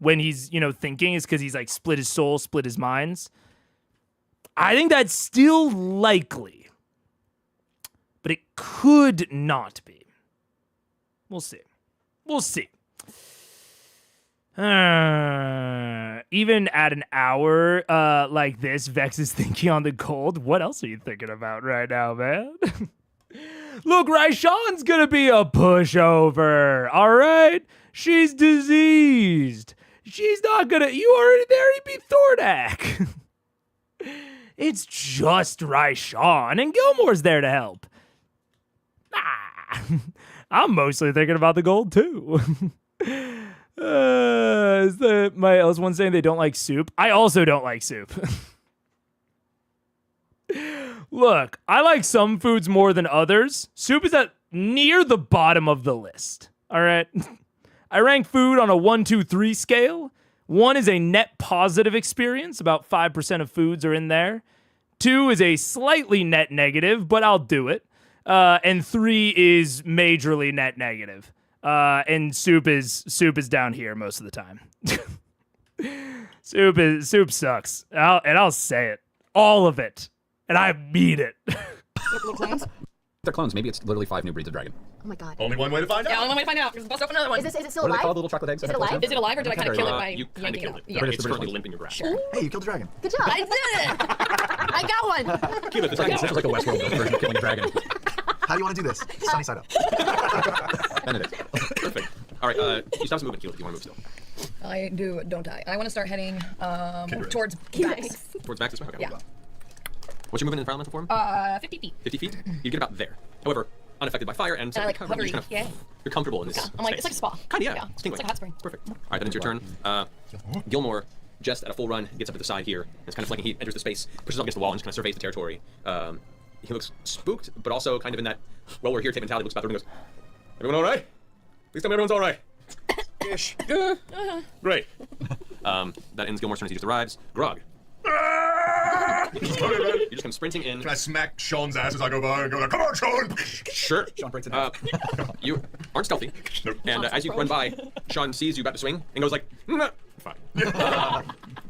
when he's, thinking, is because he's like split his soul, split his minds. I think that's still likely. But it could not be. We'll see. We'll see. Even at an hour like this, Vex is thinking on the cold. What else are you thinking about right now, man? Look, Raishan's gonna be a pushover, all right? She's diseased. She's not gonna... You already there, he'd be Thordak. It's just Raishan, and Gilmore's there to help. I'm mostly thinking about the gold, too. Is my else one saying they don't like soup? I also don't like soup. Look, I like some foods more than others. Soup is at near the bottom of the list. All right. I rank food on a 1, 2, 3 scale. 1 is a net positive experience. About 5% of foods are in there. 2 is a slightly net negative, but I'll do it. And 3 is majorly net negative. And soup is down here most of the time. Soup sucks. I'll say it. All of it. And I mean it. Little clones? They're clones. Maybe it's literally 5 new breeds of dragon. Oh my god. Only one way to find out. Yeah, only way to find out. Bust open another one. Is it still What are they alive? called? Little chocolate eggs? Is it alive? Is it alive, or did I kind of kill it by You kind of yanking killed it it. out? Yeah. It's currently limp in your grasp. Sure. Hey, you killed the dragon. Good job. I did it! I got one! Keep it. It's This is like a Westworld version of killing a dragon. How do you want to do this? Sunny side up. Benedict. Perfect. All right, you stop some movement, Keyleth, if you want to move still. I do, don't I? I want to start heading towards Vax. Towards back this way? Okay. Yeah. What's your movement in the elemental form? 50 feet. 50 feet? You get about there. However, unaffected by fire and I like covered, hovering, you're you're comfortable in this I'm like, it's like a spa. Kind of, yeah. Yeah, It's it's tingling. like a hot spring. Perfect. All right, that ends your turn. Gilmore, just at a full run, gets up to the side here. It's kind of flanking heat, enters the space, pushes up against the wall, and just kind of surveys the territory. He looks spooked, but also kind of in that, well, we're here type mentality. Looks back and goes, "Everyone all right? Please tell me everyone's all right." Ish. Great. That ends Gilmore's turn as he just arrives. Grog. You just come sprinting in. Can I smack Sean's ass as I go by and go like, "Come on, Sean!" Sure. Sean breaks it down. You aren't stealthy. Nope. And as you run by, Sean sees you about to swing and goes like, "Nah, fine."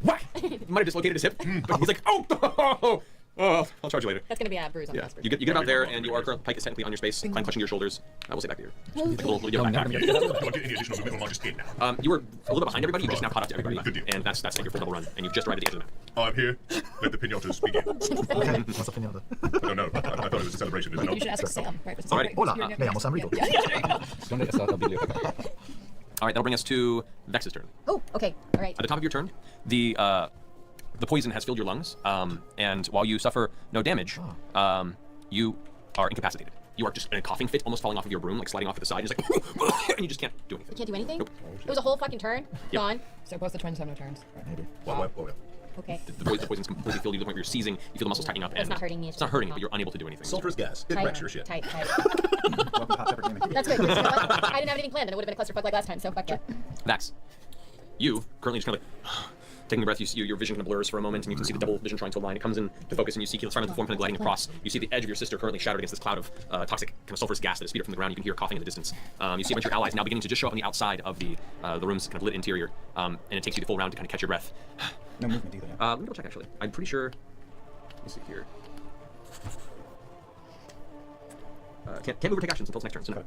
What? He might have dislocated his hip, but he's like, "Oh, I'll charge you later." That's gonna be a bruise on Yeah. Casper. You get about there, and you are currently, pike is technically on your space, climb clutching your shoulders. I will say back here. Like a little backpack. Do I get any additional movement, or am I just in now? You were a little bit behind everybody. You just now caught up to everybody, Good deal. and that's like your full double run, and you've just arrived at the edge of the map. I'm here. Let the pinatas begin. Okay, what's up, Pinata? I don't know. I thought it was a celebration. Is it You should not? ask Sam. Right, Alright. Hola, me llamo Sam Rico. Yeah, there you go. ¿Dónde está la biblioteca? All right, that'll bring us to Vex's turn. Oh, okay. All right. At the top of your turn, the poison has filled your lungs, and while you suffer no damage, you are incapacitated. You are just in a coughing fit, almost falling off of your broom, like sliding off to the side, just like, and you just can't do anything. Can't do anything? Nope. It was a whole fucking turn. Yep. Gone. So both the twins have no turns. Maybe. What? Okay. The poison's completely filled you to the point where you're seizing, you feel the muscles tightening up, It's and not hurting me, it's It's not just hurting, cough. but you're unable to do anything. Sulfurous gas. It wrecks your shit. Tight. Welcome to Hot Pepper Gaming. That's good. 'Cause you know what? I didn't have anything planned, and it would have been a clusterfuck like last time. So fuck that. Vax, you currently just kind of like taking a breath. You see your vision kind of blurs for a moment, and you can see the double vision trying to align. It comes in to focus, and you see Keyleth's fragmental form kind of gliding across. You see the edge of your sister currently shattered against this cloud of toxic kind of sulfurous gas that is spewed up from the ground. You can hear coughing in the distance. You see a bunch of your allies now beginning to just show up on the outside of the room's kind of lit interior, and it takes you the full round to kind of catch your breath. No movement either. Let me double check actually. I'm pretty sure. Let me see here. Can't move or take actions until its next turn. So no. All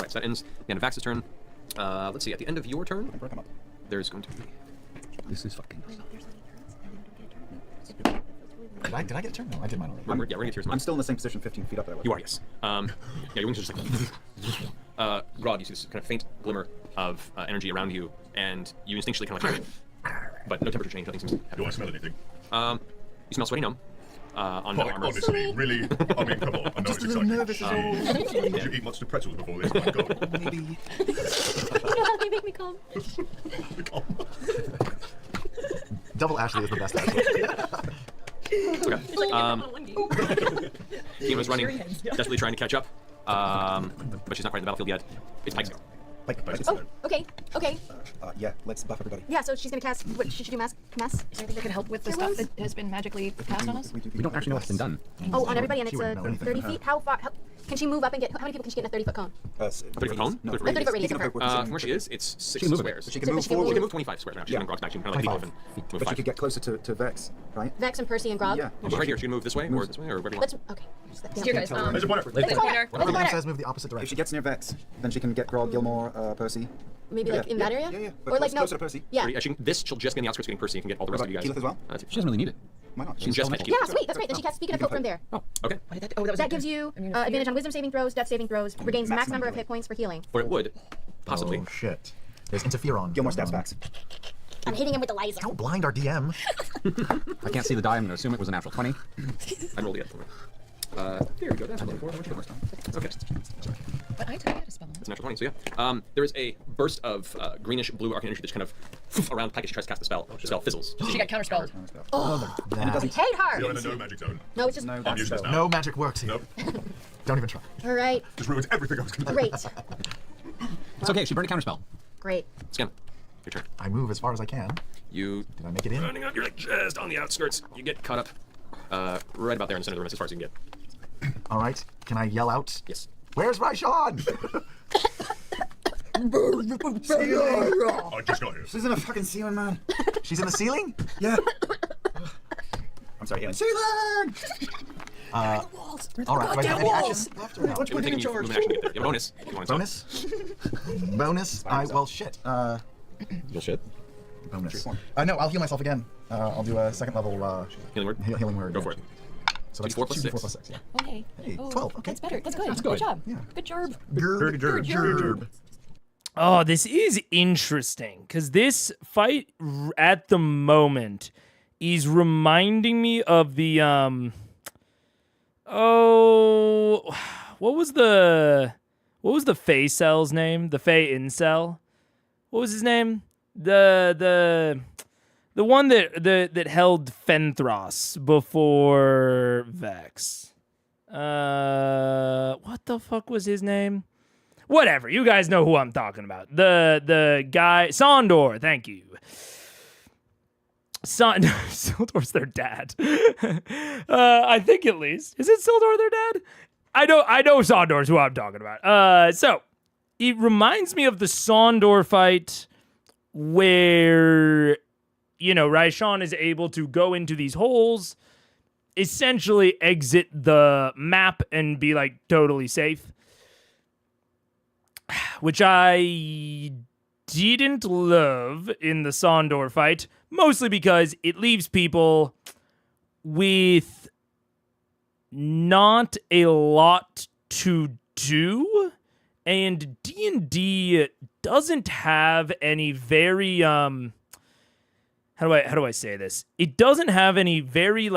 right, so that ends the end of Vax's turn. Let's see. At the end of your turn, I broke him up. there's going to be. This is fucking. Did I get a turn? No, I did mine already. Yeah, we're gonna get to yours. I'm still in the same position 15 feet up there. You are, yes. Yeah, your wings are just like. Rod, you see this kind of faint glimmer of energy around you, and you instinctually kind of like. But no temperature change. Nothing seems to happen. Do I smell anything? You smell sweaty gnome. On Oh, armor. honestly, really? I mean, come on. I know Just it's a little exciting. nervous is all. Did you eat monster pretzels before this? My God. Maybe. You know how they make me calm. Double Ashley is the best Ashley. Okay. Kima's running, desperately trying to catch up, but she's not quite in the battlefield yet. It's Pike's go. Like, Oh, okay, okay. yeah, let's buff everybody. Yeah, so she's gonna cast. What should she do? Mass? Is there anything that could help with the stuff that has been magically cast on us? We don't actually know what's been done. Oh, on everybody, and it's She wouldn't know anything. 30 feet. How far? Can she move up and get? How many people can she get in a 30-foot cone? 30-foot cone? No, 30-foot 30-foot radius. Speaking of her, we're From where she is, it's 6 can move a bit. squares. She can move She can forward. She can move 25 squares now. She's kind of back. She can kind of like leap 25 off and move But she 5. could get closer to Vex, right? Vex and Percy and Grob. Yeah. Well, right here, she can move this way or this way or wherever you want. Let's. Okay. Here, guys. There's a pointer. There's a pointer. Whatever Let's the go game says, move the opposite If she direction. gets near Vex, then she can get Grog, Gilmore, Percy. Maybe like in that area. Yeah, yeah. But Or like no. closer to Percy. Yeah. She'll just be on the outskirts getting Percy and can get all the rest of you guys. Keyleth as well? That's it. She doesn't really need it. Why not? She's just magic. Yeah, sweet. That's great. Then she casts Speak of Hope from there. Okay. That gives you advantage on Wisdom saving throws, Death saving throws, regains max number of hit points for healing. Or it would, possibly. Oh shit. There's interferon. Gilmore stabs backs. I'm hitting him with the laser. Don't blind our DM. I can't see the die. I'm gonna assume it was a natural 20. I rolled it. There we go. That's one. Okay. But I took a spell. It's a natural 20, so yeah. There is a burst of greenish blue arcane energy that's kind of around Pike as she tries to cast the spell. The spell fizzles. She got counterspelled. I hate her. You're in the no magic zone. No, it's just. No, I'm that's useless spell. now. No magic works here. Nope. Don't even try. All right. Just ruins everything I was going to do. Great. It's okay. She burned a counterspell. Great. Scan. Your turn. I move as far as I can. You Did I make it in? running up. You're like just on the outskirts. You get caught up right about there in the center of the room, as far as you can get. All right. Can I yell out? Yes. Where's Raishan? Oh, just got here. She's in a fucking ceiling, man. She's in the ceiling? Yeah. I'm sorry, Ian. Ceiling! All right. Do I have any actions left or no? It would take you movement action to get there. You have a bonus if you want to. Bonus? Bonus? Well, shit. You'll shit. Bonus. No, I'll heal myself again. I'll do a second level Healing word. healing word. Go for it. So that's 4 plus 2d4 6. plus 6, yeah. Okay. Hey, Oh, 12, okay. That's better. That's good. That's Good good. job. Yeah. Good job. Gerb. Oh, this is interesting because this fight at the moment is reminding me of the what was the Fey cell's name? The Fey incel. What was his name? The one that held Fenthros before Vex. What the fuck was his name? Whatever, you guys know who I'm talking about. The guy, Sondor, thank you. Sildor's their dad. I think at least. Is it Sildor their dad? I know Sondor's who I'm talking about. So, it reminds me of the Sondor fight where, Raishan is able to go into these holes, essentially exit the map and be, totally safe. Which I didn't love in the Sondor fight, mostly because it leaves people with not a lot to do, and D&D doesn't have any very how do I say this? It doesn't have any very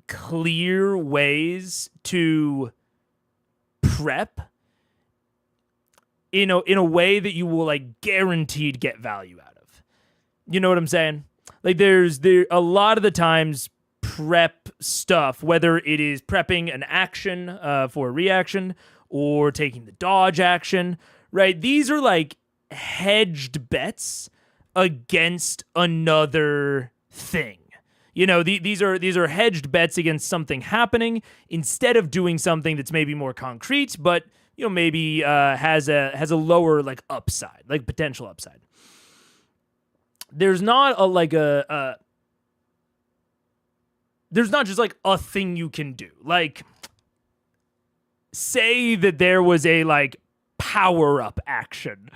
clear ways to prep in a way that you will guaranteed get value out of. You know what I'm saying? There's a lot of the times prep stuff, whether it is prepping an action for a reaction or taking the dodge action, right? These are hedged bets against another thing. These are hedged bets against something happening instead of doing something that's maybe more concrete, but maybe has a lower upside, potential upside. There's not there's not just a thing you can do. Say that there was a power up action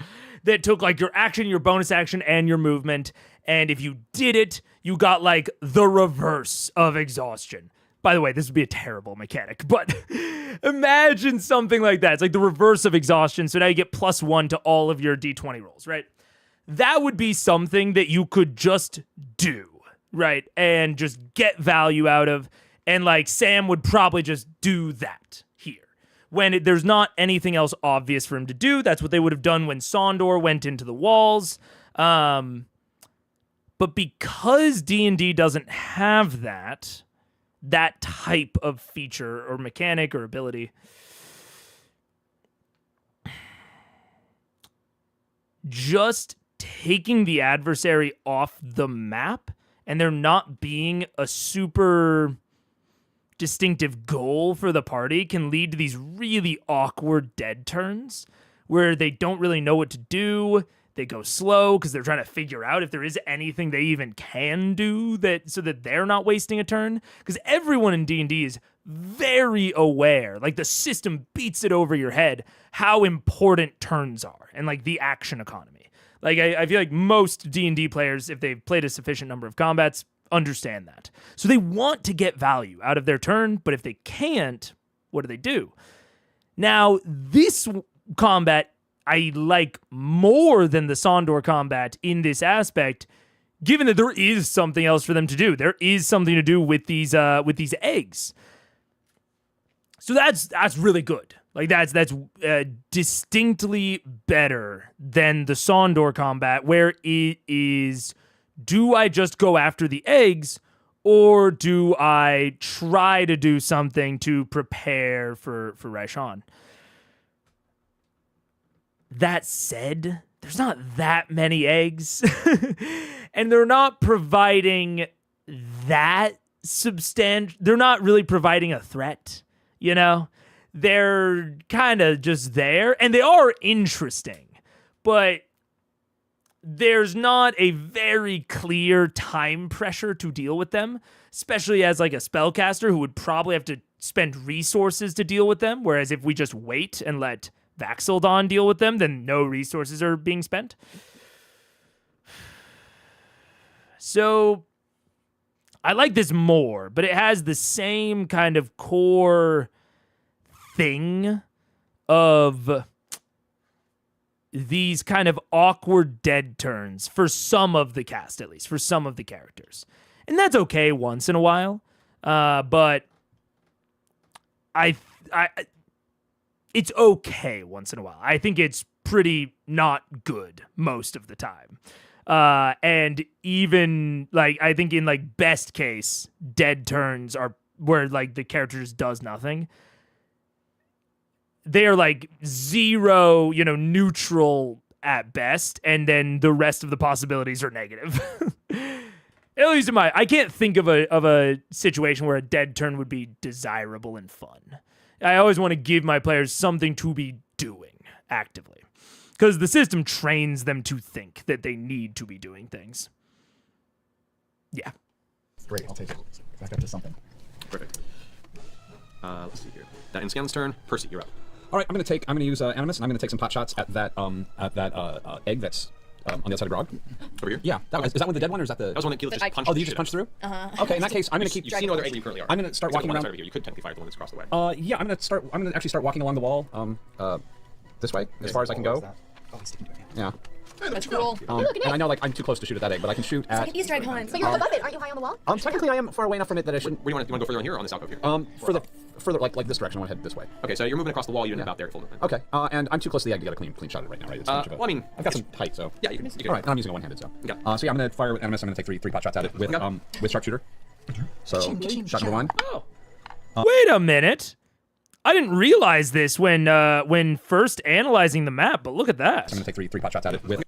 that took your action, your bonus action, and your movement, and if you did it, you got the reverse of exhaustion. By the way, this would be a terrible mechanic, but imagine something like that. It's the reverse of exhaustion, so now you get +1 to all of your D20 rolls, right? That would be something that you could just do, right? And just get value out of, and Sam would probably just do that here. When there's not anything else obvious for him to do, that's what they would have done when Sondor went into the walls. But because D&D doesn't have that type of feature or mechanic or ability, just taking the adversary off the map and there not being a super distinctive goal for the party can lead to these really awkward dead turns where they don't really know what to do. They go slow because they're trying to figure out if there is anything they even can do that so that they're not wasting a turn. Because everyone in D&D is very aware, like the system beats it over your head, how important turns are and like the action economy. Like I feel like most D&D players, if they've played a sufficient number of combats, understand that. So they want to get value out of their turn, but if they can't, what do? Now, this combat I like more than the Sondor combat in this aspect, given that there is something else for them to do. There is something to do with these eggs. So that's really good. Like that's distinctly better than the Sondor combat, where it is, do I just go after the eggs, or do I try to do something to prepare for Raishan? That said, there's not that many eggs, and they're not providing that they're not really providing a threat, you know? They're kind of just there, and they are interesting, but there's not a very clear time pressure to deal with them, especially as like a spellcaster who would probably have to spend resources to deal with them, whereas if we just wait and let Vaxildon deal with them, then no resources are being spent. So I like this more, but it has the same kind of core thing of these kind of awkward dead turns for some of the cast, at least for some of the characters. And that's okay once in a while. But it's okay once in a while. I think it's pretty not good most of the time. And even like, I think in like best case, dead turns are where like the character just does nothing. They are like zero, neutral at best, and then the rest of the possibilities are negative. At least I can't think of a situation where a dead turn would be desirable and fun. I always want to give my players something to be doing actively, because the system trains them to think that they need to be doing things. Yeah. Great, I'll take it. Back up to something. Perfect. Let's see here. That ends Scanlan's turn. Percy, you're up. All right, I'm gonna use Animus, and I'm gonna take some pot shots at that egg that's on the other side of Grog. Over here? Yeah, is that one the dead one, or is that the? That was one that Keyleth just punched. Oh, did you just punch through? Okay, in that case, I'm gonna keep. You see no other egg where you currently are. I'm gonna start walking around. Over here. You could technically fire the one that's across the way. Yeah, I'm gonna actually start walking along the wall. This way, as far as I can go. Yeah. That's cool. And I know, like, I'm too close to shoot at that egg, but I can shoot at. It's like an Easter egg hunt. But you're above it. Aren't you high on the wall? Technically, I am far away enough from it that I shouldn't. Where do you want to go further on here or on this alcove here? Further, like this direction. I want to head this way. Okay, so you're moving across the wall. You didn't have out there full movement. Okay. And I'm too close to the egg to get a clean shot at it right now, right? It's well, I mean, I've got some height, so. Yeah, you can. All right, and I'm using a one-handed, so. Okay. So yeah, I'm gonna fire with Animus. I'm gonna take three pot shots at it with sharpshooter. So shot number one. Oh. Wait a minute. I didn't realize this when first analyzing the map, but look at that. So I'm gonna take three pot shots at it with.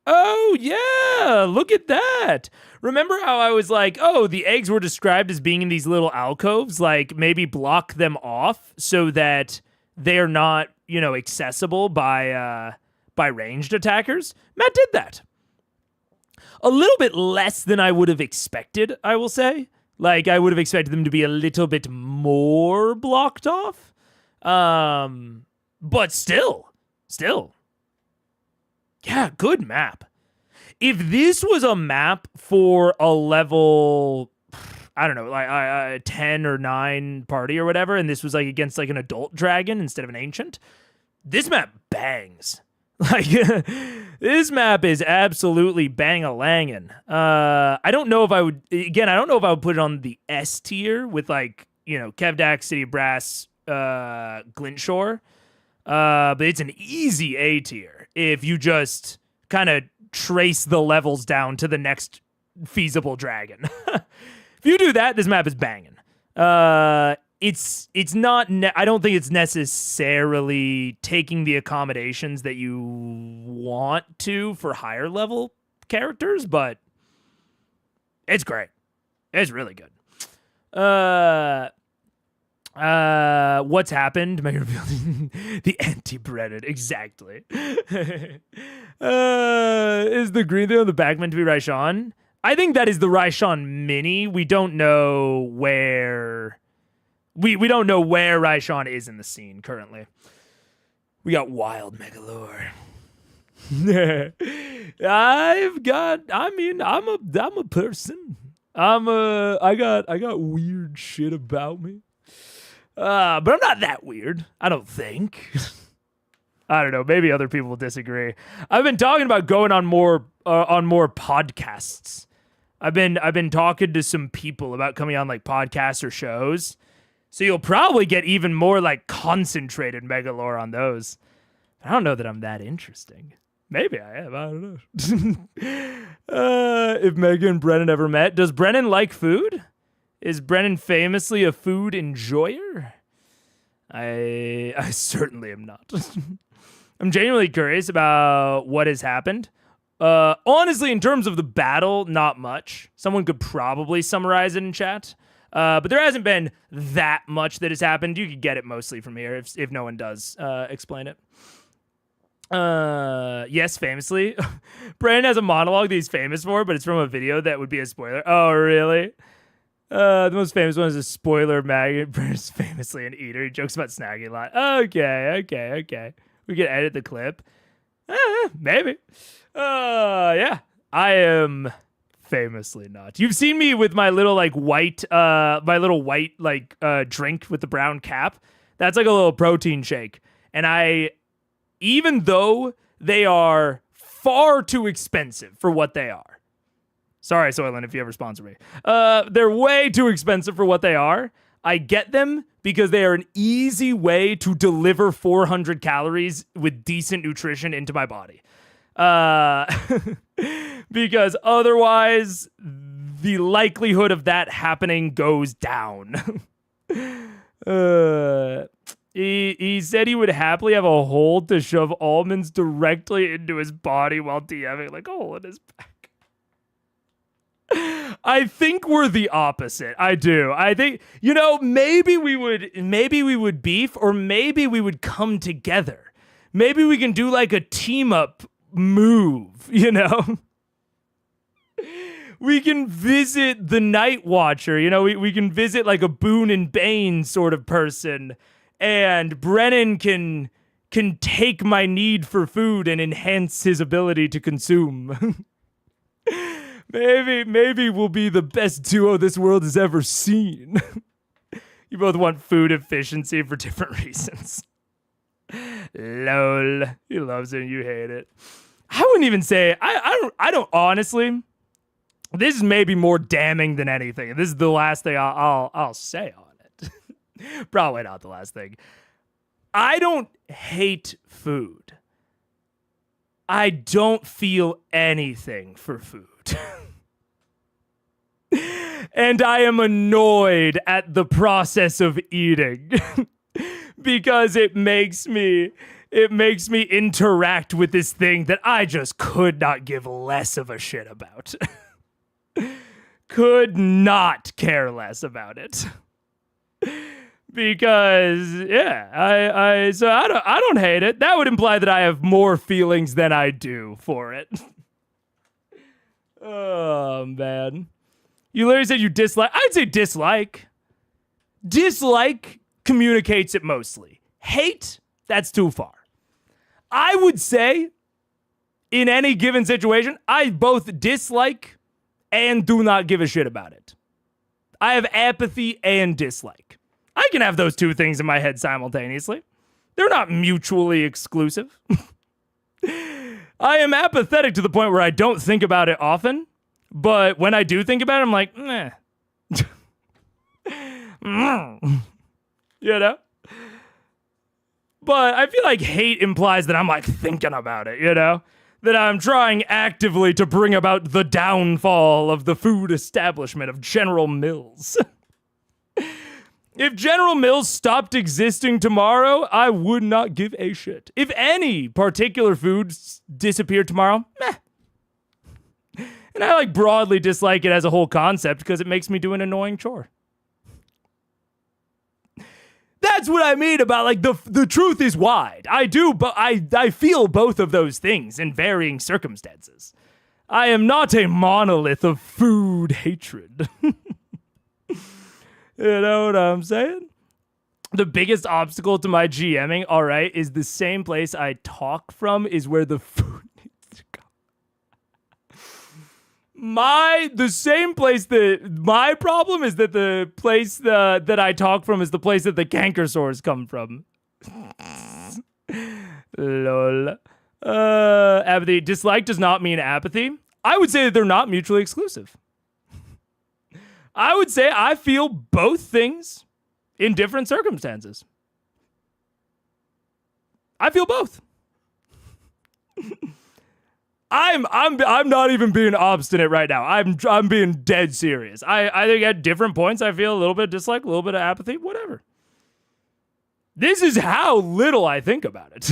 Oh, yeah, look at that. Remember how I was like, oh, the eggs were described as being in these little alcoves, like maybe block them off so that they're not, accessible by ranged attackers? Matt did that. A little bit less than I would have expected, I will say. Like, I would have expected them to be a little bit more blocked off. But still. Yeah, good map. If this was a map for a level, I don't know, like a 10 or 9 party or whatever, and this was like against like an adult dragon instead of an ancient, this map bangs. Like, this map is absolutely bang-a-langin'. I don't know if I would put it on the S tier with like, Kevdak, City of Brass, Glintshore. But it's an easy A tier if you just kind of trace the levels down to the next feasible dragon. If you do that, this map is banging. it's not. I don't think it's necessarily taking the accommodations that you want to for higher level characters, but it's great. It's really good. What's happened? The anti-Brennan, exactly. Is the green thing on the back meant to be Raishan? I think that is the Raishan mini. We don't know where we don't know where Raishan is in the scene currently. We got wild Megalore. I'm a person. I got weird shit about me. But I'm not that weird, I don't think. I don't know. Maybe other people will disagree. I've been talking about going on more podcasts. I've been talking to some people about coming on like podcasts or shows. So you'll probably get even more like concentrated Megalore on those. I don't know that I'm that interesting. Maybe I am. I don't know. If Megan and Brennan ever met, does Brennan like food? Is Brennan famously a food enjoyer? I certainly am not. I'm genuinely curious about what has happened. Honestly, in terms of the battle, not much. Someone could probably summarize it in chat. But there hasn't been that much that has happened. You could get it mostly from here if no one does explain it. Yes, famously. Brandon has a monologue that he's famous for, but it's from a video that would be a spoiler. Oh, really? The most famous one is a spoiler maggot. Brandon's famously an eater. He jokes about snagging a lot. Okay. We can edit the clip. Maybe. Yeah. I am famously not. You've seen me with my little white drink with the brown cap. That's like a little protein shake. And even though they are far too expensive for what they are. Sorry, Soylent, if you ever sponsor me. They're way too expensive for what they are. I get them because they are an easy way to deliver 400 calories with decent nutrition into my body. Because otherwise, the likelihood of that happening goes down. He said he would happily have a hole to shove almonds directly into his body while DMing, like a hole in his back. I think we're the opposite. I do. I think, maybe we would beef, or maybe we would come together. Maybe we can do like a team up move, We can visit the Night Watcher, we can visit like a Boone and Bane sort of person. And Brennan can take my need for food and enhance his ability to consume. Maybe we'll be the best duo this world has ever seen. You both want food efficiency for different reasons. Lol. He loves it and you hate it. I wouldn't even say, I don't honestly, this is maybe more damning than anything. This is the last thing I'll say on it. Probably not the last thing. I don't hate food. I don't feel anything for food. And I am annoyed at the process of eating because it makes me interact with this thing that I just could not give less of a shit about. Could not care less about it. Because I don't hate it. That would imply that I have more feelings than I do for it. Oh man. You literally said you dislike. I'd say dislike. Dislike communicates it mostly. Hate, that's too far. I would say in any given situation, I both dislike and do not give a shit about it. I have apathy and dislike. I can have those two things in my head simultaneously. They're not mutually exclusive. I am apathetic to the point where I don't think about it often, but when I do think about it, I'm like, meh. But I feel like hate implies that I'm like thinking about it, That I'm trying actively to bring about the downfall of the food establishment of General Mills. If General Mills stopped existing tomorrow, I would not give a shit. If any particular food disappeared tomorrow, meh. And I like broadly dislike it as a whole concept because it makes me do an annoying chore. That's what I mean about like the truth is wide. I do, but I feel both of those things in varying circumstances. I am not a monolith of food hatred. You know what I'm saying? The biggest obstacle to my GMing, all right, is the same place I talk from is where the food needs to go. My problem is that the place that I talk from is the place that the canker sores come from. Lol. Apathy. Dislike does not mean apathy. I would say that they're not mutually exclusive. I would say I feel both things in different circumstances. I feel both. I'm not even being obstinate right now. I'm being dead serious. I think at different points I feel a little bit of dislike, a little bit of apathy, whatever. This is how little I think about it.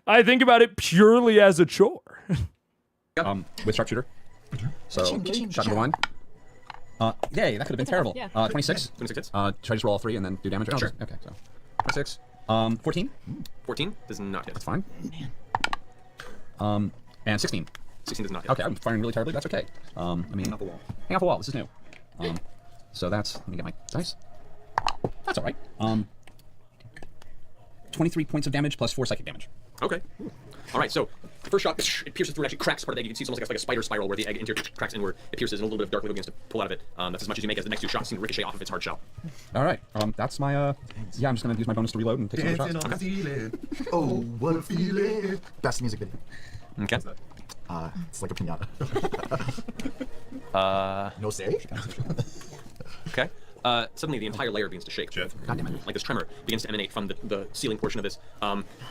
I think about it purely as a chore. With sharpshooter. So, shot number 1. Yay, that could have been terrible. Yeah. 26. 26 hits. Should I just roll all 3 and then do damage? Sure. Okay, so 26. 14. 14 does not hit. That's fine. And 16. 16 does not hit. Okay, I'm firing really terribly. That's okay. Let me hang off the wall. Hang off the wall. This is new. So that's. Let me get my dice. That's all right. 23 points of damage plus 4 psychic damage. Okay. All right, so the first shot, it pierces through and actually cracks part of the egg. You can see it's almost like a spider spiral where the egg cracks inward. It pierces and a little bit of dark liquid begins to pull out of it. That's as much as you make as the next 2 shots seem to ricochet off of its hard shell. All right. That's my, yeah, I'm just going to use my bonus to reload and take some more shots. Okay. Oh, what a feeling. Best music video. Okay. It's like a pinata. No say? Okay. Suddenly the entire layer begins to shake. God damn it. Like this tremor begins to emanate from the ceiling portion of this.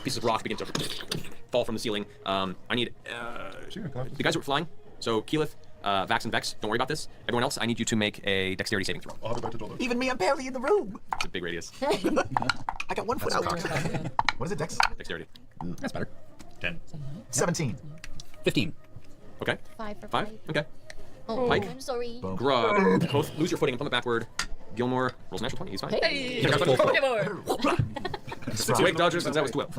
Pieces of rock begin to fall from the ceiling. I need the guys who are flying. So Keyleth, Vax, and Vex, don't worry about this. Everyone else, I need you to make a dexterity saving throw. Even me, I'm barely in the room. It's a big radius. I got 1 foot out. What is it, Dex? Dexterity. That's better. 10. 17. 15. Okay. 5 for 5. Pike. Okay. Oh, Pike. I'm sorry. Grug. Both lose your footing and plummet backward. Gilmore rolls a natural 20. He's fine. Hey! Wake dodgers, and that was 12.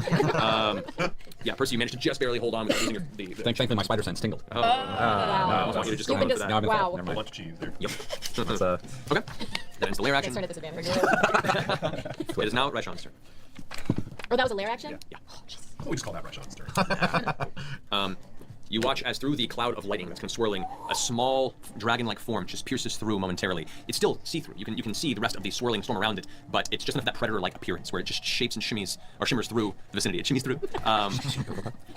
Yeah, Percy, you managed to just barely hold on without losing the Thankfully, my spider sense tingled. I almost want you to just go Stupid for as- that. Now I've been Wow. Never mind. Lunch cheese there. Yep. That's, Okay. That ends the lair action. Turn at disadvantage. It is now Raishan's turn. Oh, that was a lair action? Yeah. We just call that Raishan's turn. You watch as through the cloud of lighting that's kind of swirling, a small dragon-like form just pierces through momentarily. It's still see-through. You can see the rest of the swirling storm around it, but it's just enough that predator-like appearance where it just shapes and shimmies or shimmers through the vicinity. It shimmies through.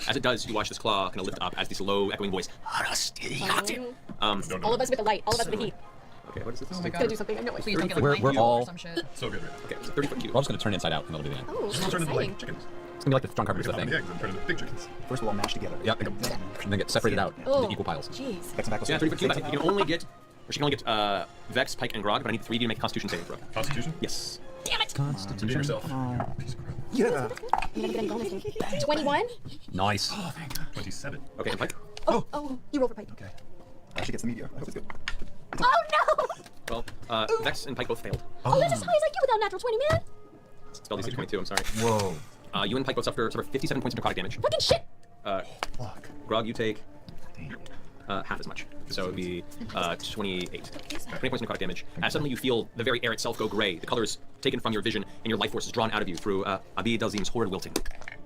As it does, you watch this claw kind of lift up as this low echoing voice. All of us with the light. All of us with the heat. Okay, what is this? Oh my Gonna do god. something. I know it. Please don't get We're like lightning all- or some shit. So good, right? Okay, it's a 30-foot cube. We're all just going to turn inside out and that'll be the end. Oh, Just that's turn into like exciting. chickens. It's going to be like the John Carpenter's Come The on the Thing. eggs and turn into big chickens. First we'll all mash together. Yep. And then get separated out Oh, into equal piles. Jeez. Vex and back will Yeah, stay. 30-foot cube. You can only get, or she can only get Vex, Pike, and Grog, but I need 3 of you to make a Constitution saving throw. Constitution? Yes. Damn it. Be yourself. Piece of crap. Yeah. I'm gonna get any bonus. 21. Nice. 27. Okay, and Pike? Oh, you roll for Pike. Okay. She gets the meteor. I hope it's good. Oh no! Well, Vex and Pike both failed. Oh, that's as high as I get without natural 20, man. Spell DC 22, I'm sorry. Whoa. You and Pike both suffer 57 points of necrotic damage. Fucking shit. Fuck. Grog, you take half as much. So it would be 28. 20 points of necrotic damage. As suddenly you feel the very air itself go gray. The colors taken from your vision and your life force is drawn out of you through Abi Delzim's horrid wilting.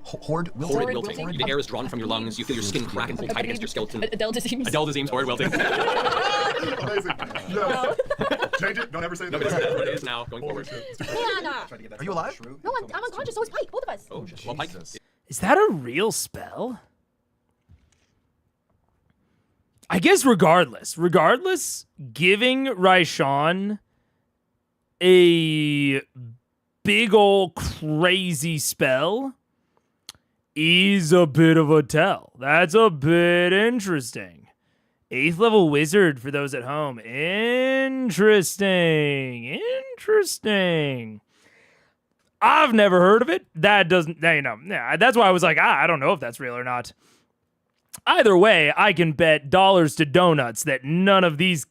Horde wilting? Horrid wilting. The air is drawn from your lungs. You feel your skin crack and pull tight against your skeleton. Adele disease. Adele Delzim's horrid wilting. Amazing. No. Change it. Don't ever say No, but that. it is now going forward. Hannah. Are you alive? No, I'm unconscious. So is Pike. Both of us. Oh, shit. Well, Pike. Is that a real spell? I guess regardless, giving Raishan a big ol' crazy spell is a bit of a tell. That's a bit interesting. 8th level wizard for those at home. Interesting. I've never heard of it. That doesn't, yeah, that's why I was like, I don't know if that's real or not. Either way, I can bet dollars to donuts that none of these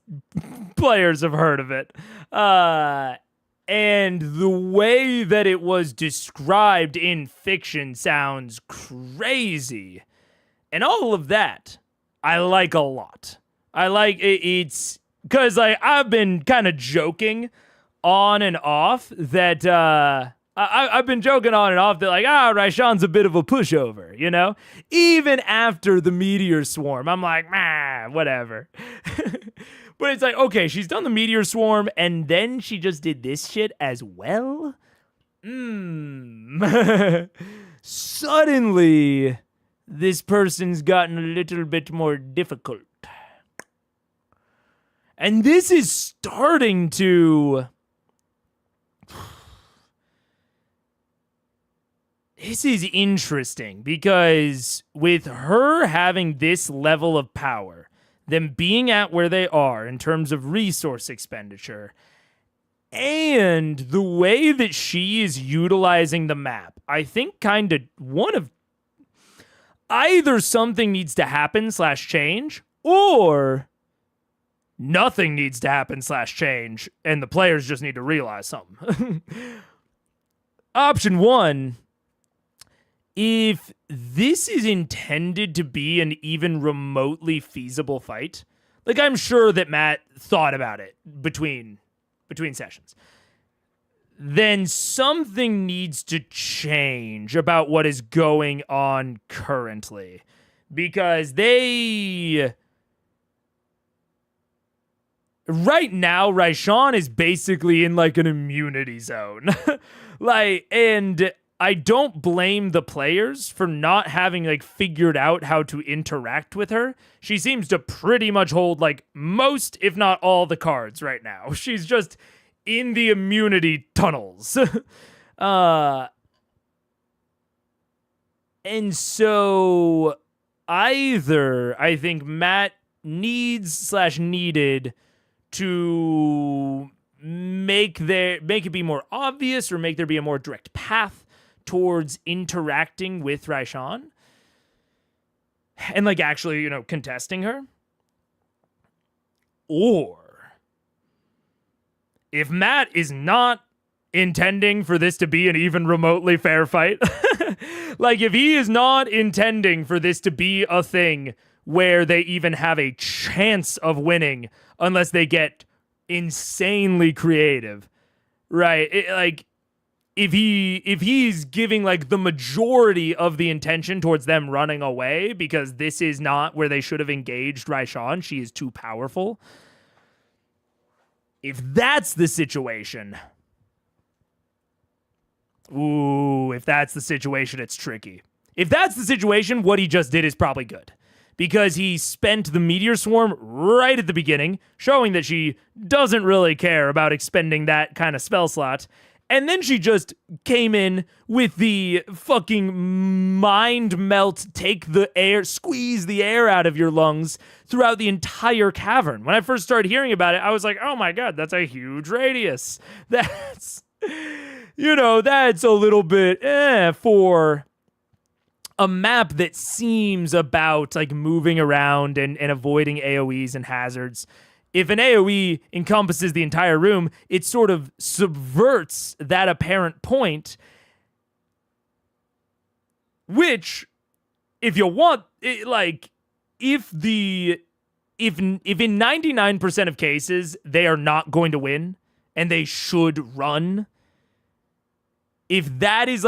players have heard of it. And the way that it was described in fiction sounds crazy. And all of that, I like a lot. I like it's because I've been kind of joking on and off that I've been joking on and off that Raishan's a bit of a pushover, you know? Even after the meteor swarm, I'm like, whatever. But it's like, okay, she's done the meteor swarm and then she just did this shit as well? Suddenly, this person's gotten a little bit more difficult. And this is starting to... This is interesting because with her having this level of power, them being at where they are in terms of resource expenditure, and the way that she is utilizing the map, I think kind of one of either something needs to happen / change, or nothing needs to happen / change, and the players just need to realize something. Option 1, if this is intended to be an even remotely feasible fight, like I'm sure that Matt thought about it between sessions, then something needs to change about what is going on currently. Because right now, Raishan is basically in like an immunity zone. And I don't blame the players for not having like figured out how to interact with her. She seems to pretty much hold like most, if not all, the cards right now. She's just in the immunity tunnels. And so either I think Matt needs / needed to make it be more obvious or make there be a more direct path towards interacting with Raishan and like actually, contesting her. Or if Matt is not intending for this to be an even remotely fair fight, like if he is not intending for this to be a thing where they even have a chance of winning unless they get insanely creative, right? If he's giving like the majority of the intention towards them running away because this is not where they should have engaged Raishan, she is too powerful. If that's the situation, it's tricky. If that's the situation, what he just did is probably good. Because he spent the meteor swarm right at the beginning, showing that she doesn't really care about expending that kind of spell slot. And then she just came in with the fucking mind melt, squeeze the air out of your lungs throughout the entire cavern. When I first started hearing about it, I was like, oh my god, that's a huge radius. That's, that's a little bit for a map that seems about like moving around and avoiding AoEs and hazards. If an AoE encompasses the entire room, it sort of subverts that apparent point, which, if you want, if in 99% of cases they are not going to win and they should run, if that's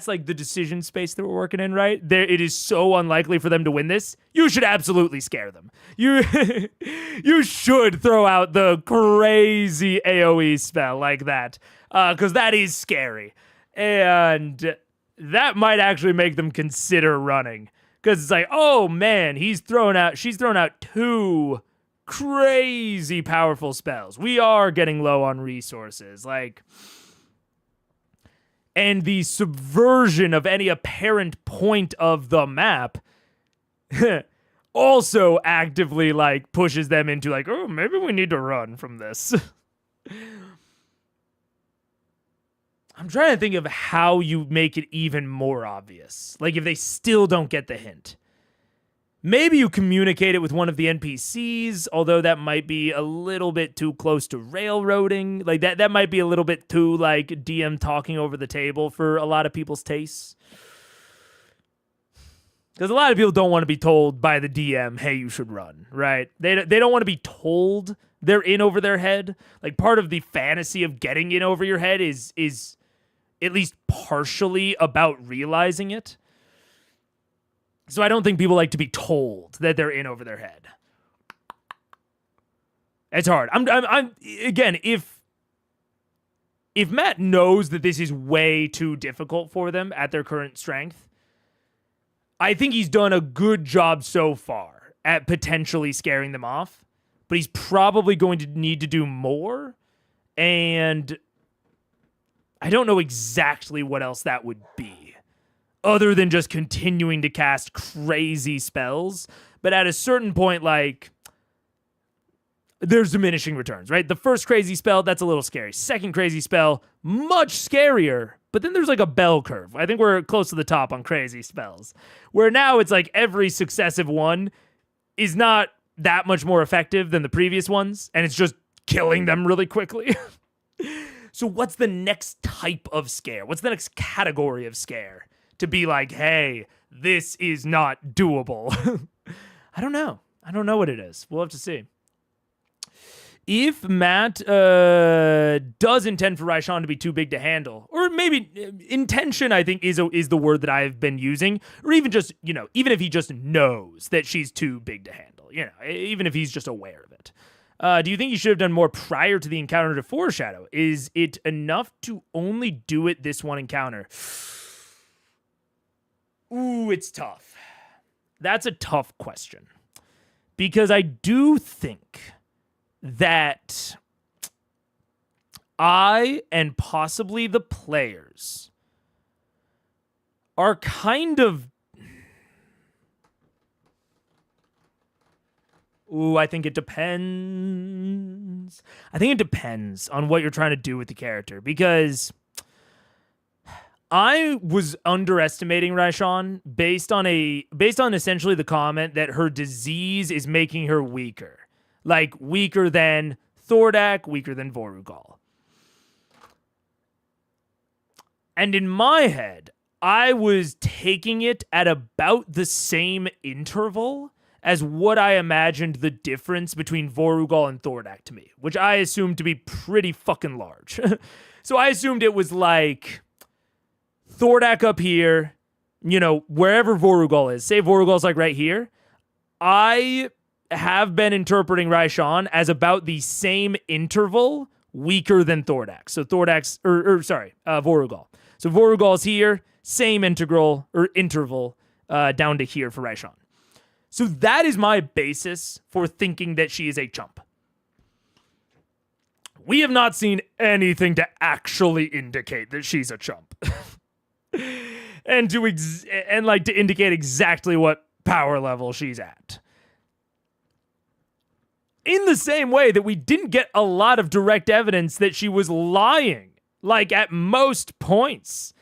like the decision space that we're working in, right? It is so unlikely for them to win this. You should absolutely scare them. You should throw out the crazy AoE spell like that, because that is scary, and that might actually make them consider running. Because it's like, oh man, she's thrown out 2 crazy powerful spells. We are getting low on resources, and the subversion of any apparent point of the map also actively like pushes them into like, oh, maybe we need to run from this. I'm trying to think of how you make it even more obvious. Like if they still don't get the hint. Maybe you communicate it with one of the NPCs, although that might be a little bit too close to railroading. Like that might be a little bit too like DM talking over the table for a lot of people's tastes. Because a lot of people don't want to be told by the DM, hey, you should run, right? They don't want to be told they're in over their head. Like part of the fantasy of getting in over your head is at least partially about realizing it. So I don't think people like to be told that they're in over their head. It's hard. I'm again, if Matt knows that this is way too difficult for them at their current strength, I think he's done a good job so far at potentially scaring them off, but he's probably going to need to do more, and I don't know exactly what else that would be, other than just continuing to cast crazy spells. But at a certain point, like, there's diminishing returns, right? The first crazy spell, that's a little scary. Second crazy spell, much scarier. But then there's like a bell curve. I think we're close to the top on crazy spells, where now it's like every successive one is not that much more effective than the previous ones, and it's just killing them really quickly. So what's the next type of scare? What's the next category of scare to be like, hey, this is not doable? I don't know. I don't know what it is. We'll have to see. If Matt does intend for Raishan to be too big to handle, or maybe intention, I think, is the word that I've been using, or even just, even if he just knows that she's too big to handle, even if he's just aware of it. Do you think you should have done more prior to the encounter to foreshadow? Is it enough to only do it this one encounter? Ooh, it's tough. That's a tough question. Because I do think that I and possibly the players are kind of... Ooh, I think it depends. I think it depends on what you're trying to do with the character, because I was underestimating Raishan based on essentially the comment that her disease is making her weaker. Like, weaker than Thordak, weaker than Vorugal. And in my head, I was taking it at about the same interval as what I imagined the difference between Vorugal and Thordak to me, which I assumed to be pretty fucking large. So I assumed it was like Thordak up here, wherever Vorugal is. Say Vorugal's like right here. I have been interpreting Raishan as about the same interval weaker than Thordak. So Vorugal. So Vorugal's here, same interval down to here for Raishan. So that is my basis for thinking that she is a chump. We have not seen anything to actually indicate that she's a chump. and to indicate exactly what power level she's at. In the same way that we didn't get a lot of direct evidence that she was lying, like at most points.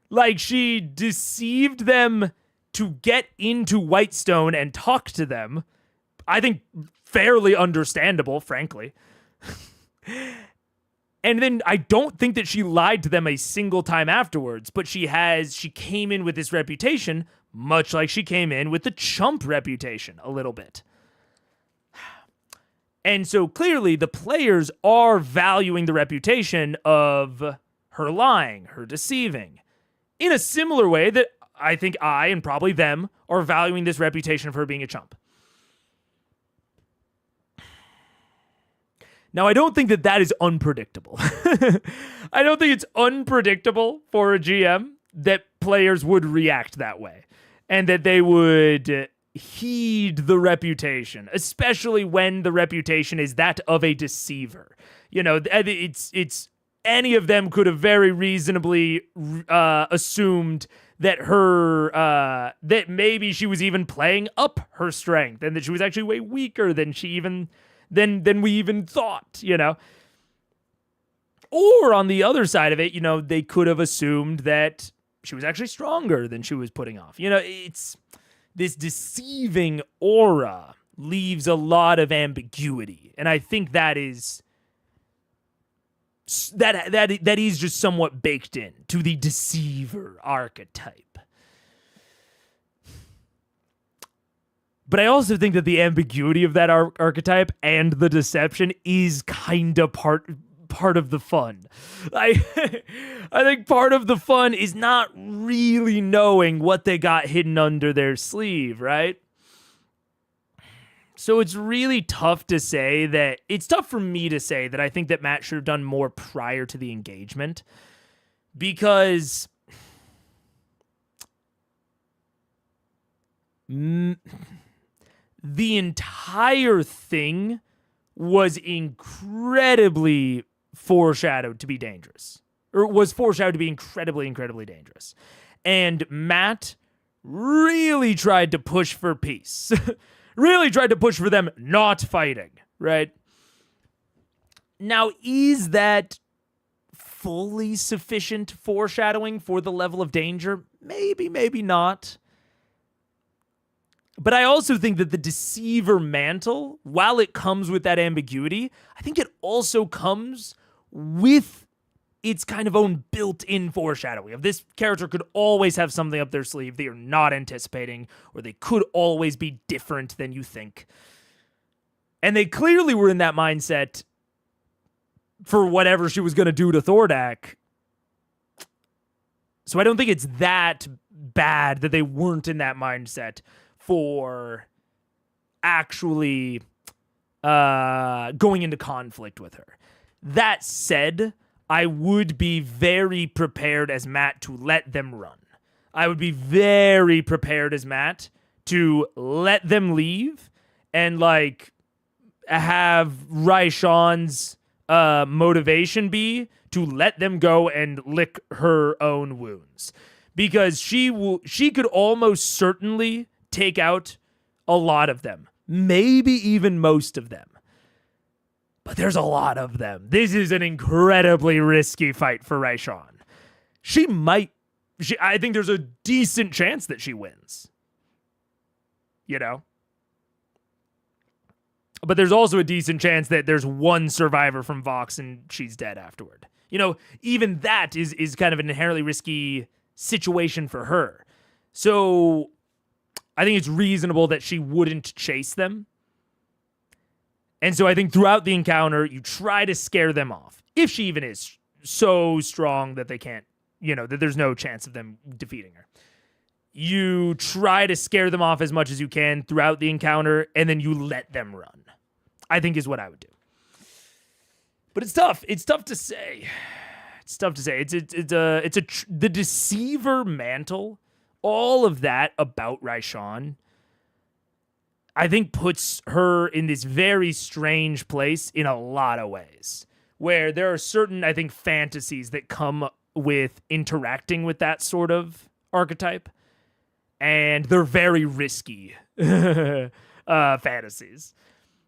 Like she deceived them to get into Whitestone and talk to them. I think fairly understandable, frankly. And then I don't think that she lied to them a single time afterwards, but she came in with this reputation, much like she came in with the chump reputation a little bit. And so clearly the players are valuing the reputation of her lying, her deceiving, in a similar way that I think I and probably them are valuing this reputation of her being a chump. Now, I don't think that is unpredictable. I don't think it's unpredictable for a GM that players would react that way and that they would heed the reputation, especially when the reputation is that of a deceiver. It's any of them could have very reasonably assumed that that maybe she was even playing up her strength and that she was actually way weaker than than we even thought, you know. Or on the other side of it, you know, they could have assumed that she was actually stronger than she was putting off. You know, it's this deceiving aura leaves a lot of ambiguity, and I think that is just somewhat baked in to the deceiver archetype. But I also think that the ambiguity of that archetype and the deception is kind of part of the fun. I think part of the fun is not really knowing what they got hidden under their sleeve, right? So it's really tough to say that, it's tough for me to say that I think that Matt should have done more prior to the engagement, because the entire thing was incredibly foreshadowed to be dangerous, or was foreshadowed to be incredibly, incredibly dangerous. And Matt really tried to push for peace. Really tried to push for them not fighting, right? Now, is that fully sufficient foreshadowing for the level of danger? Maybe, maybe not. But I also think that the deceiver mantle, while it comes with that ambiguity, I think it also comes with its kind of own built-in foreshadowing of this character could always have something up their sleeve they are not anticipating, or they could always be different than you think. And they clearly were in that mindset for whatever she was going to do to Thordak. So I don't think it's that bad that they weren't in that mindset for actually going into conflict with her. That said, I would be very prepared as Matt to let them run. I would be very prepared as Matt to let them leave and, like, have Raishan's motivation be to let them go and lick her own wounds. Because she could almost certainly take out a lot of them. Maybe even most of them. But there's a lot of them. This is an incredibly risky fight for Raishan. I think there's a decent chance that she wins. You know? But there's also a decent chance that there's one survivor from Vox and she's dead afterward. You know, even that is kind of an inherently risky situation for her. So I think it's reasonable that she wouldn't chase them. And so I think throughout the encounter, you try to scare them off. If she even is so strong that they can't, you know, that there's no chance of them defeating her. You try to scare them off as much as you can throughout the encounter, and then you let them run. I think is what I would do. But it's tough. It's tough to say. It's tough to say. The deceiver mantle, all of that about Raishan, I think puts her in this very strange place in a lot of ways, where there are certain, I think, fantasies that come with interacting with that sort of archetype, and they're very risky fantasies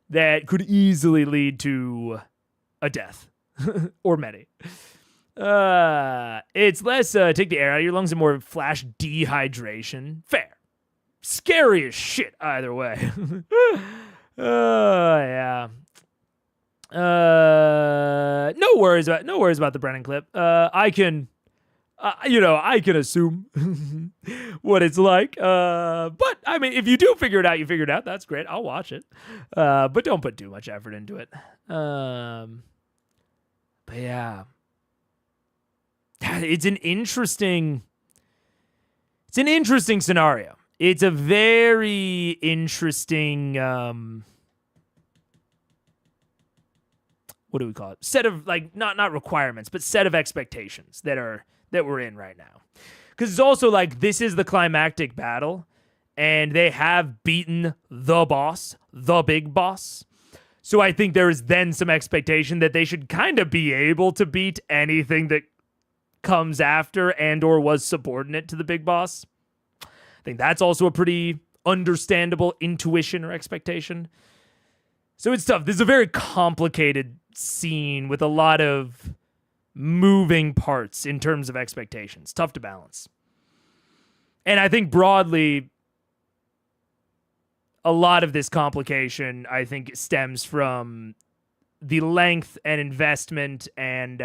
that could easily lead to a death, or many. It's less take the air out of your lungs and more flash dehydration. Fair. Scary as shit either way. Yeah. No worries about the Brennan clip. I can assume what it's like. But I mean, if you do figure it out, you figure it out. That's great. I'll watch it. But don't put too much effort into it. But yeah, it's an interesting scenario. It's a very interesting, what do we call it? Set of, like, not requirements, but set of expectations that we're in right now. Because it's also like, this is the climactic battle, and they have beaten the boss, the big boss. So I think there is then some expectation that they should kind of be able to beat anything that comes after and or was subordinate to the big boss. I think that's also a pretty understandable intuition or expectation. So it's tough. This is a very complicated scene with a lot of moving parts in terms of expectations. Tough to balance. And I think broadly, a lot of this complication, I think, stems from the length and investment and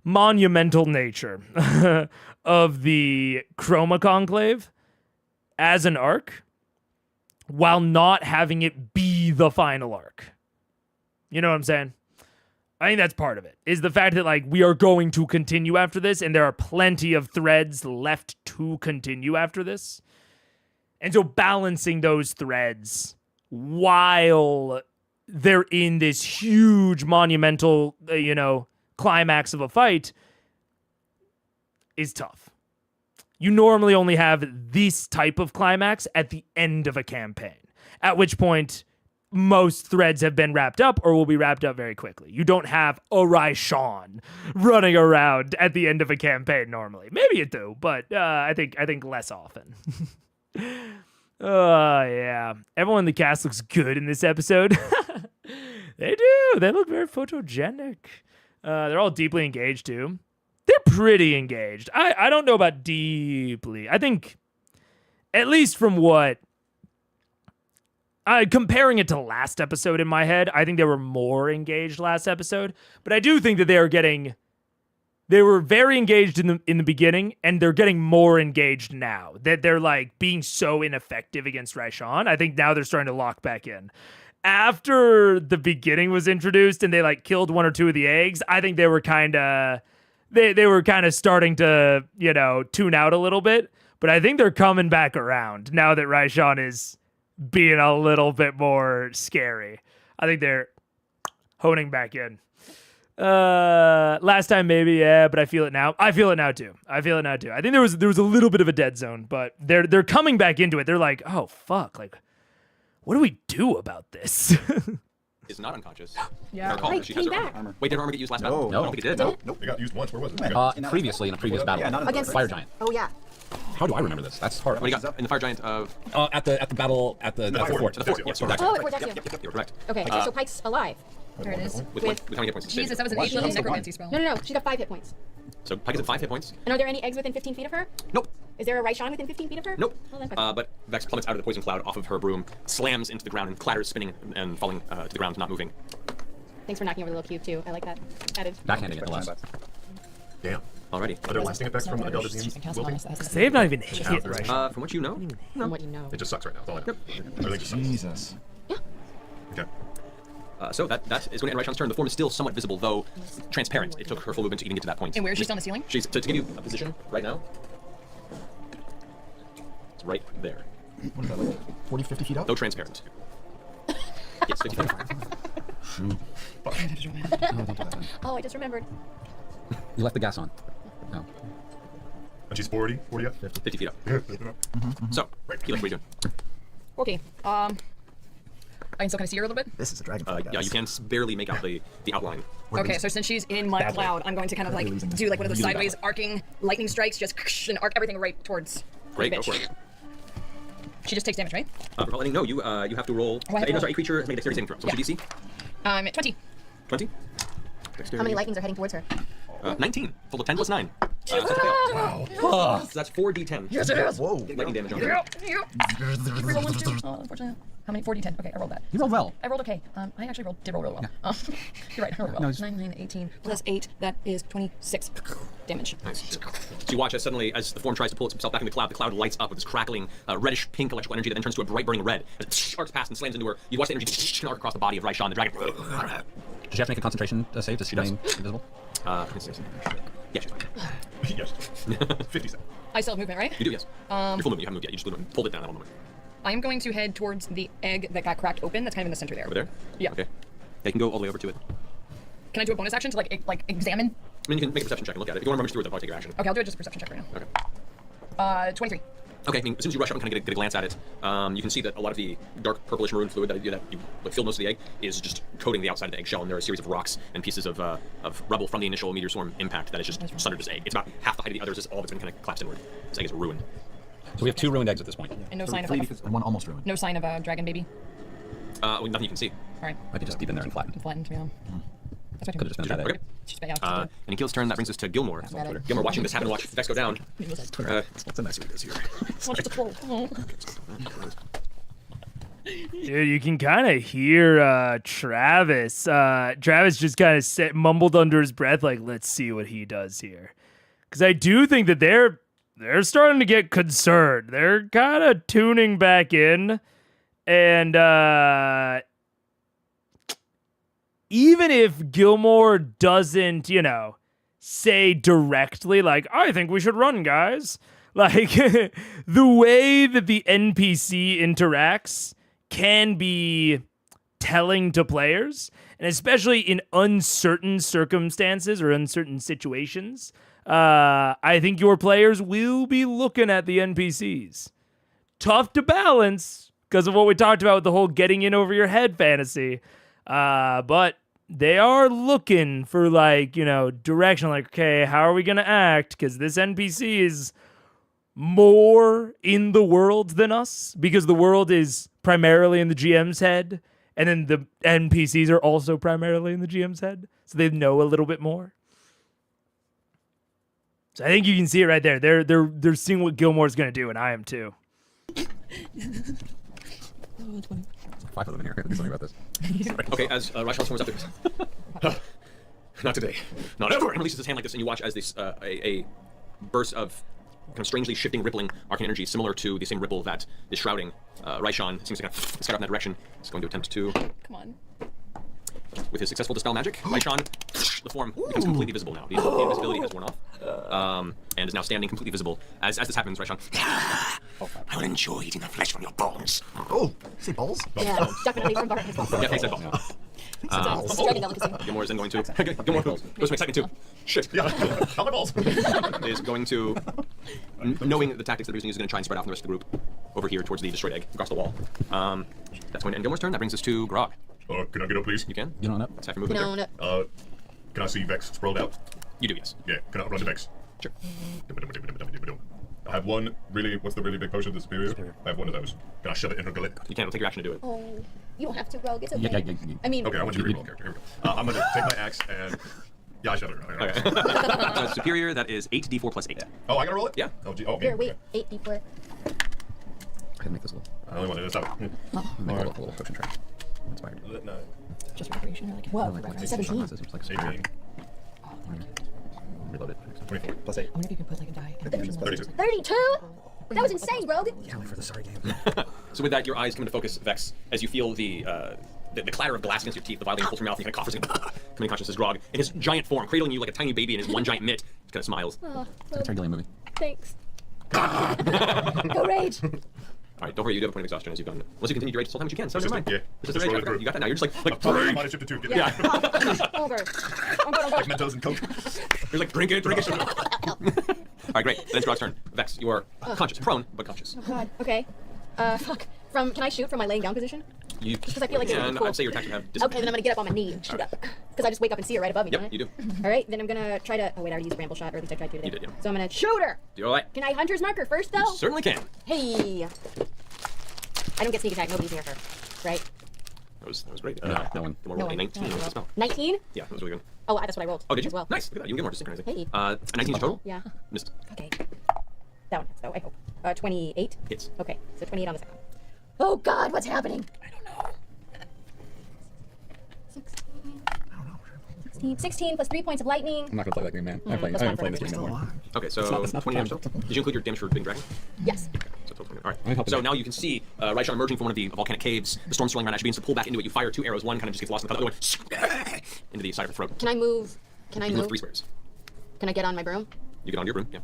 monumental nature of the Chroma Conclave as an arc, while not having it be the final arc. You know what I'm saying? I think that's part of it, is the fact that, like, we are going to continue after this, and there are plenty of threads left to continue after this. And so balancing those threads while they're in this huge monumental, climax of a fight is tough. You normally only have this type of climax at the end of a campaign, at which point most threads have been wrapped up or will be wrapped up very quickly. You don't have a Raishan running around at the end of a campaign normally. Maybe you do, but I think less often. Oh, yeah. Everyone in the cast looks good in this episode. They do. They look very photogenic. They're all deeply engaged, too. They're pretty engaged. I don't know about deeply. I think, at least from what... comparing it to last episode in my head, I think they were more engaged last episode. But I do think that they were very engaged in the beginning, and they're getting more engaged now. That they're like being so ineffective against Raishan. I think now they're starting to lock back in. After the beginning was introduced and they like killed one or two of the eggs, I think they were kind of starting to, tune out a little bit. But I think they're coming back around now that Raishan is being a little bit more scary. I think they're honing back in. Last time maybe, yeah, but I feel it now. I feel it now too. I think there was a little bit of a dead zone, but they're coming back into it. They're like, oh fuck, like, what do we do about this? Is not unconscious. Yeah. Right, she has her back. armor. Wait, did her armor get used last battle? No. I don't think it did. Nope. It got used once. Where was it? Previously in a previous battle. Yeah, not in the Against Fire Giant. Oh yeah. How do I remember this? That's hard. What do you got in the Fire Giant of... At the battle at the fort. The fort, yes, correct. Oh, at Fort Daxio. Yep, you're correct. Okay, so Pike's alive. There it is. With how many hit points? Jesus, that was an 8-level necromancy spell. No. She's got 5 hit points. So Pike is at 5 hit points. And are there any eggs within 15 feet of her? Nope. Is there a Raishan within 15 feet of her? Nope. Well, then, But Vex plummets out of the poison cloud off of her broom, slams into the ground, and clatters, spinning and falling to the ground, not moving. Thanks for knocking over the little cube too. I like that. Added. Backhanding it, no less. Damn. Alrighty. Are there lasting effects from Adele Disease? They have not even hit Raishan. From what you know, From what you know. It just sucks right now. That's all I know. Everything just sucks. Jesus. Okay. so that is going to end Raishan's turn. The form is still somewhat visible, though transparent. It took her full movement to even get to that point. And where is she still on the ceiling? She's to give you a position right now. It's right there. What is that, like 40, 50 feet up? Though transparent. Yes, 50 feet. No, don't do that then. Oh, I just remembered. You left the gas on. No. And she's 40 up? 50 feet up. So, Keelan, what are you doing? Okay. I can still kind of see her a little bit. This is a dragonfly, guys. Yeah, you can barely make out the outline. Okay, so since she's in my cloud, I'm going to kind of like do like one of those sideways arcing lightning strikes, just and arc everything right towards. Great, the go bitch. for it. She just takes damage, right? Recall letting no, you have to roll. Oh, I have to roll. Sorry, a creature has made a dexterity saving throw. So what's your DC? 20. 20. How many lightnings are heading towards her? 19. Full of 10 plus 9. That's a fail. Wow. So that's 4d10. Yes, it is. Whoa. Lightning damage on Yeah, her. yeah. Unfortunately. How many? 40, 10. Okay, I rolled that. You rolled well. I rolled okay. I actually did roll really well. You're right, I rolled well. 9, 18 plus 8, that is 26 damage. Nice. So you watch as suddenly, as the form tries to pull itself back in the cloud lights up with this crackling, reddish pink electrical energy that then turns to a bright burning red. As it arcs past and slams into her, you watch the energy arc across the body of Raishan, the dragon. Does she have to make a concentration save to remain invisible? Yeah, she's fine. Yes. 50 seconds. I still have movement, right? You do, yes. Your full movement, you haven't moved yet. You just pulled it down that moment. I am going to head towards the egg that got cracked open. That's kind of in the center there. Over there? Yeah. Okay. They can go all the way over to it. Can I do a bonus action to like examine? I mean, you can make a perception check and look at it. If you want to rummage through it, then probably take your action. Okay, I'll do it just a perception check right now. Okay. 23. Okay, I mean, as soon as you rush up and kind of get a glance at it, you can see that a lot of the dark purplish maroon fluid that you like, filled most of the egg is just coating the outside of the eggshell, and there are a series of rocks and pieces of rubble from the initial meteor swarm impact that has just sundered this egg. It's about half the height of the others. Is all that's been kind of collapsed inward. This egg is ruined. So we have 2 ruined eggs at this point. And no sign of like And one almost ruined. no sign of a dragon baby. Well, nothing you can see. All right. Might be just deep in there and flattened. Flattened, yeah. That's what Could have just been that egg. Okay. Just, yeah, And in Gil's turn, that brings us to Gilmore. Twitter. Gilmore watching this happen, watch Vex go down. What's the nice videos here? Watch the troll. Oh. Dude, you can kind of hear Travis. Travis just kind of mumbled under his breath, like, "Let's see what he does here," because I do think that they're starting to get concerned. They're kind of tuning back in, and even if Gilmore doesn't, say directly, like, "I think we should run, guys," like the way that the NPC interacts can be telling to players, and especially in uncertain circumstances or uncertain situations. I think your players will be looking at the NPCs. Tough to balance because of what we talked about with the whole getting in over your head fantasy. But they are looking for, like, direction, like, okay, how are we going to act? Because this NPC is more in the world than us, because the world is primarily in the GM's head, and then the NPCs are also primarily in the GM's head, so they know a little bit more. So I think you can see it right there. They're seeing what Gilmore's going to do, and I am too. Oh, that's funny. 5 of them in here. Do something about this. Okay, as Raishan swarms up there. Not today. Not ever. And releases his hand like this, and you watch as this a burst of kind of strangely shifting, rippling arcane energy, similar to the same ripple that is shrouding Raishan. Seems to kind of scatter up in that direction. He's going to attempt to. Come on. With his successful dispel magic, Raishan, the form becomes completely visible now. The invisibility has worn off, and is now standing completely visible. As this happens, Raishan, I will enjoy eating the flesh from your bones. Oh, say balls? Yeah, definitely from Bart as well. Yeah, he said balls. It's a striking delicacy. Gilmore is then going to. Gilmore goes from excitement too. Shit. Yeah, how my balls? Is going to, knowing the tactics that he's going to try and spread out from the rest of the group over here towards the destroyed egg across the wall. That's going to end Gilmore's turn. That brings us to Grog. Can I get up, please? You can. You don't know? Let's have your movement there. Can I see Vex sprawled out? You do, yes. Yeah, can I run to Vex? Sure. I have one really, what's the really big potion, the superior? I have one of those. Can I shove it in her gullet? You can. It'll take your action to do it. Oh, you don't have to, Rogue. It's okay. Yeah. I mean, Okay, I want you to reroll character. Here we go. I'm gonna take my axe and... Yeah, I shove it in her. Okay. So it's superior, that is 8d4 plus 8. Oh, I gotta roll it? Yeah. Oh, gee, oh, here, me. wait, 8d4. I can make this a little. I only wanted this out. Make a little potion tray. Inspired. No. Just recreation. Like, Whoa, Like 17. It's like 18. reload it. 24. Plus 8. I wonder if you could put like a die. 32. 32? That was insane, Rogue. Can't wait for the sorry game. So with that, your eyes come into focus, Vex, as you feel the clatter of glass against your teeth, the violin pulls from your mouth, and he kind of coughs and coming conscious as Grog. In his giant form, cradling you like a tiny baby in his one giant mitt, just kind of smiles. Oh, It's a Herculean movie. thanks. Go rage. All right, don't worry, you do have a point of exhaustion as you've done. Unless you continue to rage this whole time, which you can. So It's never just mind. yeah. It's just Just a roll rage. it through. You got that now. You're just like I might have shifted too. Yeah. Over. I'm good. Like Mentos and Coke. You're like, drink it. All right, great. Then it's Grog's turn. Vex, you are conscious, prone, but conscious. Oh, God. Okay. Fuck. Can I shoot from my laying down position? You Because I feel like it's can. cool. I'd say your attack would have Okay, then I'm gonna get up on my knee and shoot up. Because I just wake up and see her right above me, Yep, don't I? you do. All right, then I'm gonna try to. Oh wait, I already used a ramble shot, or at least I tried to today. You did, yeah. So I'm gonna shoot her. Do all right. Can I hunter's marker first though? Certainly can. Hey. I don't get sneak attack. Nobody's near her, right? That was great. No one. Gilmore No rolled a one. 19 on the spell. 19? Yeah, that was really good. Oh, that's what I rolled. Oh, did you? As well. Nice. Look at that. You can get more just synchronizing. Hey. 19 total? Yeah. Missed. Okay. That one. So I hope. 28. Hits. Okay, so 28 on the second one. Oh God, what's happening? I don't know. 16 plus 3 points of lightning. I'm not gonna play that game, man. Plus I'm one playing for this game no more. Okay, so It's not 20 damage total. Did you include your damage for Big Dragon? Yes. So total 20. All Let me right. help So you. now you can see Raishan emerging from one of the volcanic caves. The storm swirling around as you begins to pull back into it. You fire 2 arrows. One kind of just gets lost in the other one into the side of the throat. Can I move? Can I You can move move? 3 squares. Can I get on my broom You get onto your broom. Yeah.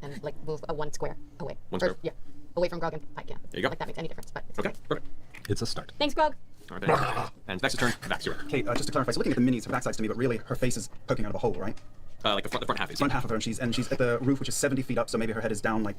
and like move a 1 square away? One square? Yeah. Away from Grog and Pike, yeah. There you go. Like that makes any difference, but it's Okay. Perfect. It's a start. Thanks, Grog. All right. Then. And Vex's turn. Vex, you're up. Okay, just to clarify, so looking at the minis, her backside's to me, but really her face is poking out of a hole, right? Like the front half is. Front half of her, and she's at the roof, which is 70 feet up, so maybe her head is down like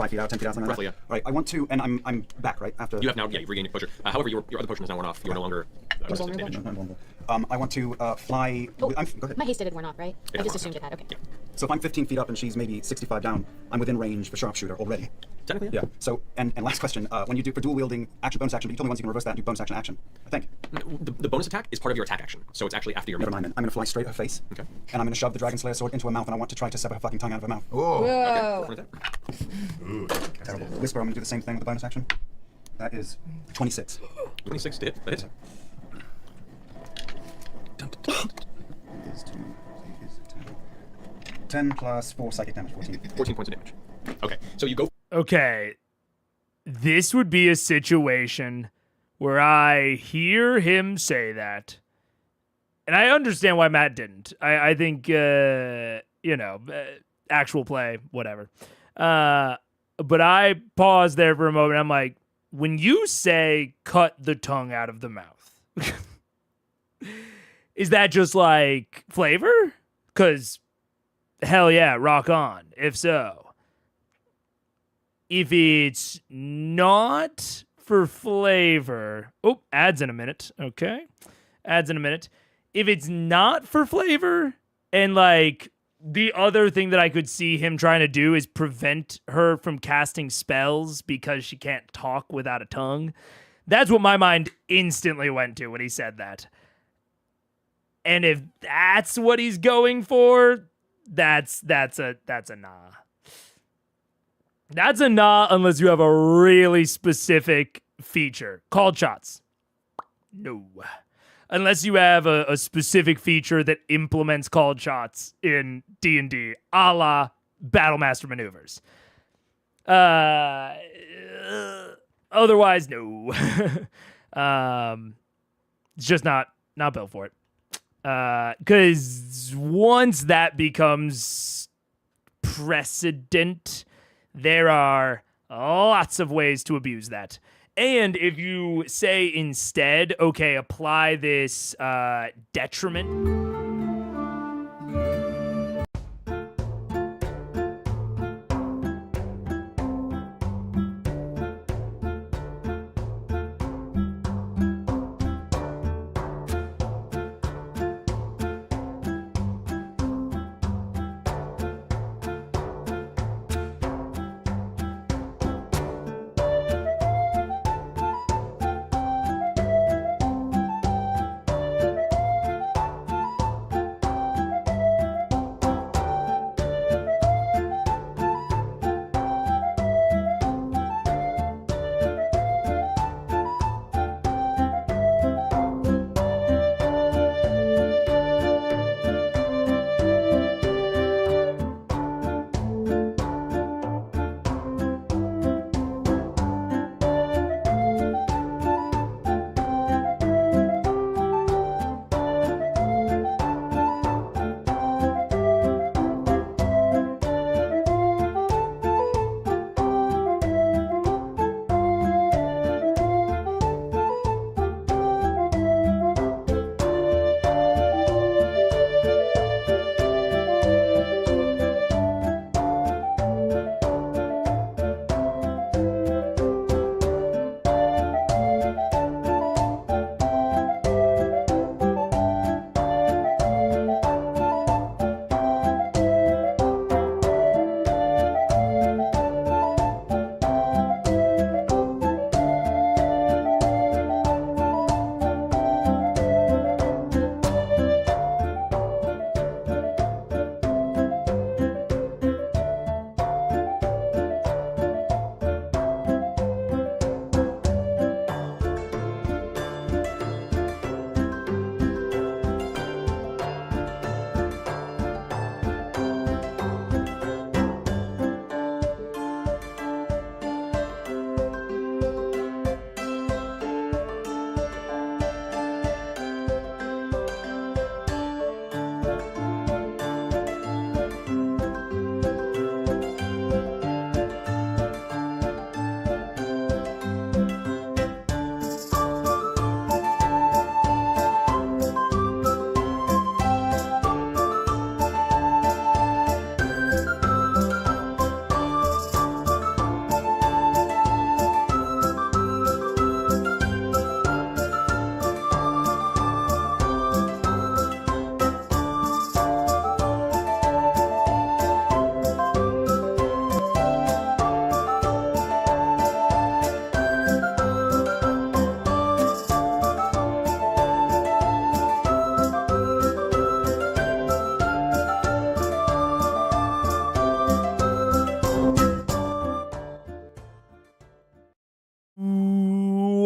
5 feet out, 10 feet out, something Roughly, like that. yeah. All right, I want to, and I'm back, right? After. You have now, yeah, you've regained your potion. However, your other potion is now worn off. You are no longer resistant to damage. I want to fly. Oh, go ahead. my haste had worn off, right? I just assumed it had. Okay. Yeah. So if I'm 15 feet up and she's maybe 65 down, I'm within range for sharpshooter already. Technically, Yeah. So and last question, when you do for dual wielding action bonus action, but you told me once you can reverse that and do bonus action. I think. The bonus attack is part of your attack action, so it's actually after your. Never mind then. I'm gonna fly straight at her face. Okay. And I'm gonna shove the Dragon Slayer sword into her mouth, and I want to try to sever her fucking tongue out of her mouth. Oh. Okay. Ooh, Terrible. Whisper, I'm gonna do the same thing with the bonus action. That is 26. 26 to hit. That hits. Is 10 plus 4 psychic damage, 14. 14 points of damage. Okay, so you go. Okay. This would be a situation where I hear him say that. And I understand why Matt didn't. I think, actual play, whatever. But I paused there for a moment. I'm like, when you say cut the tongue out of the mouth, is that just like flavor? Because hell yeah, rock on. If so. If it's not for flavor, ads in a minute. Okay. Ads in a minute. If it's not for flavor, and like the other thing that I could see him trying to do is prevent her from casting spells because she can't talk without a tongue. That's what my mind instantly went to when he said that. And if that's what he's going for, that's a nah. That's a nah unless you have a really specific feature. Called shots. No. Unless you have a specific feature that implements called shots in D&D, a la Battlemaster Maneuvers. Otherwise, no. It's just not built for it. Because once that becomes precedent, there are lots of ways to abuse that. And if you say instead, okay, apply this detriment.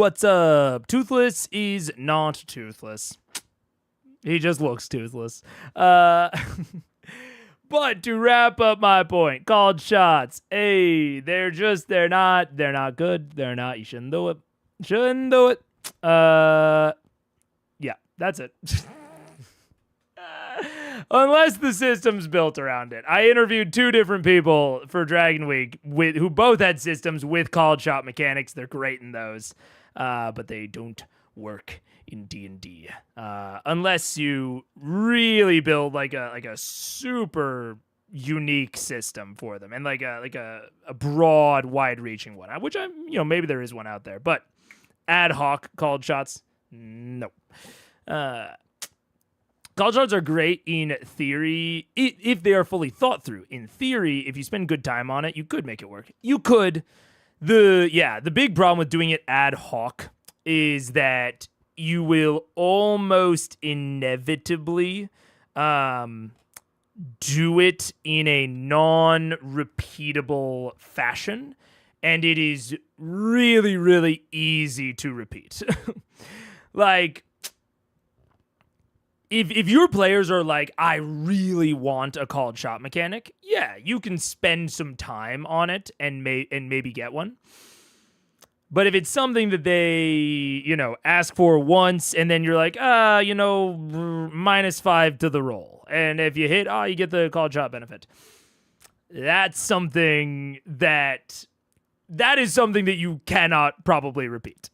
what's up? Toothless is not toothless. He just looks toothless. But to wrap up my point, called shots. Hey, they're not good. They're not, you shouldn't do it. Shouldn't do it. Yeah, that's it. Unless the system's built around it. I interviewed 2 different people for Dragon Week who both had systems with called shot mechanics. They're great in those, but they don't work in D&D unless you really build like a super unique system for them and like a broad, wide-reaching one, which maybe there is one out there, but ad hoc called shots, no. Called shots are great in theory if they are fully thought through. In theory, if you spend good time on it, you could make it work. You could. The big problem with doing it ad hoc is that you will almost inevitably do it in a non-repeatable fashion, and it is really, really easy to repeat. Like, if your players are like, I really want a called shot mechanic, yeah, you can spend some time on it and maybe get one. But if it's something that they, ask for once and then you're like, -5 to the roll. And if you hit, you get the called shot benefit. That's something that is something that you cannot probably repeat.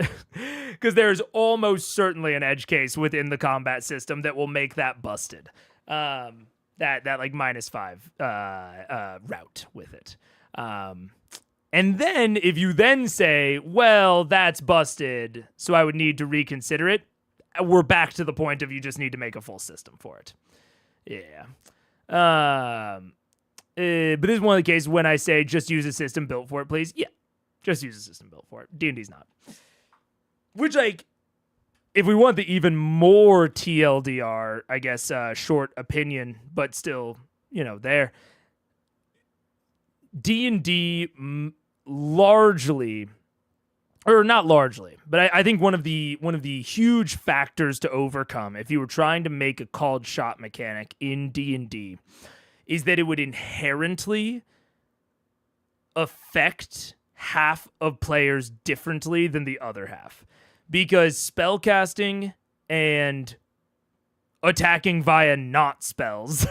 Because there's almost certainly an edge case within the combat system that will make that busted. That like -5 route with it. And then if you then say, well, that's busted, so I would need to reconsider it, we're back to the point of you just need to make a full system for it. Yeah. But this is one of the cases when I say just use a system built for it, please. Yeah, just use a system built for it. D&D's not. Which, like, if we want the even more TLDR, I guess, short opinion, but still, there. D&D largely, or not largely, but I think one of the huge factors to overcome if you were trying to make a called shot mechanic in D&D is that it would inherently affect half of players differently than the other half. Because spellcasting and attacking via not spells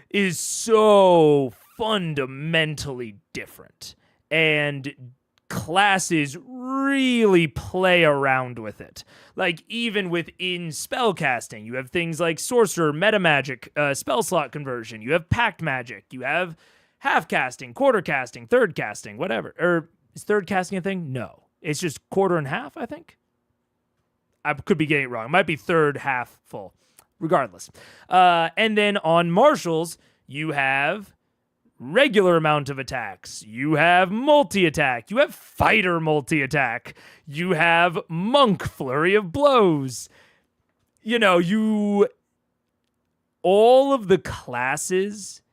is so fundamentally different. And classes really play around with it. Like, even within spellcasting, you have things like sorcerer, metamagic, spell slot conversion. You have pact magic. You have half casting, quarter casting, third casting, whatever. Or is third casting a thing? No. It's just quarter and half, I think. I could be getting it wrong. It might be third, half, full. Regardless. And then on martials, you have regular amount of attacks. You have multi-attack. You have fighter multi-attack. You have monk flurry of blows. All of the classes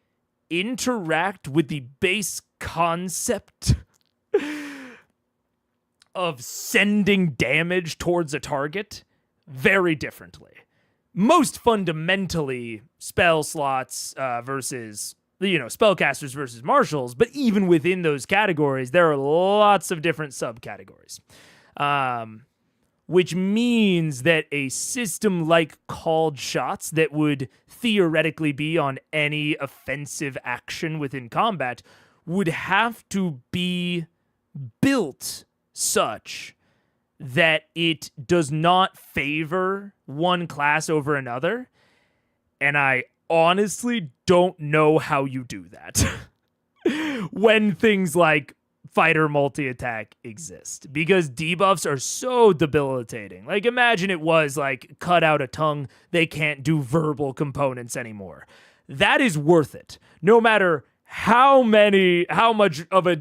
interact with the base concept of sending damage towards a target very differently. Most fundamentally, spell slots versus, spellcasters versus martials, but even within those categories, there are lots of different subcategories. Which means that a system like called shots that would theoretically be on any offensive action within combat would have to be built such that it does not favor one class over another. And I honestly don't know how you do that when things like fighter multi-attack exist, because debuffs are so debilitating. Like, imagine it was like cut out a tongue, they can't do verbal components anymore. That is worth it, no matter how much of a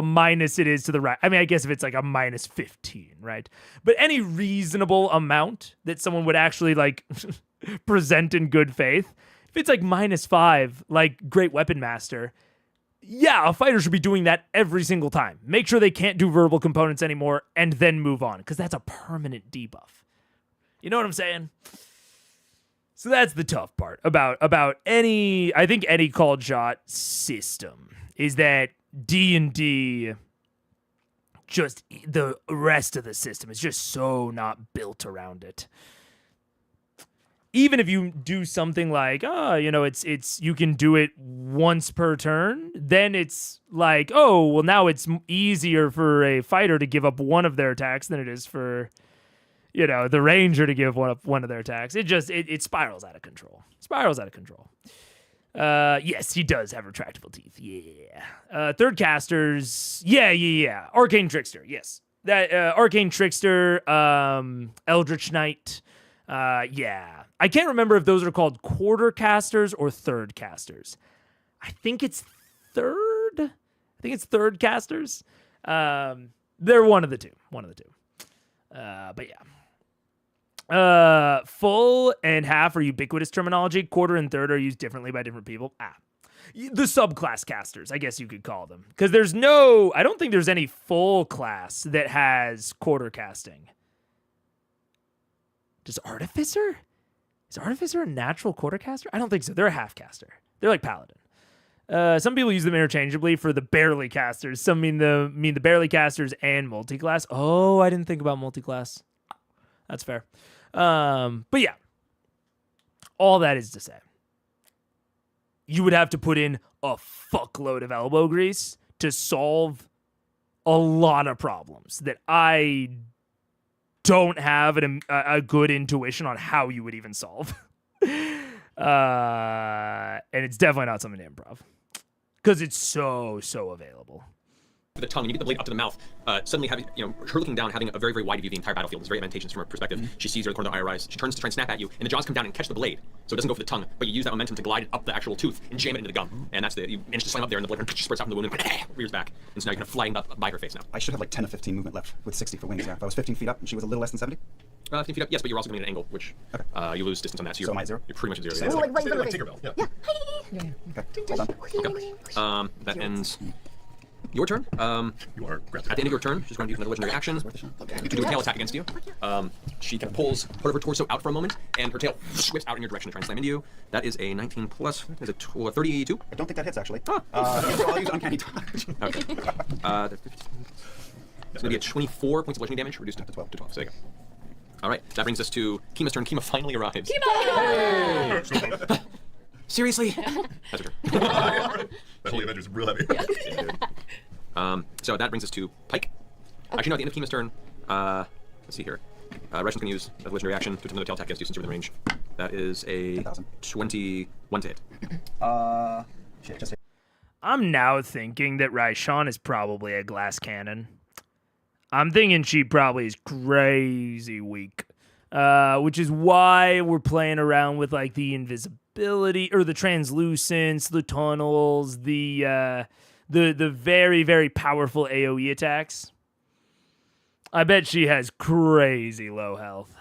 minus it is to the right. I mean, I guess if it's like a -15, right? But any reasonable amount that someone would actually like present in good faith, if it's like -5, like Great Weapon Master, yeah, a fighter should be doing that every single time. Make sure they can't do verbal components anymore and then move on, because that's a permanent debuff. You know what I'm saying? So that's the tough part about any called shot system is that D&D, just the rest of the system is just so not built around it. Even if you do something like, it's you can do it once per turn, then it's like, oh, well, now it's easier for a fighter to give up one of their attacks than it is for, the ranger to give one of their attacks. It spirals out of control. Yes, he does have retractable teeth. Yeah. Third casters. Yeah. Arcane Trickster. Yes. That Arcane Trickster, Eldritch Knight. Yeah. I can't remember if those are called quarter casters or third casters. I think it's third casters. They're one of the two. But yeah. Full and half are ubiquitous terminology. Quarter and third are used differently by different people. The subclass casters, I guess you could call them. Because I don't think there's any full class that has quarter casting. Does Artificer? Is Artificer a natural quarter caster? I don't think so. They're a half caster. They're like Paladin. Some people use them interchangeably for the barely casters. Some mean the barely casters and multiclass. Oh, I didn't think about multiclass. That's fair. But yeah, all that is to say, you would have to put in a fuckload of elbow grease to solve a lot of problems that I don't have a good intuition on how you would even solve. And it's definitely not something to improv because it's so available. The tongue, and you get the blade up to the mouth, suddenly having, her looking down, having a very, very wide view of the entire battlefield is very advantageous from her perspective. Mm-hmm. She sees her in the corner of the eye rise. She turns to try and snap at you, and the jaws come down and catch the blade. So it doesn't go for the tongue, but you use that momentum to glide up the actual tooth and jam it into the gum. And that's you manage to slam up there, and the blade spurts out from the wound and rears back. And so now you're kind of flying up by her face now. I should have like 10 or 15 movement left with 60 for wings. Yeah. If I was 15 feet up and she was a little less than 70? 15 feet up, yes, but you're also going at an angle, which you lose distance on that. So am I zero? You're pretty much at zero. Yeah. Like Tinkerbell. Yeah. Okay. Hold on. That ends your turn. You are at the end of your turn, she's going to use another legendary action to do a tail attack against you. She kind of pulls part of her torso out for a moment, and her tail whips out in your direction to try and slam into you. That is a 19 plus. Is it 32? I don't think that hits actually. I'll use uncanny dodge. Okay. It's going to be a 24 points of bludgeoning damage, reduced to 12. So there you go. All right, that brings us to Kima's turn. Kima finally arrives. Kima! Seriously? That's her turn. That Holy Avenger's real heavy. So that brings us to Pike. Actually, no, at the end of Kima's turn, let's see here. Raishan can use a legendary action to another tail attack against you since you're within range. That is a 21 to hit. Shit, just hit. I'm now thinking that Raishan is probably a glass cannon. I'm thinking she probably is crazy weak, which is why we're playing around with like the invisibility or the translucence, the tunnels, the very, very powerful AoE attacks. I bet she has crazy low health.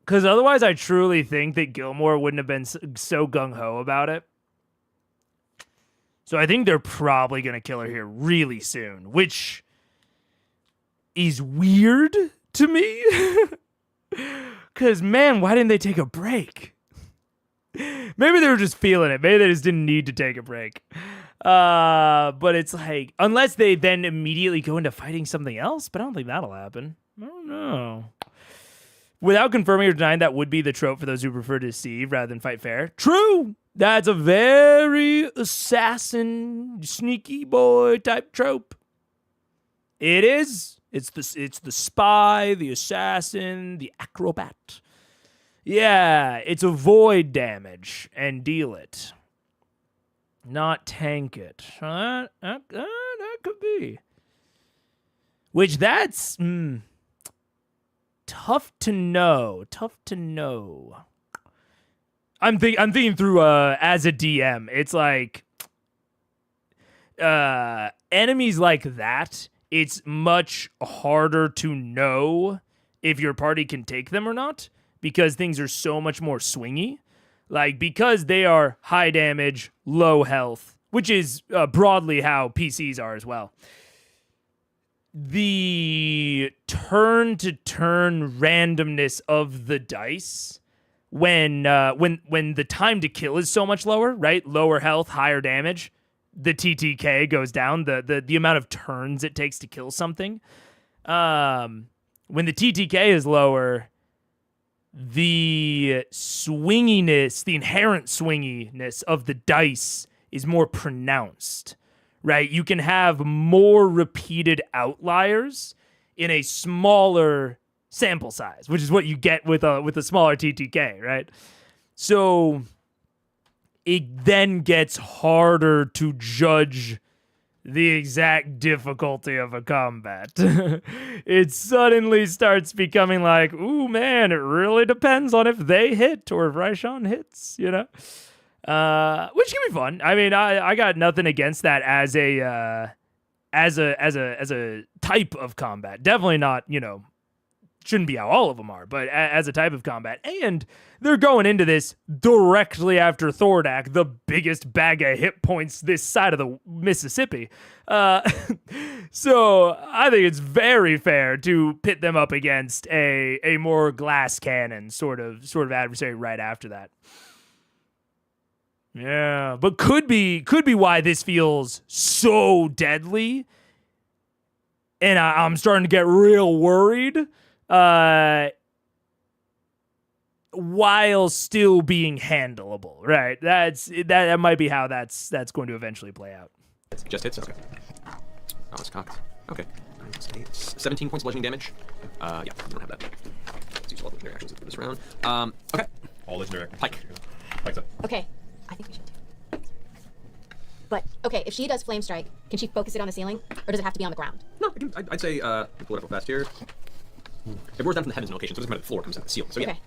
Because otherwise, I truly think that Gilmore wouldn't have been so gung-ho about it. So I think they're probably going to kill her here really soon, which is weird to me. Because, man, why didn't they take a break? Maybe they were just feeling it. Maybe they just didn't need to take a break. But it's like, unless they then immediately go into fighting something else, but I don't think that'll happen. I don't know. Without confirming or denying, that would be the trope for those who prefer to deceive rather than fight fair. True! That's a very assassin, sneaky boy type trope. It is. It's the spy, the assassin, the acrobat. Yeah, it's avoid damage and deal it. Not tank it. That could be. Which that's tough to know. I'm thinking through as a DM. It's like enemies like that. It's much harder to know if your party can take them or not because things are so much more swingy. Like, because they are high damage, low health, which is broadly how PCs are as well. The turn-to-turn randomness of the dice when the time to kill is so much lower, right? Lower health, higher damage. The TTK goes down. The amount of turns it takes to kill something. When the TTK is lower, the swinginess, the inherent swinginess of the dice is more pronounced, right? You can have more repeated outliers in a smaller sample size, which is what you get with a smaller TTK, right? So it then gets harder to judge the exact difficulty of a combat. It suddenly starts becoming like, ooh, man, it really depends on if they hit or if Raishan hits, you know? Which can be fun. I mean, I got nothing against that as a type of combat. Definitely not, you know, shouldn't be how all of them are, but as a type of combat. And they're going into this directly after Thordak, the biggest bag of hit points this side of the Mississippi. So I think it's very fair to pit them up against a more glass cannon sort of adversary right after that. Yeah, but could be why this feels so deadly. And I'm starting to get real worried. While still being handleable, right? That might be how that's going to eventually play out. Just hits. Okay. Oh, it's cocked. Okay. 17 points of bludgeoning damage. Yeah, we don't have that. Let's use all legendary actions for this round. Okay. All legendary actions. Pike. Pike's up. Okay, I think we should do. But okay, if she does flame strike, can she focus it on the ceiling, or does it have to be on the ground? No, I'd say pull it up real fast here. It roars down from the heavens in location, so it doesn't matter the floor, it comes out the ceiling. So yeah. Okay.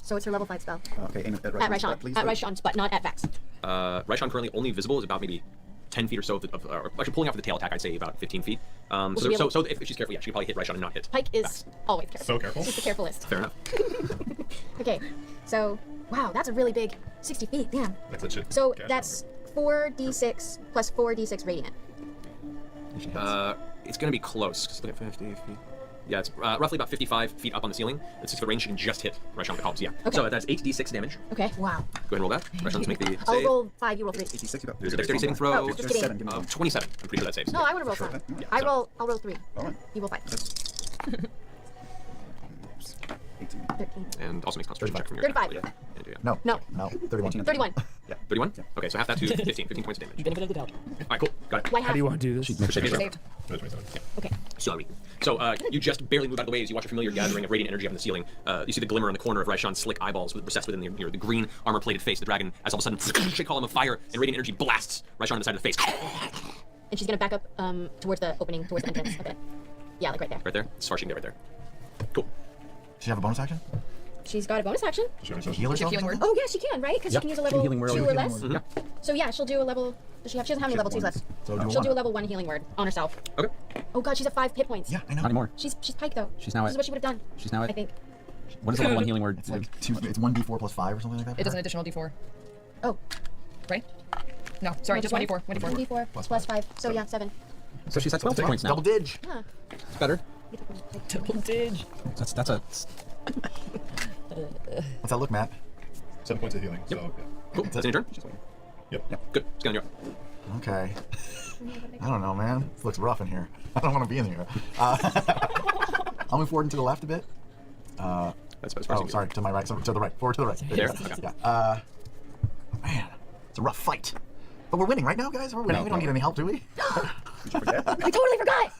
So it's her level 5 spell. Okay, aim at At Raishan's Raishan. butt, please. At Raishan's, but not at Vex. Raishan currently only visible is about maybe 10 feet or so or actually pulling out for the tail attack, I'd say about 15 feet. So if she's careful, yeah, she can probably hit Raishan and not hit. Pike is always careful. So careful. She's the carefulest. Fair enough. Okay, so wow, that's a really big 60 feet. Damn. That's a shit. So cash that's 4d6 plus 4d6 radiant. It's gonna be close. Look at 50 feet. Yeah, it's roughly about 55 feet up on the ceiling. At 6 foot range, she can just hit Raishan with the columns. Yeah. Okay. So that's 8d6 damage. Okay. Wow. Go ahead and roll that. Raishan's make the save. I'll roll 5. You roll 3. 86, you got. There's a dexterity saving throw. Oh, just kidding. 7, give me 27. I'm pretty sure that saves. No, I want to roll 5. Yeah, I'll roll 3. All right. You roll 5. 18. 13. And also makes concentration check from your 35. Yeah. No. No. 31. 31. Yeah. 31? Okay, so half that to 15 points of damage. Benefit of the doubt. Alright, cool. Got it. Why How do you want to do this? Saved. That's 27. Okay. Sorry. So you just barely move out of the way as you watch a familiar gathering of radiant energy up in the ceiling. You see the glimmer in the corner of Raishan's slick eyeballs recessed within the green armor-plated face of the dragon as all of a sudden a column of fire and radiant energy blasts Raishan on the side of the face. And she's gonna back up towards the opening, towards the entrance. Okay. Yeah, like right there. Right there? As far as she can get right there. Cool. Does she have a bonus action? She's got a bonus action. Can she heal herself? Healing word. Oh yeah, she can, right? Because she can use a level 2 or less. Yeah. So yeah, she'll do a level. Does she have? She doesn't have any level 2s left. So do She'll do a one. level 1 healing word on herself. Okay. Oh god, she's at 5 hit points. Yeah, I know. Not anymore. She's Pike though. She's now This is at. what she would have done. She's now I at. think. What is the level 1 healing word? It's like 2. It's 1d4 plus 5 or something like that. It does an additional d4, Oh. right? No, sorry, just 1d4. 1d4. 1d4 plus 5. So yeah, 7. So she's at 12 hit points now. Double dig. Yeah. It's better. Double dig. That's a. What's that look, Matt? 7 points of healing. So, yeah. Cool. That's in your turn? Yep. Good. Scan you're up. Okay. I don't know, man. This looks rough in here. I don't want to be in here. I'll move forward and to the left a bit. That's as far as you can Sorry, to my right. To the right. Forward to the right. There? you go. Okay. Yeah. Man, it's a rough fight. But we're winning right now, guys. We're winning. We don't need any help, do we? I totally forgot.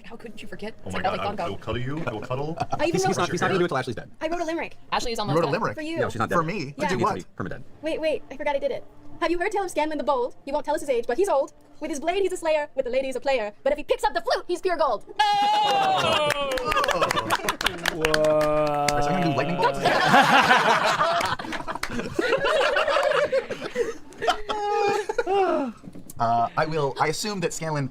How couldn't you forget? Oh It's my like god, nothing I will cuddle you. I will cuddle. I even He's wrote. not gonna do it till Ashley's dead. I wrote a limerick. Ashley is You almost wrote a done. limerick. For you. No, she's not dead. For me? Yeah. To do She what? needs to be permadead. Wait, I forgot I did it. Have you heard tale of Scanlan the Bold? He won't tell us his age, but he's old. With his blade, he's a slayer. With the lady, he's a player. But if he picks up the flute, he's pure gold. Are you gonna do lightning bolts? I assume that Scanlan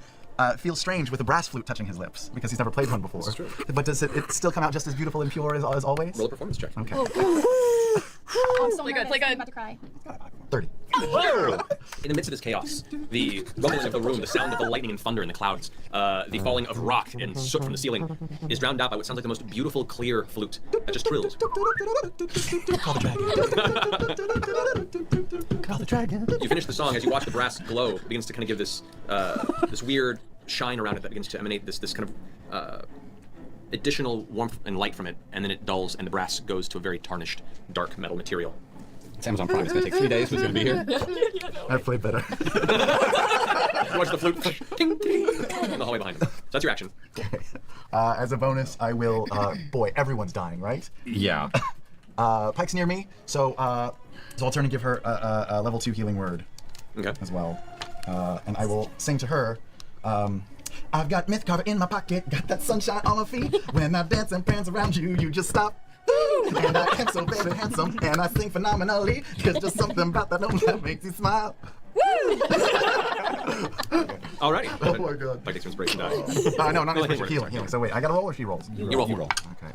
feels strange with a brass flute touching his lips because he's never played one before. That's true. But does it still come out just as beautiful and pure as always? Roll a performance check. Okay. Oh, I'm so Play good, nervous. play good. I'm about to cry. 30. In the midst of this chaos, the rumbling of the room, the sound of the lightning and thunder in the clouds, the falling of rock and soot from the ceiling is drowned out by what sounds like the most beautiful, clear flute that just trills. Call the dragon. Call the dragon. You finish the song as you watch the brass glow. It begins to kind of give this this weird shine around it that begins to emanate this kind of additional warmth and light from it, and then it dulls and the brass goes to a very tarnished, dark metal material. It's Amazon Prime. It's gonna take 3 days, but it's gonna be here. I've played better. You watch the flute ting, ting, in the hallway behind him. So that's your action. Okay. As a bonus, I will. Boy, everyone's dying, right? Yeah. Pike's near me, so I'll turn and give her a level 2 healing word. Okay. As well, and I will sing to her. I've got myth carver in my pocket, got that sunshine on my feet. When I dance and prance around you, you just stop. And I am so very handsome, and I sing phenomenally. There's just something about that note that makes you smile. Alrighty. Oh my god. Pike takes some inspiration die. No, not inspiration, healing. So wait, I gotta roll or she rolls? You roll. Okay.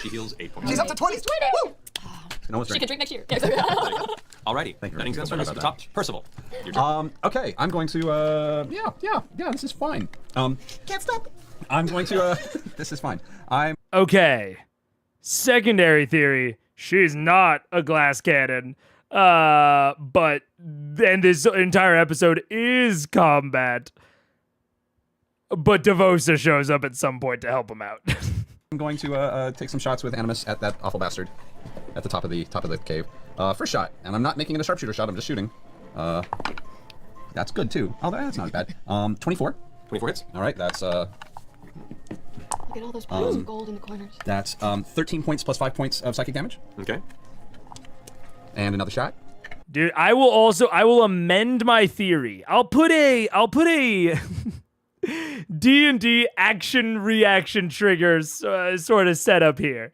She heals 8 points. She's up to 20. Woo! No one's She drinking. can drink next year. Alrighty. Thank you. That ends Sorry the about top. Percival. Your turn. Okay, I'm going to, yeah, this is fine. Can't stop. I'm going to, this is fine. Okay. Secondary theory. She's not a glass cannon. But then this entire episode is combat. But Devosa shows up at some point to help him out. I'm going to take some shots with Animus at that awful bastard at the top of the cave. First shot, and I'm not making it a sharpshooter shot. I'm just shooting. That's good too. Oh, that's not bad. 24. 24 hits. All right, that's Look at all those piles of gold in the corners. that's 13 points plus 5 points of psychic damage, Okay. and another shot. Dude, I will amend my theory. I'll put a D&D action reaction triggers sort of setup here.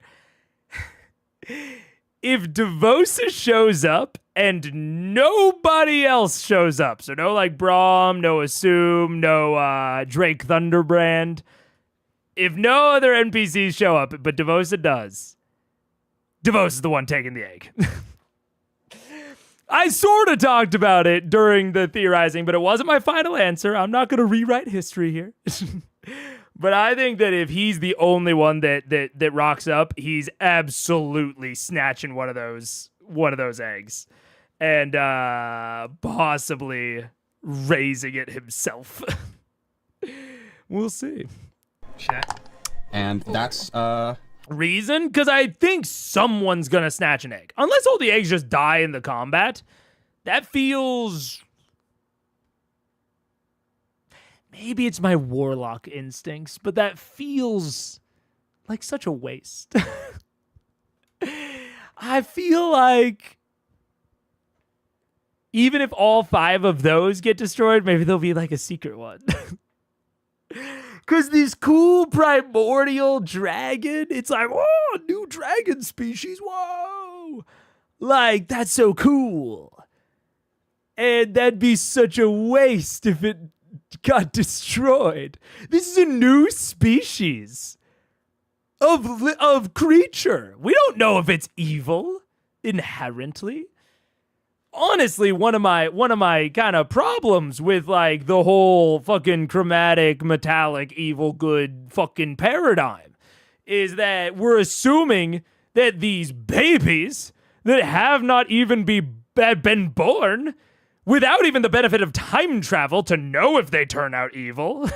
If Devosa shows up and nobody else shows up, so no like Braum, no Assume, no Drake Thunderbrand, if no other NPCs show up, but Devosa does, Devosa's the one taking the egg. I sort of talked about it during the theorizing, but it wasn't my final answer. I'm not going to rewrite history here. But I think that if he's the only one that rocks up, he's absolutely snatching one of those eggs and possibly raising it himself. We'll see. Chat. And that's Reason? Because I think someone's gonna snatch an egg. Unless all the eggs just die in the combat. That feels... Maybe it's my warlock instincts, but that feels like such a waste. I feel like even if all 5 of those get destroyed, maybe there'll be like a secret one. Because this cool primordial dragon, it's like, whoa, new dragon species, whoa. Like, that's so cool. And that'd be such a waste if it got destroyed. This is a new species of creature. We don't know if it's evil inherently. Honestly, one of my kind of problems with like the whole fucking chromatic metallic evil good fucking paradigm is that we're assuming that these babies that have not even been born without even the benefit of time travel to know if they turn out evil.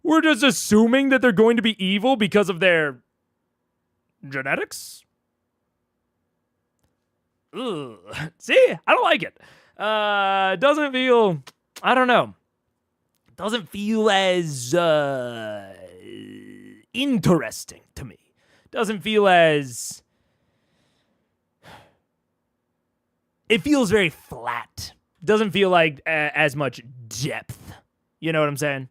We're just assuming that they're going to be evil because of their genetics. Ugh. See, I don't like it. Doesn't feel, I don't know. Doesn't feel as interesting to me. Doesn't feel as, it feels very flat. Doesn't feel like as much depth. You know what I'm saying?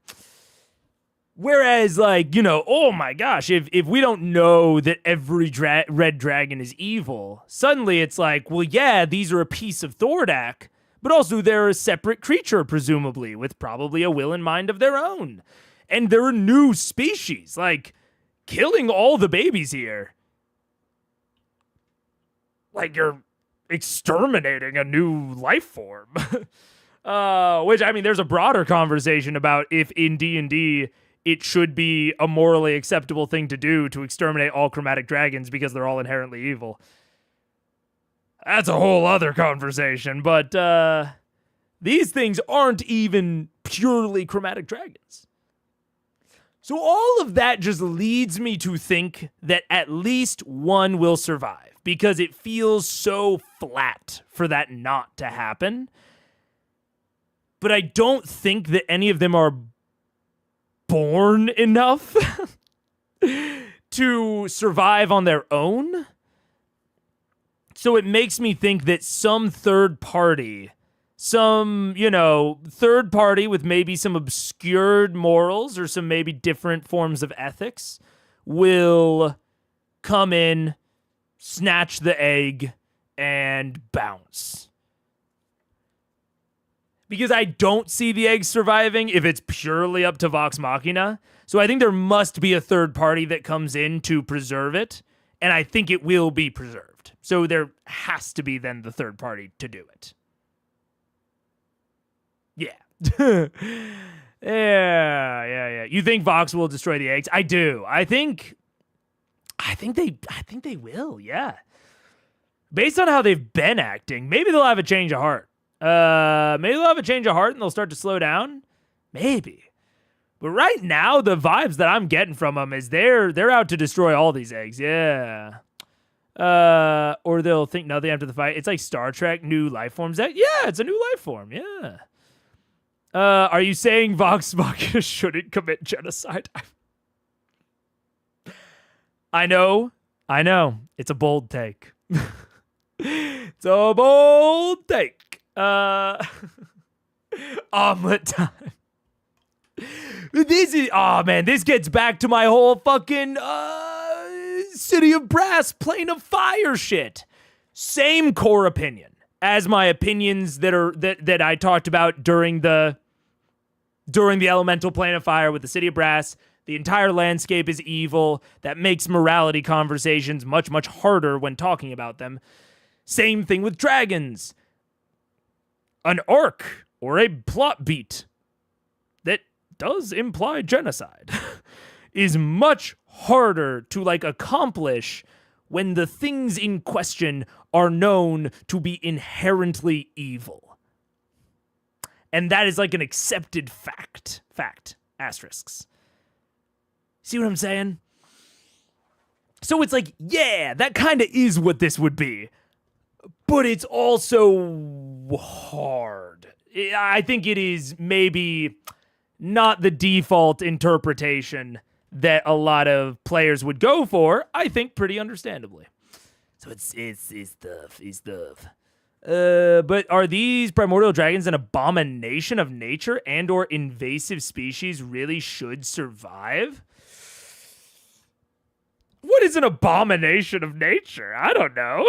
Whereas, like, you know, oh my gosh, if we don't know that every red dragon is evil, suddenly it's like, well, yeah, these are a piece of Thordak, but also they're a separate creature, presumably, with probably a will and mind of their own. And they're a new species. Like, killing all the babies here. Like you're exterminating a new life form. Which, I mean, there's a broader conversation about if in D&D it should be a morally acceptable thing to do to exterminate all chromatic dragons because they're all inherently evil. That's a whole other conversation, but these things aren't even purely chromatic dragons. So all of that just leads me to think that at least one will survive because it feels so flat for that not to happen. But I don't think that any of them are born enough to survive on their own. So it makes me think that some third party with maybe some obscured morals or some maybe different forms of ethics will come in, snatch the egg, and bounce. Because I don't see the egg surviving if it's purely up to Vox Machina. So I think there must be a third party that comes in to preserve it, and I think it will be preserved. So there has to be then the third party to do it. Yeah. Yeah. You think Vox will destroy the eggs? I do. I think they will, yeah. Based on how they've been acting, maybe they'll have a change of heart. Maybe they'll have a change of heart and they'll start to slow down. Maybe. But right now, the vibes that I'm getting from them is they're out to destroy all these eggs. Yeah. Or they'll think nothing after the fight. It's like Star Trek, new life forms. Yeah, it's a new life form. Yeah. Are you saying Vox Machina shouldn't commit genocide? I know. It's a bold take. It's a bold take. Omelet time. This gets back to my whole fucking City of Brass Plane of Fire shit. Same core opinion as my opinions that I talked about during the Elemental Plane of Fire with the City of Brass. The entire landscape is evil. That makes morality conversations much, much harder when talking about them. Same thing with dragons. An arc or a plot beat that does imply genocide is much harder to accomplish when the things in question are known to be inherently evil. And that is an accepted fact. Asterisks. See what I'm saying? So it's that kind of is what this would be. But it's also hard. I think it is maybe not the default interpretation that a lot of players would go for. I think pretty understandably. So it's tough. But are these primordial dragons an abomination of nature and or invasive species really should survive? What is an abomination of nature? I don't know.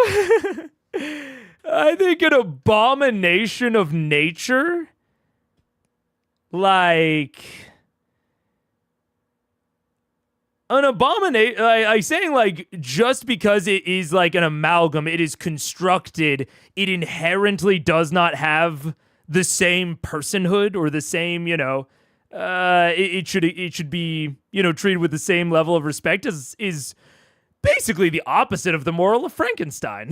I think an abomination of nature, an abomination, I'm saying just because it is an amalgam, it is constructed, it inherently does not have the same personhood or the same, it should be, treated with the same level of respect as is basically the opposite of the moral of Frankenstein.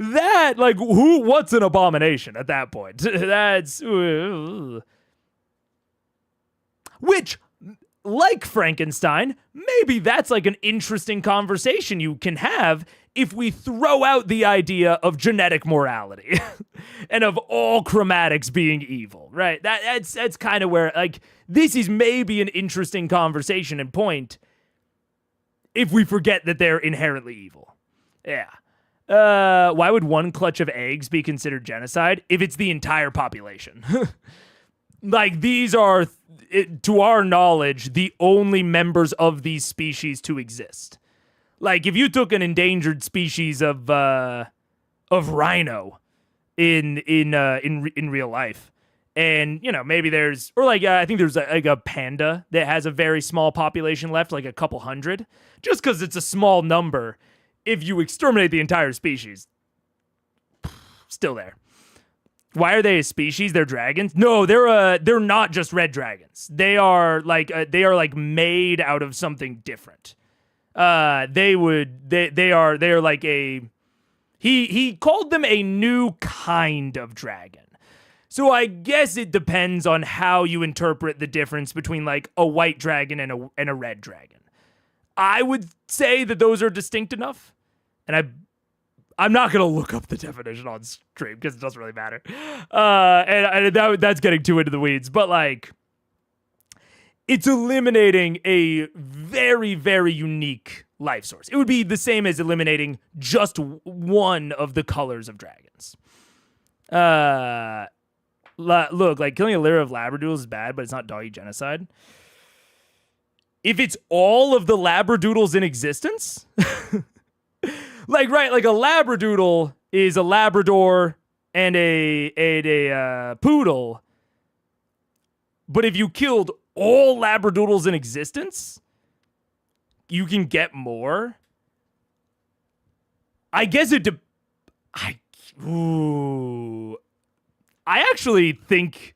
That, what's an abomination at that point? That's, which, like Frankenstein, maybe that's an interesting conversation you can have if we throw out the idea of genetic morality and of all chromatics being evil, right? That's kind of where, this is maybe an interesting conversation and point if we forget that they're inherently evil. Yeah. Why would one clutch of eggs be considered genocide if it's the entire population? These are, to our knowledge, the only members of these species to exist. If you took an endangered species of rhino in real life And, maybe there's, or I think there's like a panda that has a very small population left, like a couple hundred. Just because it's a small number, if you exterminate the entire species, still there. Why are they a species? They're dragons? No, they're not just red dragons. They are like made out of something different. They are like he called them a new kind of dragon. So I guess it depends on how you interpret the difference between like a white dragon and a red dragon. I would say that those are distinct enough, and I'm not gonna look up the definition on stream because it doesn't really matter. And that's getting too into the weeds, but like, it's eliminating a very, very unique life source. It would be the same as eliminating just one of the colors of dragons. Look, like killing a litter of labradoodles is bad, but it's not doggy genocide. If it's all of the labradoodles in existence, like a labradoodle is a Labrador and a poodle. But if you killed all labradoodles in existence, you can get more. I guess I actually think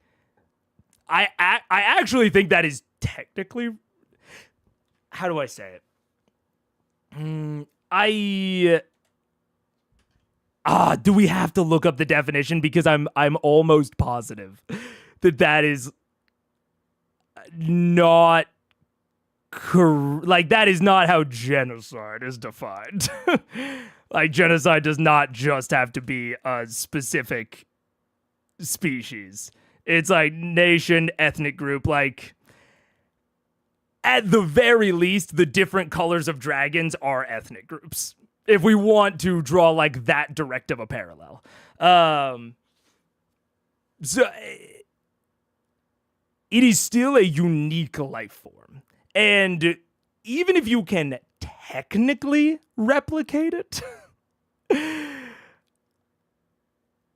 that is technically, how do I say it? Do we have to look up the definition? Because I'm almost positive that is not that is not how genocide is defined. Like, genocide does not just have to be a specific species. It's like nation, ethnic group, like, at the very least, the different colors of dragons are ethnic groups, if we want to draw like that direct of a parallel. So it is still a unique life form. And even if you can technically replicate it,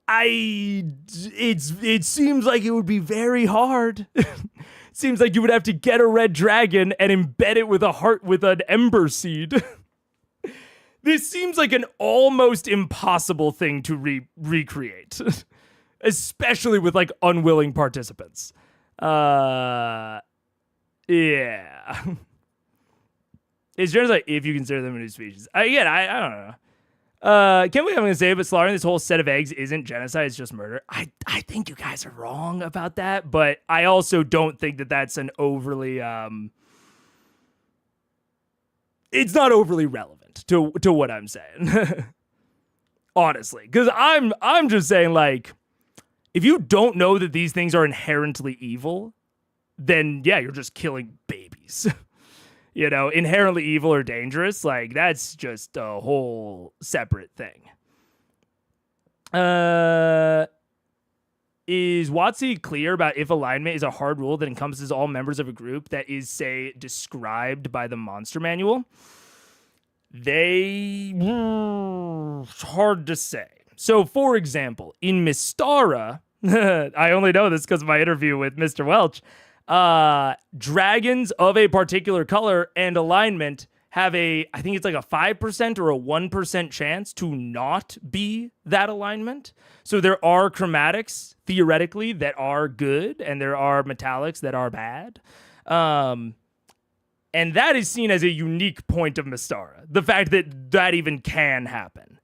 it seems like it would be very hard. Seems like you would have to get a red dragon and embed it with a heart with an ember seed. This seems like an almost impossible thing to recreate, especially with like unwilling participants. Yeah. It's just like if you consider them a new species. I don't know. Can't believe I'm going to say it, but slaughtering this whole set of eggs isn't genocide, it's just murder. I think you guys are wrong about that, but I also don't think that that's an overly, it's not overly relevant to what I'm saying. Honestly. Because I'm just saying, like, if you don't know that these things are inherently evil, then yeah, you're just killing babies. Inherently evil or dangerous, like, that's just a whole separate thing. Is WotC clear about if alignment is a hard rule that encompasses all members of a group that is, say, described by the monster manual? It's hard to say. So, for example, in Mystara, I only know this because of my interview with Mr. Welch, dragons of a particular color and alignment have I think it's like a 5% or a 1% chance to not be that alignment. So there are chromatics, theoretically, that are good, and there are metallics that are bad. And that is seen as a unique point of Mystara, the fact that even can happen.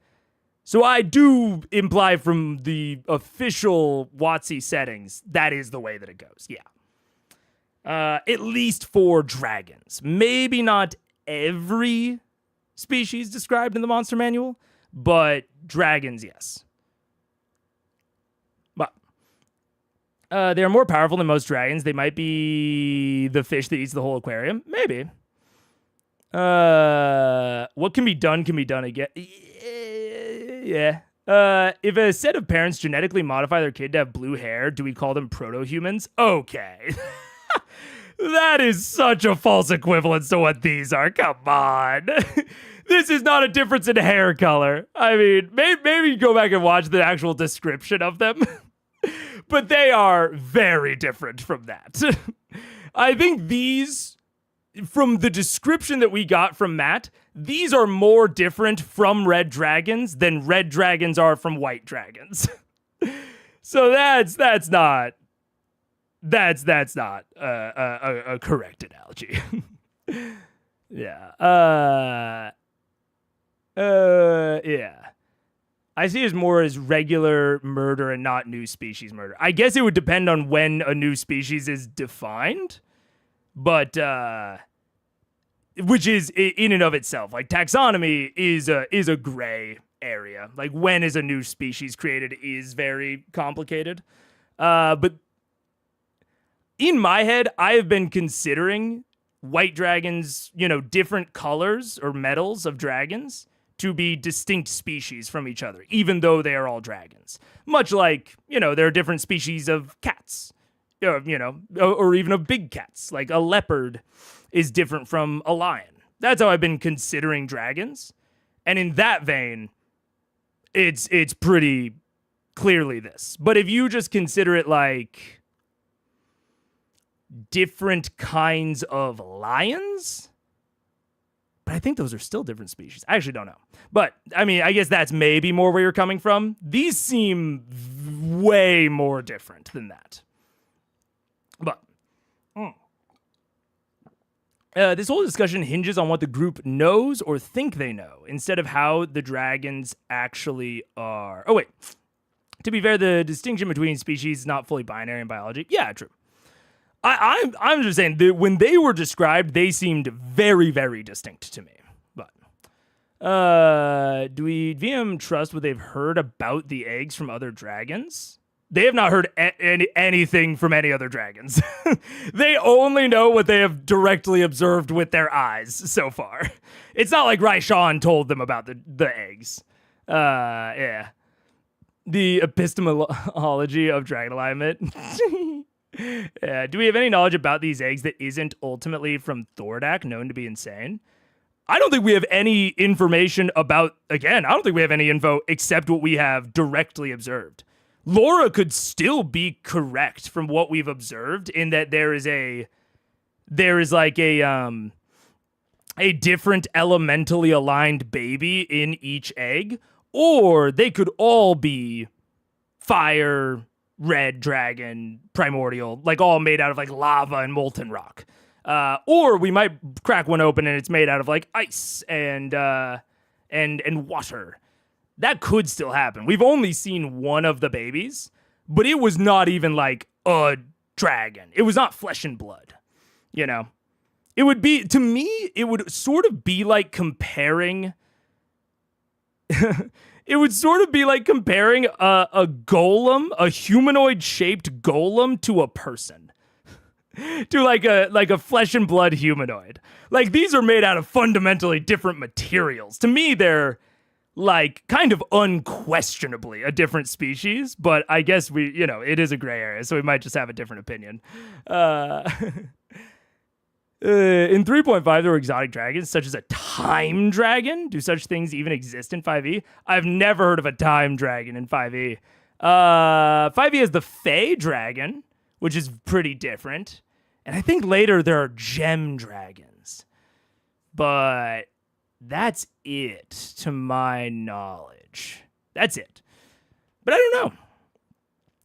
So I do imply from the official WotC settings, that is the way that it goes, yeah. At least for dragons. Maybe not every species described in the monster manual, but dragons, yes. But they are more powerful than most dragons. They might be the fish that eats the whole aquarium. Maybe. What can be done again. Yeah. If a set of parents genetically modify their kid to have blue hair, do we call them proto-humans? Okay. That is such a false equivalence to what these are. Come on. This is not a difference in hair color. I mean, maybe go back and watch the actual description of them. but they are very different from that. I think these, from the description that we got from Matt, these are more different from red dragons than red dragons are from white dragons. So that's not a correct analogy. Yeah. Yeah. I see it as more as regular murder and not new species murder. I guess it would depend on when a new species is defined, but which is in and of itself, like taxonomy is a gray area. Like when is a new species created is very complicated. But in my head, I have been considering white dragons, different colors or metals of dragons to be distinct species from each other, even though they are all dragons. Much like, there are different species of cats, or even of big cats. Like a leopard is different from a lion. That's how I've been considering dragons. And in that vein, it's pretty clearly this. But if you just consider it like different kinds of lions, but I think those are still different species. I actually don't know. But, I mean, I guess that's maybe more where you're coming from. These seem way more different than that. But, this whole discussion hinges on what the group knows or think they know, instead of how the dragons actually are. Oh, wait. To be fair, the distinction between species is not fully binary in biology. Yeah, true. I'm just saying that when they were described, they seemed very, very distinct to me. But do we VM trust what they've heard about the eggs from other dragons? They have not heard anything from any other dragons. They only know what they have directly observed with their eyes so far. It's not like Raishan told them about the eggs. Yeah. The epistemology of dragon alignment. Yeah. Do we have any knowledge about these eggs that isn't ultimately from Thordak, known to be insane? I don't think we have any information about, again, I don't think we have any info except what we have directly observed. Laura could still be correct from what we've observed in that there is like a different elementally aligned baby in each egg, or they could all be fire, red dragon, primordial, like all made out of like lava and molten rock. Or we might crack one open and it's made out of like ice and water. That could still happen. We've only seen one of the babies, but it was not even like a dragon. It was not flesh and blood, It would be, to me, it would sort of be like comparing it would sort of be like comparing a golem, a humanoid-shaped golem, to a person. To like a flesh and blood humanoid. Like, these are made out of fundamentally different materials. To me, they're like kind of unquestionably a different species, but I guess it is a gray area, so we might just have a different opinion. In 3.5, there were exotic dragons, such as a time dragon. Do such things even exist in 5e? I've never heard of a time dragon in 5e. 5e has the Fey dragon, which is pretty different. And I think later there are gem dragons. But that's it, to my knowledge. That's it. But I don't know.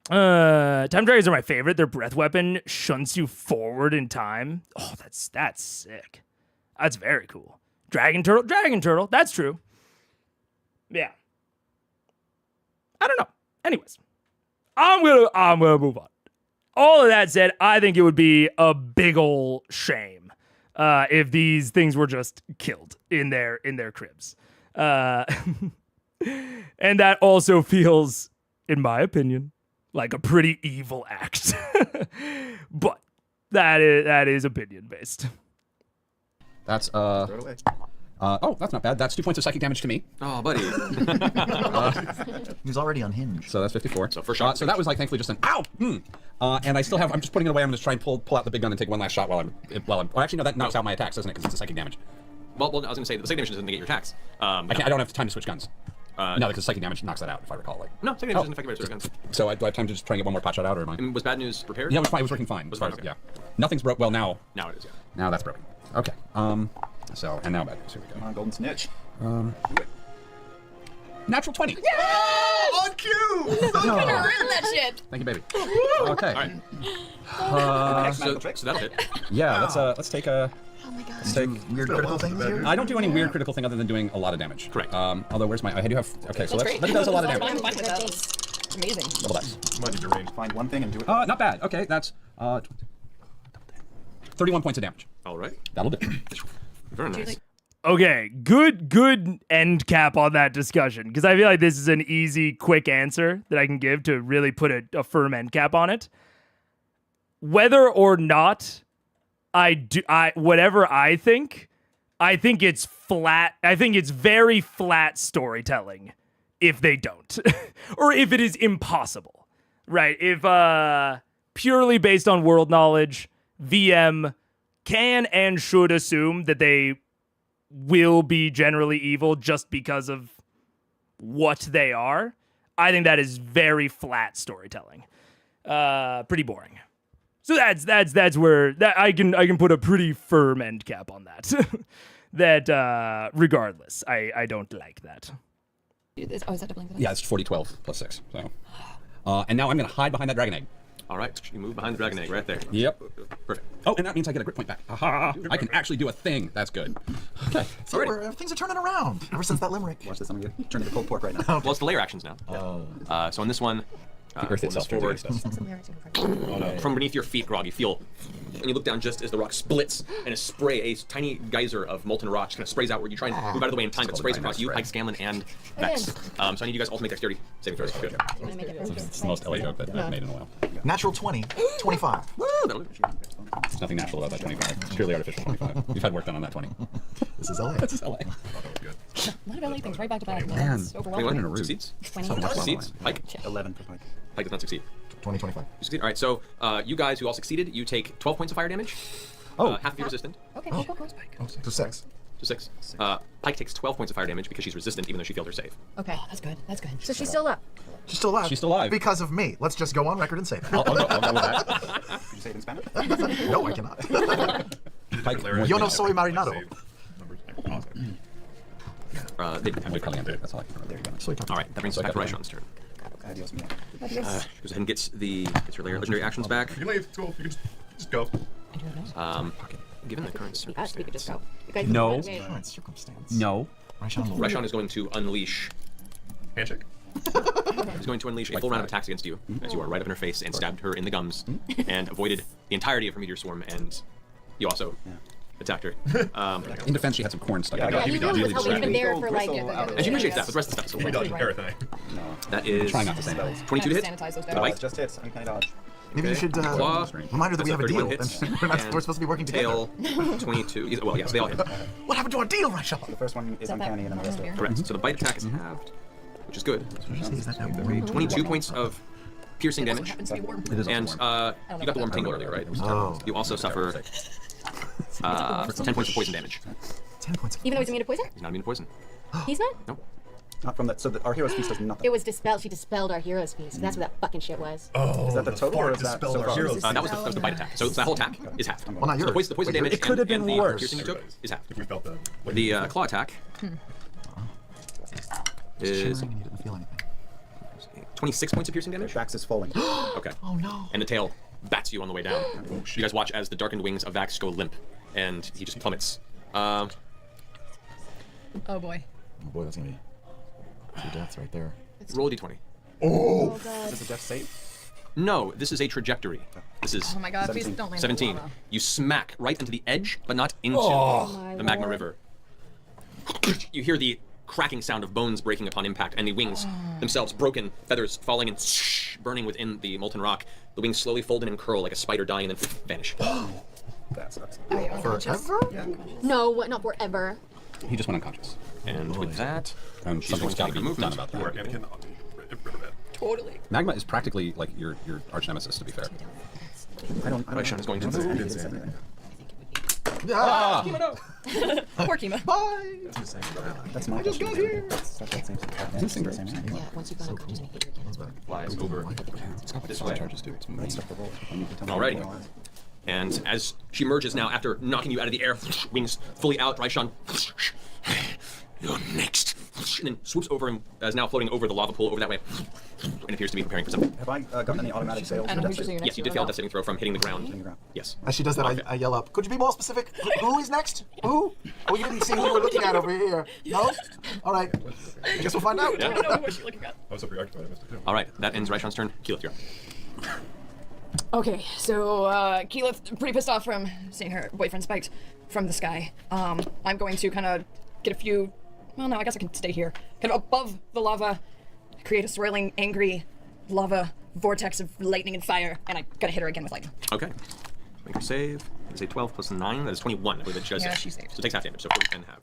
Time dragons are my favorite. Their breath weapon shunts you forward in time. Oh, that's sick. That's very cool. Dragon turtle. That's true. Yeah. I don't know. Anyways, I'm gonna move on. All of that said, I think it would be a big ol' shame if these things were just killed in their cribs. And that also feels, in my opinion, like a pretty evil act. But that is opinion based. That's that's not bad. That's 2 points of psychic damage to me. Oh, buddy. He's already unhinged. So that's 54. So first shot. So that was like thankfully just an ow. And I still have. I'm just putting it away. I'm just trying to pull out the big gun and take one last shot while I'm. Well, actually no, that knocks out my attacks, doesn't it? Because it's a psychic damage. Well, I was gonna say the psychic damage doesn't negate your attacks. I don't have time to switch guns. No, because psychic damage knocks that out, if I recall. Like. No, psychic damage doesn't affect your guns. So do I have time to just try and get one more pot shot out, or am I? And was bad news repaired? Yeah, it was fine. It was working fine. Was as far fine, as, okay. Yeah. Nothing's broke. Well, now. Now it is, yeah. Now that's broken. Okay. So, and now bad news. Here we go. Come on, golden snitch. Natural 20. Yeah! On cue! that shit. Thank you, baby. Okay. All right. So that'll hit. Yeah, let's take a. Oh my god. Let's take. Weird critical things here? I don't do any weird critical thing other than doing a lot of damage. Correct. Although, where's my? I do have. Okay, so That's great. that does a lot of I'm damage. fine with that. That's amazing. Double dice. Might need to range. Find one thing and do it. Not bad. Okay, that's 31 points of damage. All right. That'll do. Very nice. Okay, good end cap on that discussion, because I feel like this is an easy, quick answer that I can give to really put a firm end cap on it. Whether or not whatever I think it's flat. I think it's very flat storytelling if they don't, or if it is impossible, right? If purely based on world knowledge, VM can and should assume that they will be generally evil just because of what they are. I think that is very flat storytelling. Pretty boring. So that's where I can put a pretty firm end cap on that. That regardless, I don't like that. Is that doubling? Yeah, it's 40, 12 plus 6. So, and now I'm gonna hide behind that dragon egg. All right. You move behind the dragon egg right there. Yep. Perfect. Oh, and that means I get a grip point back. Aha! I can actually do a thing. That's good. Okay. See, things are turning around ever since that limerick. Watch this. I'm gonna turn into pulled pork right now. Well, it's the layer actions now. Oh. So on this one, The earth itself turns forward. against us. From beneath your feet, Grog, you feel, and you look down just as the rock splits, and a tiny geyser of molten rock just kind of sprays outward. You try and move out of the way in time, but sprays across you, Pike, Scanlan, and Vex. So I need you guys all to make dexterity saving throws. Good. It's the most LA joke that I've made in a while. Natural 20, 25. Woo, that'll do. There's nothing natural about that 25. It's purely artificial 25. We've had work done on that 20. This is LA. This is LA. A lot of LA things right back to back. Man. It's overwhelming. 21 succeeds. 20. Succeeds. Pike. 11 for Pike. Pike does not succeed. 20, 25. You succeed. All right. So you guys who all succeeded, you take 12 points of fire damage. Half of you resistant. Okay, cool. So 6. So 6. Pike takes 12 points of fire damage because she's resistant, even though she failed her save. Okay, that's good. That's good. So she's still up. She's still alive. She's still alive. Because of me. Let's just go on record and say that. I'll go with that. Can you say it in Spanish? No, I cannot. Pike, Yo no soy marinado. They I'm good caliente. That's all I can remember. There you go. All right, that brings us back to Raishan's turn. Adios, mio. She goes ahead and gets her legendary actions back. You can leave. It's cool. You can just go. Given the current Us, we could just go. circumstance, You guys No. Current circumstance. No. Raishan is going to unleash. Handshake. He's going to unleash a full round of attacks against you, as you are right up in her face and stabbed her in the gums, and avoided the entirety of her meteor swarm, and you also attacked her. In defense, she had some corn stuck in Yeah, her. you really was helping even there for like. And she appreciates that, but the rest of the stuff is You still dodge fine. everything. That is Try not to say that. 22 to hit. Sanitize those The guys. bite. Just hits. Uncanny dodge. Maybe you should Claw. reminder that we have a deal. Hits. And we're supposed to be working together. Tail. 22. Well, yes, they all hit. What happened to our deal, Raishan? The first one is uncanny, and then the rest are. Correct. So the bite attack is halved, which is good. Is that now? 22 points of piercing damage. Happens to be warm. It is And also you got the warm tingle earlier, right? Oh. You also suffer 10 points of poison damage. 10 points. Even though he's immune to poison? He's not immune to poison. He's not? Nope. Not from that. So our hero's feast does nothing. It was dispelled. She dispelled our hero's piece. That's what that fucking shit was. Oh, Is that the total, or is that so far? That was the bite attack. So that whole attack is halved. Well, not So yours. the poison damage It could have been and the worse. piercing you took is halved. If we felt that. The claw attack is Sharing, and you didn't feel anything. 26 points of piercing damage. Vax is falling. Okay. Oh no. And the tail bats you on the way down. You guys watch as the darkened wings of Vax go limp, and he just plummets. Oh boy. Oh boy, that's gonna be 2 deaths right there. Roll a d20. Oh, God. Is it a death save? No, this is a trajectory. This is Oh my god, please 17. don't land in 17. lava. You smack right into the edge, but not into my the magma lord. river. You hear the cracking sound of bones breaking upon impact, and the wings themselves broken, feathers falling and burning within the molten rock. The wings slowly fold in and curl like a spider dying and then vanish. That sucks. Are you unconscious? Forever? No, not forever. He just went unconscious. And with that, And something's got to be movement. done about Or that. Anakin. Totally. Magma is practically like your arch nemesis, to be fair. I don't. Raishan is going to move. Ah, Poor Kima. bye. That's my I just got here. That's that same thing. Yeah, once you've got it, just make it again. Flies over this way. Charges do. It's moving. Alrighty. And as she emerges now, after knocking you out of the air, wings fully out, Raishan, you're next. And then swoops over and is now floating over the lava pool over that way. And appears to be preparing for something. Have I gotten any automatic sales? And who's your next? Yes, you did fail a death saving throw from hitting the ground. Yes. As she does that, I yell up. Could you be more specific? Who is next? Who? Oh, you didn't see who we're looking at over here. No? All right. I guess we'll find out. I don't know what she's looking at. I was so preoccupied, I missed it too. Alright, that ends Raishan's turn. Keyleth, you're up. Okay, so Keyleth, pretty pissed off from seeing her boyfriend spiked from the sky. I'm going to kind of get a few. Well, no, I guess I can stay here. Kind of above the lava, create a swirling, angry lava vortex of lightning and fire, and I gotta hit her again with lightning. Okay. Make her save. It's a 12 plus 9. That is 21. I believe that she does Yeah, save. she saved. So it takes half damage, so 40 and half.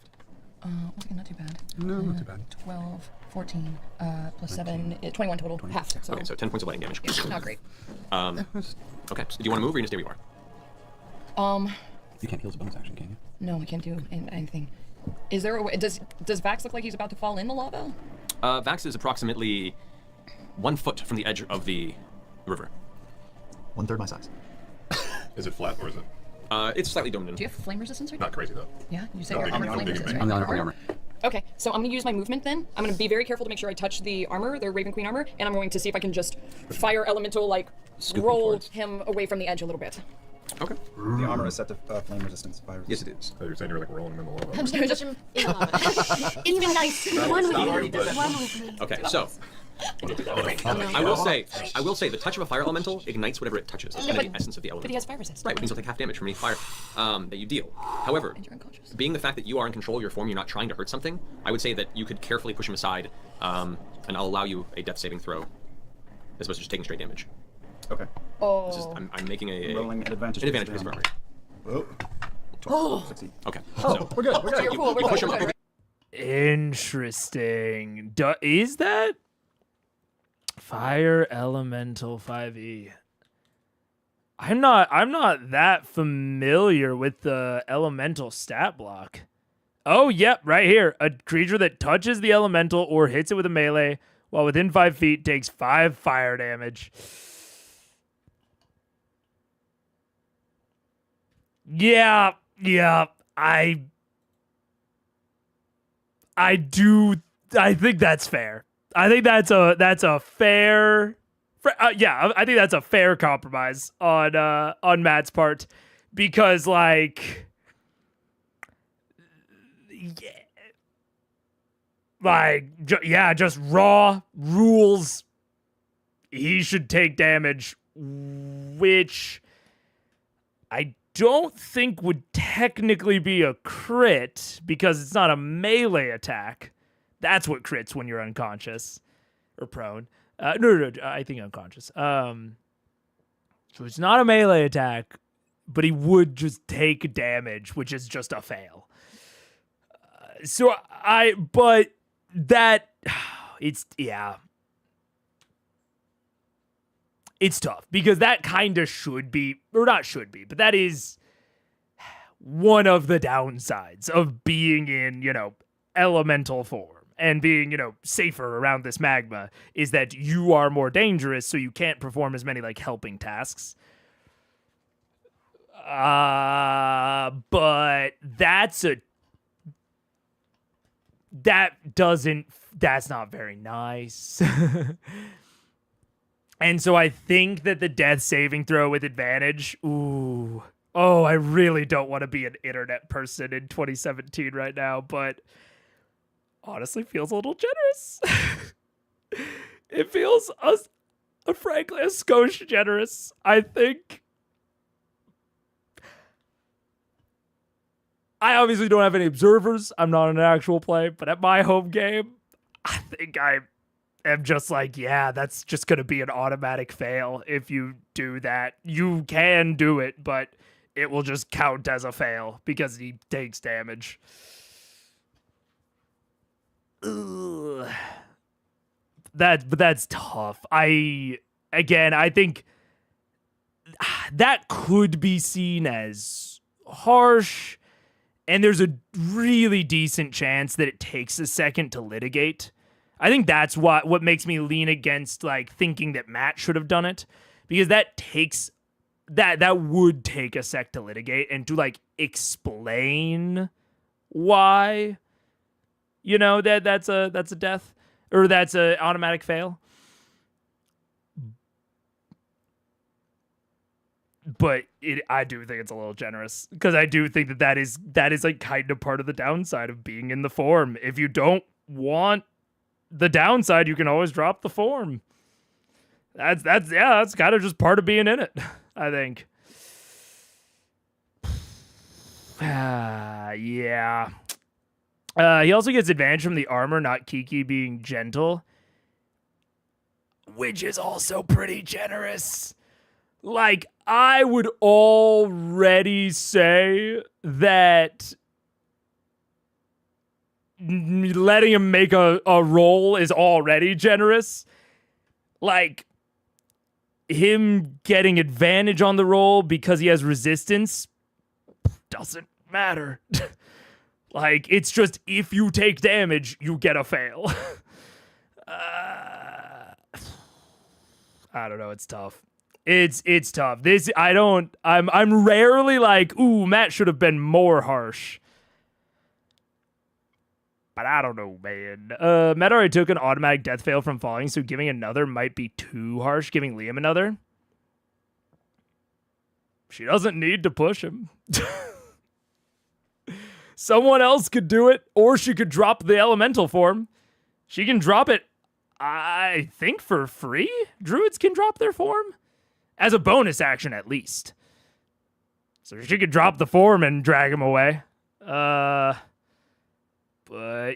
Okay, not too bad. No, not too bad. 12, 14, plus 7, 21 total. Half. So, Okay, so 10 points of lightning damage. yeah, not great. Okay, so do you want to move or you gonna stay where you are? You can't heal as a bonus action, can you? No, I can't do anything. Is there a way? Does Vax look like he's about to fall in the lava? Vax is approximately 1 foot from the edge of the river. 1/3 my size. Is it flat or is it It's slightly domed in. Do you have flame resistance right now? not crazy though? Yeah, you say No, you're big- armor I'm flame big- resistance, On right? the armor. Okay, so I'm gonna use my movement then. I'm gonna be very careful to make sure I touch the armor, the Raven Queen armor, and I'm going to see if I can just fire elemental, like, Scoop him roll towards. him away from the edge a little bit. Okay. The armor is set to flame resistance. Fire Yes, it is. Oh, you're saying you're like rolling him in the lava. I'm just gonna touch him in the lava. It's been nice. One with you. One with me. Okay, so I will say the touch of a fire elemental ignites whatever it touches. It's kind of the essence of the But element. he has fire resist. Right, which means you'll take half damage from any fire that you deal. However, And you're unconscious. being the fact that you are in control of your form, you're not trying to hurt something, I would say that you could carefully push him aside, and I'll allow you a death saving throw, as opposed to just taking straight damage. Okay. Oh. It's just, I'm making a Rolling an advantage. an advantage because of armor. Oh. Succeed. Okay. Oh, So we're good. We're So good. you're cool. We're you push good. him We're up. good. Interesting. Is that fire elemental 5e? I'm not that familiar with the elemental stat block. Oh, yep, right here. A creature that touches the elemental or hits it with a melee while within 5 feet takes 5 fire damage. Yeah, I think that's fair. I think that's a fair. Yeah, I think that's a fair compromise on Matt's part, because like, just raw rules. He should take damage, which I don't think would technically be a crit because it's not a melee attack. That's what crits when you're unconscious or prone. No, I think unconscious. So it's not a melee attack, but he would just take damage, which is just a fail. But that, it's tough because that kind of should be, or not should be, but that is one of the downsides of being in, elemental form and being, safer around this magma, is that you are more dangerous, so you can't perform as many like helping tasks. But that's not very nice. And so I think that the death saving throw with advantage, I really don't want to be an internet person in 2017 right now, but honestly feels a little generous. It feels, frankly, a skosh generous. I think I obviously don't have any observers. I'm not in an actual play, but at my home game, I think I am just like, yeah, that's just going to be an automatic fail if you do that. You can do it, but it will just count as a fail because he takes damage. Ugh. That's tough. I think that could be seen as harsh, and there's a really decent chance that it takes a second to litigate. I think that's what makes me lean against like thinking that Matt should have done it, because that would take a sec to litigate and to like explain why, you know, that's a death or that's a automatic fail. But I do think it's a little generous, because I do think that is like kind of part of the downside of being in the form. If you don't want the downside, you can always drop the form. That's kind of just part of being in it, I think. Yeah. He also gets advantage from the armor, not Kiki being gentle, which is also pretty generous. Like, I would already say that letting him make a roll is already generous. Like, him getting advantage on the roll because he has resistance doesn't matter. Like, it's just if you take damage, you get a fail. I don't know, it's tough. It's tough. I'm rarely like, ooh, Matt should have been more harsh. But I don't know, man. Matt already took an automatic death fail from falling, so giving another might be too harsh. Giving Liam another. She doesn't need to push him. Someone else could do it, or she could drop the elemental form. She can drop it, I think, for free? Druids can drop their form? As a bonus action, at least. So she could drop the form and drag him away. But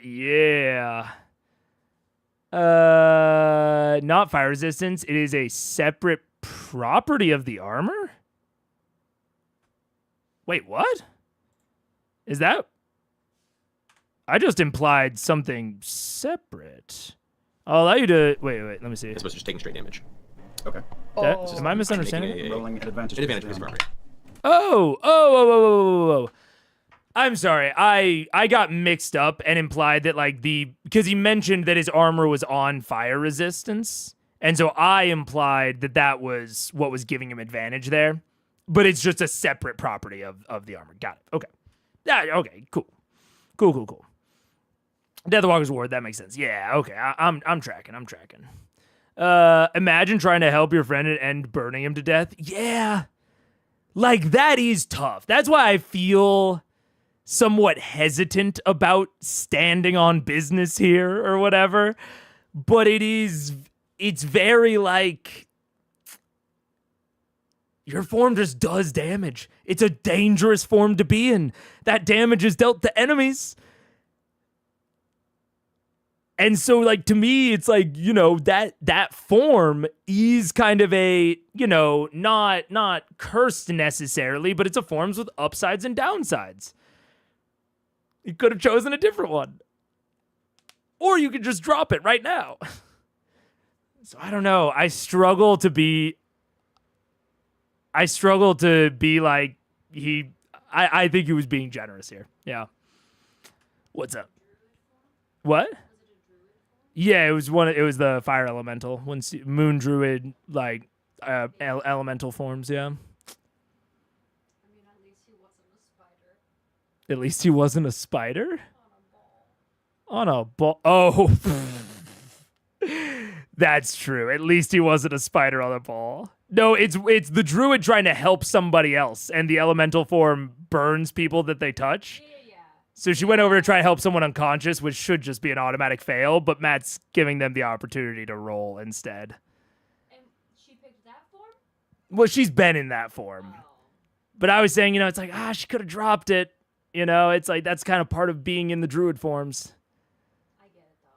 yeah. Not fire resistance. It is a separate property of the armor? Wait, what? Is that... I just implied something separate. I'll allow you to... Wait, let me see. It's supposed to just taking straight damage. Okay. Am I misunderstanding? Rolling advantage. Advantage is property. Oh. I'm sorry. I got mixed up and implied that like because he mentioned that his armor was on fire resistance. And so I implied that was what was giving him advantage there. But it's just a separate property of the armor. Got it. Okay. Yeah, okay, cool. Deathwalker's Ward, that makes sense. Yeah, okay. I'm tracking. Imagine trying to help your friend and end burning him to death. Yeah. Like, that is tough. That's why I feel somewhat hesitant about standing on business here or whatever. But it's very like, your form just does damage. It's a dangerous form to be in. That damage is dealt to enemies. And so, like, to me, it's like, you know, that form is kind of a, you know, not cursed necessarily, but it's a forms with upsides and downsides. You could have chosen a different one. Or you could just drop it right now. So I don't know. I struggle to be like I think he was being generous here. Yeah. What's up? What? Yeah, it was the fire elemental. Moon druid, like, elemental forms, yeah. At least he wasn't a spider? On a ball. Oh. That's true. At least he wasn't a spider on a ball. No, it's the druid trying to help somebody else, and the elemental form burns people that they touch. So she went over to try to help someone unconscious, which should just be an automatic fail, but Matt's giving them the opportunity to roll instead. And she picked that form? Well, she's been in that form. Oh. But I was saying, you know, it's like, she could have dropped it. You know, it's like, that's kind of part of being in the druid forms. I get it, though.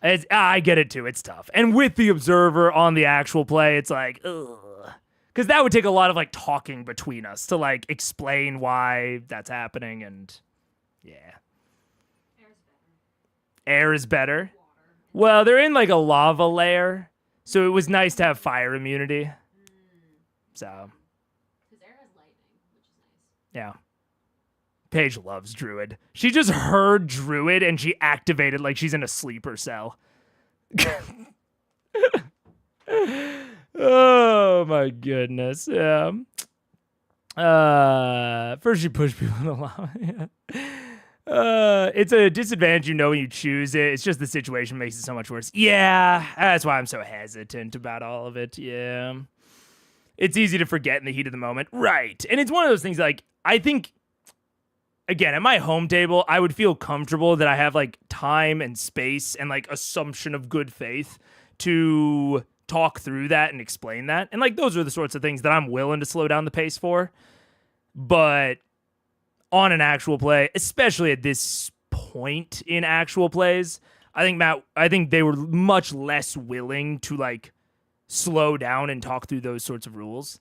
That's hard. I get it, too. It's tough. And with the observer on the actual play, it's like, ugh. Because that would take a lot of, like, talking between us to, like, explain why that's happening and... Yeah. Air is better. Well, they're in like a lava layer, so it was nice to have fire immunity. So. Because air has lightning, which is nice. Yeah. Paige loves Druid. She just heard Druid and she activated like she's in a sleeper cell. Oh my goodness. Yeah. First you push people in the lava. It's a disadvantage, when you choose it. It's just the situation makes it so much worse. Yeah, that's why I'm so hesitant about all of it. Yeah. It's easy to forget in the heat of the moment. Right. And it's one of those things like, I think, again, at my home table, I would feel comfortable that I have like time and space and like assumption of good faith to talk through that and explain that. And like, those are the sorts of things that I'm willing to slow down the pace for. But on an actual play, especially at this point in actual plays, I think they were much less willing to like slow down and talk through those sorts of rules.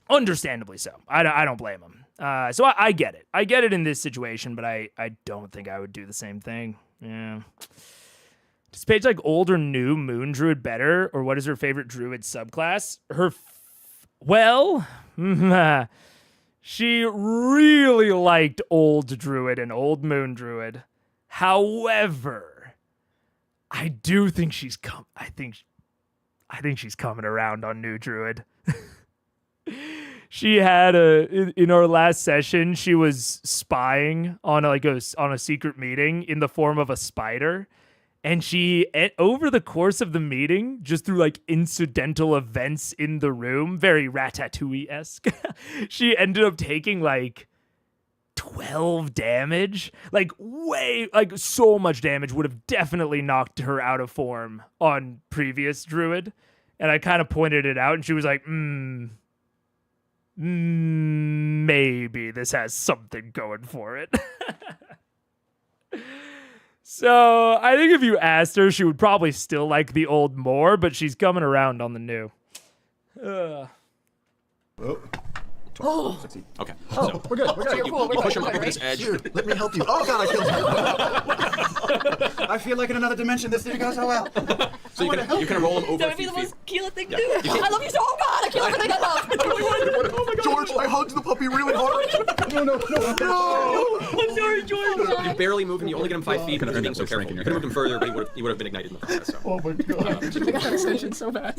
Understandably so. I don't blame them. So I get it. I get it in this situation, but I don't think I would do the same thing. Yeah. Does Paige like old or new Moon Druid better, or what is her favorite Druid subclass? She really liked old Druid and old Moon Druid. However, I do think she's I think she's coming around on new Druid. She had in our last session, she was spying on a secret meeting in the form of a spider. And she, over the course of the meeting, just through like incidental events in the room, very Ratatouille-esque, she ended up taking like 12 damage. Like so much damage would have definitely knocked her out of form on previous Druid. And I kind of pointed it out and she was like, maybe this has something going for it. So I think if you asked her, she would probably still like the old more, but she's coming around on the new. Okay. Oh, we're good. So you're cool. You We're push good. him up We're over good, this right? edge. Shoot, let me help you. Oh god, I killed him. I feel like in another dimension this didn't go so well. So you kind of roll him over That a would be few the feet. most Keela thing to do. I love you so. Oh god, I kill everything I love. George, I hugged the puppy really hard. No. I'm sorry, George. You barely move him. You only get him 5 feet. Could've Because earned being that so with careful. shrinking You your could have moved him further, but he would have been ignited in the fire. So. Oh my god. Okay, so then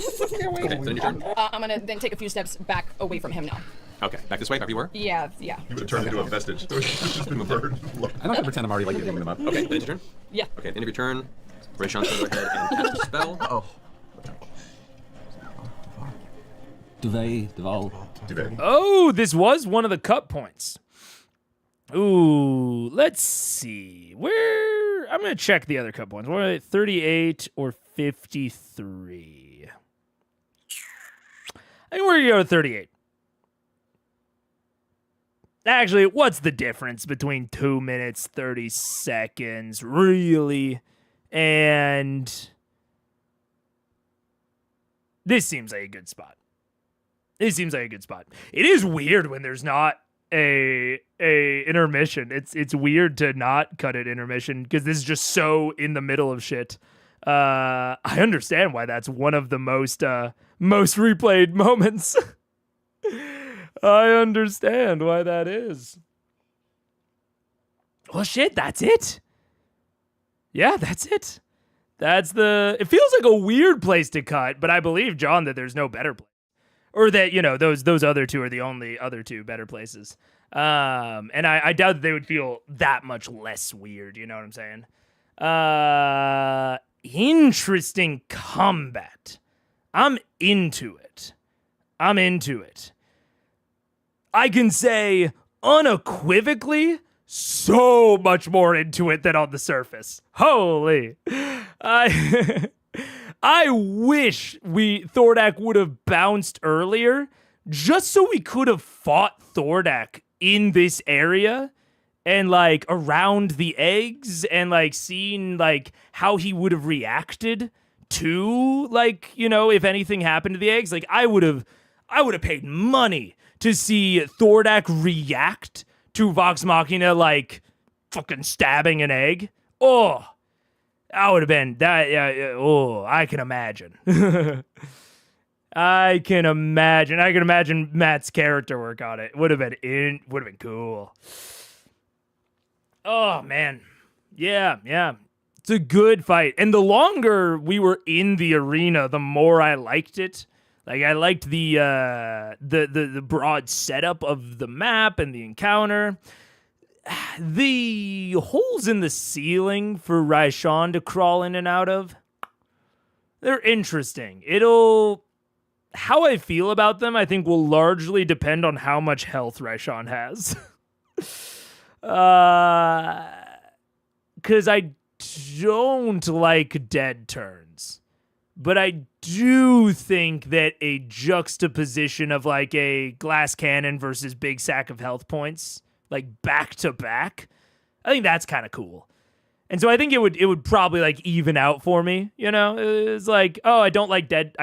your turn. I'm gonna then take a few steps back away from him now. Okay, back this way, back you were. Yeah. You would have turned into a vestige. It's just been the bird. I'm not gonna pretend I'm already like giving them up. Okay, then it's your turn. Yeah. Okay, at the end of your turn, Raishan's gonna go ahead and cast a spell. Oh. Duvet, Duval. Oh, this was one of the cut points. Ooh, let's see. I'm going to check the other cut points. What are they, 38 or 53? I think we're going to go with 38. Actually, what's the difference between 2 minutes, 30 seconds, really? And this seems like a good spot. It is weird when there's not a intermission. It's weird to not cut it intermission because this is just so in the middle of shit. I understand why that's one of the most replayed moments. I understand why that is. Well, shit, that's it. Yeah, that's it. It feels like a weird place to cut, but I believe, John, that there's no better place. Or that, those other two are the only other two better places. And I doubt that they would feel that much less weird, you know what I'm saying? Interesting combat. I'm into it. I can say unequivocally so much more into it than on the surface. Holy. I wish Thordak would have bounced earlier just so we could have fought Thordak in this area and like around the eggs and like seen like how he would have reacted to like, if anything happened to the eggs. Like I would have paid money to see Thordak react to Vox Machina like fucking stabbing an egg. Oh, that would have been that. I can imagine. I can imagine Matt's character work on it. Would have been cool. Oh man. Yeah. It's a good fight. And the longer we were in the arena, the more I liked it. Like I liked the broad setup of the map and the encounter. The holes in the ceiling for Raishan to crawl in and out of, they're interesting. How I feel about them, I think, will largely depend on how much health Raishan has. Because I don't like dead turns. But I do think that a juxtaposition of like a glass cannon versus big sack of health points, like back to back, I think that's kind of cool. And so I think it would probably like even out for me, you know? It's like, oh, I don't like dead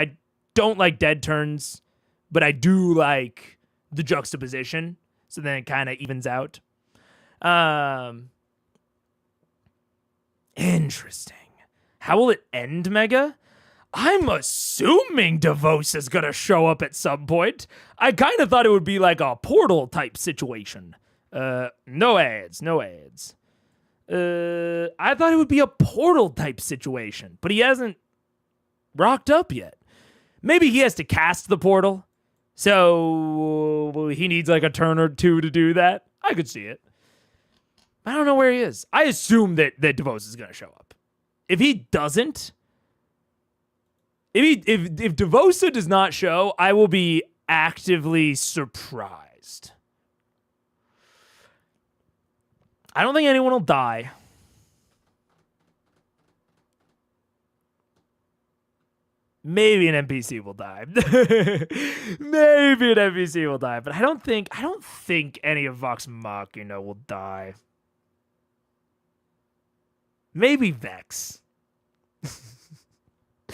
turns, but I do like the juxtaposition. So then it kind of evens out. Interesting. How will it end, Mega? I'm assuming Devos is going to show up at some point. I kind of thought it would be like a portal type situation. No ads. I thought it would be a portal type situation, but he hasn't rocked up yet. Maybe he has to cast the portal, so he needs like a turn or two to do that. I could see it. I don't know where he is. I assume that Devos is going to show up. If he doesn't, if Devosa does not show, I will be actively surprised. I don't think anyone will die. Maybe an NPC will die. But I don't think any of Vox Machina will die. Maybe Vex.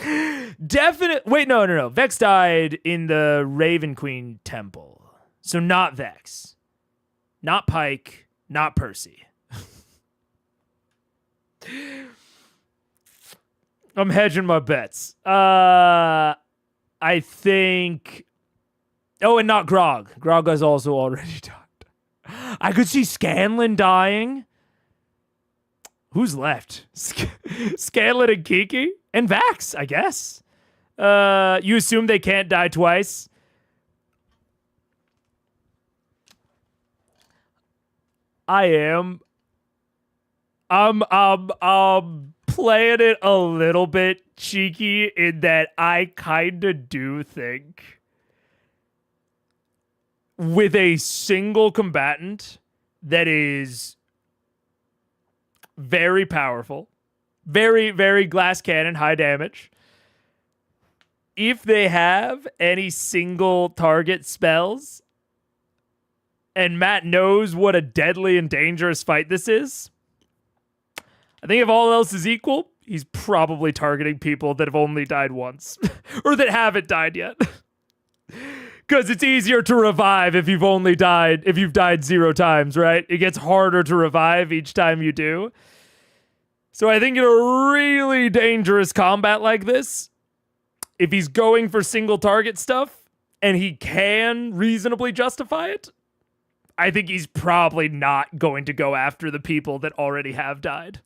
Wait, no. Vex died in the Raven Queen Temple. So not Vex. Not Pike. Not Percy. I'm hedging my bets. I think... Oh, and not Grog. Grog has also already died. I could see Scanlan dying. Who's left? Scanlan and Kiki? And Vax, I guess. You assume they can't die twice? I am. I'm playing it a little bit cheeky in that I kind of do think with a single combatant that is very powerful, very, very glass cannon, high damage, if they have any single target spells and Matt knows what a deadly and dangerous fight this is, I think if all else is equal, he's probably targeting people that have only died once or that haven't died yet. Because it's easier to revive if you've died 0 times, right? It gets harder to revive each time you do. So I think in a really dangerous combat like this, if he's going for single target stuff and he can reasonably justify it, I think he's probably not going to go after the people that already have died.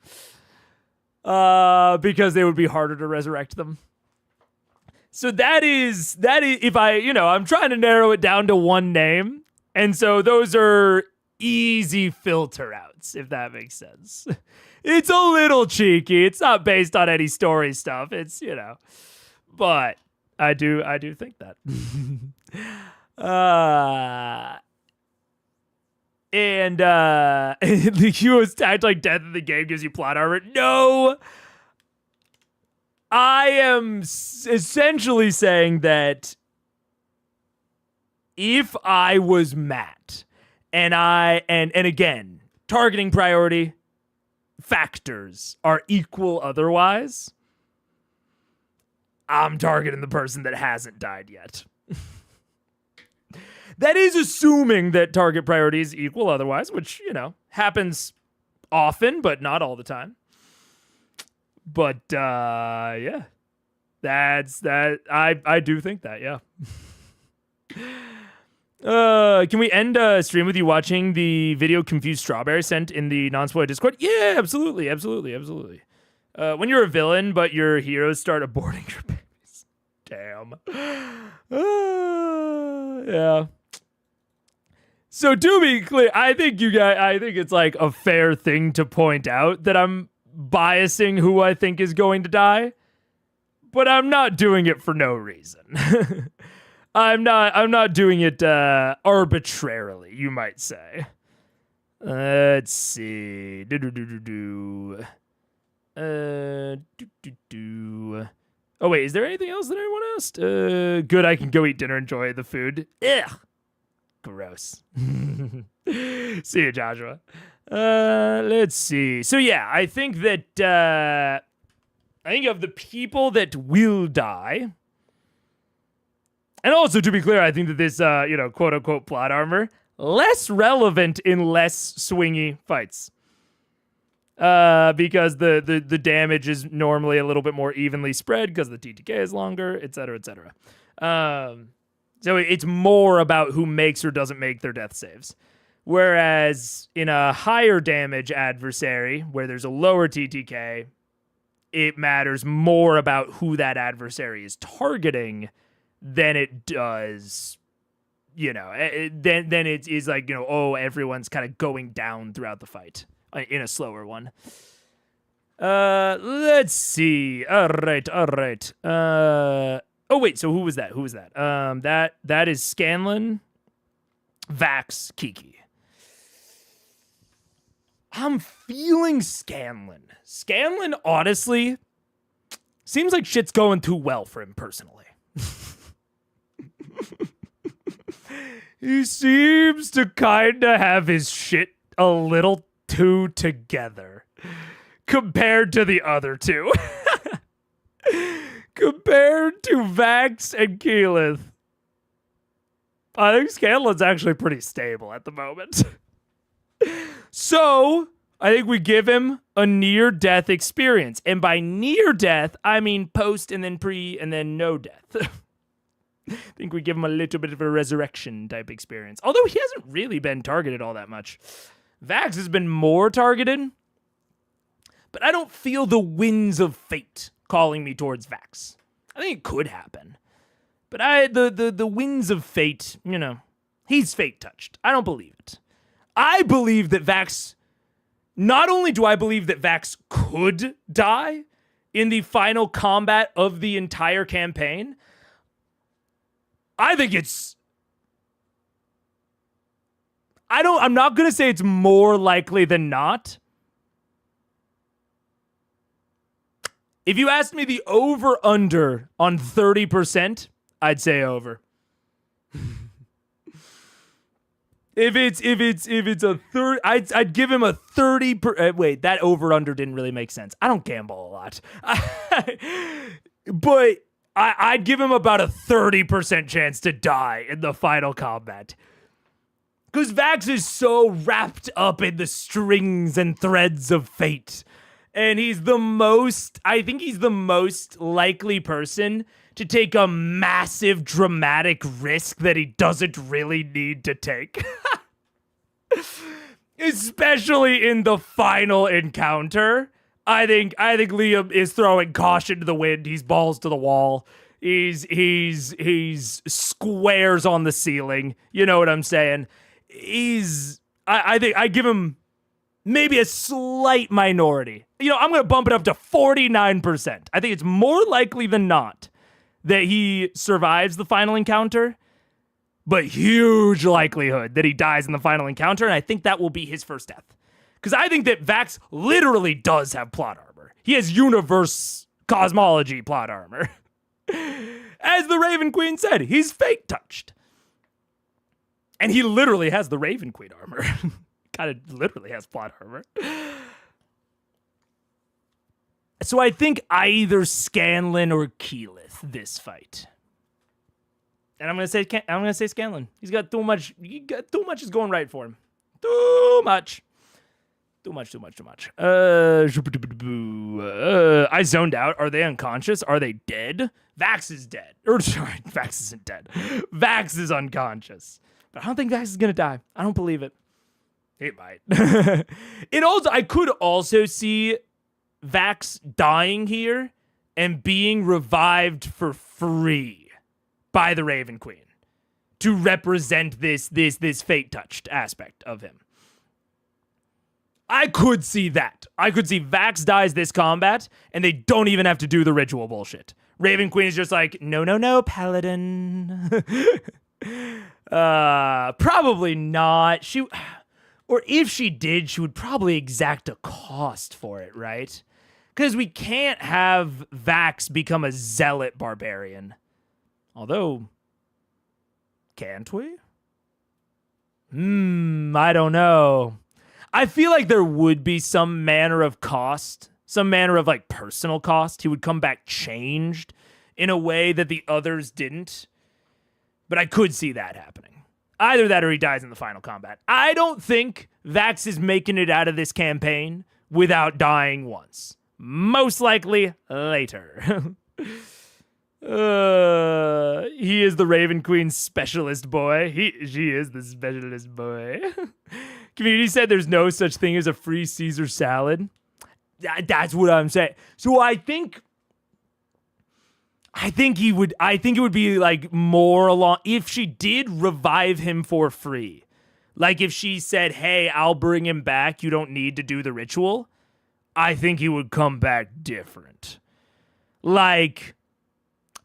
Because they would be harder to resurrect them. So that is if I'm trying to narrow it down to one name. And so those are easy filter outs, if that makes sense. It's a little cheeky. It's not based on any story stuff. It's, but I do think that. And the Hero's tagged like death in the game gives you plot armor. No! I am essentially saying that if I was Matt, and again, targeting priority factors are equal otherwise, I'm targeting the person that hasn't died yet. That is assuming that target priority is equal otherwise, which, happens often, but not all the time. But, yeah. I do think that, yeah. Can we end stream with you watching the video Confused Strawberry sent in the non-spoiler Discord? Yeah, absolutely. When you're a villain, but your heroes start aborting your babies. Damn. Yeah. So to be clear, I think it's like a fair thing to point out that I'm biasing who I think is going to die, but I'm not doing it for no reason. I'm not doing it arbitrarily, you might say. Let's see. Oh wait, is there anything else that anyone asked? Good, I can go eat dinner, enjoy the food. Ugh. Gross. See you, Joshua. Let's see. So yeah, I think that I think of the people that will die. And also, to be clear, I think that this, quote unquote plot armor, less relevant in less swingy fights. Because the damage is normally a little bit more evenly spread because the TTK is longer, et cetera, et cetera. So it's more about who makes or doesn't make their death saves. Whereas in a higher damage adversary, where there's a lower TTK, it matters more about who that adversary is targeting than it does, then it's like, everyone's kind of going down throughout the fight in a slower one. Let's see. All right. Oh wait, so who was that? That is Scanlan, Vax, Kiki. I'm feeling Scanlan. Scanlan, honestly, seems like shit's going too well for him personally. He seems to kind of have his shit a little too together compared to the other two. Compared to Vax and Keyleth, I think Scanlan's actually pretty stable at the moment. So, I think we give him a near-death experience. And by near-death, I mean post and then pre and then no death. I think we give him a little bit of a resurrection type experience. Although he hasn't really been targeted all that much. Vax has been more targeted, but I don't feel the winds of fate calling me towards Vax. I think it could happen. But the winds of fate, he's fate touched. I don't believe it. I believe that Vax, not only do I believe that Vax could die in the final combat of the entire campaign, I think I'm not going to say it's more likely than not. If you asked me the over-under on 30%, I'd say over. If it's a third, I'd give him a 30. Wait, that over-under didn't really make sense. I don't gamble a lot, but I'd give him about a 30% chance to die in the final combat. Because Vax is so wrapped up in the strings and threads of fate. And I think he's the most likely person to take a massive dramatic risk that he doesn't really need to take. Especially in the final encounter. I think Liam is throwing caution to the wind. He's balls to the wall. He's squares on the ceiling. You know what I'm saying? I think I give him maybe a slight minority. I'm going to bump it up to 49%. I think it's more likely than not that he survives the final encounter, but huge likelihood that he dies in the final encounter, and I think that will be his first death. Because I think that Vax literally does have plot armor. He has universe cosmology plot armor. As the Raven Queen said, he's fate touched. And he literally has the Raven Queen armor. Kind of literally has plot armor. So I think either Scanlan or Keyleth this fight. And I'm gonna say Scanlan. He's got too much is going right for him. Too much. Too much. I zoned out. Are they unconscious? Are they dead? Vax is dead. Or sorry, Vax isn't dead. Vax is unconscious. But I don't think Vax is gonna die. I don't believe it. It might. I could also see Vax dying here and being revived for free by the Raven Queen to represent this fate touched aspect of him. I could see that. I could see Vax dies this combat, and they don't even have to do the ritual bullshit. Raven Queen is just like, no, Paladin. Probably not. Or if she did, she would probably exact a cost for it, right? Because we can't have Vax become a zealot barbarian. Although, can't we? I don't know. I feel like there would be some manner of cost, some manner of like personal cost. He would come back changed in a way that the others didn't. But I could see that happening. Either that or he dies in the final combat. I don't think Vax is making it out of this campaign without dying once. Most likely later. He is the Raven Queen's specialist boy. She is the specialist boy. Community said there's no such thing as a free Caesar salad. That's what I'm saying. So I think it would be like more along if she did revive him for free. Like if she said, "Hey, I'll bring him back. You don't need to do the ritual." I think he would come back different. Like,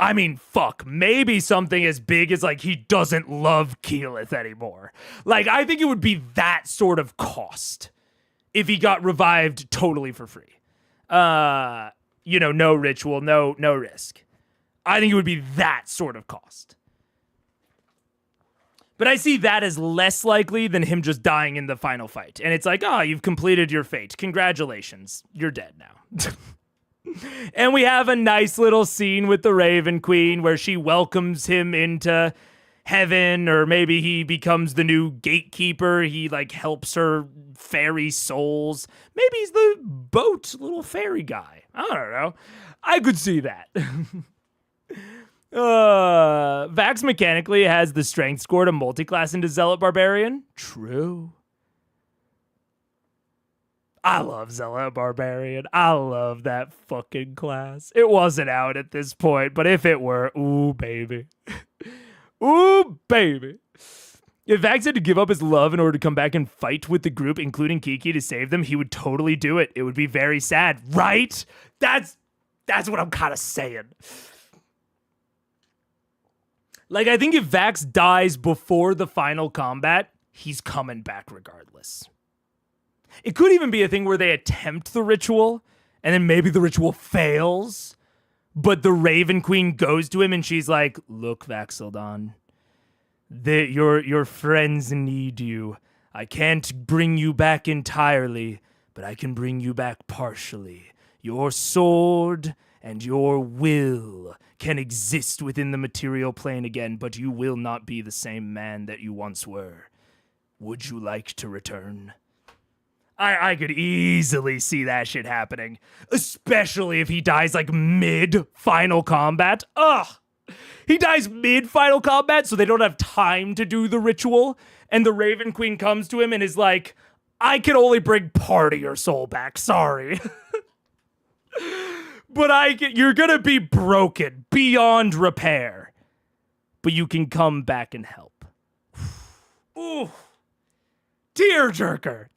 I mean, fuck, maybe something as big as, like, he doesn't love Keyleth anymore. Like, I think it would be that sort of cost if he got revived totally for free. No ritual, no risk. I think it would be that sort of cost. But I see that as less likely than him just dying in the final fight. And it's like, you've completed your fate. Congratulations. You're dead now. And we have a nice little scene with the Raven Queen where she welcomes him into heaven, or maybe he becomes the new gatekeeper. He like helps her ferry souls. Maybe he's the boat little fairy guy. I don't know. I could see that. Vax mechanically has the strength score to multi-class into Zealot Barbarian. True. I love Zealot Barbarian. I love that fucking class. It wasn't out at this point, but if it were, ooh, baby. Ooh, baby. If Vax had to give up his love in order to come back and fight with the group, including Kiki, to save them, he would totally do it. It would be very sad, right? That's what I'm kind of saying. Like, I think if Vax dies before the final combat, he's coming back regardless. It could even be a thing where they attempt the ritual, and then maybe the ritual fails, but the Raven Queen goes to him and she's like, "Look, Vax'ildan, your friends need you. I can't bring you back entirely, but I can bring you back partially. Your sword and your will can exist within the material plane again, but you will not be the same man that you once were. Would you like to return?" I could easily see that shit happening, especially if he dies like mid-final combat. Ugh! He dies mid-final combat, so they don't have time to do the ritual, and the Raven Queen comes to him and is like, "I can only bring part of your soul back, sorry." But you're gonna be broken beyond repair, but you can come back and help. Ooh. Tearjerker.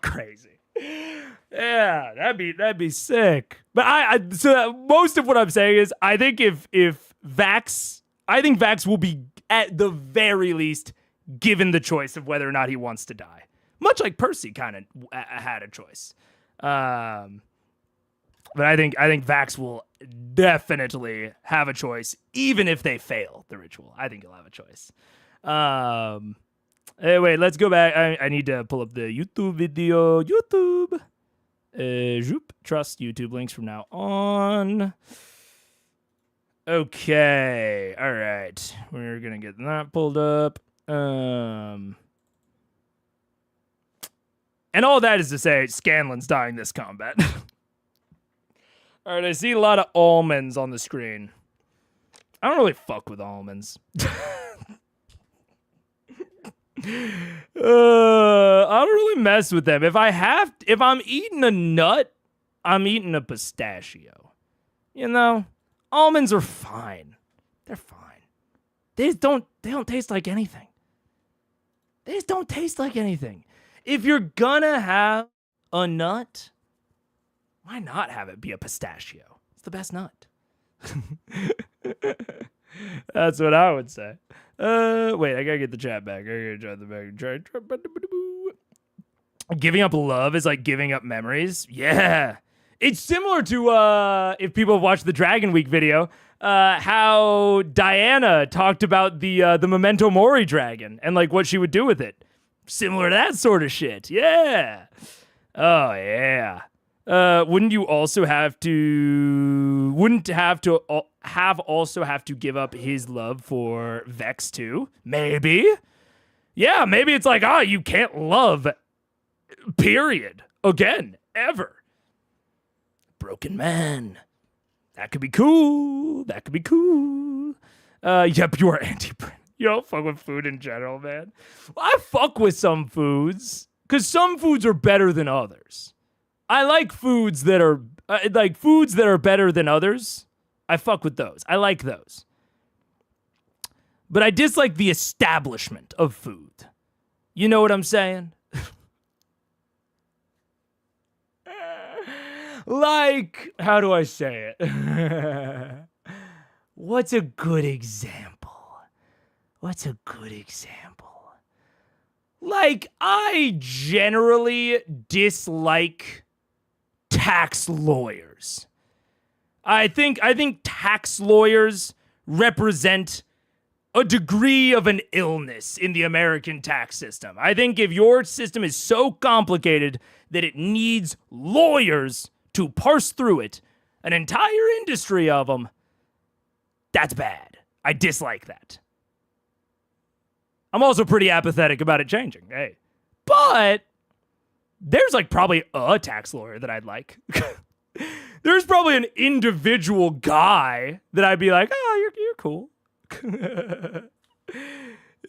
Crazy. Yeah, that'd be sick. But so most of what I'm saying is I think if Vax will be at the very least given the choice of whether or not he wants to die. Much like Percy kind of had a choice. But I think Vax will definitely have a choice, even if they fail the ritual. I think he'll have a choice. Hey, wait, let's go back. I need to pull up the YouTube video. YouTube. Trust YouTube links from now on. Okay. All right. We're going to get that pulled up. And And all that is to say, Scanlan's dying this combat. All right, I see a lot of almonds on the screen. I don't really fuck with almonds. I don't really mess with them. If I'm eating a nut, I'm eating a pistachio. You know, almonds are fine. They're fine. They don't taste like anything. They just don't taste like anything. If you're gonna have a nut, why not have it be a pistachio? It's the best nut. That's what I would say. Wait, I gotta get the chat back. I gotta try the back. Giving up love is like giving up memories. Yeah. It's similar to, if people have watched the Dragon Week video, how Diana talked about the Memento Mori dragon and like what she would do with it. Similar to that sort of shit. Yeah. Oh, yeah. Wouldn't you also have to give up his love for Vex too? Maybe. Yeah, maybe it's like, you can't love, period, again, ever. Broken man. That could be cool. That could be cool. Yep, you are anti-print. You don't fuck with food in general, man. Well, I fuck with some foods, because some foods are better than others. I like foods that are better than others. I fuck with those. I like those. But I dislike the establishment of food. You know what I'm saying? Like, how do I say it? What's a good example? Like, I generally dislike tax lawyers. I think tax lawyers represent a degree of an illness in the American tax system. I think if your system is so complicated that it needs lawyers to parse through it, an entire industry of them, that's bad. I dislike that. I'm also pretty apathetic about it changing, hey. But there's like probably a tax lawyer that I'd like. There's probably an individual guy that I'd be like, you're cool. You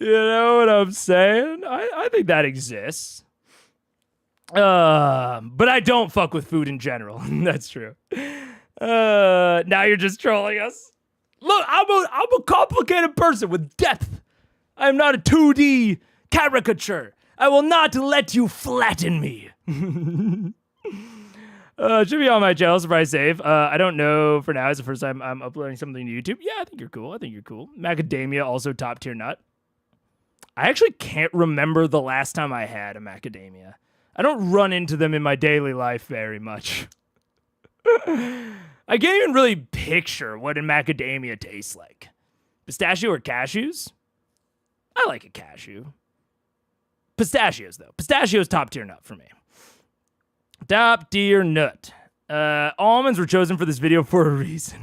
know what I'm saying? I think that exists. But I don't fuck with food in general. That's true. Now you're just trolling us. Look, I'm a complicated person with depth. I'm not a 2D caricature. I will not let you flatten me. Should be on my channel, surprise save. I don't know for now. It's the first time I'm uploading something to YouTube. Yeah, I think you're cool. Macadamia, also top tier nut. I actually can't remember the last time I had a macadamia. I don't run into them in my daily life very much. I can't even really picture what a macadamia tastes like. Pistachio or cashews? I like a cashew. Pistachios, though. Pistachios top tier nut for me. Top tier nut. Almonds were chosen for this video for a reason.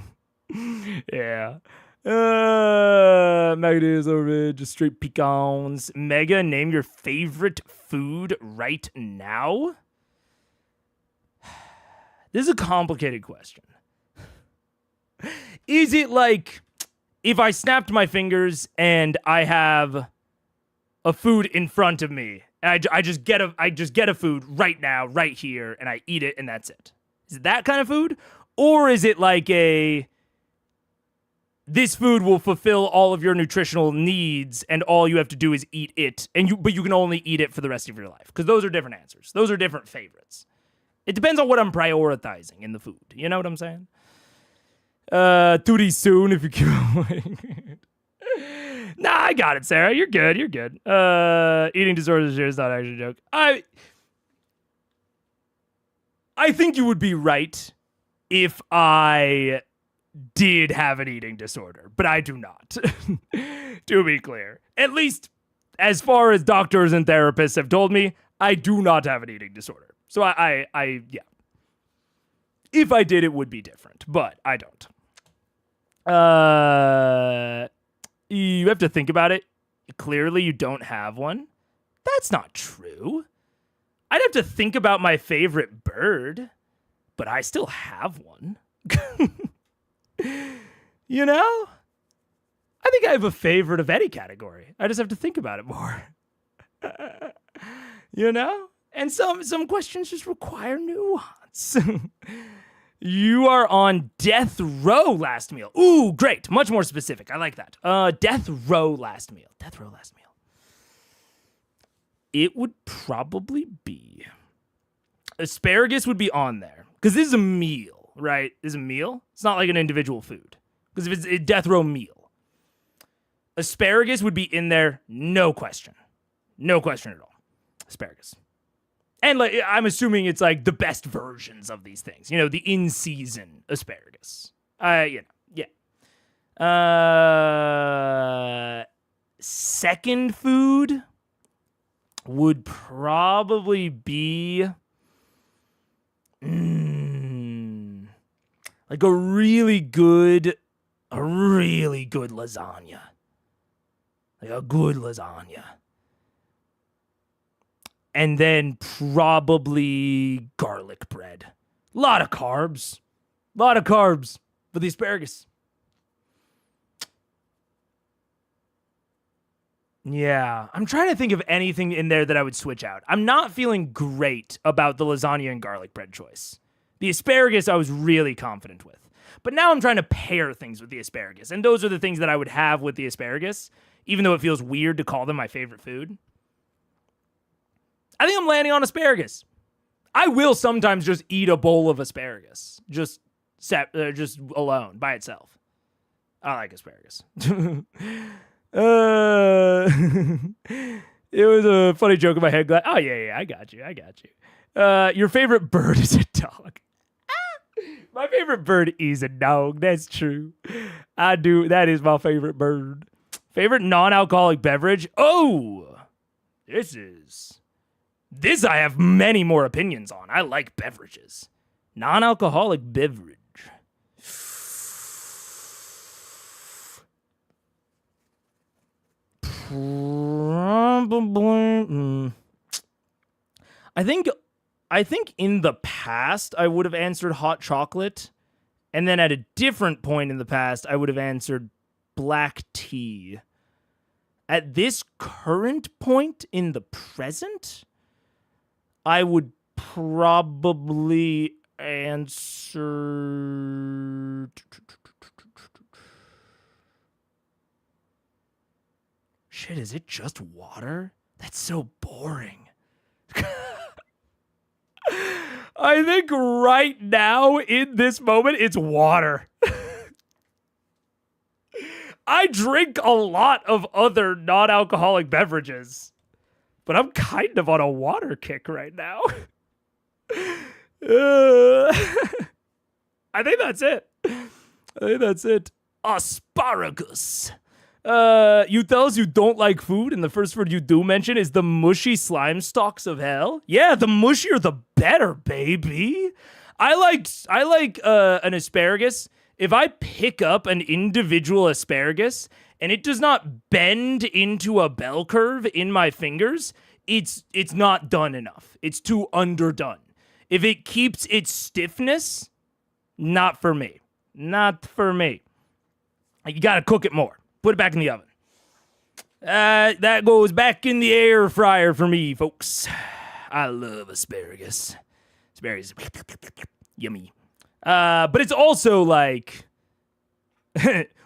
Yeah. Macadamias over just straight pecans. Mega, name your favorite food right now. This is a complicated question. Is it like if I snapped my fingers and I have a food in front of me, and I just get a food right now, right here, and I eat it, and that's it? Is it that kind of food? Or is it like this food will fulfill all of your nutritional needs, and all you have to do is eat it, but you can only eat it for the rest of your life? Because those are different answers. Those are different favorites. It depends on what I'm prioritizing in the food. You know what I'm saying? 2D soon if you keep going. Nah, I got it, Sarah. You're good. Eating disorders is not actually a joke. I think you would be right if I did have an eating disorder, but I do not. To be clear. At least as far as doctors and therapists have told me, I do not have an eating disorder. So yeah. If I did, it would be different, but I don't. You have to think about it. Clearly, you don't have one. That's not true. I'd have to think about my favorite bird, but I still have one. You know? I think I have a favorite of any category. I just have to think about it more. You know? And some questions just require nuance. You are on death row last meal. Ooh, great. Much more specific. I like that. Death row last meal. Death row last meal. It would probably be asparagus would be on there because this is a meal, right? This is a meal. It's not like an individual food because if it's a death row meal, asparagus would be in there, no question at all. Asparagus, and like I'm assuming it's like the best versions of these things, you know, the in season asparagus. Yeah. Second food would probably be like a really good lasagna. Like a good lasagna. And then probably garlic bread. A lot of carbs for the asparagus. Yeah, I'm trying to think of anything in there that I would switch out. I'm not feeling great about the lasagna and garlic bread choice. The asparagus I was really confident with. But now I'm trying to pair things with the asparagus. And those are the things that I would have with the asparagus, even though it feels weird to call them my favorite food. I think I'm landing on asparagus. I will sometimes just eat a bowl of asparagus. Just alone, by itself. I like asparagus. It was a funny joke in my head. Oh, yeah, I got you. Your favorite bird is a dog. My favorite bird is a dog. That's true. I do. That is my favorite bird. Favorite non-alcoholic beverage? Oh, this I have many more opinions on. I like beverages. Non-alcoholic beverage. Probably. I think in the past I would have answered hot chocolate, and then at a different point in the past I would have answered black tea. At this current point in the present, I would probably answer. Shit, is it just water? That's so boring. I think right now, in this moment, it's water. I drink a lot of other non-alcoholic beverages, but I'm kind of on a water kick right now. I think that's it. Asparagus. You tell us you don't like food, and the first word you do mention is the mushy slime stalks of hell. Yeah, the mushier the better, baby. I like an asparagus. If I pick up an individual asparagus and it does not bend into a bell curve in my fingers, it's not done enough. It's too underdone. If it keeps its stiffness, not for me. Not for me. You gotta cook it more. Put it back in the oven. That goes back in the air fryer for me, folks. I love asparagus. Asparagus, yummy. But it's also like,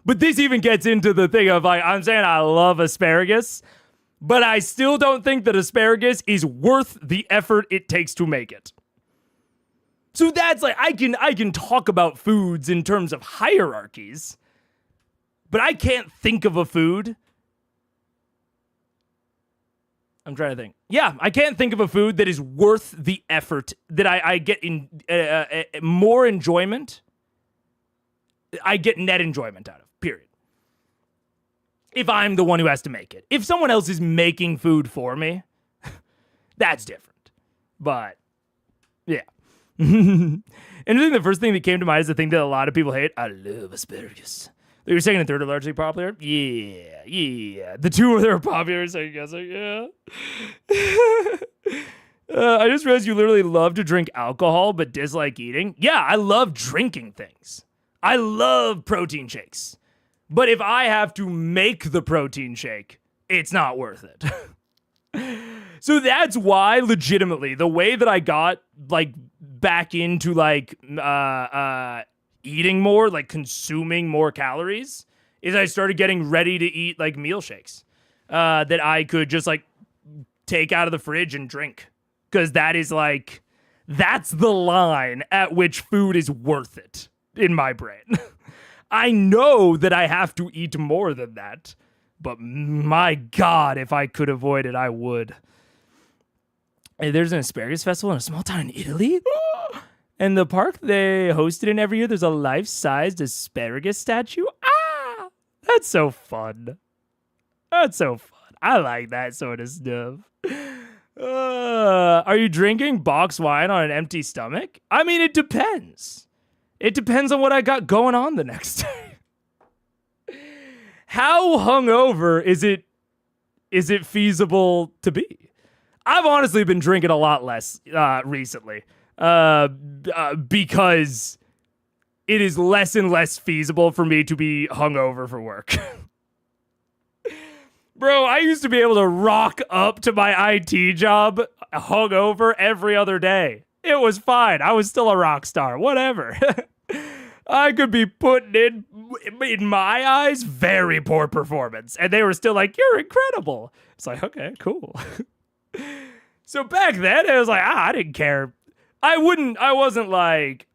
but this even gets into the thing of like, I'm saying I love asparagus, but I still don't think that asparagus is worth the effort it takes to make it. So that's like, I can talk about foods in terms of hierarchies, but I can't think of a food. I'm trying to think. Yeah, I can't think of a food that is worth the effort, that I get in more enjoyment. I get net enjoyment out of, period. If I'm the one who has to make it. If someone else is making food for me, that's different. But, yeah. And I think the first thing that came to mind is the thing that a lot of people hate. I love asparagus. Your second and third are largely popular? Yeah. The two that are popular, so I guess, yeah. I just realized you literally love to drink alcohol but dislike eating. Yeah, I love drinking things. I love protein shakes. But if I have to make the protein shake, it's not worth it. So that's why, legitimately, the way that I got, like, back into, like, eating more, like, consuming more calories, is I started getting ready to eat, like, meal shakes that I could just, like, take out of the fridge and drink. Because that is, like, that's the line at which food is worth it in my brain. I know that I have to eat more than that, but my God, if I could avoid it, I would. Hey, there's an asparagus festival in a small town in Italy. And the park they hosted in every year, there's a life-sized asparagus statue. Ah, that's so fun. That's so fun. I like that sort of stuff. Are you drinking box wine on an empty stomach? I mean, it depends. It depends on what I got going on the next day. How hungover is it feasible to be? I've honestly been drinking a lot less recently because it is less and less feasible for me to be hungover for work. Bro, I used to be able to rock up to my IT job hungover every other day. It was fine. I was still a rock star. Whatever. I could be putting in my eyes, very poor performance. And they were still like, you're incredible. It's like, okay, cool. So back then, it was like, I didn't care. I wasn't like,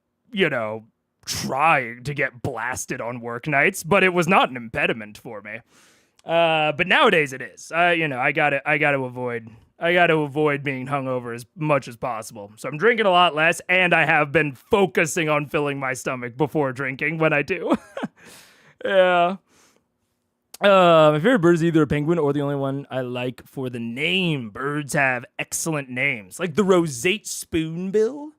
trying to get blasted on work nights, but it was not an impediment for me. But nowadays it is. I gotta avoid being hungover as much as possible. So I'm drinking a lot less, and I have been focusing on filling my stomach before drinking when I do. Yeah. My favorite bird is either a penguin or the only one I like for the name. Birds have excellent names, like the roseate spoonbill.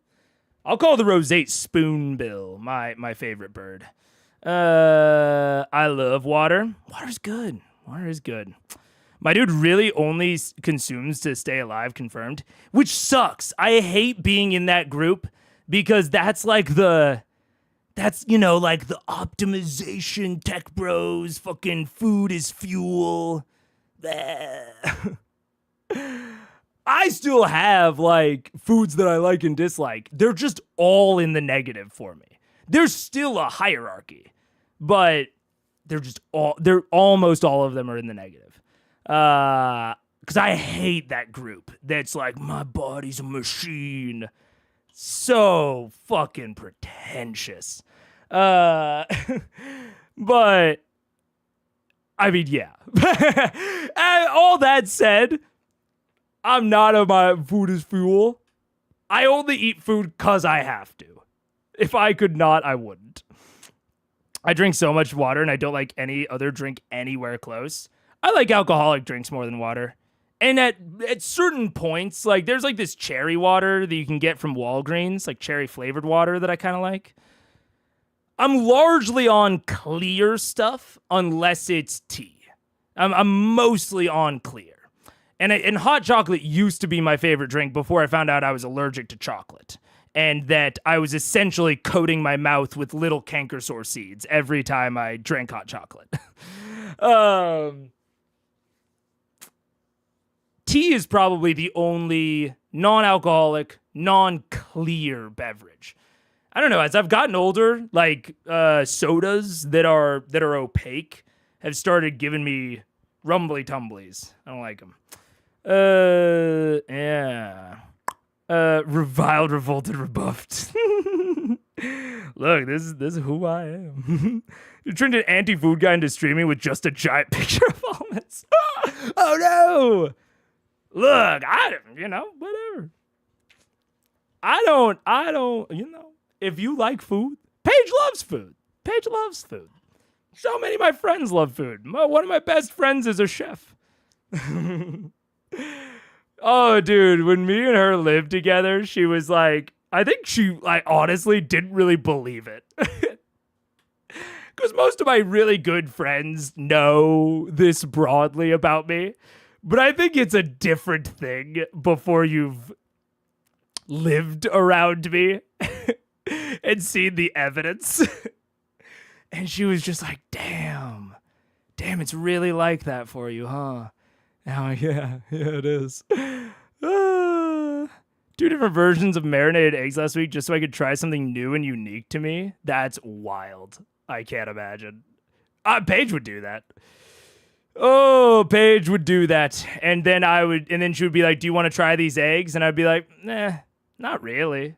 I'll call the roseate spoonbill my favorite bird. I love water. Water's good. Water is good. My dude really only consumes to stay alive, confirmed, which sucks. I hate being in that group because that's like the optimization tech bros, fucking food is fuel. I still have like foods that I like and dislike. They're just all in the negative for me. There's still a hierarchy, but they're almost all of them are in the negative. Because I hate that group that's like, my body's a machine. So fucking pretentious. But, I mean, yeah. All that said, I'm not on my food is fuel. I only eat food because I have to. If I could not, I wouldn't. I drink so much water and I don't like any other drink anywhere close. I like alcoholic drinks more than water. And at certain points, like there's like this cherry water that you can get from Walgreens, like cherry flavored water that I kind of like. I'm largely on clear stuff unless it's tea. I'm mostly on clear. And hot chocolate used to be my favorite drink before I found out I was allergic to chocolate. And that I was essentially coating my mouth with little canker sore seeds every time I drank hot chocolate. Tea is probably the only non-alcoholic, non-clear beverage. I don't know, as I've gotten older, like sodas that are opaque have started giving me rumbly tumblies. I don't like them. Yeah. Reviled, revolted, rebuffed. Look, this is who I am. You turned an anti-food guy into streaming with just a giant picture of almonds. Oh no! Look, whatever. I don't, if you like food, Paige loves food. Paige loves food. So many of my friends love food. One of my best friends is a chef. Oh, dude, when me and her lived together, she was like, I think she honestly didn't really believe it. Because most of my really good friends know this broadly about me. But I think it's a different thing before you've lived around me and seen the evidence. And she was just like, damn, it's really like that for you, huh? And I'm like, yeah, it is. 2 different versions of marinated eggs last week just so I could try something new and unique to me. That's wild. I can't imagine. Paige would do that. Oh, Paige would do that. And then she would be like, do you want to try these eggs? And I'd be like, nah, not really.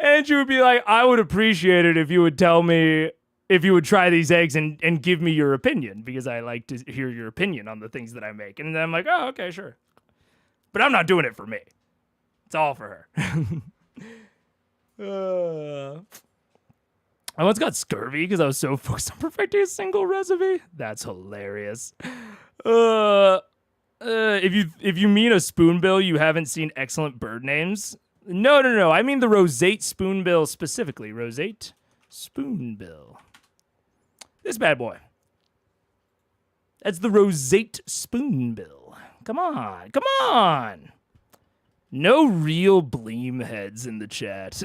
And she would be like, I would appreciate it if you would tell me if you would try these eggs and give me your opinion, because I like to hear your opinion on the things that I make. And then I'm like, oh, okay, sure. But I'm not doing it for me. It's all for her. I once got scurvy because I was so focused on perfecting a single recipe. That's hilarious. If you mean a spoonbill, you haven't seen Excellent Bird Names. No. I mean the roseate spoonbill specifically. Roseate spoonbill. This bad boy. That's the roseate spoonbill. Come on. No real bleem heads in the chat.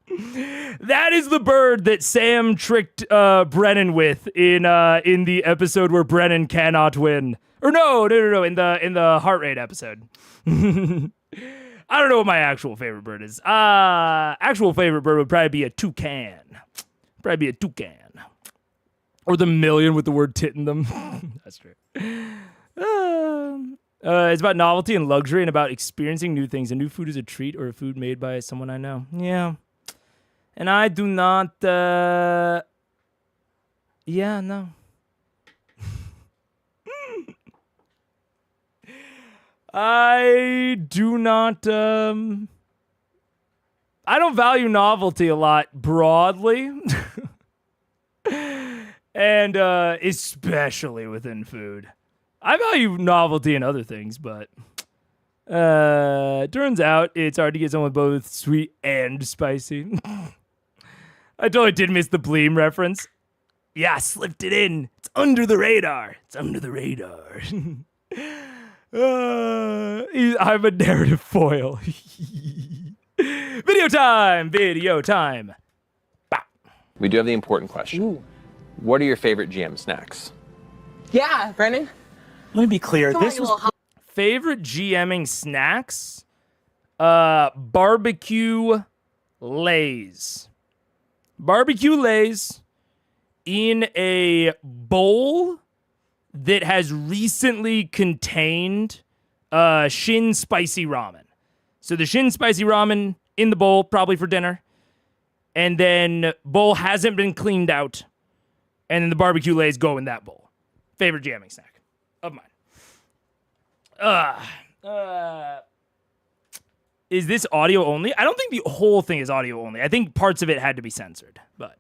That is the bird that Sam tricked Brennan with in the episode where Brennan cannot win. Or no, in the heart rate episode. I don't know what my actual favorite bird is. Actual favorite bird would probably be a toucan. Or the million with the word tit in them. That's true. It's about novelty and luxury and about experiencing new things. A new food is a treat or a food made by someone I know. Yeah. And I do not, no. I do not, I don't value novelty a lot broadly. And, especially within food. I value novelty in other things, but turns out it's hard to get someone both sweet and spicy. I totally did miss the Bleem reference. Yeah, I slipped it in. It's under the radar. I'm a narrative foil. Video time. Bah. We do have the important question. Ooh. What are your favorite GM snacks? Yeah, Brennan. Let me be clear. Favorite GMing snacks? Barbecue Lays. Barbecue Lays in a bowl that has recently contained Shin Spicy Ramen. So the Shin Spicy Ramen in the bowl, probably for dinner. And then bowl hasn't been cleaned out. And then the barbecue Lays go in that bowl. Favorite jamming snack of mine. Is this audio only? I don't think the whole thing is audio only. I think parts of it had to be censored, but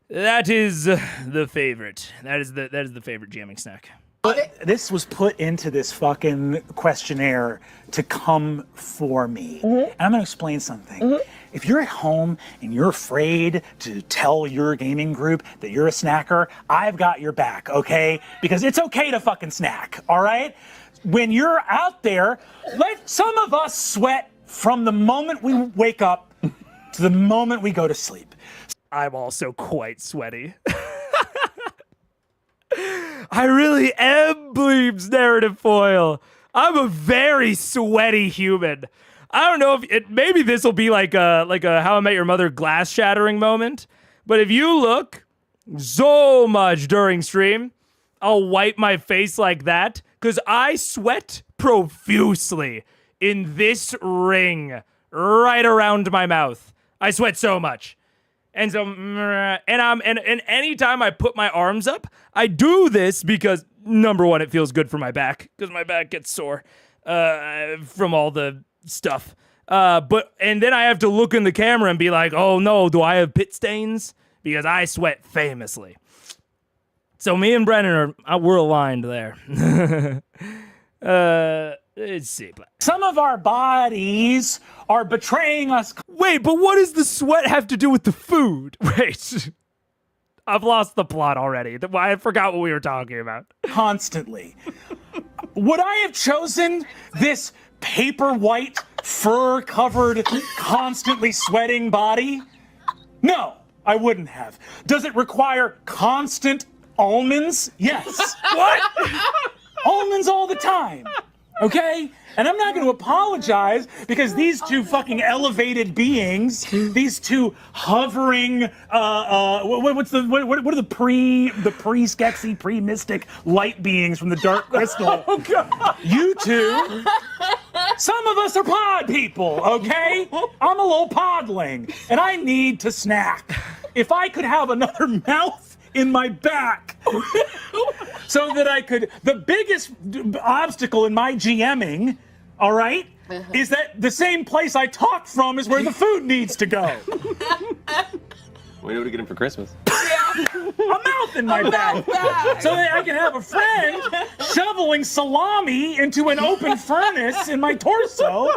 that is the favorite. That is the favorite jamming snack. This was put into this fucking questionnaire to come for me. And I'm going to explain something. If you're at home and you're afraid to tell your gaming group that you're a snacker, I've got your back, okay? Because it's okay to fucking snack, all right? When you're out there, let some of us sweat from the moment we wake up to the moment we go to sleep. I'm also quite sweaty. I really am Bleem's narrative foil. I'm a very sweaty human. I don't know if maybe this will be like a How I Met Your Mother glass shattering moment. But if you look so much during stream, I'll wipe my face like that because I sweat profusely in this ring right around my mouth. I sweat so much. And so, and anytime I put my arms up, I do this because, number one, it feels good for my back because my back gets sore from all the stuff. And then I have to look in the camera and be like, oh no, do I have pit stains? Because I sweat famously. So me and Brennan we're aligned there. Let's see. Some of our bodies are betraying us. Wait, but what does the sweat have to do with the food? Wait. I've lost the plot already. I forgot what we were talking about. Constantly. Would I have chosen this paper white, fur covered, constantly sweating body? No, I wouldn't have. Does it require constant almonds? Yes. What? Almonds all the time. Okay? And I'm not going to apologize because these two fucking elevated beings, these two hovering, what are the pre-skexy, pre-mystic light beings from the Dark Crystal? Oh, God. You two, some of us are pod people, okay? I'm a little podling, and I need to snack. If I could have another mouth in my back so that I could, the biggest obstacle in my GMing, all right, is that the same place I talk from is where the food needs to go. What do we get him for Christmas? A mouth in my back. So that I can have a friend shoveling salami into an open furnace in my torso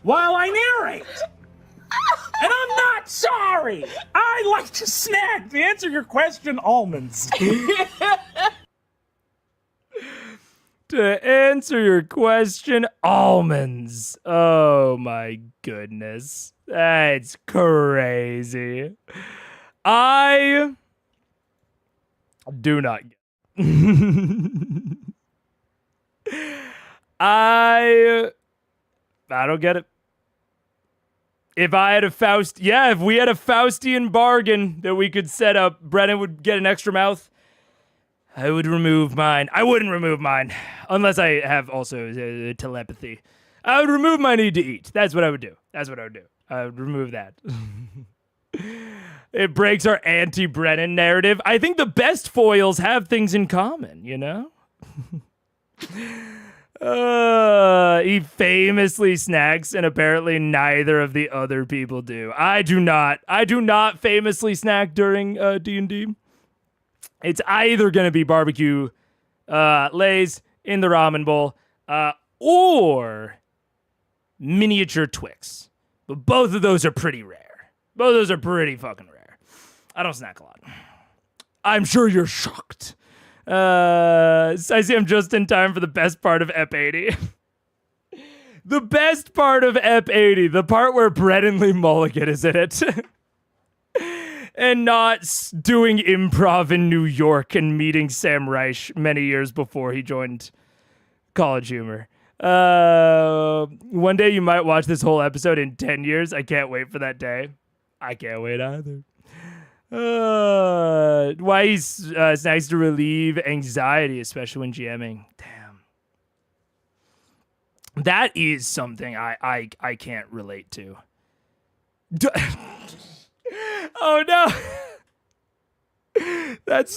while I narrate. And I'm not sorry. I like to snack. To answer your question, almonds. To answer your question, almonds. Oh my goodness. That's crazy. I do not get I don't get it. If I had a if we had a Faustian bargain that we could set up, Brennan would get an extra mouth. I would remove mine. I wouldn't remove mine unless I have also telepathy. I would remove my need to eat. That's what I would do. I would remove that. It breaks our anti-Brennan narrative. I think the best foils have things in common, you know? He famously snacks, and apparently neither of the other people do. I do not famously snack during D&D. It's either going to be barbecue Lay's in the ramen bowl or miniature Twix. But both of those are pretty rare. Both of those are pretty fucking rare. I don't snack a lot. I'm sure you're shocked. I see I'm just in time for the best part of Ep 80. The best part of Ep 80, the part where Brennan Lee Mulligan is in it. And not doing improv in New York and meeting Sam Reich many years before he joined College Humor. One day you might watch this whole episode in 10 years. I can't wait for that day. I can't wait either. Why it's nice to relieve anxiety, especially when GMing. Damn. That is something I can't relate to. Oh no. That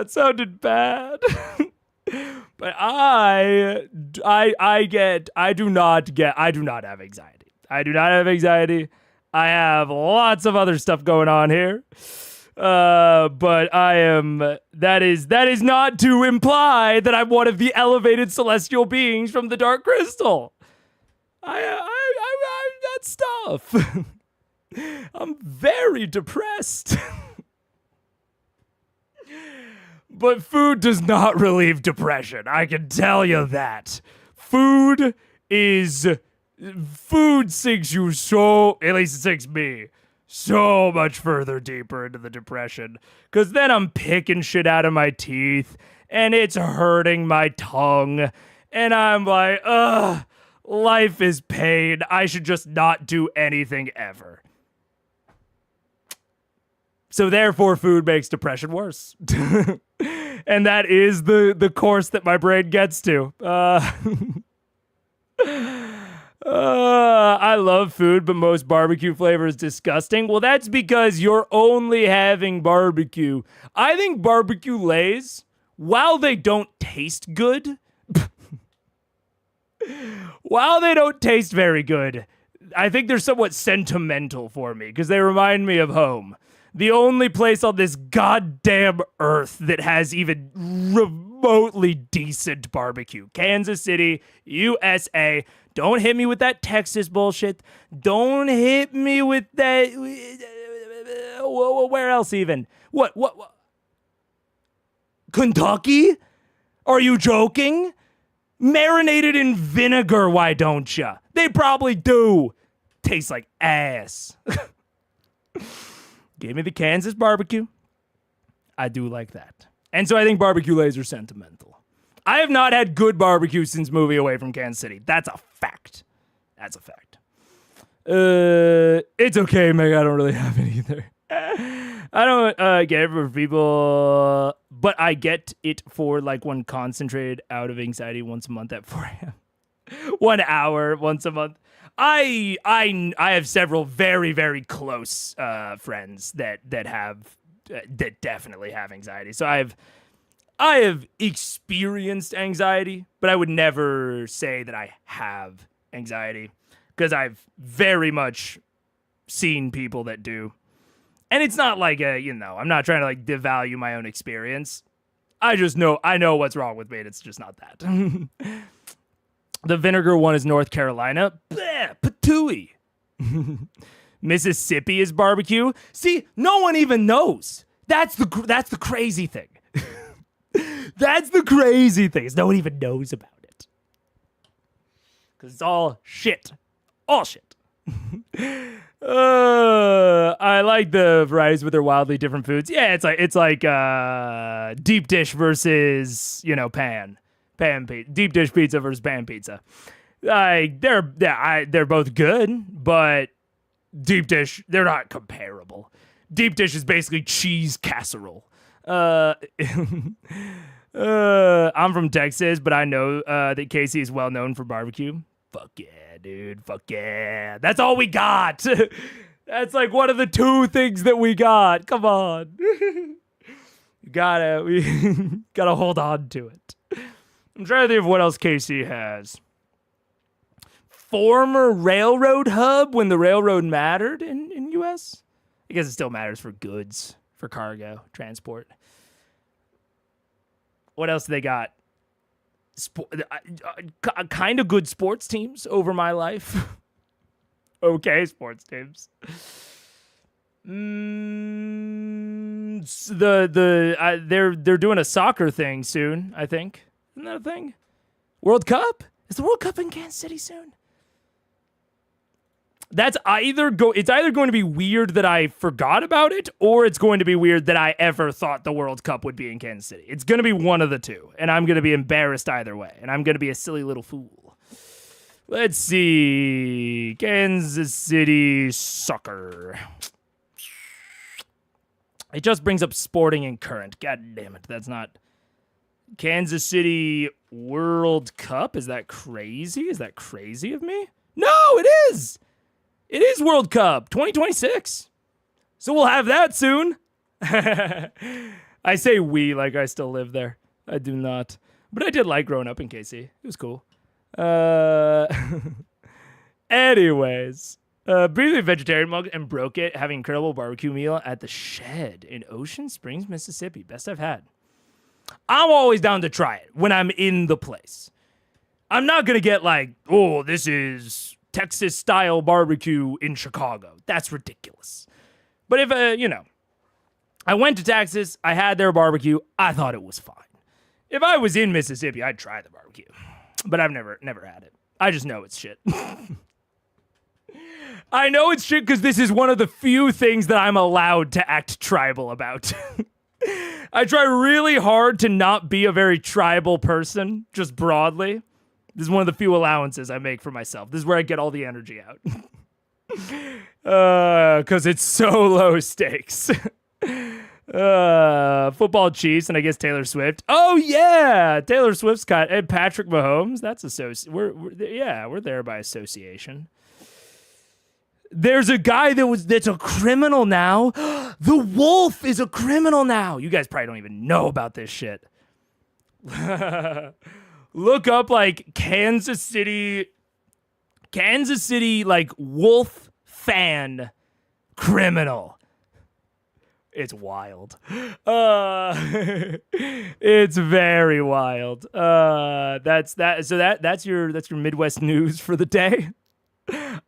sounded bad. But I do not have anxiety. I do not have anxiety. I have lots of other stuff going on here. But I am, that is not to imply that I'm one of the elevated celestial beings from the Dark Crystal. I'm that stuff. I'm very depressed. But food does not relieve depression. I can tell you that. Food sinks you so, at least it sinks me, so much further deeper into the depression. Because then I'm picking shit out of my teeth, and it's hurting my tongue. And I'm like, ugh, life is pain. I should just not do anything ever. So therefore, food makes depression worse. And that is the course that my brain gets to. I love food, but most barbecue flavor is disgusting. Well, that's because you're only having barbecue. I think barbecue Lays, while they don't taste good, while they don't taste very good, I think they're somewhat sentimental for me because they remind me of home. The only place on this goddamn earth that has even remotely decent barbecue. Kansas City, USA. Don't hit me with that Texas bullshit. Don't hit me with that. Where else even? What? Kentucky? Are you joking? Marinated in vinegar, why don't ya? They probably do. Tastes like ass. Give me the Kansas barbecue. I do like that. And so I think barbecue lays are sentimental. I have not had good barbecue since moving away from Kansas City. That's a fact. That's a fact. It's okay, Meg. I don't really have it either. I don't get it for people, but I get it for like one concentrated out of anxiety once a month at 4 a.m. 1 hour once a month. I have several very, very close friends that definitely have anxiety. So I have experienced anxiety, but I would never say that I have anxiety because I've very much seen people that do. And it's not like I'm not trying to like devalue my own experience. I know what's wrong with me, and it's just not that. The vinegar one is North Carolina. Bleh, patooey. Mississippi is barbecue. See, no one even knows. That's the crazy thing. That's the crazy thing. Is no one even knows about it. Because it's all shit. All shit. I like the varieties with their wildly different foods. Yeah, it's like deep dish versus pan pizza, deep dish pizza versus pan pizza. They're both good, but deep dish, they're not comparable. Deep dish is basically cheese casserole. I'm from Texas, but I know that Casey is well known for barbecue. Fuck yeah, dude. Fuck yeah. That's all we got. That's like one of the two things that we got. Come on. we gotta hold on to it. I'm trying to think of what else Casey has. Former railroad hub when the railroad mattered in U.S. I guess it still matters for goods, for cargo, transport. What else do they got? Kind of good sports teams over my life. Okay, sports teams. They're doing a soccer thing soon, I think. Isn't that a thing? World Cup? Is the World Cup in Kansas City soon? It's either going to be weird that I forgot about it, or it's going to be weird that I ever thought the World Cup would be in Kansas City. It's going to be one of the two, and I'm going to be embarrassed either way, and I'm going to be a silly little fool. Let's see. Kansas City soccer. It just brings up sporting and current. God damn it. That's not... Kansas City World Cup? Is that crazy? Is that crazy of me? No, it is! It is World Cup 2026. So we'll have that soon. I say we like I still live there. I do not. But I did like growing up in KC. It was cool. Anyways. Briefly vegetarian mug and broke it, having incredible barbecue meal at the Shed in Ocean Springs, Mississippi. Best I've had. I'm always down to try it when I'm in the place. I'm not going to get like, oh, this is Texas-style barbecue in Chicago. That's ridiculous. But if, I went to Texas, I had their barbecue, I thought it was fine. If I was in Mississippi, I'd try the barbecue. But I've never had it. I just know it's shit. I know it's shit because this is one of the few things that I'm allowed to act tribal about. I try really hard to not be a very tribal person, just broadly. This is one of the few allowances I make for myself. This is where I get all the energy out. Because it's so low stakes. Football Chiefs and I guess Taylor Swift. Oh yeah, Taylor Swift's got and Patrick Mahomes. That's we're there by association. There's a guy that's a criminal now. The Wolf is a criminal now. You guys probably don't even know about this shit. Look up like Kansas City like Wolf fan criminal. It's wild. It's very wild. That's that. So that's your Midwest news for the day.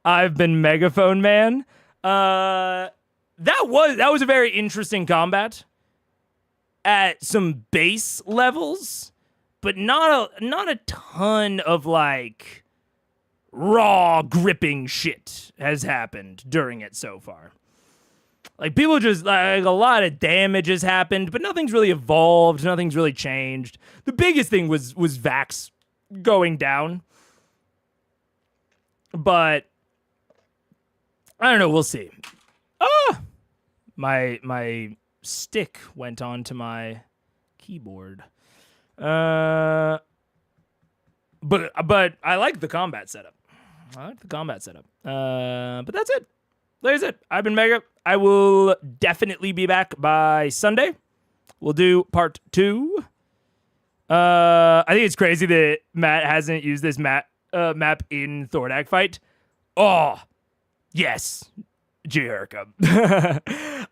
I've been Megaphone Man. That was a very interesting combat at some base levels. but not a ton of like raw gripping shit has happened during it so far. Like people just like a lot of damage has happened, but nothing's really evolved, nothing's really changed. The biggest thing was Vax going down. But I don't know, we'll see. My stick went onto my keyboard. But I like the combat setup. But that's it. There's it. I've been Mega. I will definitely be back by Sunday. We'll do part 2. I think it's crazy that Matt hasn't used this map in Thordak fight. Oh, yes. Jericho.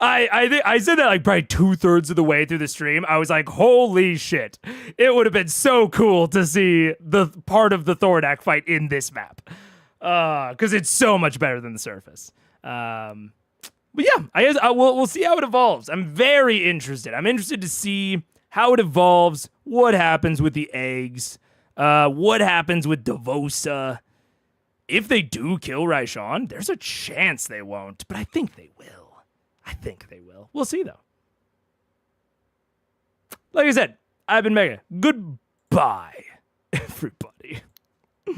I said that like probably 2/3 of the way through the stream. I was like, holy shit. It would have been so cool to see the part of the Thordak fight in this map. Because it's so much better than the surface. But yeah, I guess we'll see how it evolves. I'm very interested. I'm interested to see how it evolves, what happens with the eggs, what happens with Devosa. If they do kill Raishan, there's a chance they won't, but I think they will. We'll see, though. Like I said, I've been Mega. Goodbye, everybody.